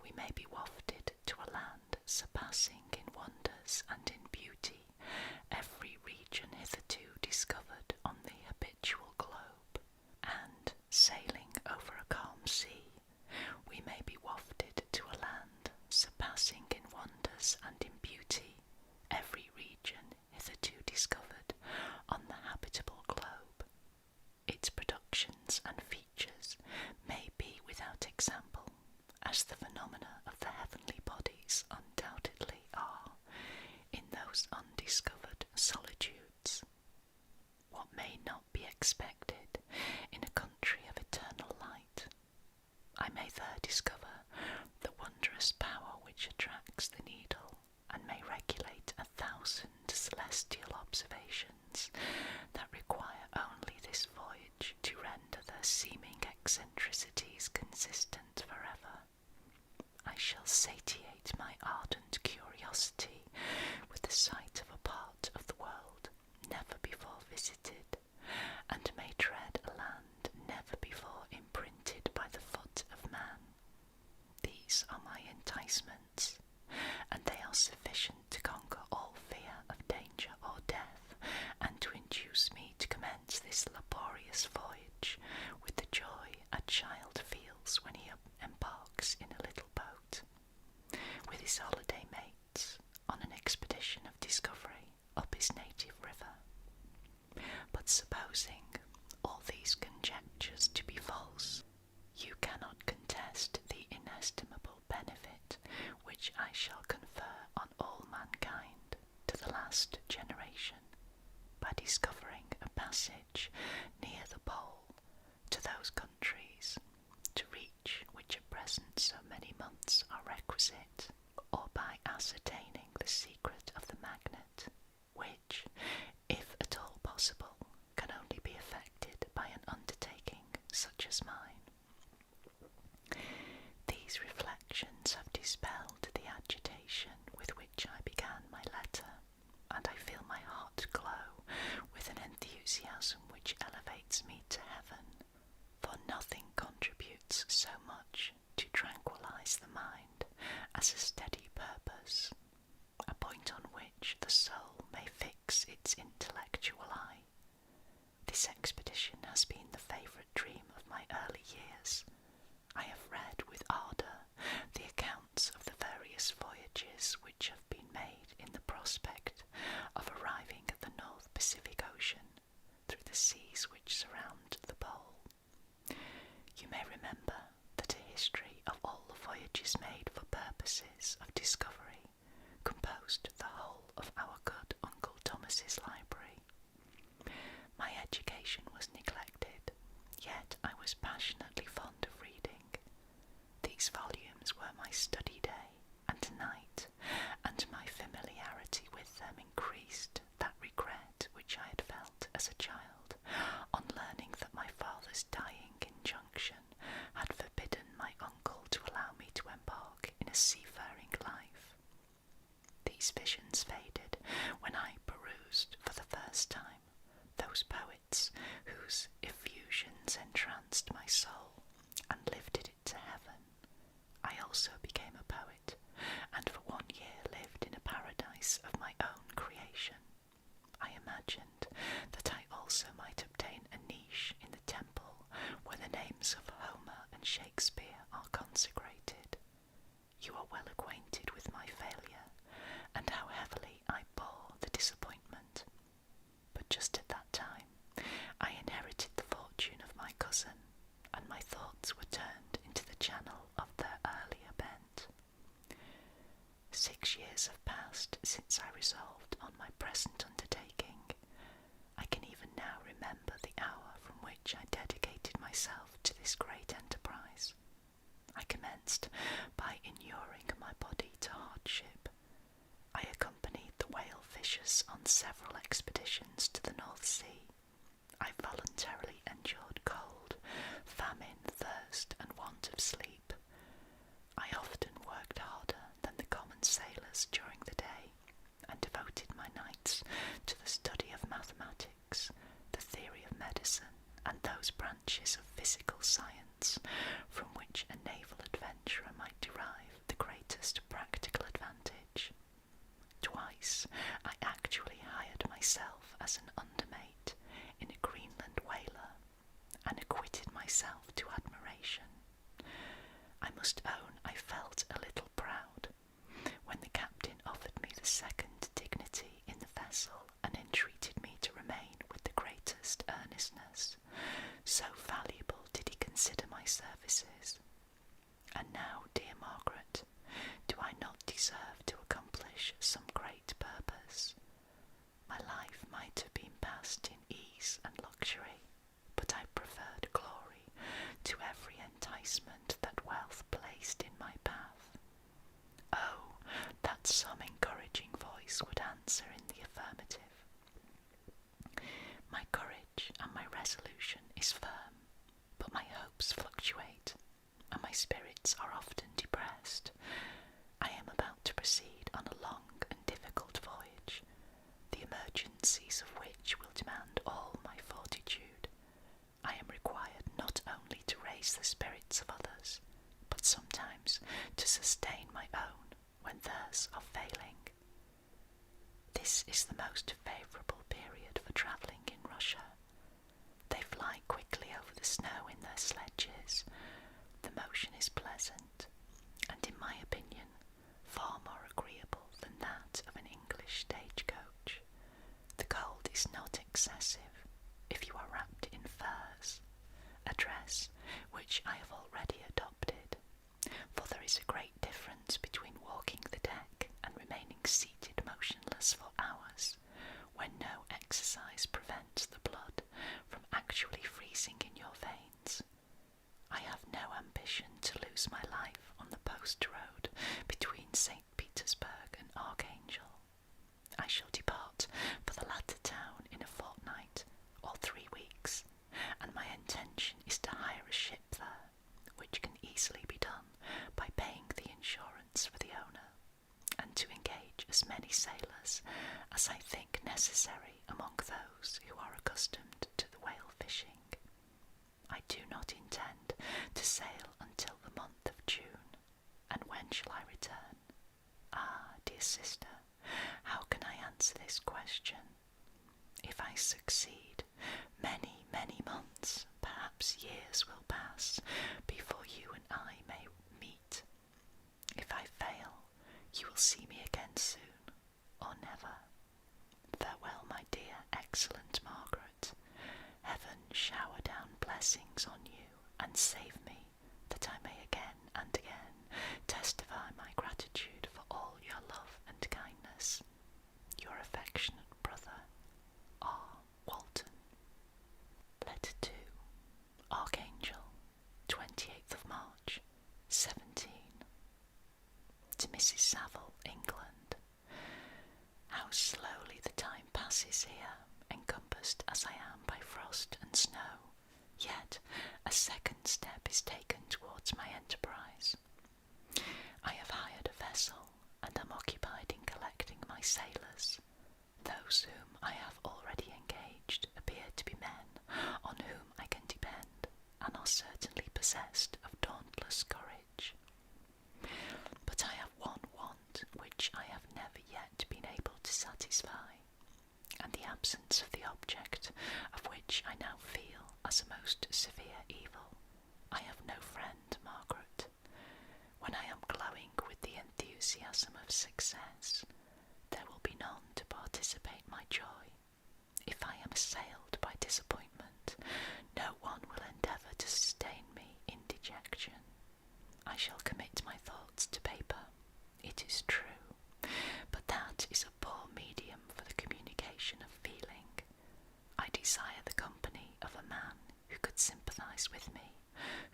we may be wafted to a land surpassing in wonders and in beauty every region hitherto discovered on the habitual globe, and, sailing over a calm sea, we may be wafted to a land surpassing in wonders and in beauty every region hitherto discovered on the habitable globe. Its productions and features may be without example, as the phenomena of the heavenly bodies undoubtedly are in those undiscovered solitudes. What may not be expected in a country of eternal light? I may there discover the wondrous power which attracts the needle, and may regulate 1,000 celestial observations that require only this voyage to render their seeming eccentricities consistent forever. I shall satiate my ardent curiosity with the sight of a part of the world never before visited, and may tread a land never before imprinted by the foot of man. These are my enticements, and they are sufficient to conquer all fear of danger or death, and to induce me to commence this laborious voyage with the joy a child feels when he embarks in a little boat, with his holiday mates, on an expedition of discovery up his native river. But supposing all these conjectures to be false, you cannot contest the inestimable benefit which I shall confer on all mankind to the last generation, by discovering a passage near the pole to those countries, to reach which at present so many months are requisite, or by ascertaining the secret of the magnet, which, if at all possible, can only be effected by an undertaking such as mine. These reflections have dispelled the agitation with which I began my letter, and I feel my heart glow with an enthusiasm which elevates me to heaven, for nothing contributes so much to tranquillize the mind as a steady purpose, a point on which the soul may fix its intellectual eye. This expedition has been the favourite dream of my early years. I have read with ardour the accounts of the various voyages which have been made in the prospect of arriving at the North Pacific Ocean through the seas which surround the pole. You may remember that a history of all the voyages made for purposes of discovery composed the whole of our good Uncle Thomas's library. My education was neglected, yet I was passionately fond of reading. These volumes were my study day and night, my thoughts were turned into the channel of their earlier bent. 6 years have passed since I resolved on my present undertaking. I can even now remember the hour from which I dedicated myself to this great enterprise. I commenced by inuring my body to hardship. I accompanied the whale fishers on several expeditions to the North Sea. I voluntarily endured cold, famine, thirst, and want of sleep. I often worked harder than the common sailors during the day, and devoted my nights to the study of mathematics, the theory of medicine, and those branches of physical science from which a naval adventurer might derive the greatest practical advantage. Twice I actually hired myself as an undermate in a Greenland whaler, and acquitted myself to admiration. I must own I felt a little proud when the captain offered me the second dignity in the vessel and entreated me to remain with the greatest earnestness. So valuable did he consider my services. And now, dear Margaret, do I not deserve to accomplish some great purpose? My life might have been passed in ease and luxury, but I preferred glory to every enticement that wealth placed in my path. Oh, that some encouraging voice would answer in the affirmative. My courage and my resolution is firm, but my hopes fluctuate, and my spirits are often depressed. I am about to proceed on a long and difficult voyage, the emergencies of which will demand all my fortitude. I am required not only to raise the spirits of others, but sometimes to sustain my own when theirs are failing. This is the most favourable period for travelling in Russia. They fly quickly over the snow in their sledges. The motion is pleasant, and in my opinion, far more agreeable than that of an English stagecoach. The cold is not excessive if you are wrapped in furs, a dress which I have already adopted, for there is a great difference between walking the deck and remaining seated motionless for hours, when no exercise prevents the blood from actually freezing in your veins. I have no ambition to lose my life on the post road between St. Petersburg and Archangel. I shall depart for the latter town in a fortnight or 3 weeks, and my intention is to hire a ship there, which can easily be done by paying the insurance for the owner, and to engage as many sailors as I think necessary among those who are accustomed to the whale fishing. I do not intend to sail until the month of June, and when shall I return? Ah, dear sister, how can I answer this question? If I succeed, many, many months, perhaps years will pass before you and I may meet. If I fail, you will see me again soon, or never. Farewell, my dear, excellent Margaret. Heaven shower down blessings on you, and save me, that I may again and again testify my gratitude for all your love and kindness. Your affectionate brother, R. Walton. Letter 2. Archangel, 28th of March, 17. To Mrs. Saville, England. How slowly the time passes here, encompassed as I am by frost and snow, yet a second step is taken towards my enterprise. I have hired a vessel, and am occupied in collecting my sailors. Those whom I have already engaged appear to be men on whom I can depend, and are certainly possessed of dauntless courage. But I have one want which I have never yet been able to satisfy, and the absence of the object of which I now feel as a most severe evil. I have no friend, Margaret. When I am glowing with the enthusiasm of success, there will be none to participate my joy. If I am assailed by disappointment, no one will endeavour to sustain me.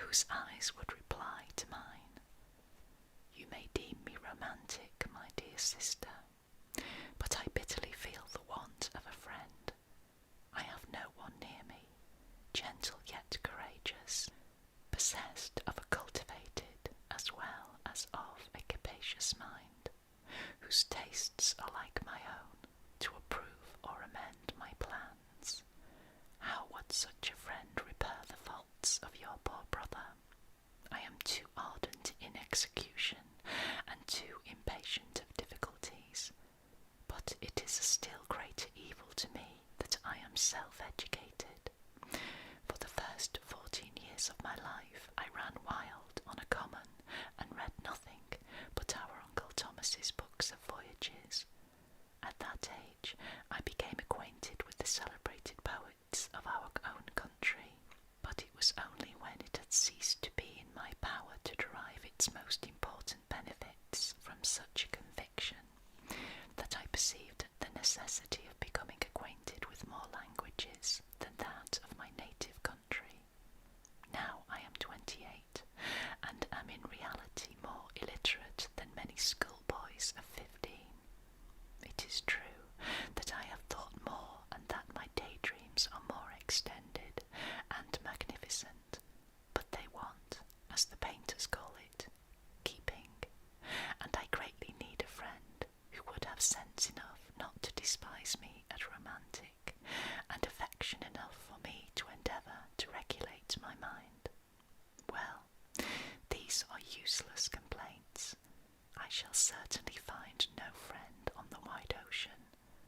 whose eyes would reply to mine. You may deem me romantic, my dear sister, but I bitterly feel the want of a friend. I have no one near me, gentle yet courageous, possessed of a cultivated as well as of a capacious mind, whose tastes are like my own, to approve or amend my plans. How would such a friend repair the faults of your poor brother? I am too ardent in execution, and too impatient of difficulties, but it is a still greater evil to me that I am self-educated. For the first 14 years of my life I ran wild on a common, and read nothing but our Uncle Thomas's books of voyages. At that age I became acquainted with the celebrated poets of our own country, but it was only when it had ceased to be in my power to derive its most important benefits from such a conviction that I perceived the necessity of becoming acquainted with more languages than that of my native country. Now I am 28, and am in reality more illiterate than many schoolboys of 15. It is true that I have thought more, and that my daydreams are more extended and magnificent, but they want, as the painters call it, keeping, and I greatly need a friend who would have sense enough not to despise me as romantic, and affection enough for me to endeavour to regulate my mind. Well, these are useless complaints. I shall certainly find no friend on the wide ocean,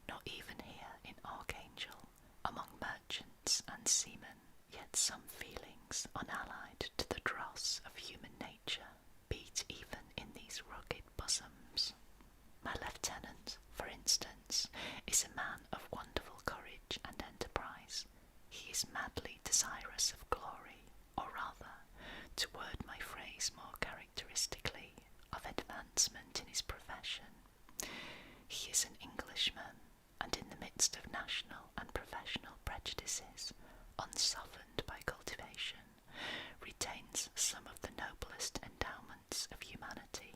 nor even here in Archangel, among merchants and seamen, yet some feelings unallied to the dross of human nature beat even in these rugged bosoms. My lieutenant, for instance, is a man of wonderful courage and enterprise. He is madly desirous of glory, or rather, to word my phrase more characteristically, of advancement in his profession. He is an Englishman, and in the midst of national and professional prejudices, unsoftened by cultivation, retains some of the noblest endowments of humanity.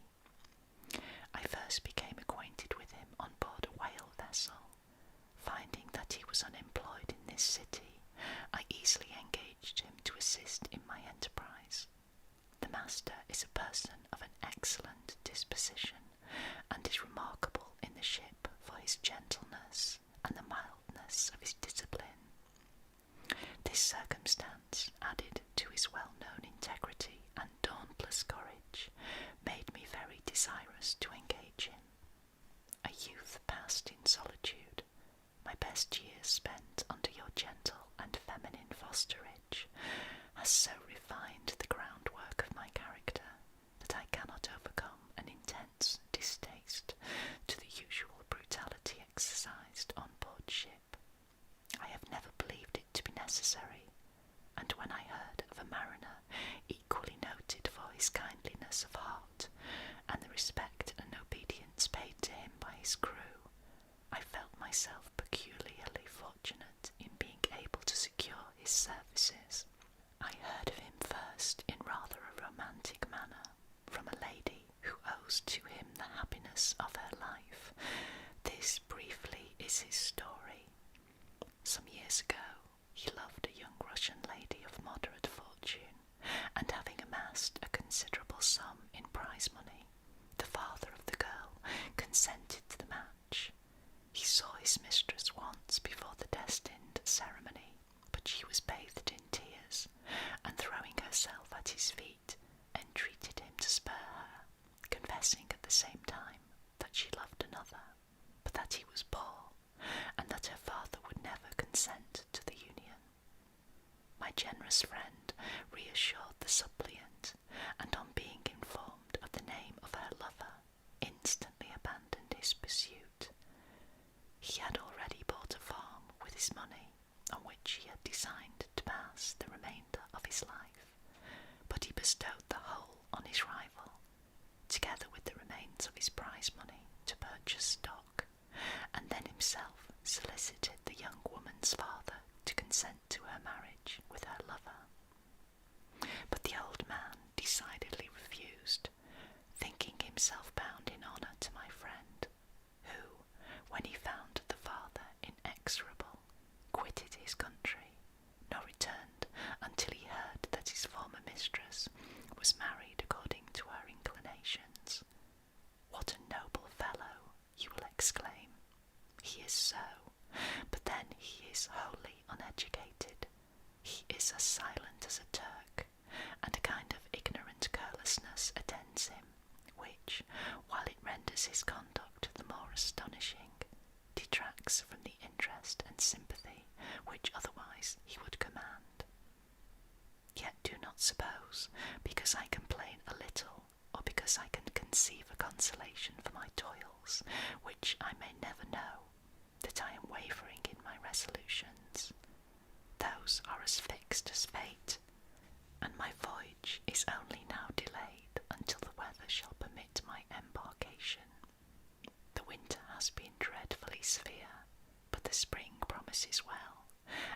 I first became acquainted with him on board a whale vessel. Finding that he was unemployed in this city, I easily engaged him to assist in my enterprise. The master is a person of an excellent disposition, and is remarkable in the ship for his gentleness and the mildness of his discipline. This circumstance, added to his well-known integrity and dauntless courage, made me very desirous to engage him. A youth passed in solitude, my best years spent under your gentle and feminine fosterage, has so refined the groundwork of my character that I cannot overcome an intense distaste to the usual brutality exercised on board ship. I have never believed it to be necessary, and when I heard of a mariner equally noted for his kindliness of heart, and the respect and obedience paid to him by his crew, I felt myself peculiarly fortunate in being able to secure his services. I heard of him first in rather a romantic manner, from a lady who owes to him the happiness of her life. This briefly is his story. Some years ago he loved a young Russian lady of moderate fortune, and having amassed a considerable sum in prize money, the father of the girl consented to the match. He saw his mistress once before the destined ceremony, but she was bathed in tears, and throwing herself at his feet, entreated him to spare her, confessing at the same time that she loved another, but that he was poor, and that her father would never consent to the union. My generous friend reassured the suppliant, and on being informed of the name of her lover, instantly abandoned his pursuit. He had already bought a farm with his money, on which he had designed to pass the remainder of his life, but he bestowed the whole on his rival, together with the remains of his prize money, to purchase stock, and then himself solicited the young woman's father to consent to her marriage with her lover. But the old nervousness attends him, which, while it renders his conduct the more astonishing, detracts from the interest and sympathy which otherwise he would command. Yet do not suppose, because I complain a little, or because I can conceive a consolation for my toils, which I may never know, that I am wavering in my resolutions. Those are as fixed as fate, and my voyage is only now delayed until the weather shall permit my embarkation. The winter has been dreadfully severe, but the spring promises well,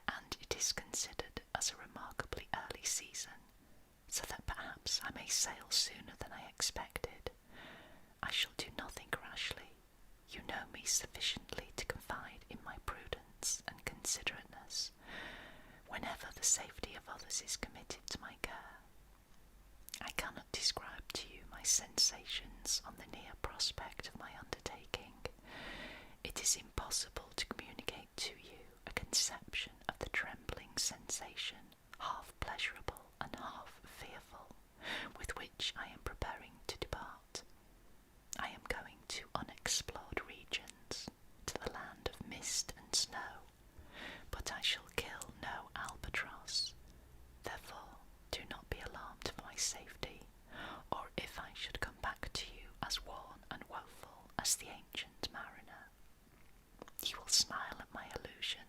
and it is considered as a remarkably early season, so that perhaps I may sail sooner than I expected. I shall do nothing rashly. You know me sufficiently to confide in my prudence and considerateness, whenever the safety of others is committed to my care. I cannot describe to you my sensations on the near prospect of my undertaking. It is impossible to communicate to you a conception of the trembling sensation, half pleasurable and half fearful, with which I am preparing to depart. I am going to unexplored regions, to the land of mist and snow, but I shall kill no albatross. Therefore, do not be alarmed for my safety, or if I should come back to you as worn and woeful as the ancient mariner. You will smile at my illusion,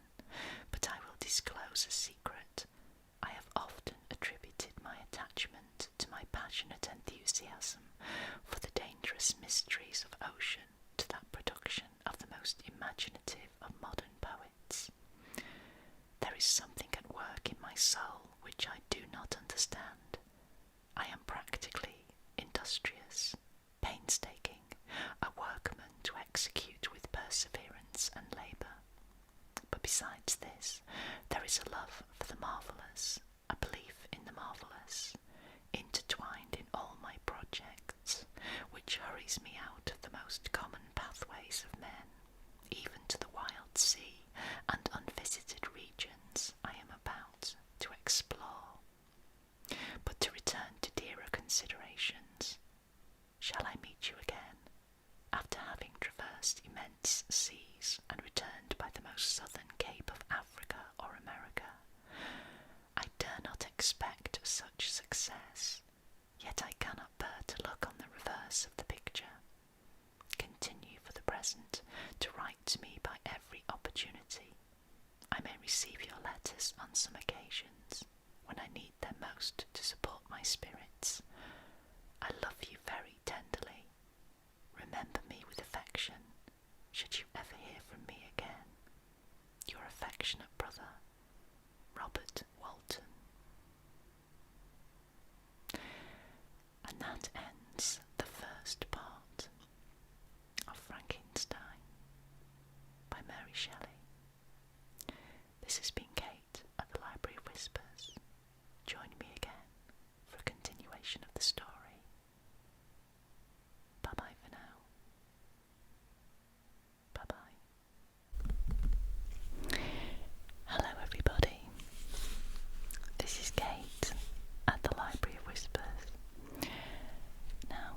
but I will disclose a secret. I have often attributed my attachment to my passionate enthusiasm for the dangerous mysteries of ocean to that production of the most imaginative of modern poets. There is something at work in my soul which I do not understand. I am practically industrious, painstaking, a workman to execute with perseverance and labour. But besides this, there is a love for the marvellous, a belief in the marvellous, intertwined in all my projects, which hurries me out of the most common pathways of men, even to the wild sea and unvisited regions I am about to explore. But to return to dearer considerations, shall I meet you again, after having traversed immense seas and returned by the most southern cape of Africa or America? I dare not expect such success, yet I cannot bear to look on the reverse of the picture. Continue for the present to write to me by every opportunity. I may receive your letters on some occasions, when I need them most to support my spirits. I love you very tenderly. Remember me with affection, should you ever hear from me again. Your affectionate brother, Robert Walton. And that ends the first part of Frankenstein by Mary Shelley. This has been Kate at the Library of Whispers. Join me again for a continuation of the story. Bye bye for now. Bye bye. Hello everybody. This is Kate at the Library of Whispers. Now,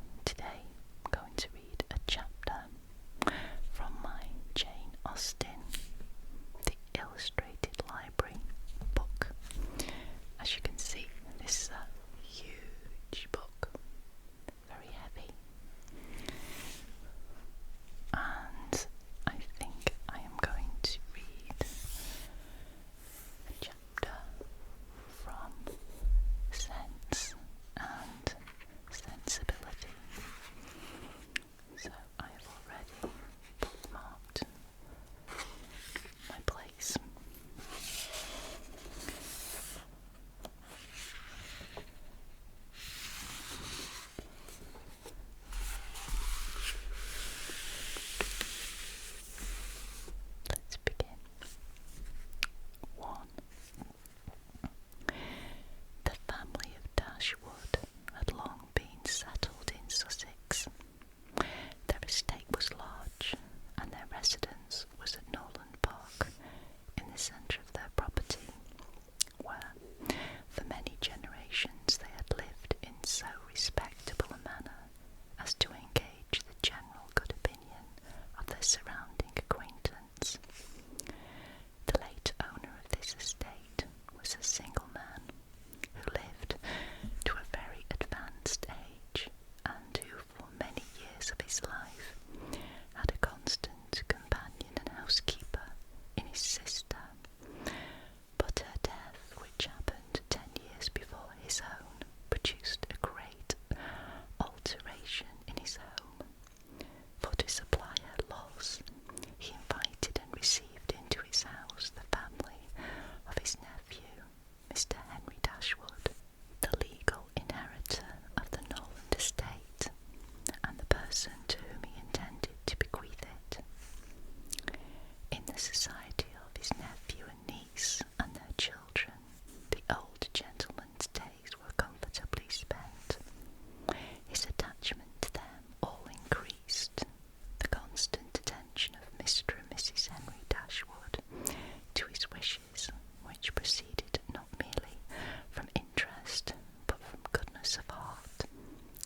kindness of heart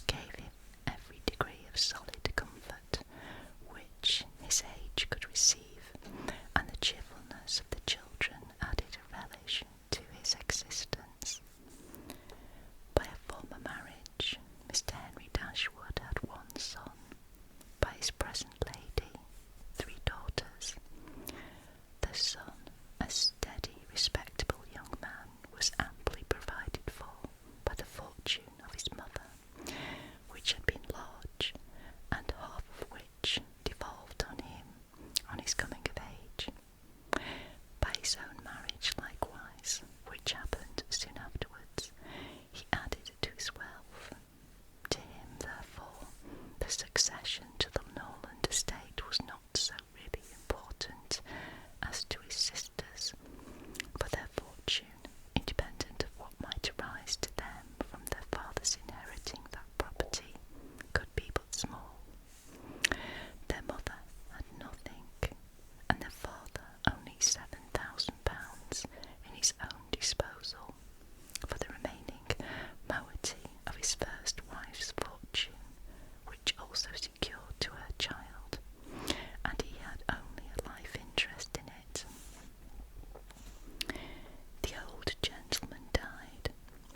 gave him every degree of solid comfort which his age could receive, and the cheerfulness of the children added a relish to his existence. By a former marriage, Mr. Henry Dashwood had one son. By his present lady, 3 daughters. The son, a steady, respectable young man, was amply provided for by the fortune of his mother, which had been large, and half of which devolved on him on his coming of age. By his own marriage likewise, which happened soon afterwards, he added to his wealth. To him, therefore, the succession to the Norland estate was not so really important as to his sisters, for their fortune, independent of what might arise to them from their father's inheriting that property, could be but small. Their mother had nothing, and their father only £7,000 in his own disposal, for the remaining moiety of his first wife's fortune, which also secured to her child, and he had only a life interest in it. The old gentleman died,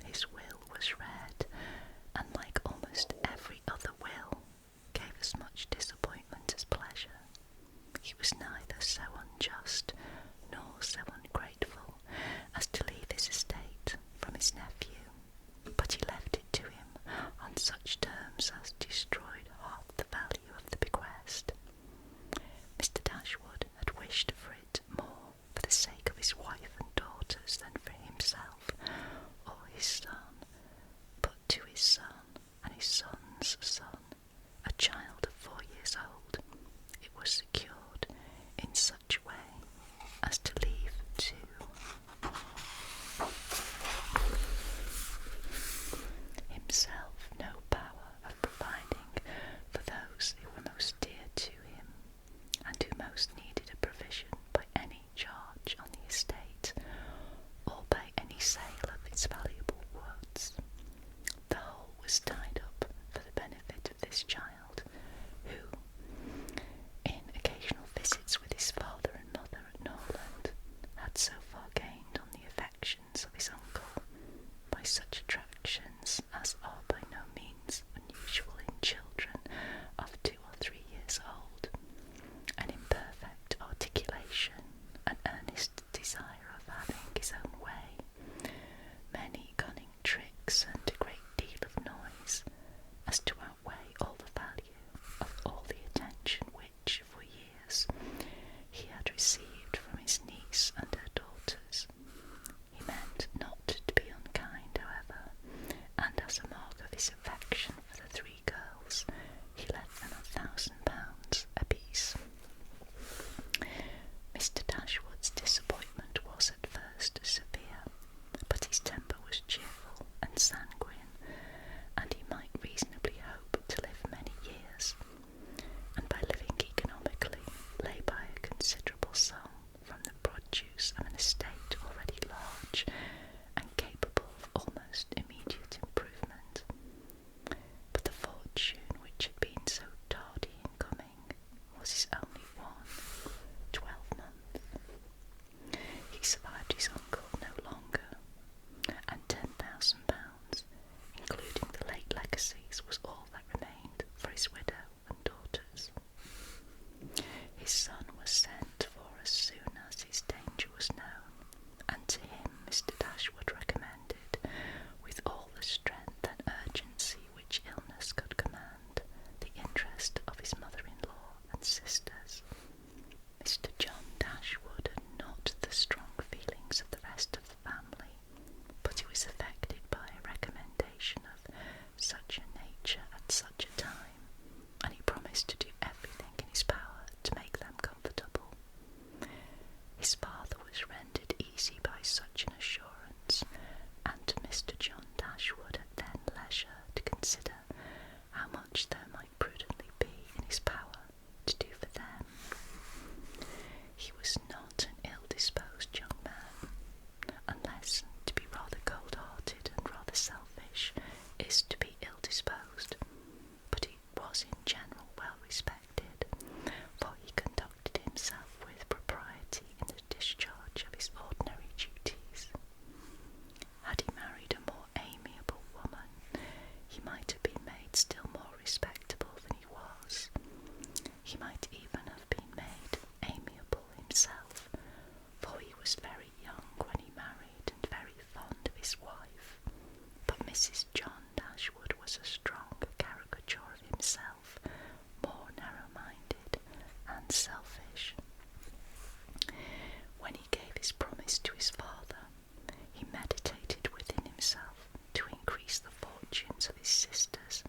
his will was read, and like almost every other will, gave as much disappointment as pleasure. He was neither so unjust nor so ungrateful as to leave his estate from his nephew, but he left it to him on such terms as destroyed half the value of the bequest. Mr. Dashwood had wished for it more for the sake of his wife and daughters than for himself or his son, but to his son and his son's son, a child of 4 years old, it was secured in such a way as to leave to himself no power of providing for those who were most dear to him, and who most needed a provision by any charge on the estate, or by any sale of its valuable woods. The whole was tied up for the benefit of this child, who, in occasional visits with his father and mother at Norland, had so far gained on the affections of his uncle by such attractions as are by no means unusual in children of 2 or 3 years old, an imperfect articulation, an earnest desire of having his own way, many cunning tricks, and a great deal of noise, as to outweigh all the value of all the attention which, for years, he had received from his niece and her daughters. He meant not to be unkind, however, and as a mark of his affection for the 3 girls, he left them £1,000 apiece. Mr. Dashwood's disappointment was at first severe, but his temper was cheerful and sanguine, and he might reasonably hope to live many years, and by living economically lay by a considerable sum from the produce of an estate already large and capable of almost immediate improvement. But the fortune which had been so tardy in coming was his only one 12-month. He survived his uncle no longer, and £10,000, including the late legacies, was all that remained for his widow and daughters. His son was sent for as soon as his danger was known, and to him Mr. Dashwood recommended, with all the strength and urgency which illness could command, the interest of his mother-in-law and sisters. Mr. John Dashwood had not the strong feelings of the rest of the family, but he was affected by a recommendation of such a nature at such a time, and he promised to do everything in his power to make them comfortable. His father was rendered easy by such an assurance, and Mr. John Dashwood had then leisure to consider how much there might prudently be in his power to do for them. He was not an ill-disposed young man, unless to be rather cold-hearted and rather selfish is to be ill-disposed, but he was in general well respected, for he conducted himself with propriety in the discharge of his ordinary duties. Had he married a more amiable woman, he might have been made still more respectable than he was. He might even have been made amiable himself, for he was very young when he married and very fond of his wife. But Mrs. John Dashwood was a stronger caricature of himself, more narrow-minded and selfish. When he gave his promise to his father, he meditated within himself to increase the fortunes of his sisters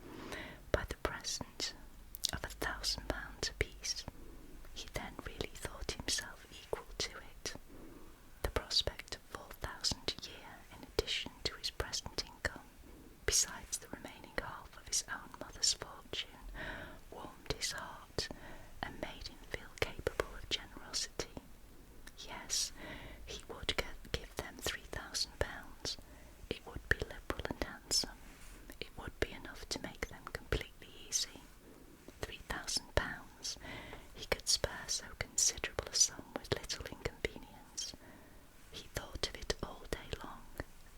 by the present of £1,000 apiece. He then really thought himself equal to it. The prospect of 4,000 a year in addition to his present income, besides the remaining half of his own mother's fortune, warmed his heart and made him feel capable of generosity. Yes, he would give them £3,000. It would be liberal and handsome. It would be enough to make them completely easy. £3,000. He could spare so considerable a sum with little inconvenience. He thought of it all day long,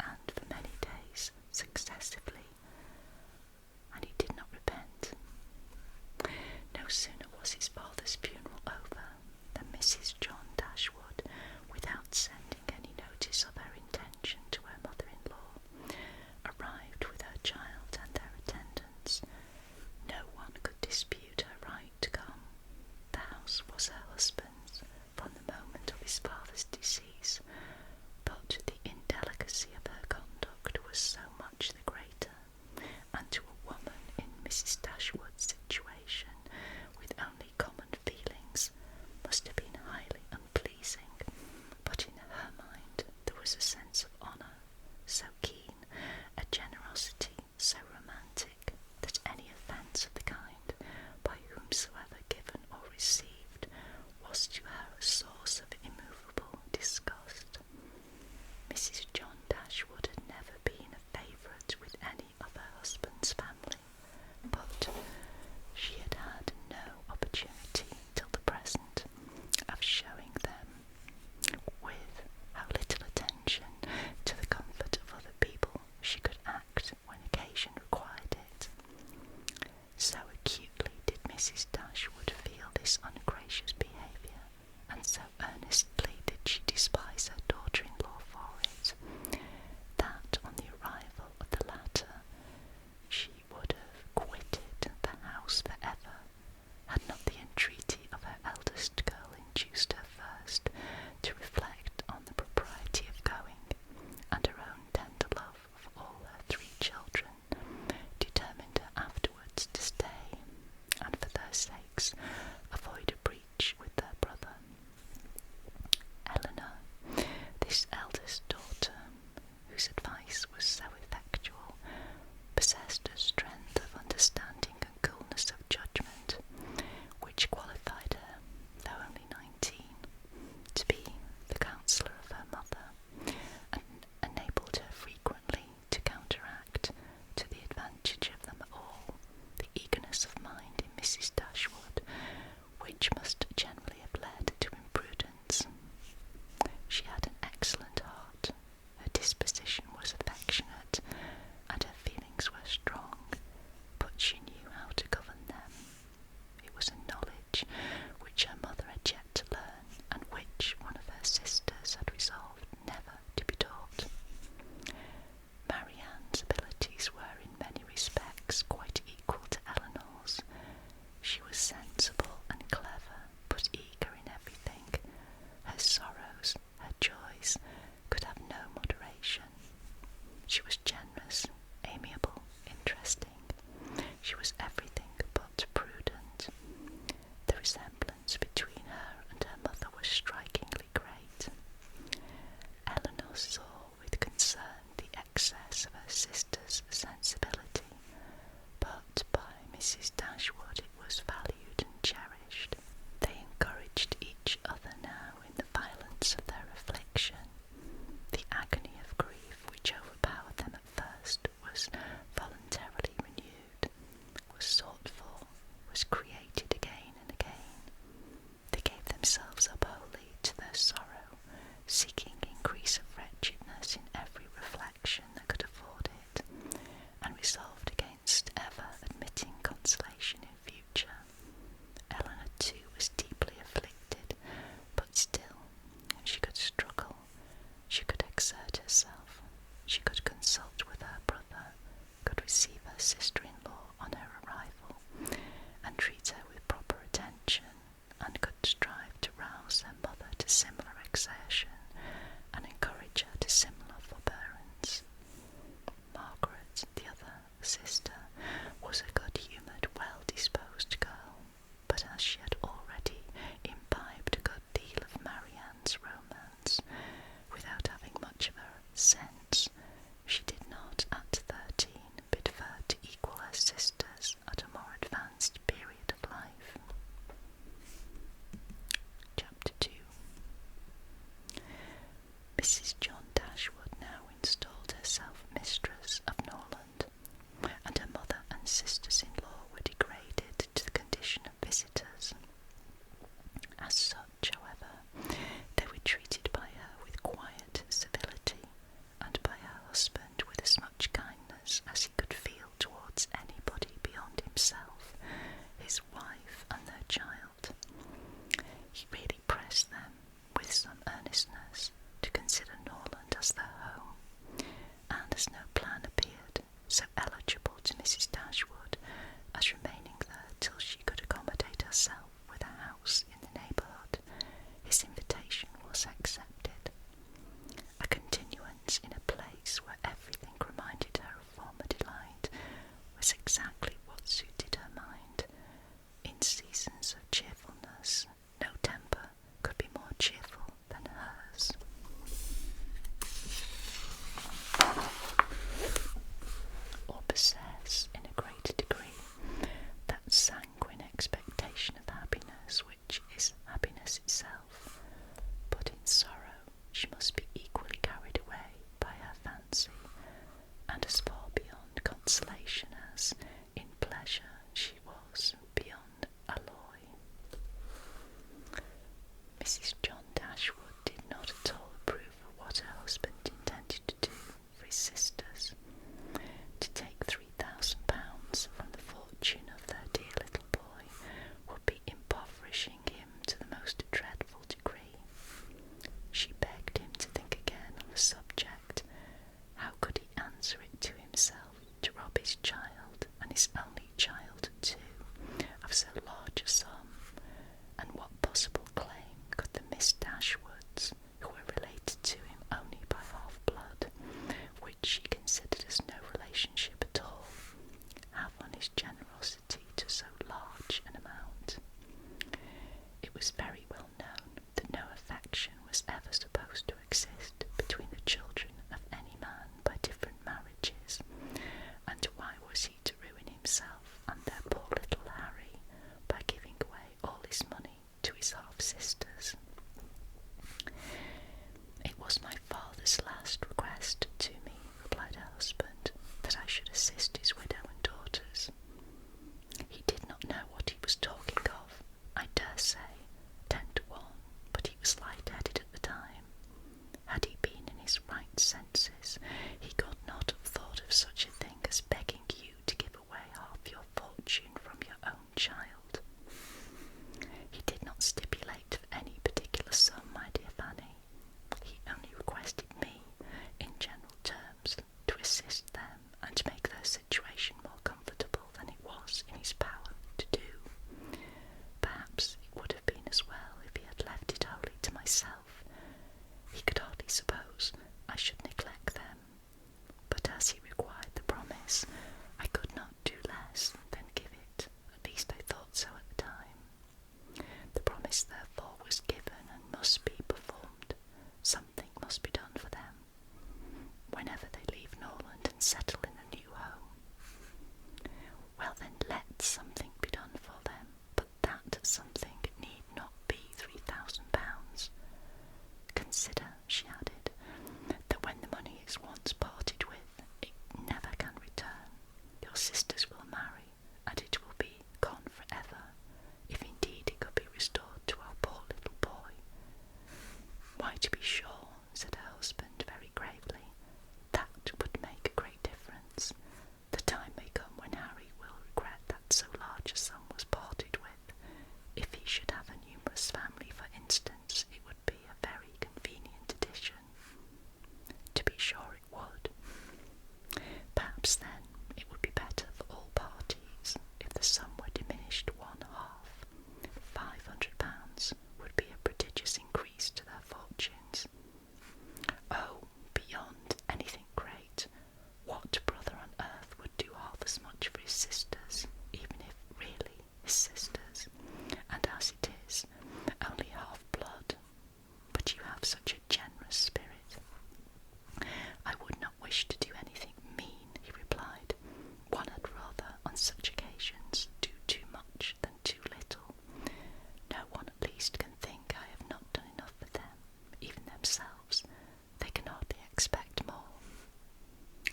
and for many days successively, and he did could receive her sister-in-law on her arrival, and treat her with proper attention, and could strive to rouse her mother to similar exertion, and encourage her to similar forbearance. Margaret, the other sister, was a good-humoured, well-disposed girl, but as she had already imbibed a good deal of Marianne's romance, without having much of her sense, she did not at 13 bid fair to equal her sisters at a more advanced period of life. Chapter 2. Mrs. John Dashwood now installed herself mistress of Norland, and her mother and sisters-in-law were degraded to the condition of visitors. As such, however, they were treated by her with quiet civility, and by her husband with as much kindness as he could feel towards anybody beyond himself, his wife and their child. He really pressed them, with some earnestness, to consider Norland as their home, and as no plan appeared so eligible to Mrs. Dashwood as remaining there till she could accommodate herself with a house in the neighbourhood, his invitation was accepted. A continuance in a place where everything reminded her of former delight was exactly what suited her mind. In seasons of cheerfulness, no temper could be more cheerful than hers. Or possess, in a greater degree, that sanguine expectation of happiness which is happiness itself. But in sorrow she must be equally carried away by her fancy, and as far beyond consolation as, in pleasure, she was beyond alloy. Mrs. John Dashwood did not at all approve of what her husband intended to do for his sisters. To take £3,000 from the fortune of their dear little boy would be impoverishing him to the most dreadful degree. She begged him to think again on the subject. How could he answer it to himself, to rob his child, and his only child too, of so large a sum? And what possible claim could the Miss Dashwoods, who were related to him only by half-blood, which she considered as no relationship at all, have on his generosity to so large an amount? It was very well known that no affection was ever supposed to exist between the children of any man by different marriages, and why was he to ruin himself and their poor little Harry by giving away all his money to his half-sisters? It was my father's last request to me, replied her husband, that I should assist his widow and daughters. He did not know what he was talking of, I dare say, 10 to 1, but he was light-headed at the time. Had he been in his right senses, he could not have thought of such a thing as begging you to give away half your fortune from your own child. He did not stipulate for any particular sum, my dear Fanny. He only requested me, in general terms, to assist them and to make their situation more comfortable than it was in his power to do. Perhaps it would have been as well if he had left it wholly to myself. He could hardly suppose I should neglect them, but as he required the promise, I could not do less than give it. At least I thought so at the time. The promise, therefore, was given and must be performed. Something must be done for them, whenever they leave Norland and settle in a new home. Well then, let something be done for them, but that something need not be £3,000. Consider, she added, that when the money is once parted with, it never can return. Your sisters will marry, and it will be gone for ever, if indeed it could be restored to our poor little boy. Why, to be sure, said her husband very gravely, that would make a great difference. The time may come when Harry will regret that so large a sum was parted with. If he should have a numerous family, for instance, it would be a very convenient addition. To be sure it would. Perhaps then it sisters, even if really his sisters, and as it is, only half-blood. But you have such a generous spirit. I would not wish to do anything mean, he replied. One had rather, on such occasions, do too much than too little. No one at least can think I have not done enough for them, even themselves. They can hardly expect more.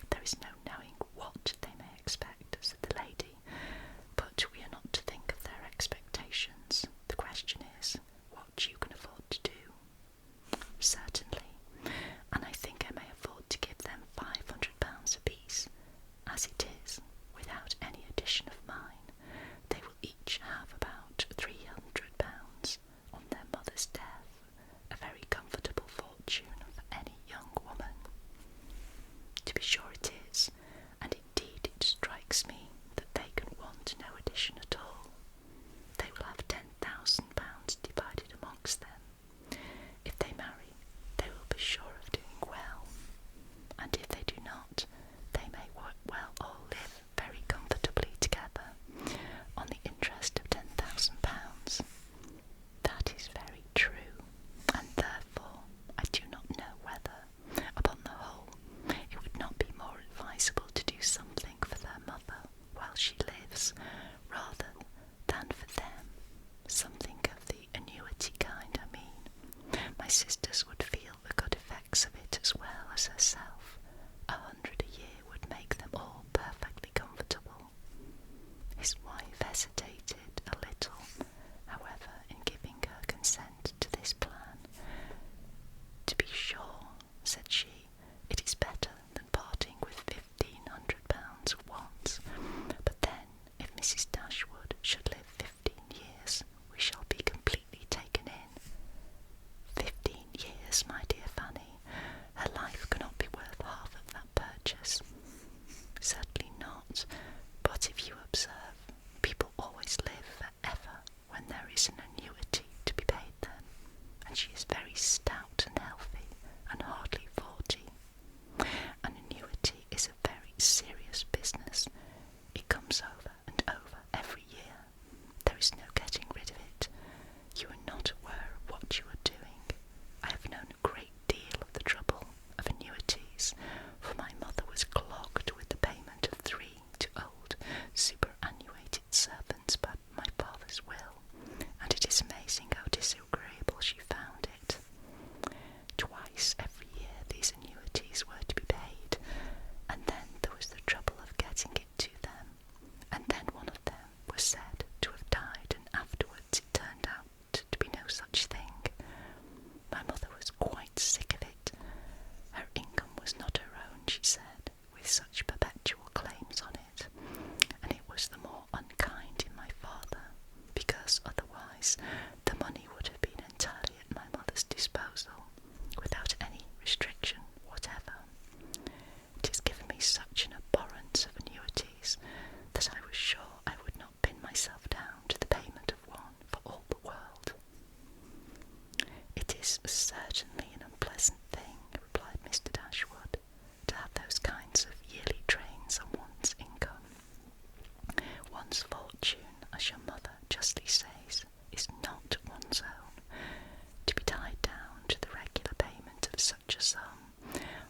There is no knowing what they may expect, said the lady, but we are not to think of their expectations. The question is, what you can afford to do. Certainly, and I think I may afford to give them £500 apiece. As it is, without any addition of mine, they will each have about £300 on their mother's death, a very comfortable fortune for any young woman. To be sure it is, and indeed it strikes me that they can want no addition at all. They will have £10,000 divided amongst them. If they marry, they will be sure of doing well, and if they do not, they may well all live very comfortably together on the interest of £10,000. That is very true, and therefore I do not know whether, upon the whole, it would not be more advisable to do something for their mother while she lives, rather than for them, something of the annuity kind, I mean. My sisters would feel the good effects of it as well as herself. 100 a year would make them all perfectly comfortable. His wife hesitated a little, however, in giving her consent to this plan. To be sure, said she, it is better than parting with £1,500 at once, but then, if Mrs. Dashwood should live 15 years, we shall be completely taken in. 15 years, my dear Fanny, her life cannot be worth half of that purchase. Certainly not, but if you observe, people always live for ever when there is an annuity to be paid them, and she is very stout and healthy, and hardly 40. An annuity is a very serious business. It comes over and over every year. There is no getting rid of it. You are not aware of what you are doing. I have known a great deal of the trouble of annuities, for my mother was clogged with the payment of 3 to old superannuated servants by my father's will, and it is amazing how disagreeable she found it. Twice every year these annuities were to be paid, and then there was the trouble of getting it to them, and then one of them was said to have died, and afterwards it turned out to be no such thing. My mother was quite sick of it. Her income was not her own, she said, with such perpetual claims on it, and it was the more unkind in my father, because otherwise the money would have been entirely at my mother's disposal, without any restriction whatever. It has given me such an abhorrence of annuities that I was sure I would not pin myself down to the payment of one for all the world. It is certainly an unpleasant thing, replied Mr. Dashwood, to have those kinds of yearly drains on one's income. One's fortune, as your mother justly says, is not one's own. To be tied down to the regular payment of such a sum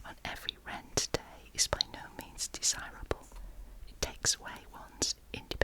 on every rent day is by no means desirable. It takes away one's independence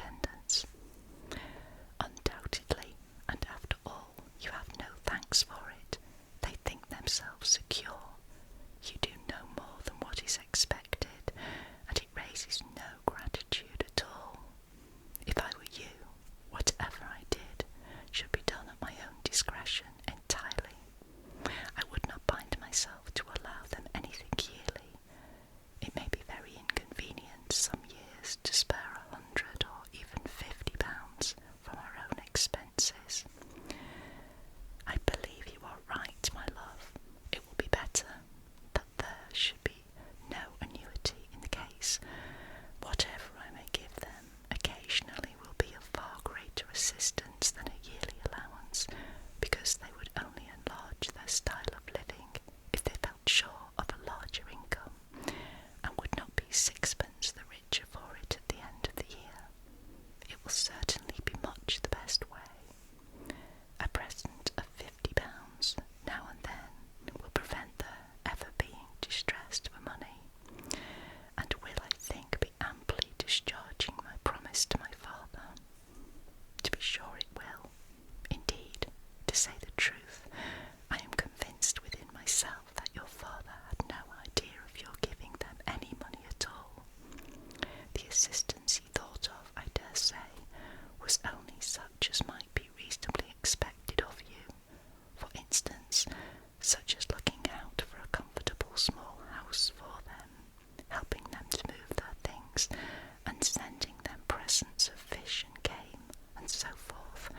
and sending them presents of fish and game and so forth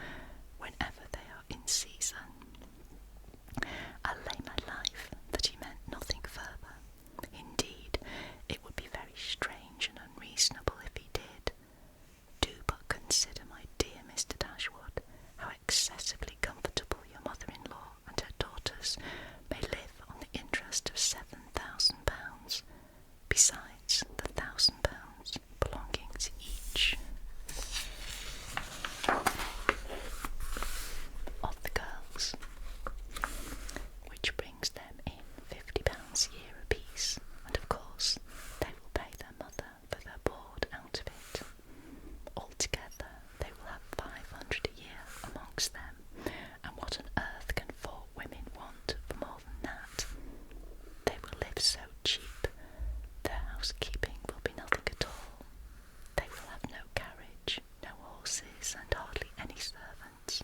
whenever they are in season. I lay my life that he meant nothing further. Indeed, it would be very strange and unreasonable if he did. Do but consider, my dear Mr. Dashwood, how excessively comfortable your mother-in-law and her daughters may live on the interest of £7,000, besides the £1,000 belonging to each of the girls, which brings them in £50 a year apiece, and of course they will pay their mother for their board out of it. Altogether they will have 500 a year amongst them, and what on earth can 4 women want for more than that? They will live so cheap, their housekeeping will be nothing at all. They will have no carriage, no horses, and hardly any servants.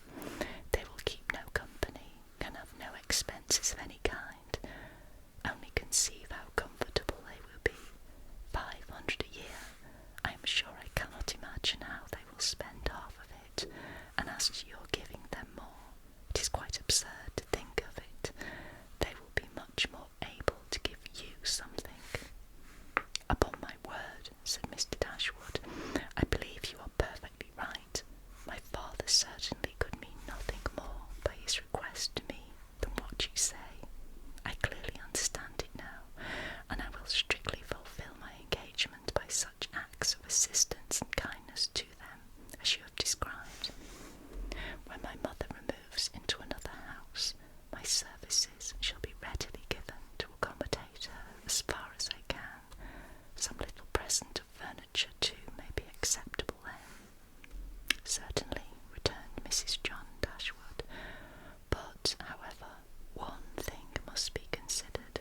They will keep no company, can have no expenses of any kind. Only conceive how comfortable they will be. 500 a year. I am sure I cannot imagine how they will spend half of it, and as to your giving them more, it is quite absurd to think of it. They will be much more able to give you something. Upon my word, said Mr. Dashwood, I believe you are perfectly right. My father certainly could mean nothing more by his request to me than what you say. I clearly understand it now, and I will strictly fulfil my engagement by such acts of assistance and kindness to them as you have described. When my mother removes into another house, my services shall be readily given to accommodate her as far as I can. Some little present of furniture, too, may be acceptable then. Certainly, returned Mrs. John Dashwood. But, however, one thing must be considered.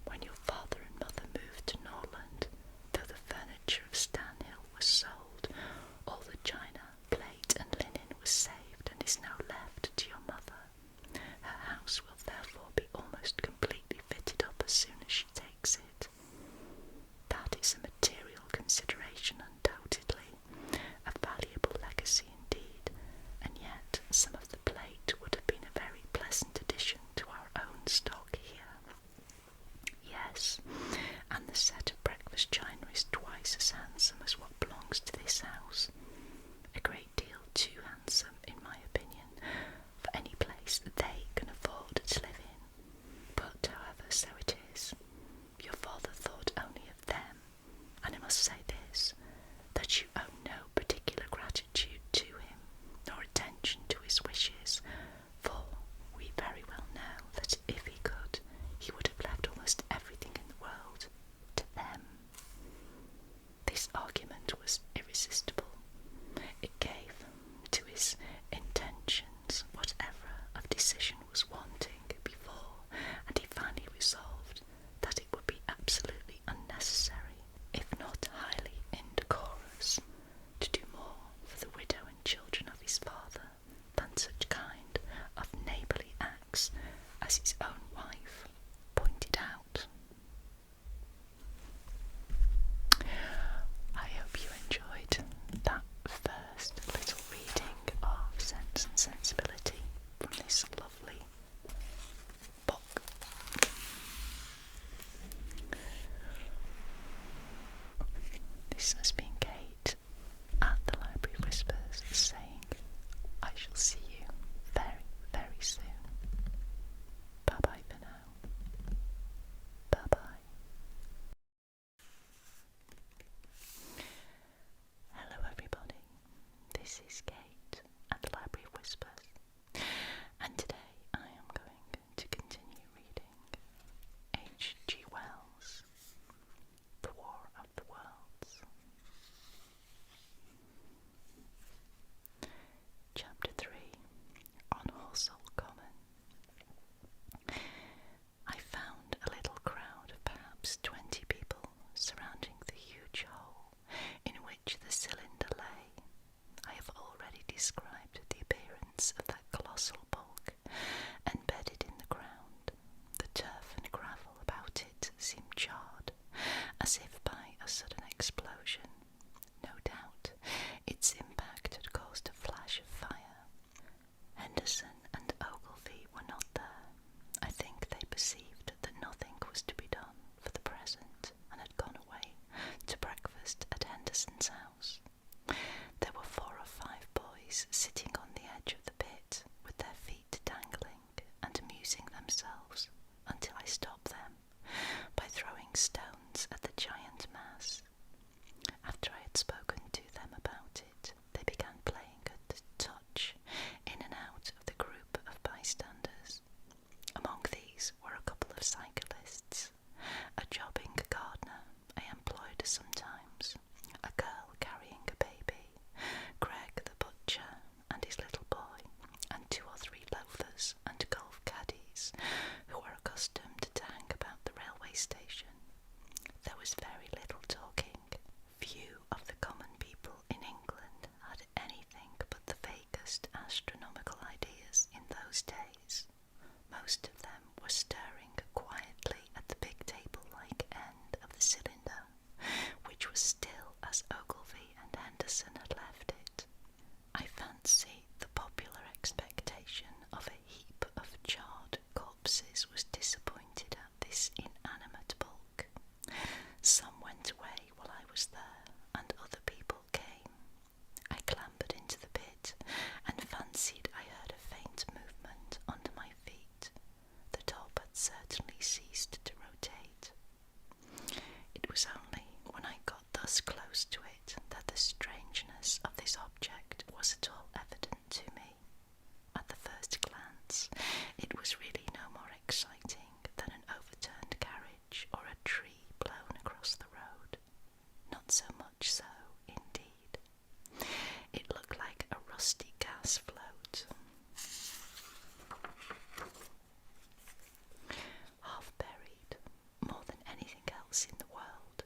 When your father and mother moved to Norland, though the furniture of Stanhill was sold, all the china, plate, and linen was saved and is now left to your mother. Her house will therefore be almost completely fitted up as soon as she takes it. That is a material consideration, undoubtedly, a valuable legacy indeed, and yet some of the plate would have been a very pleasant addition to our own stock here. Yes, and the set of breakfast china is twice as handsome as what belongs to this house. A great deal too handsome, in my opinion, for any place that they can afford to live in. But, however, so it is. Your father thought only of them, and I must say this, that you owe no particular gratitude to him, nor attention to his wishes, for we very well know that if he could, he would have left almost everything in the world to them. This argument was irresistible. It gave to his intentions whatever of decision was wanting before, and he finally resolved that it would be absolutely unnecessary, if not highly indecorous, to do more for the widow and children of his father than such kind of neighbourly acts as his own wife pointed out. I hope you enjoyed that first little reading of Sense and Sensibility from this lovely book. This has been Kate at the Library of Whispers saying, I shall see you very, very soon. Bye-bye for now. Bye-bye. Hello everybody, this is Kate at the Library of Whispers, and today I am going to continue reading H.G. Wells' The War of the Worlds. Chapter 3, On Horsell Common. I found a little crowd of perhaps 20 people surrounding the huge hole in which the cylinder lay. I have already described the appearance of that colossal bulk, embedded in the ground. The turf and gravel about it seemed charred, as if by a sudden explosion, those days. Most of them were stirring quietly at the big table-like end of the cylinder, which was still as Ogilvy and Henderson had left it. I fancy the popular expectation of a heap of charred corpses was disappointed at this inanimate bulk. Some went away while I was there, and other people came. I clambered into the pit, and fancied I heard a faint movement under my feet. The top had certainly ceased to rotate. It was only when I got thus close to it that the strangeness of this object was at all evident to me. At the first glance, it was really no more exciting than an overturned carriage or a tree blown across the road. Not so much so, indeed. It looked like a rusty gas float, half buried, more than anything else in the world.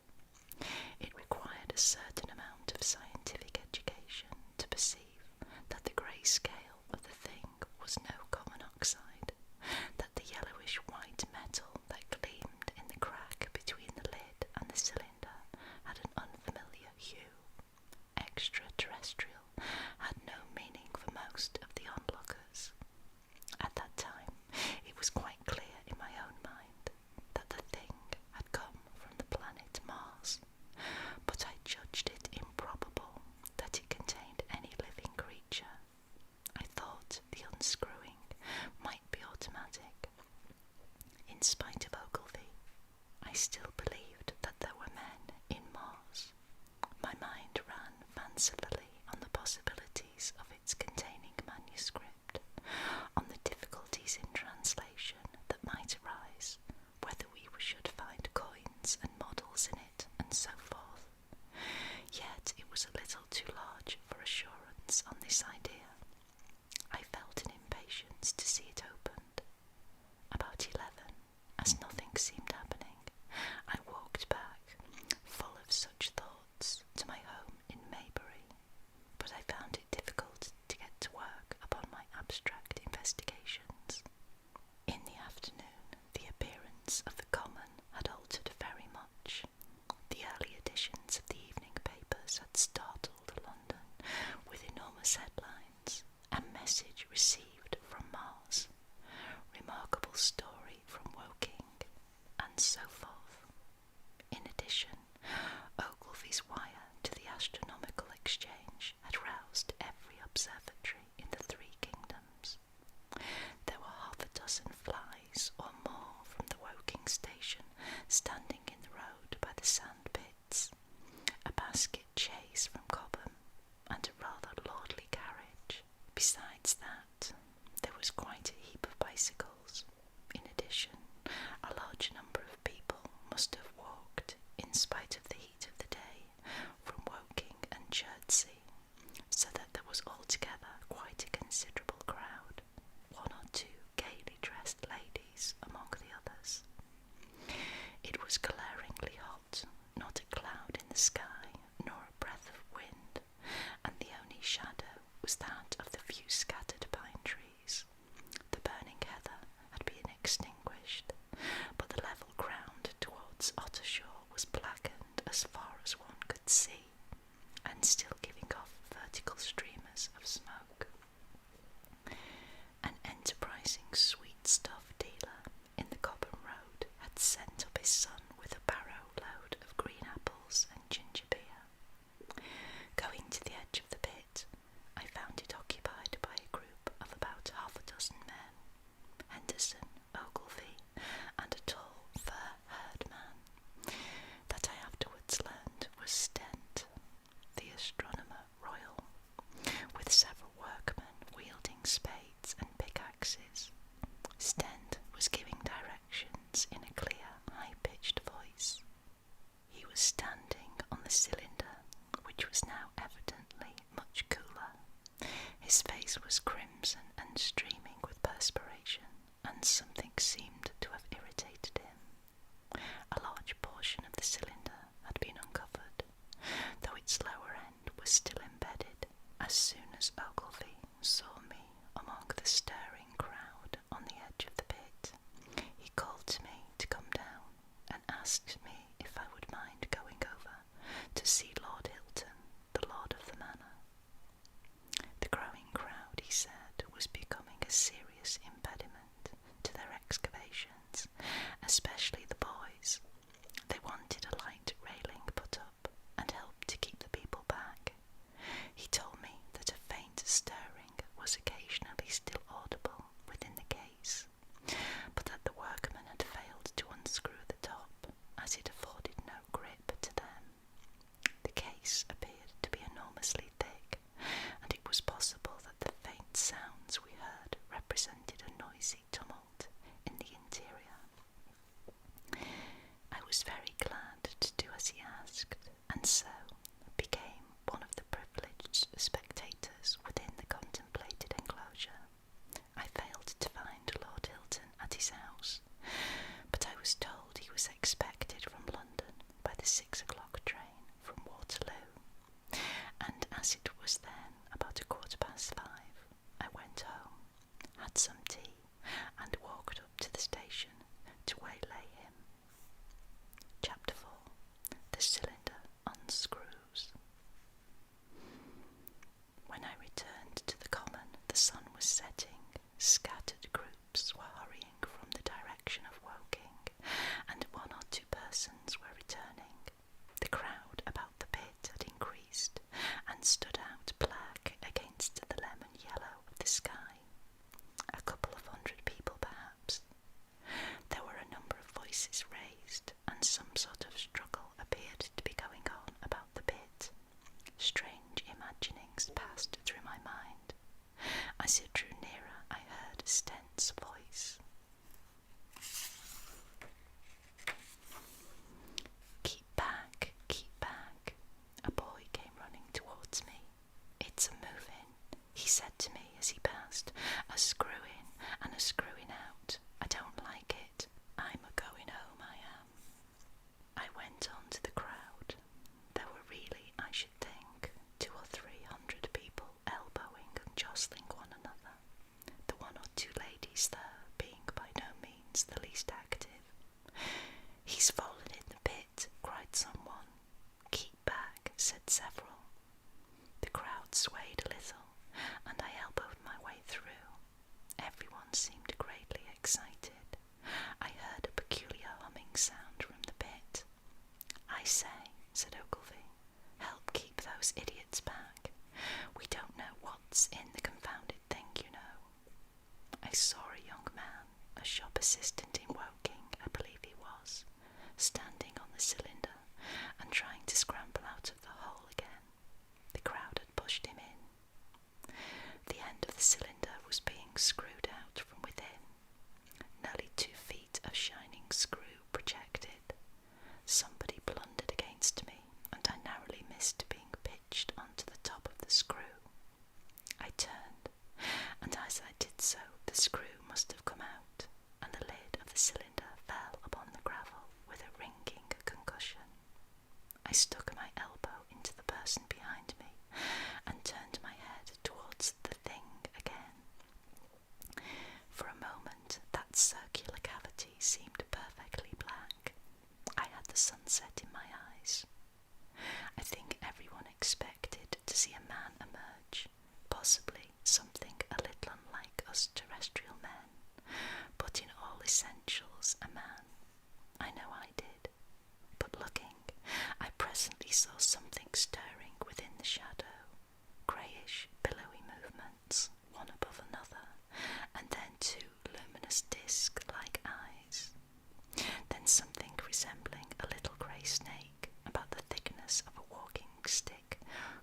It required a certain amount of scientific education to perceive that the grey scale of the thing was no common oxide, that the yellowish-white metal that gleamed in the crack between the lid and the cylinder had an unfamiliar hue. Extraterrestrial had no meaning for most of the onlookers. At that time, it was quite clear in my own mind that the thing had come from the planet Mars, but I judged it improbable that it contained any living creature. I thought the unscrewing might be automatic. In spite of Ogilvy, I still believed that there were men in Mars. My mind ran fancifully on the possibilities of its containing manuscript, on the difficulties in translation that might arise, whether we should find coins and models in it, and so forth. Yet it was a little too large for assurance on this idea. I felt an impatience to see it opened. About 11, as nothing seemed happening, I walked back, full of such thoughts, to my home in Maybury, but I found it difficult to get to work upon my abstract investigations. In the afternoon, the appearance of the Common had altered very much. The early editions of the evening papers had startled London with enormous headlines: "A message received from Mars," "Remarkable story from Woking," and so forth. In addition, Ogilvy's wire to the Astronomical Exchange had roused every observatory in the 3 kingdoms. There were half a dozen flies or more from the Woking station standing in the road by the sand pits, a basket chaise from Cobham, and a rather lordly carriage. Besides that, there was quite a heap of bicycles. In addition, a large number of people must have walked, in spite of the heat of the day, from Woking and Chertsey, so that there was altogether quite a considerable crowd, 1 or 2 gaily dressed ladies among the others. It was glaringly hot, not a cloud in the sky, nor a breath of wind, and the only shadow was that of the few scattered pine trees. The burning heather had been extinguished, but the level ground towards Ottershaw was blackened as far as one could see, and still giving off vertical streamers of smoke. An enterprising sweet stuff dealer in the Cobham Road had sent up his son with a barrow load of green apples and ginger beer. Going to the edge of the pit, I found it occupied by a group of about half a dozen men: Henderson, Ogilvy, and a tall, fur-haired man that I afterwards learned was Stent, the astronomer royal, with several workmen wielding spades and pickaxes. Stent was giving directions in a clear, high-pitched voice. He was standing on the cylinder, which was now evidently much cooler. His face was crimson and streaming with perspiration, and something seemed to have irritated him. A large portion of the cylinder had been uncovered, though its lower end was still embedded. As soon as Ogilvy saw me among the stirring crowd, spectators within the contemplated enclosure. I failed to find Lord Hilton at his house, but I was told he was expected from London by the 6 o'clock train from Waterloo, and as it was then about 5:15, I went home, had some tea, and walked up to the station to waylay him. Chapter 4. The Cylinder Unscrews. When I returned to the common, the sun was setting. Scattered groups were hurrying from the direction of Woking, and 1 or 2 persons were returning. The crowd about the pit had increased, and stood out black against the lemon yellow of the sky. A couple of 100 people, perhaps. There were a number of voices raised, and some sort of struggle appeared to be going on about the pit. Strange imaginings passed through my mind. As it drew nearer, I heard Stent's voice. Keep back, keep back. A boy came running towards me. It's a move-in, he said to me as he passed. A screw-in and a screw-in out. I don't like it. I'm a-going home, I am. I went on to the crowd. There were really, I should think, 200 or 300 people elbowing and jostling one another, the 1 or 2 ladies there being by no means the least active. He's fallen in the pit, cried someone. Keep back, said several. The crowd swayed a little, and I elbowed my way through. Everyone seemed greatly excited. I heard a peculiar humming sound from the pit. I say, said Ogilvy, help keep those idiots back. We don't know what's in the confounded thing, you know. I saw a young man, a shop assistant in Woking, I believe he was, standing on the cylinder and trying to scramble out of the hole again. The crowd had pushed him in. The end of the cylinder was being screwed out from within. Nearly 2 feet of shining screw projected. Somebody blundered against me, and I narrowly missed being pitched onto the top of the screw. I turned, and as I did so, the screw must have come out, and the lid of the cylinder fell upon the gravel with a ringing concussion. I stuck my elbow into the person behind me, and turned my head towards the thing again. For a moment, that circular cavity seemed perfectly black. I had the sunset in my eyes. I think everyone expected to see a man emerge, possibly something a little unlike us terrestrial men, but in all essentials a man. I know I did. But looking, I presently saw something stirring within the shadow, greyish, billowy movements, one above another, and then 2 luminous disc-like eyes. Then something resembling a little grey snake, about the thickness of a walking stick,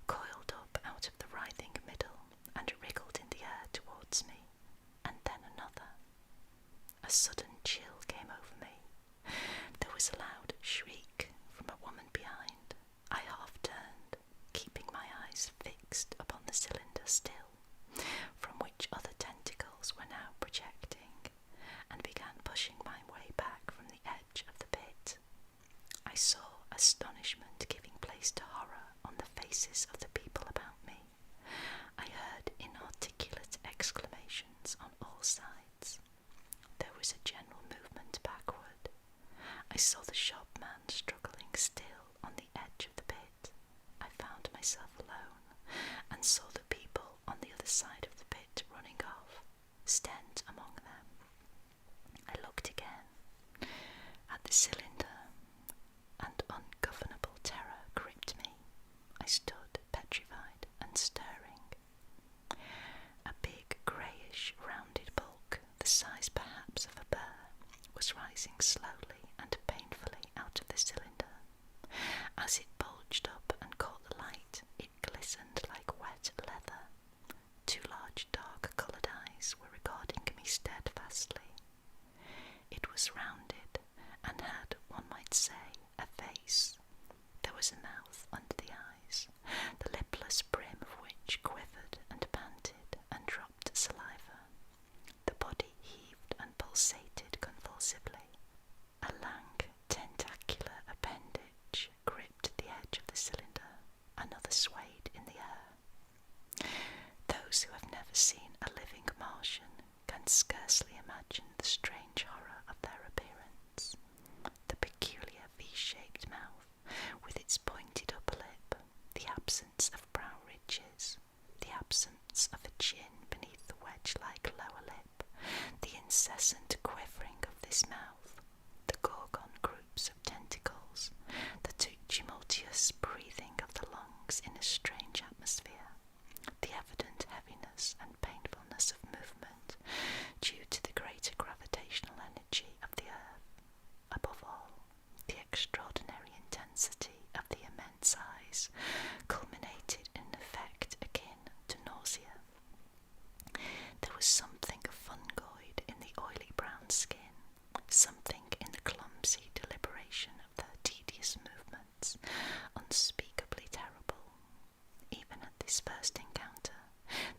coiled up out of the writhing middle and wriggled in the air towards me, and then another. A sudden chill came over me. There was a loud shriek from a woman behind. I half turned, keeping my eyes fixed upon the cylinder still, from which other tentacles were now projecting, and began pushing my way back from the edge of the pit. I saw astonishment giving place to horror on the faces of the people about me. I heard inarticulate exclamations on all sides. There was a general movement backward. I saw the shopman struggling still on the edge of the pit. I found myself alone, and saw the people on the other side of the pit running off, Stent among them. I looked again at the cylinder, and ungovernable terror gripped me. I stood petrified and staring. A big greyish rounded bulk, the size perhaps of a bear, was rising slowly and painfully out of the cylinder. As it bulged up and caught the light, it glistened like wet leather. 2 large dark-coloured eyes were regarding me steadfastly. It was rounded, and had, one might say, a face. There was a mouth under the eyes, the lipless brim of which can scarcely imagine the strange horror of their appearance. The peculiar V-shaped mouth, with its pointed upper lip, the absence of brow ridges, the absence of a chin beneath the wedge-like lower lip, the incessant quivering of this mouth, the gorgon groups of tentacles, the tumultuous breathing of the lungs in a strange atmosphere, the evident heaviness and painfulness of movement due to the greater gravitational energy of the earth, above all, the extraordinary intensity of the immense eyes, culminated in an effect akin to nausea. There was something fungoid in the oily brown skin, something in the clumsy deliberation of their tedious movements, unspeakably terrible. Even at this first encounter,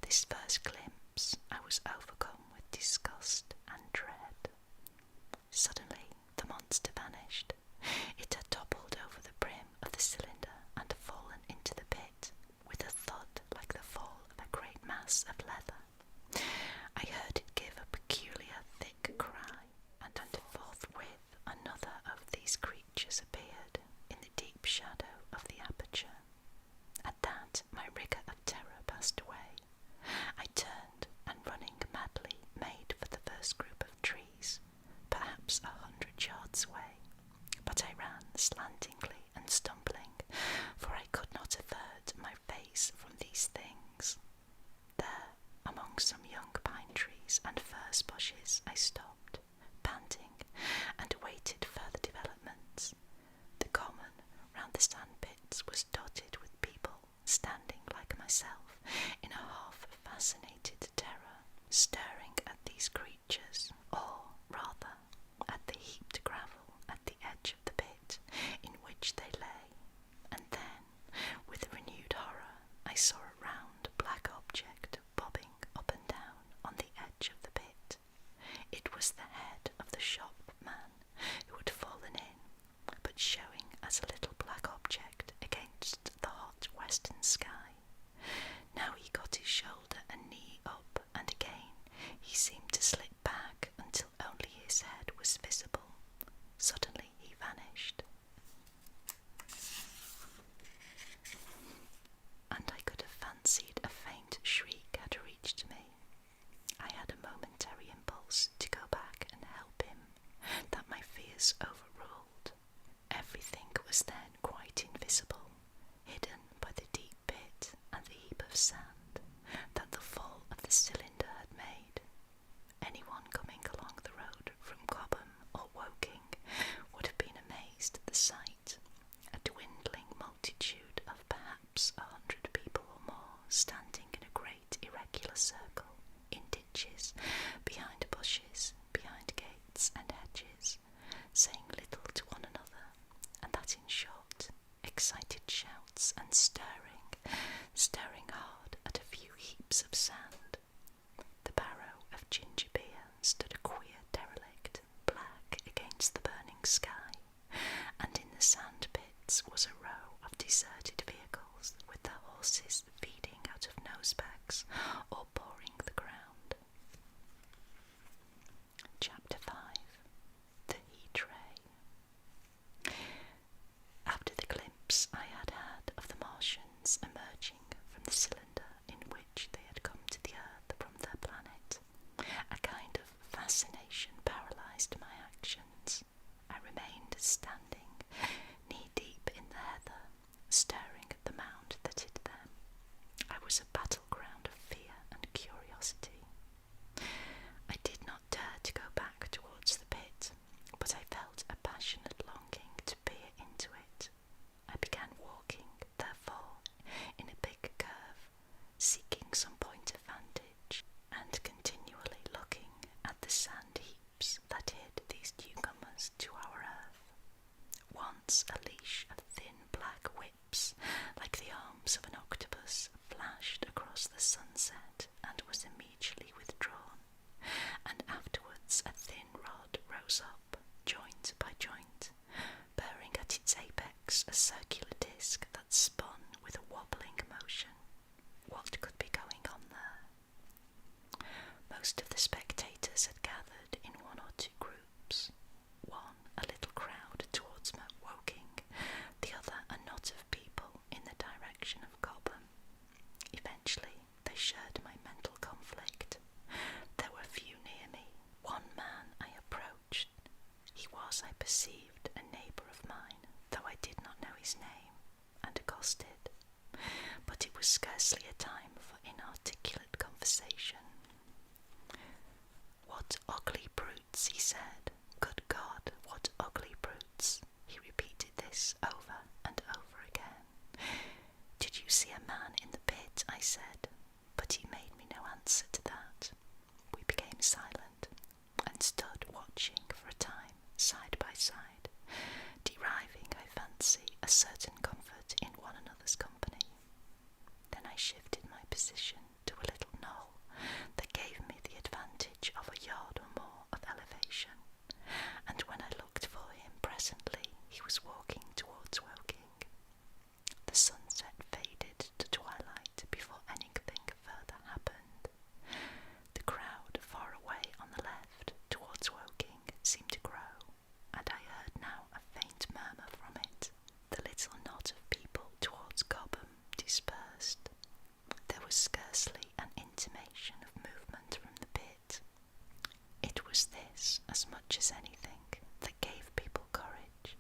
this first glimpse, I was overcome with disgust and dread. Suddenly, the monster vanished. It had toppled over the brim of the cylinder and fallen into the pit, with a thud like the fall of a great mass of leather. I heard it give a peculiar thick cry, and forthwith another of these creatures appeared in the deep shadow of the aperture. At that, my rigour of terror passed away. I turned, and running madly, made for the first group of trees, perhaps 100 yards away. But I ran slantingly and stumbling, for I could not avert my face from these things. There, among some young pine trees and furze bushes, I stopped, panting, and awaited further developments. The common round the sandpits was dotted with people, standing like myself, in a half-fascinated terror, staring at these creatures, or, rather, at the heaped gravel at the edge of the pit in which they lay. And then, with renewed horror, I saw a round black object bobbing up and down on the edge of the pit. It was the head of the shopman who had fallen in, but showing as a little black object against the hot western sky. Now he got his shoulder and knee up, and again he seemed to slip back until only his head was visible. Suddenly he vanished, and I could have fancied a faint shriek had reached me. I had a momentary impulse to go back and help him, that my fears overruled. Everything was then quite invisible, hidden by the deep pit and the heap of sand that the fall of the cylinder had made. Anyone coming along the road from Cobham or Woking would have been amazed at the sight. A dwindling multitude of perhaps 100 people or more, standing in a great irregular circle, in ditches, behind bushes, behind gates and hedges, saying little to one another, and that in short, excited shouts and staring hard at a few heaps of sand. The barrow of ginger beer stood a queer derelict, black against the burning sky, and in the sand pits was a row of deserted vehicles with their horses feeding out of nosebags or pawing the ground. Chapter 5. The Heat-Ray. After the glimpse I had had of the Martians emerging from the cylinder in which they had come to the earth from their planet, a kind of fascination paralysed my actions. I remained standing, knee-deep in the heather, staring at the mound that hid them. I was a battleground of fear and curiosity. I did not dare to go back towards the pit, but I felt a passionate longing to peer into it. I began walking, therefore, in a big curve, seeking some point of vantage, and continually looking at the sand heaps that hid these newcomers to our earth. Once a leash of thin black whips, like the arms of an octopus, flashed across the sunset and was immediately withdrawn, and afterwards a thin rod rose up, joint by joint, bearing at its apex a circular disc that spun with a wobbling motion. What could be going on there? Most of the spectators perceived a neighbour of mine, though I did not know his name, and accosted, but it was scarcely a time for inarticulate conversation. "What ugly brutes," he said. "Good God, what ugly brutes!" He repeated this over and over again. "Did you see a man in the pit?" I said, but he made me no answer to that. We became silent, and stood watching for a time, side by side, deriving, I fancy, a certain comfort in one another's company. Then I shifted my position to a little knoll that gave me the advantage of a yard or more of elevation, and when I looked for him presently, he was walking towards Woking. The sunset faded to twilight before anything further happened. The crowd far away on the left, towards Woking, seemed to grow, and I heard now a faint murmur from it. The little knot of people towards Cobham dispersed. There was scarcely an intimation of movement from the pit. It was this, as much as anything, that gave people courage,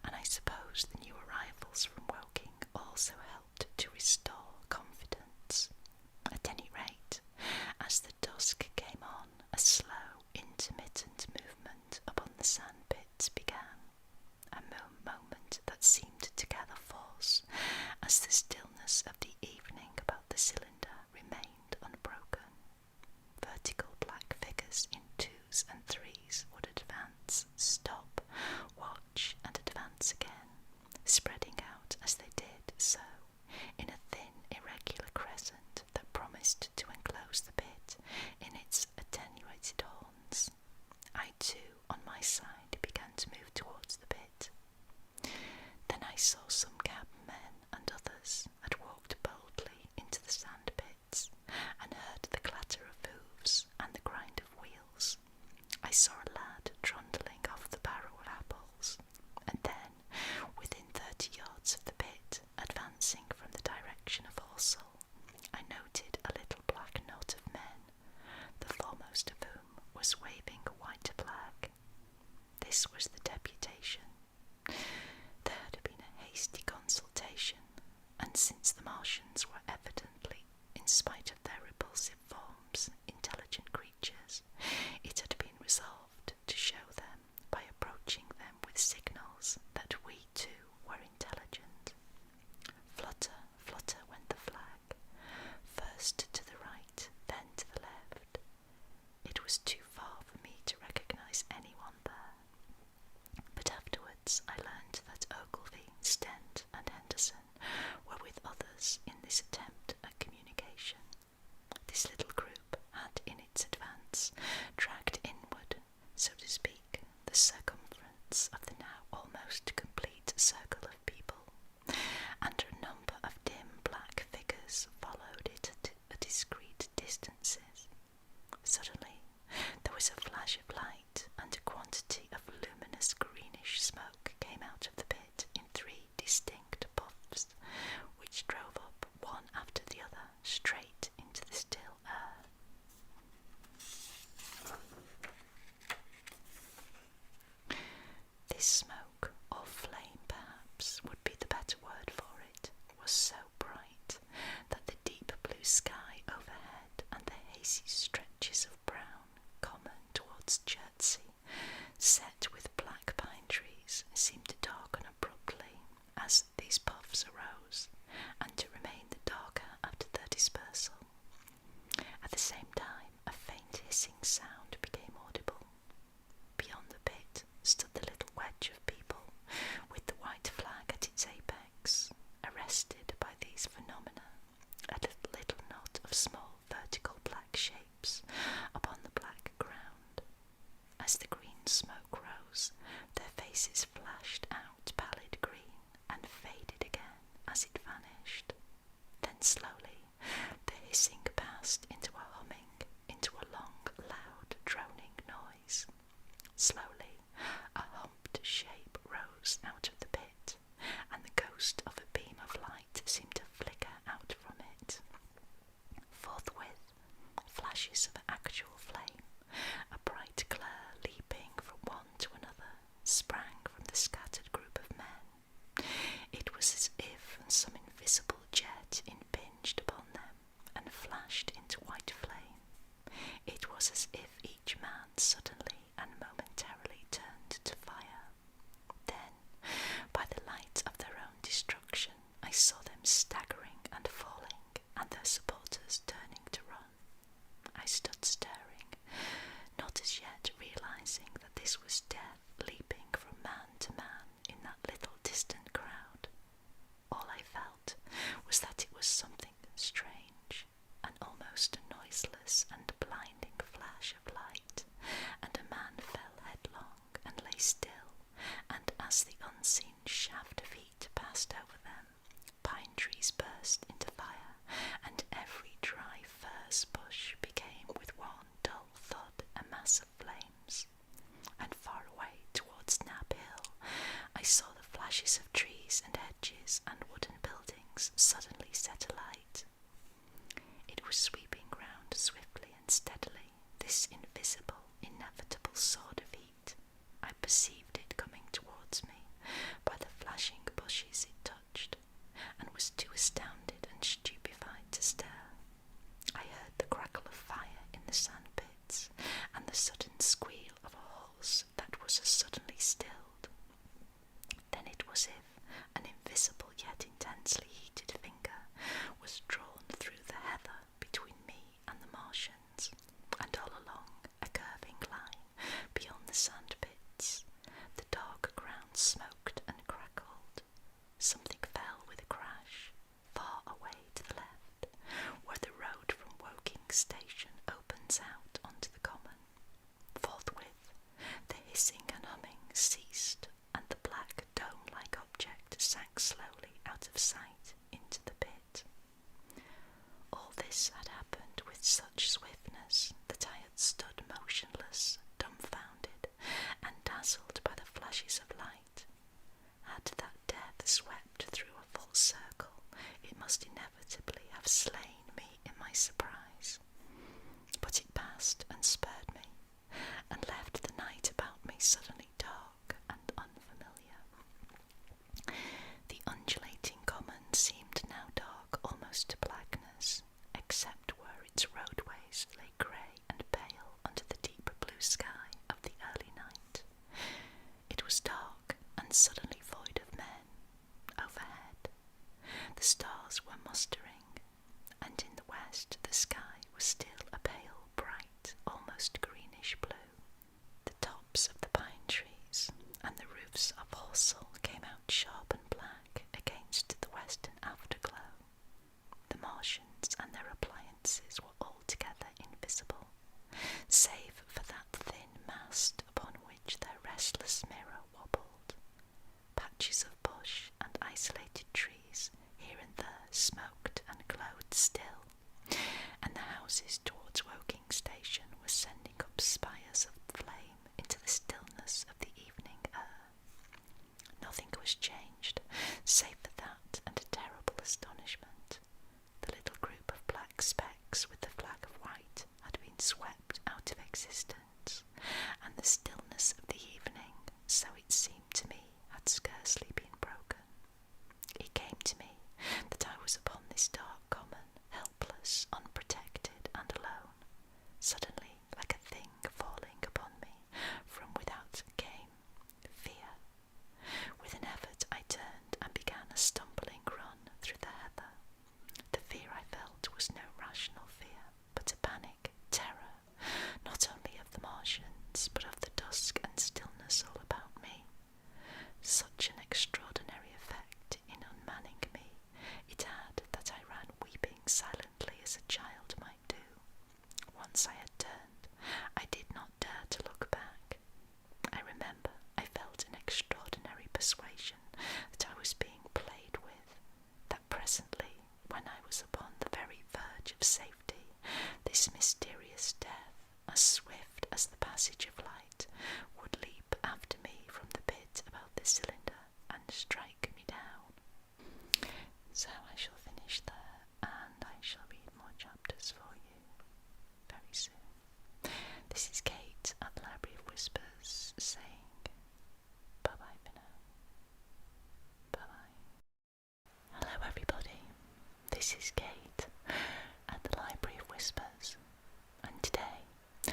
and I suppose the new arrivals from Woking also helped to restore confidence. At any rate, as the dusk came on, a slow, intermittent movement upon the sandpits began, a moment that seemed to gather force, as the stillness of the evening about the cylinder remained unbroken. Vertical black figures in twos and threes would advance, stop, watch, and advance again, spreading out as they did so, in a thin, irregular crescent that promised to enclose the pit in its attenuated horns. I too, on my side, began to move towards the pit. Then I saw some cabmen and others had walked boldly into the sand pits, and heard the clatter of hoofs and the grind of wheels. I saw a lad trundling off the barrel of apples, and then, within 30 yards of the pit, advancing from the direction of Horsell, I noted a little black knot of men, the foremost of whom was waving a white flag. This was the deputation. There had been a hasty consultation, and since the Martians were evidently, in spite of their repulsive forms, intelligent creatures, it had been resolved to show them, by approaching them with signals, that we too were intelligent. Flutter, flutter went the flag, first to the right, then to the left. It was too far for me to recognise anyone there, but afterwards I learned that Ogilvy, Stent, and Henderson were with others in this attempt at communication. This little group had in its advance dragged inward, so to speak, the circumference of the now almost complete circle of people, and a number of dim black figures followed it at discreet distances. Suddenly there was a flash of light, and a quantity of luminous greenish smoke came out of the pit in 3 distinct puffs, which drove up one after the other straight into the still air. This smoke, or flame perhaps would be the better word for it, was so bright that the deep blue sky overhead and the hazy stretches of brown common towards Chertsey, set with black pine trees, seemed to darken abruptly as these puffs arose, and to remain the darker after their dispersal. At the same time, a faint hissing sound became audible. Beyond the pit stood the little wedge of people, with the white flag at its apex, arrested by these phenomena, a little knot of small vertical black shapes upon the black ground. As the green smoke rose, their faces flashed out pallid green and faded again as it vanished. Then slowly the hissing passed into a humming, into a long, loud, droning noise. Slowly a humped shape rose out of the pit, and the ghost of a beam of light seemed to flicker out from it. Forthwith, flashes of actual flame, a bright glare leaping from one to another, sprang was as if each man suddenly and momentarily turned to fire. Then, by the light of their own destruction, I saw them staggering and falling, and their supporters turning to run. I stood staring, not as yet realizing that this was death leaping from man to man in that little distant crowd. All I felt was that it was something strange, an almost noiseless and blinding flash of light, and a man fell headlong and lay still, and as the unseen shaft of heat passed over them, pine trees burst into fire, and every dry furze bush became with one dull thud a mass of flames. And far away towards Nab Hill I saw the flashes of trees and hedges and wooden buildings suddenly set alight. It was sweeping round swiftly and steadily, this invisible, inevitable sword of heat. I perceived it coming towards me by the flashing bushes it touched, and was too astounded and stupefied to stir. I heard the crackle of fire in the sandpits, and the sudden squeal of a horse that was as suddenly stilled. Then it was if an invisible yet intensely heated finger was drawn through the heather between me and the Martians, and all along a curving line beyond the sandpits. The dark ground smoked and crackled. Something fell with a crash, far away to the left, where the road from Woking station opens out onto the common. Forthwith, the hissing and humming ceased, and the black dome-like object sank slowly out of sight into the pit. All this had happened with such swiftness that I had stood motionless, dumbfounded, and dazzled by the flashes of light. Had that death swept through a full circle, it must inevitably have slain me in my surprise. But it passed and spurred me, and left the night about me suddenly dark and unfamiliar. The undulating common seemed now dark almost to blackness, except where its roadways lay grey and pale under the deep blue sky of the early night. It was dark and suddenly void of men. Overhead, the stars were mustering, and in the west the sky was still a pale, bright, almost greenish blue. The tops of the pine trees and the roofs of Horsell came out sharp and black against the western afterglow. The Martians and their appliances were altogether invisible, save for that thin mast upon which their restless mirror wobbled. Patches of bush and isolated trees here and there smoked and glowed still, and the houses towards Woking station were sending up spires of flame into the stillness of the evening air. Nothing was changed, save for that and a terrible astonishment. The little group of black specks with the flag of white had been swept out of existence, and the stillness of the evening, so it seemed to me, had scarcely been broken. It came to me that I was upon this dark common, helpless, unprotected, and alone. Suddenly, like a thing falling upon me from without, came fear. With an effort I turned and began a stumbling run through the heather. The fear I felt was no rational fear, but a panic, terror, not only of the Martians, but of the dusk and stillness all about me. Such an extraordinary effect in unmanning me it had that I ran weeping silently as a child might do. Once I had turned, I did not dare to look back. I remember I felt an extraordinary persuasion that I was being played with, that presently, when I was upon the very verge of safety, this mysterious death, as swift as the passage of light, would leap after me from the pit about the cylinder and strike me down. So I shall finish there, and I shall read more chapters for you very soon. This is Kate at the Library of Whispers saying bye-bye for now. Bye-bye. Hello everybody, this is Kate at the Library of Whispers, and today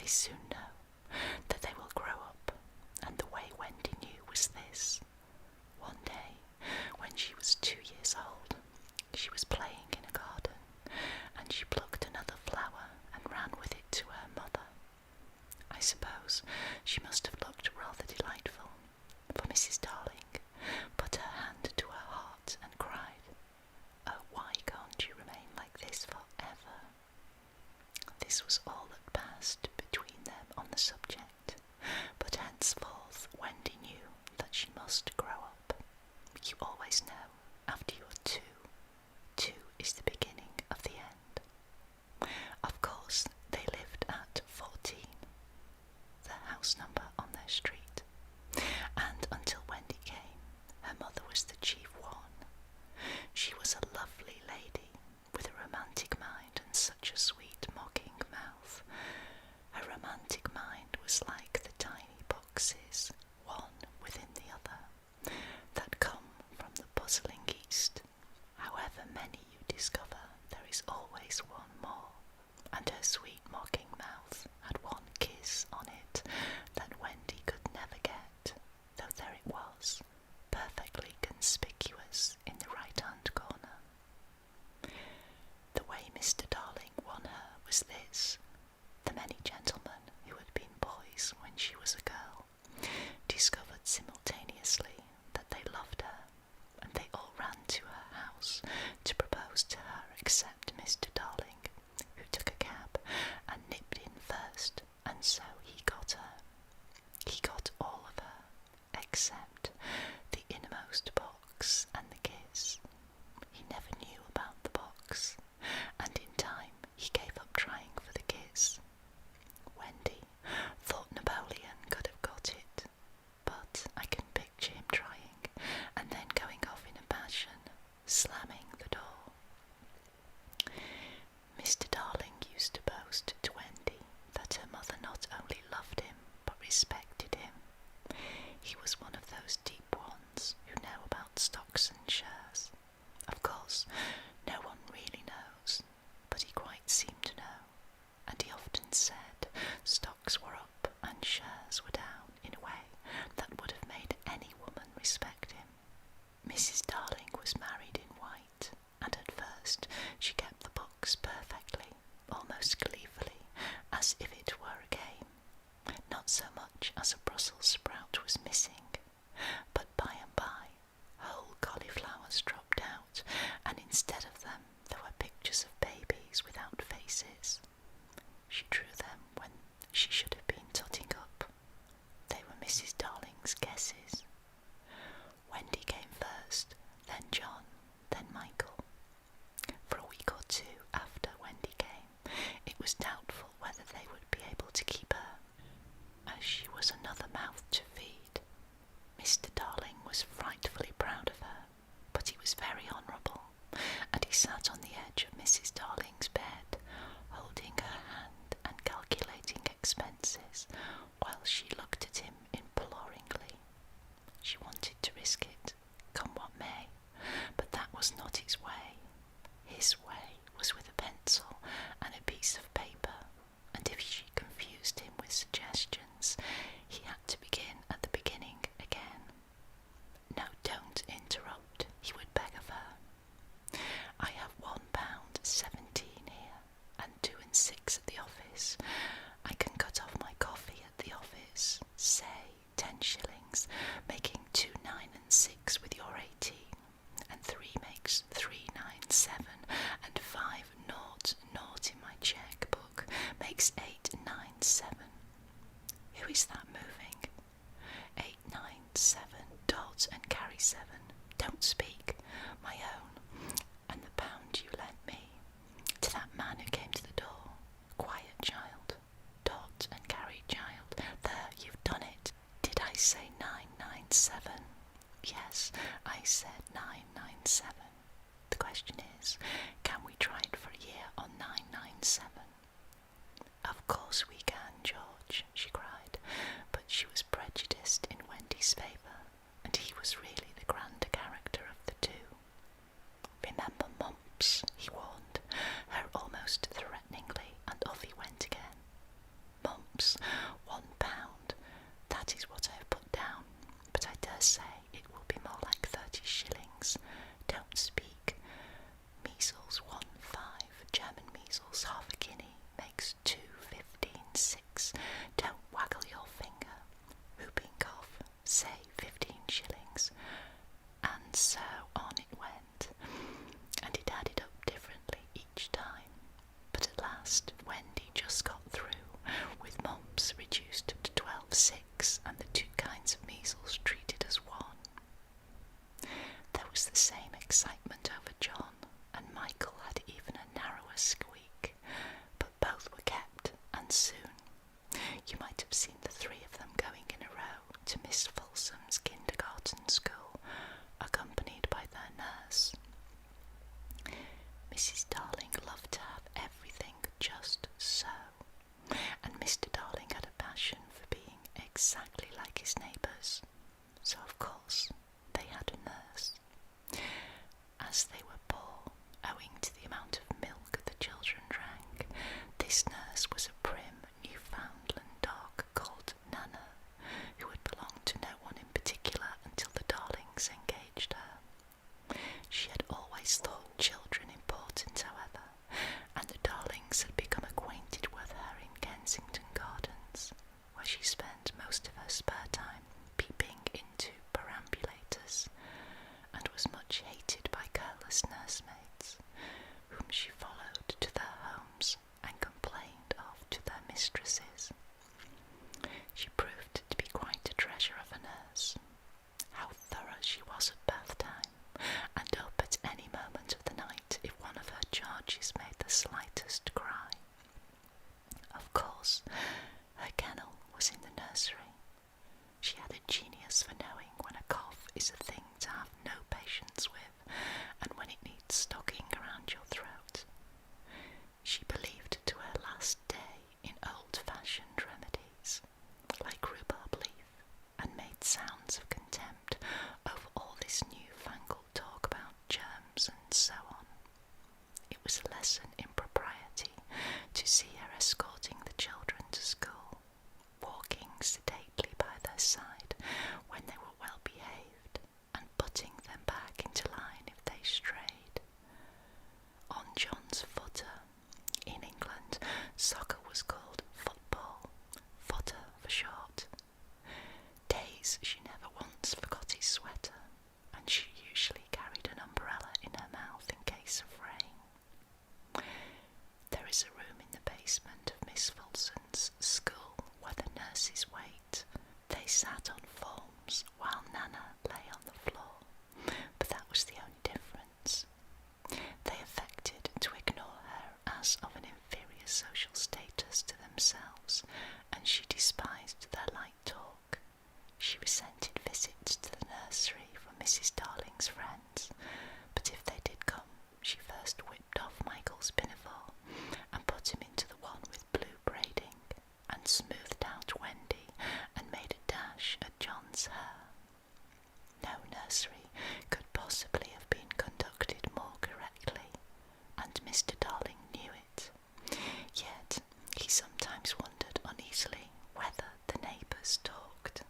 soon know that they will grow up, and the way Wendy knew was this. One day, when she was 2 years old, she was playing in a garden, and she plucked another flower and ran with it to her mother. I suppose she must have looked rather delightful, for Mrs. Darling put her hand to her heart and cried, "Oh, why can't you remain like this forever?" This was all that passed between them on the subject, but henceforth Wendy knew that she must grow up. You always know after you're 2. 2 is the beginning of the end. Of course, they lived at 14, the house number on their street, and until Wendy came, her mother was the chief one. She was a lovely lady, with a romantic mind and such a sweet mocking mouth. Her romantic mind was like the tiny boxes, one within the other, that come from the puzzling East. However many you discover, there is always one more, and her sweet mocking mouth had one kiss on it that Wendy could never get, though there it was, perfectly conspicuous in the right-hand corner. The way Mr. Darling won her was this. The many gentlemen who had been boys when she was a girl discovered simultaneously that they loved her, and they all ran to her house to propose to her except Mr. Darling, who took a cab and nipped in first, and so he got her. He got all of her, except the innermost box and the kiss. He never knew about the box, and in time he gave up trying for the kiss. Wendy thought Napoleon could have got it, but I can picture him trying, and then going off in a passion, slamming the door. Mr. Darling used to boast to Wendy that her mother not only loved him, but respected him. He was one of those deep ones who know about stocks and shares. Of course, no one really knows, but he quite seemed to know, and he often said stocks were up and shares were down in a way that would have made any woman respect him. Mrs. Darling was married in white, and at first she kept the books perfectly, almost gleefully, as if it were a game. Not so much as a Brussels sprout was missing, but by and by whole cauliflowers dropped out, and instead of them there were pictures of babies without faces. She drew them when she should have been totting up. They were Mrs. Darling's guesses. Wendy came first, then John, then Michael. For a week or 2 after Wendy came, it was doubtful whether they would be able to keep her, as she was another mouth to feed. Mr. Darling was frightfully proud of her, but he was very honourable, and he sat on the edge of Mrs. Darling's bed, holding her hand and calculating expenses, while she looked at him imploringly. She wanted to risk it, come what may, but that was not his way. His way was with a pencil and a piece of paper, and if she confused him with suggestions, he had to begin at the beginning again. "No, don't interrupt," he would beg of her. "I have £1.17 here, and 2 and 6 at the office. I can cut off my coffee at the office, say 10 shillings, making 2, 9 and 6 with your 18, and 3 makes 397, and 5, 0 in my cheque-book makes 897. Who is that moving? 897, dot and carry 7. Don't speak. My own. And the £1 you lent me. To that man who came to the door. Quiet, child. Dot and carry, child. There, you've done it. Did I say 997? Yes, I said 997. The question is, can we try it for a year on 997? Of course we can, George, she cried, but she was prejudiced in Wendy's favour, and he was really the grander first, Wendy just got through, with mumps reduced to 12/6 and the 2 kinds of measles treated as 1. There was the same excitement over John, and Michael had even a narrower squeak, but both were kept, and soon. You might have seen the 3 of them going in a row to Miss Folsom's kindergarten school, accompanied by their nurse. Mrs. Darling loved to have everything just so, and Mr. Darling had a passion for being exactly like his neighbours, so of course they had a nurse. As they were poor, owing to the amount of milk the children drank, this nurse was a prim Newfoundland dog called Nana, who had belonged to no one in particular until the Darlings engaged her. She had always thought children important, however, and the Darlings had become acquainted with her in Kensington Gardens, where she spent most of her spare time peeping into perambulators, and was much hated by careless nursemaids, whom she followed to their homes and complained of to their mistresses. She proved to be quite a treasure of a nurse. How thorough she was at bath time, and up at any moment of the night if one of her charges made the slightest cry. Of course, her kennel was in the nursery. She had a genius for knowing when a cough is a thing to have no patience with, and when it needs stocking around your throat. She believed to her last day in old-fashioned remedies, like rhubarb leaf, and made sounds of contempt over all this new-fangled talk about germs and so on. It was a lesson in propriety to see her escorting the children to school, walking sedately by their side when they were well behaved, and putting them back into line if they strayed. On John's footer, in England, soccer was called football, footer for short. Days she never once forgot his sweater, and she usually carried an umbrella in her mouth in case of rain. There is a room in the basement of Miss Fulson's school where the nurses wait. They sat on forms while Nana lay on the floor, but that was the only difference. They affected to ignore her as of an inferior social status to themselves, and she despised their light talk. She resented visits to the nursery from Mrs. Darling's friends, but if they did come, she first whipped off Michael's pinafore and put him into the one with blue braiding, and smoothed out Wendy and made a dash at John's hair. No nursery could possibly have been conducted more correctly, and Mr. Darling knew it. Yet he sometimes wondered uneasily whether the neighbours talked.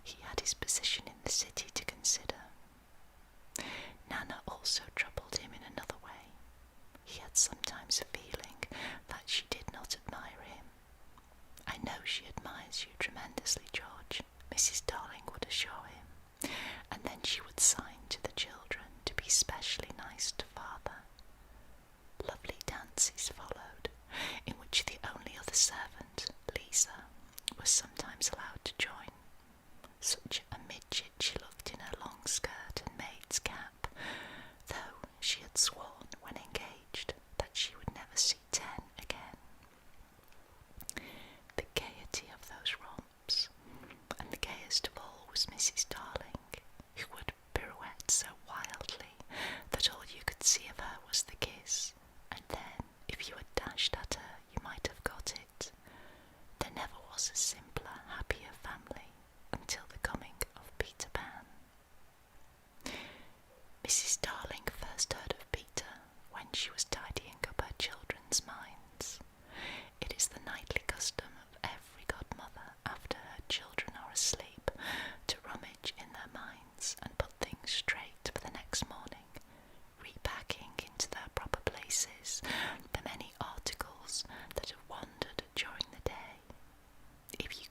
He had his position in the city to consider. Nana also troubled him in another way. He had sometimes a feeling that she did not admire him. "I know she admires you tremendously, George," Mrs. Darling would assure him, and then she would sign to the children to be specially nice to father. Lovely dances followed, in which the only other servant, Lisa, was sometimes allowed to join. Such a midget she looked in her long skirt and maid's cap, though she had sworn when engaged that she would never see 10 again. The gaiety of those romps, and the gayest of all was Mrs. Darling, who would pirouette so wildly that all you could see of her was the kiss, and then, if you had dashed at her, you might have got it. There never was a simpler, happier family until the coming of Peter Pan. Mrs. Darling first heard of Peter when she was tidying up her children's minds. It is the nightly custom of every godmother, after her children are asleep, to rummage in their minds and put things straight for the next morning, repacking into their proper places the many articles that have wandered during the day. If you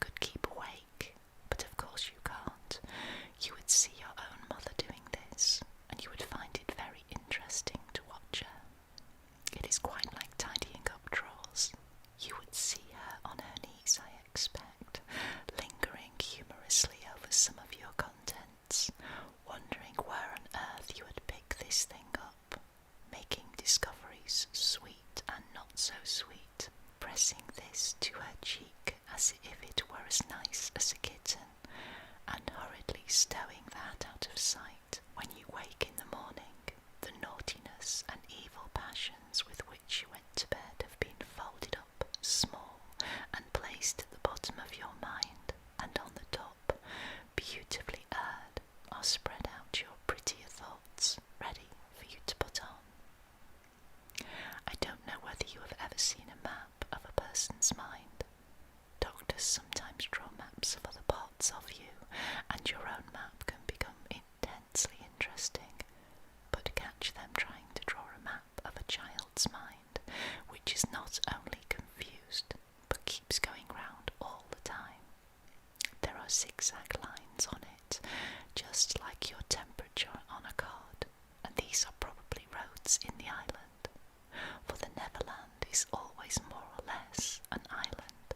is always more or less an island,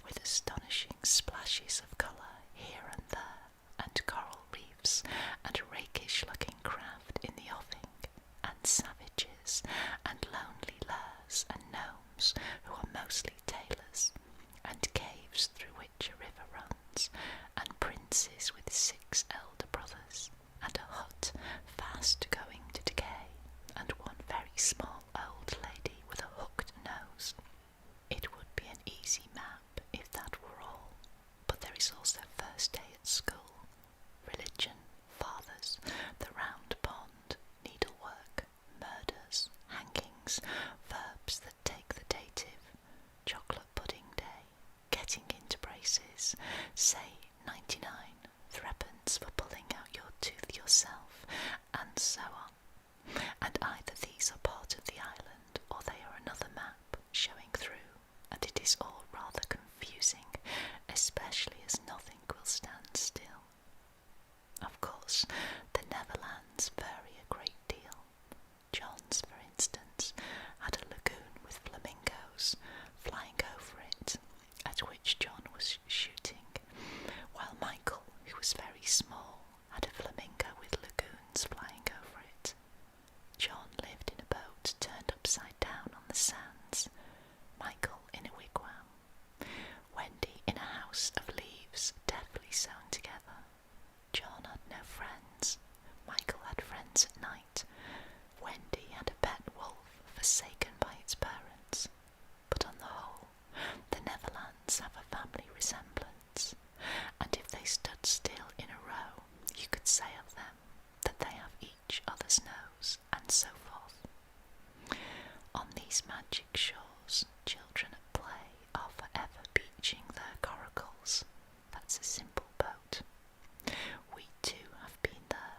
with astonishing splashes of colour here and there, and coral reefs, and rakish-looking craft in the offing, and savages, and lonely lairs, and gnomes, who are mostly tailors, and caves through which a river runs, and princes with 6 elder brothers, and a hut fast going to decay, and one very small old lady with a hooked nose. It would be an easy map if that were all, but there is also first day at school, religion, fathers, the round pond, needlework, murders, hangings, verbs that take the dative, chocolate pudding day, getting into braces, say 99, threepence for pulling out your tooth yourself, and so on. And either these are part of the island, or they are another map showing through, and it is all rather confusing, especially as nothing will stand still. Of course, the Neverlands vary a great deal. John's, for instance, had a lagoon with flamingos flying over it, at which John was shooting, while Michael, who was very small, had a flamingo with lagoons flying over it. John lived in a boat turned upside down on the sands, Michael in a wigwam, Wendy in a house of leaves deftly sewn together. John had no friends. Michael had friends at night. Wendy had a pet wolf forsaken by its parents. But on the whole, the Neverlands have a family resemblance, and if they stood still in a row, you could say of them that they have each other's nose, and so forth. On these magic shores, children at play are forever beaching their coracles. That's a simple boat. We too have been there.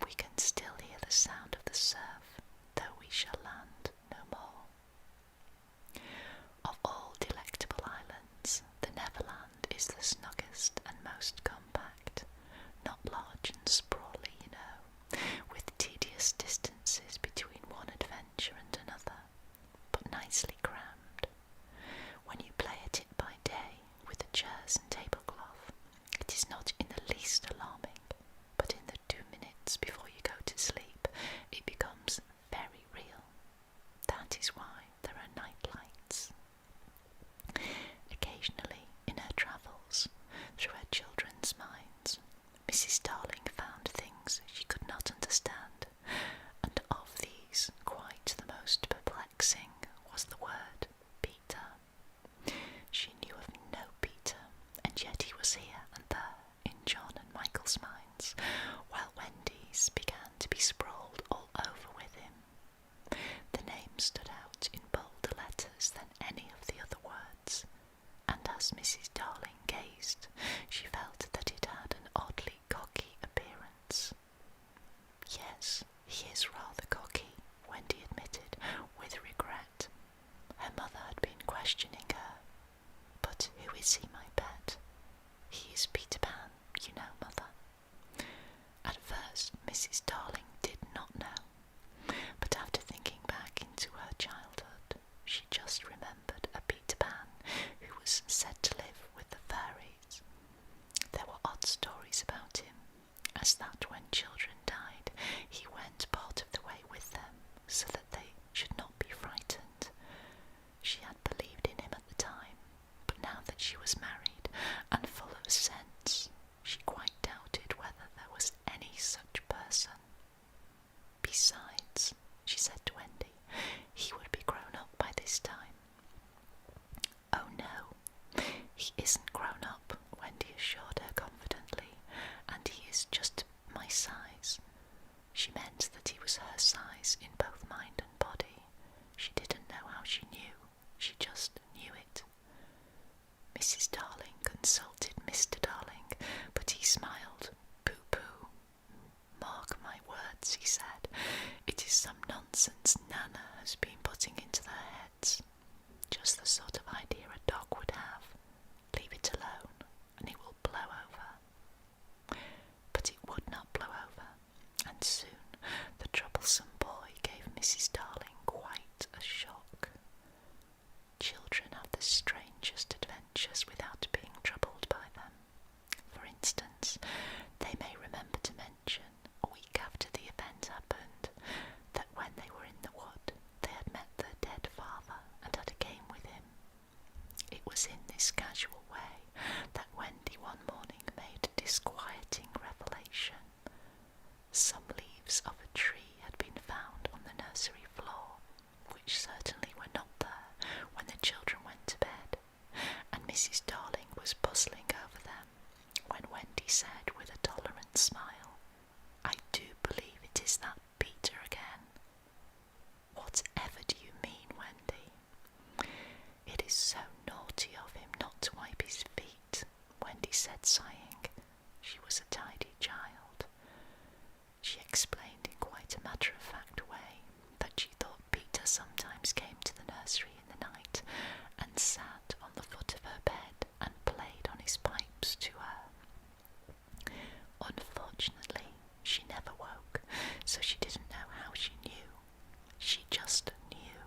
We can still hear the sound of the surf, though we shall land no more. Of all delectable islands, the Neverland is the snuggest and most compact, not large and sprawly, you know, with tedious distances between one adventure and another, but nicely crammed. When you play at it by day, with the chairs and tablecloth, it is not in the least alarming, but in the 2 minutes before you go to sleep, it becomes very real. That is why there are night lights. Occasionally, in her travels, through her children's minds, Mrs. Darling found things she could not understand, and of these, quite the most perplexing was the word Peter. She knew of no Peter, and yet he was here and there in John and Michael's minds, while Wendy's began to be sprawled all over with him. The name stood out in bolder letters than any of the other words, and as Mrs. Darling gazed, she felt that it had an oddly cocky appearance. Yes, he is rather cocky, Wendy admitted, with regret. Her mother had been questioning her. But who is he, my pet? He is Peter Pan, you know, Mother. At first, Mrs. Darling did not know, but after thinking back into her childhood, she just remembered a Peter Pan who was said to live with the fairies. There were odd stories about him, as that when children died, he went part of the way with them, so that they should not be frightened. She had believed in him at the time, but now that she was married and full of sense, she quite doubted whether there was any such person. Besides, she said to Wendy, he would be grown up by this time. Oh no, he isn't grown up, Wendy assured her confidently, and he is just my size. She meant that he was her size in both mind and body. She didn't know how she knew, she just knew it. Mrs. Darling consulted Mr. Darling, but he smiled. Pooh-pooh. Mark my words, he said, it is some nonsense Nana has been putting into their heads. Just the sort of idea a dog would have. Leave it said, sighing. She was a tidy child. She explained in quite a matter-of-fact way that she thought Peter sometimes came to the nursery in the night and sat on the foot of her bed and played on his pipes to her. Unfortunately, she never woke, so she didn't know how she knew. She just knew.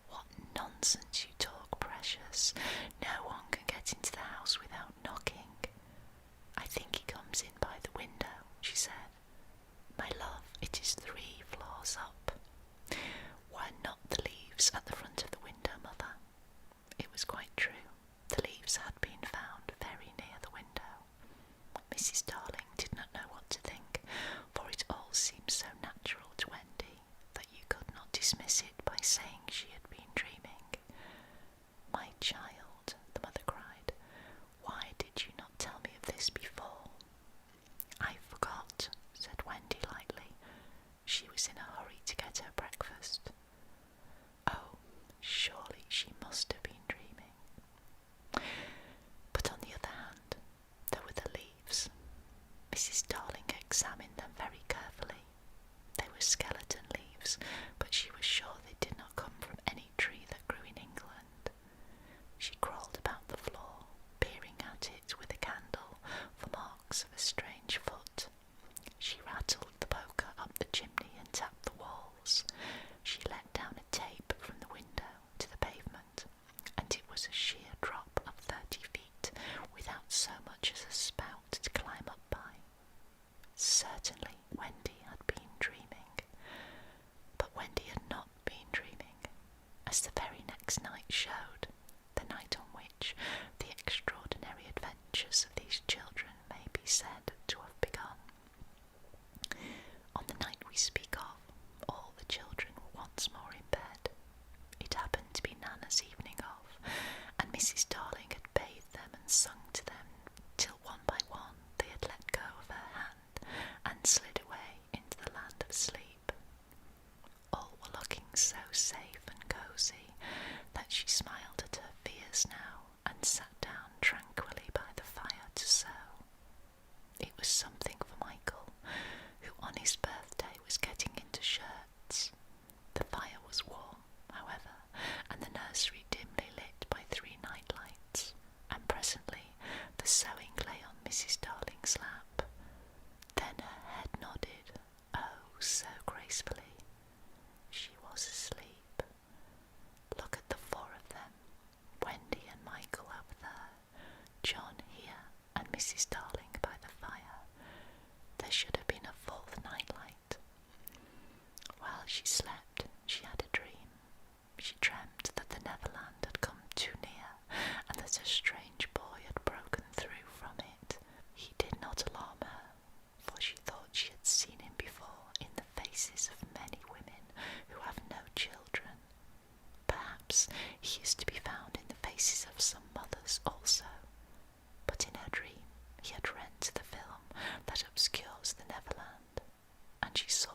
What nonsense you talk, precious. No one can get into the house without knocking. I think he comes in by the window, she said. My love, it is 3 floors up. Were not the leaves at the front of the window, mother? It was quite true. The leaves had been found very near the window. Mrs. Darling did not know what to think, for it all seemed so natural to Wendy that you could not dismiss it by saying she had been dreaming. My child, the mother cried, why did you not tell me of this before? I forgot, said Wendy lightly. She was in a hurry to get her breakfast. Oh, surely she must have been dreaming. But on the other hand, there were the leaves. Mrs. Darling examined them very carefully. They were skeleton leaves, but she was sure they did not come from any tree that grew in England. She crawled about the floor, peering at it with a candle for marks of a strange foot. She rattled the poker up the chimney and tapped the walls. She let down a tape from the window to the pavement, and it was a sheer drop of 30 feet without so much as a spout to climb up by. Certainly Wendy had been dreaming. But Wendy had not been dreaming, as the very next night showed, the night on which the extraordinary adventures of these children may be said to have begun. On the night we speak of, all the children were once more in bed. It happened to be Nana's evening off, and Mrs. Darling had bathed them and sung to them till one by one they had let go of her hand and slid away into the land of sleep. All were looking so safe and cosy that she smiled at her fears now and sat down tranquilly by the fire to sew. It was something for Michael, who on his birthday was getting into shirts. The fire was warm, however, and the nursery dimly lit by 3 night lights, and presently the sewing lay on Mrs. Darling's lap. Then her head nodded, oh, so gracefully. She was asleep. Look at the 4 of them, Wendy and Michael over there, John here, and Mrs. Darling by the fire. There should have been a 4th nightlight. While she slept, she had a dream. She dreamt that the Neverland had come too near, and that a strange boy had broken through from it. He did not alarm her, for she thought she had seen him before in the faces of many women who have no children. Perhaps he is to be found in the faces of some mothers also. But in her dream he had rent the film that obscures the Neverland, and she saw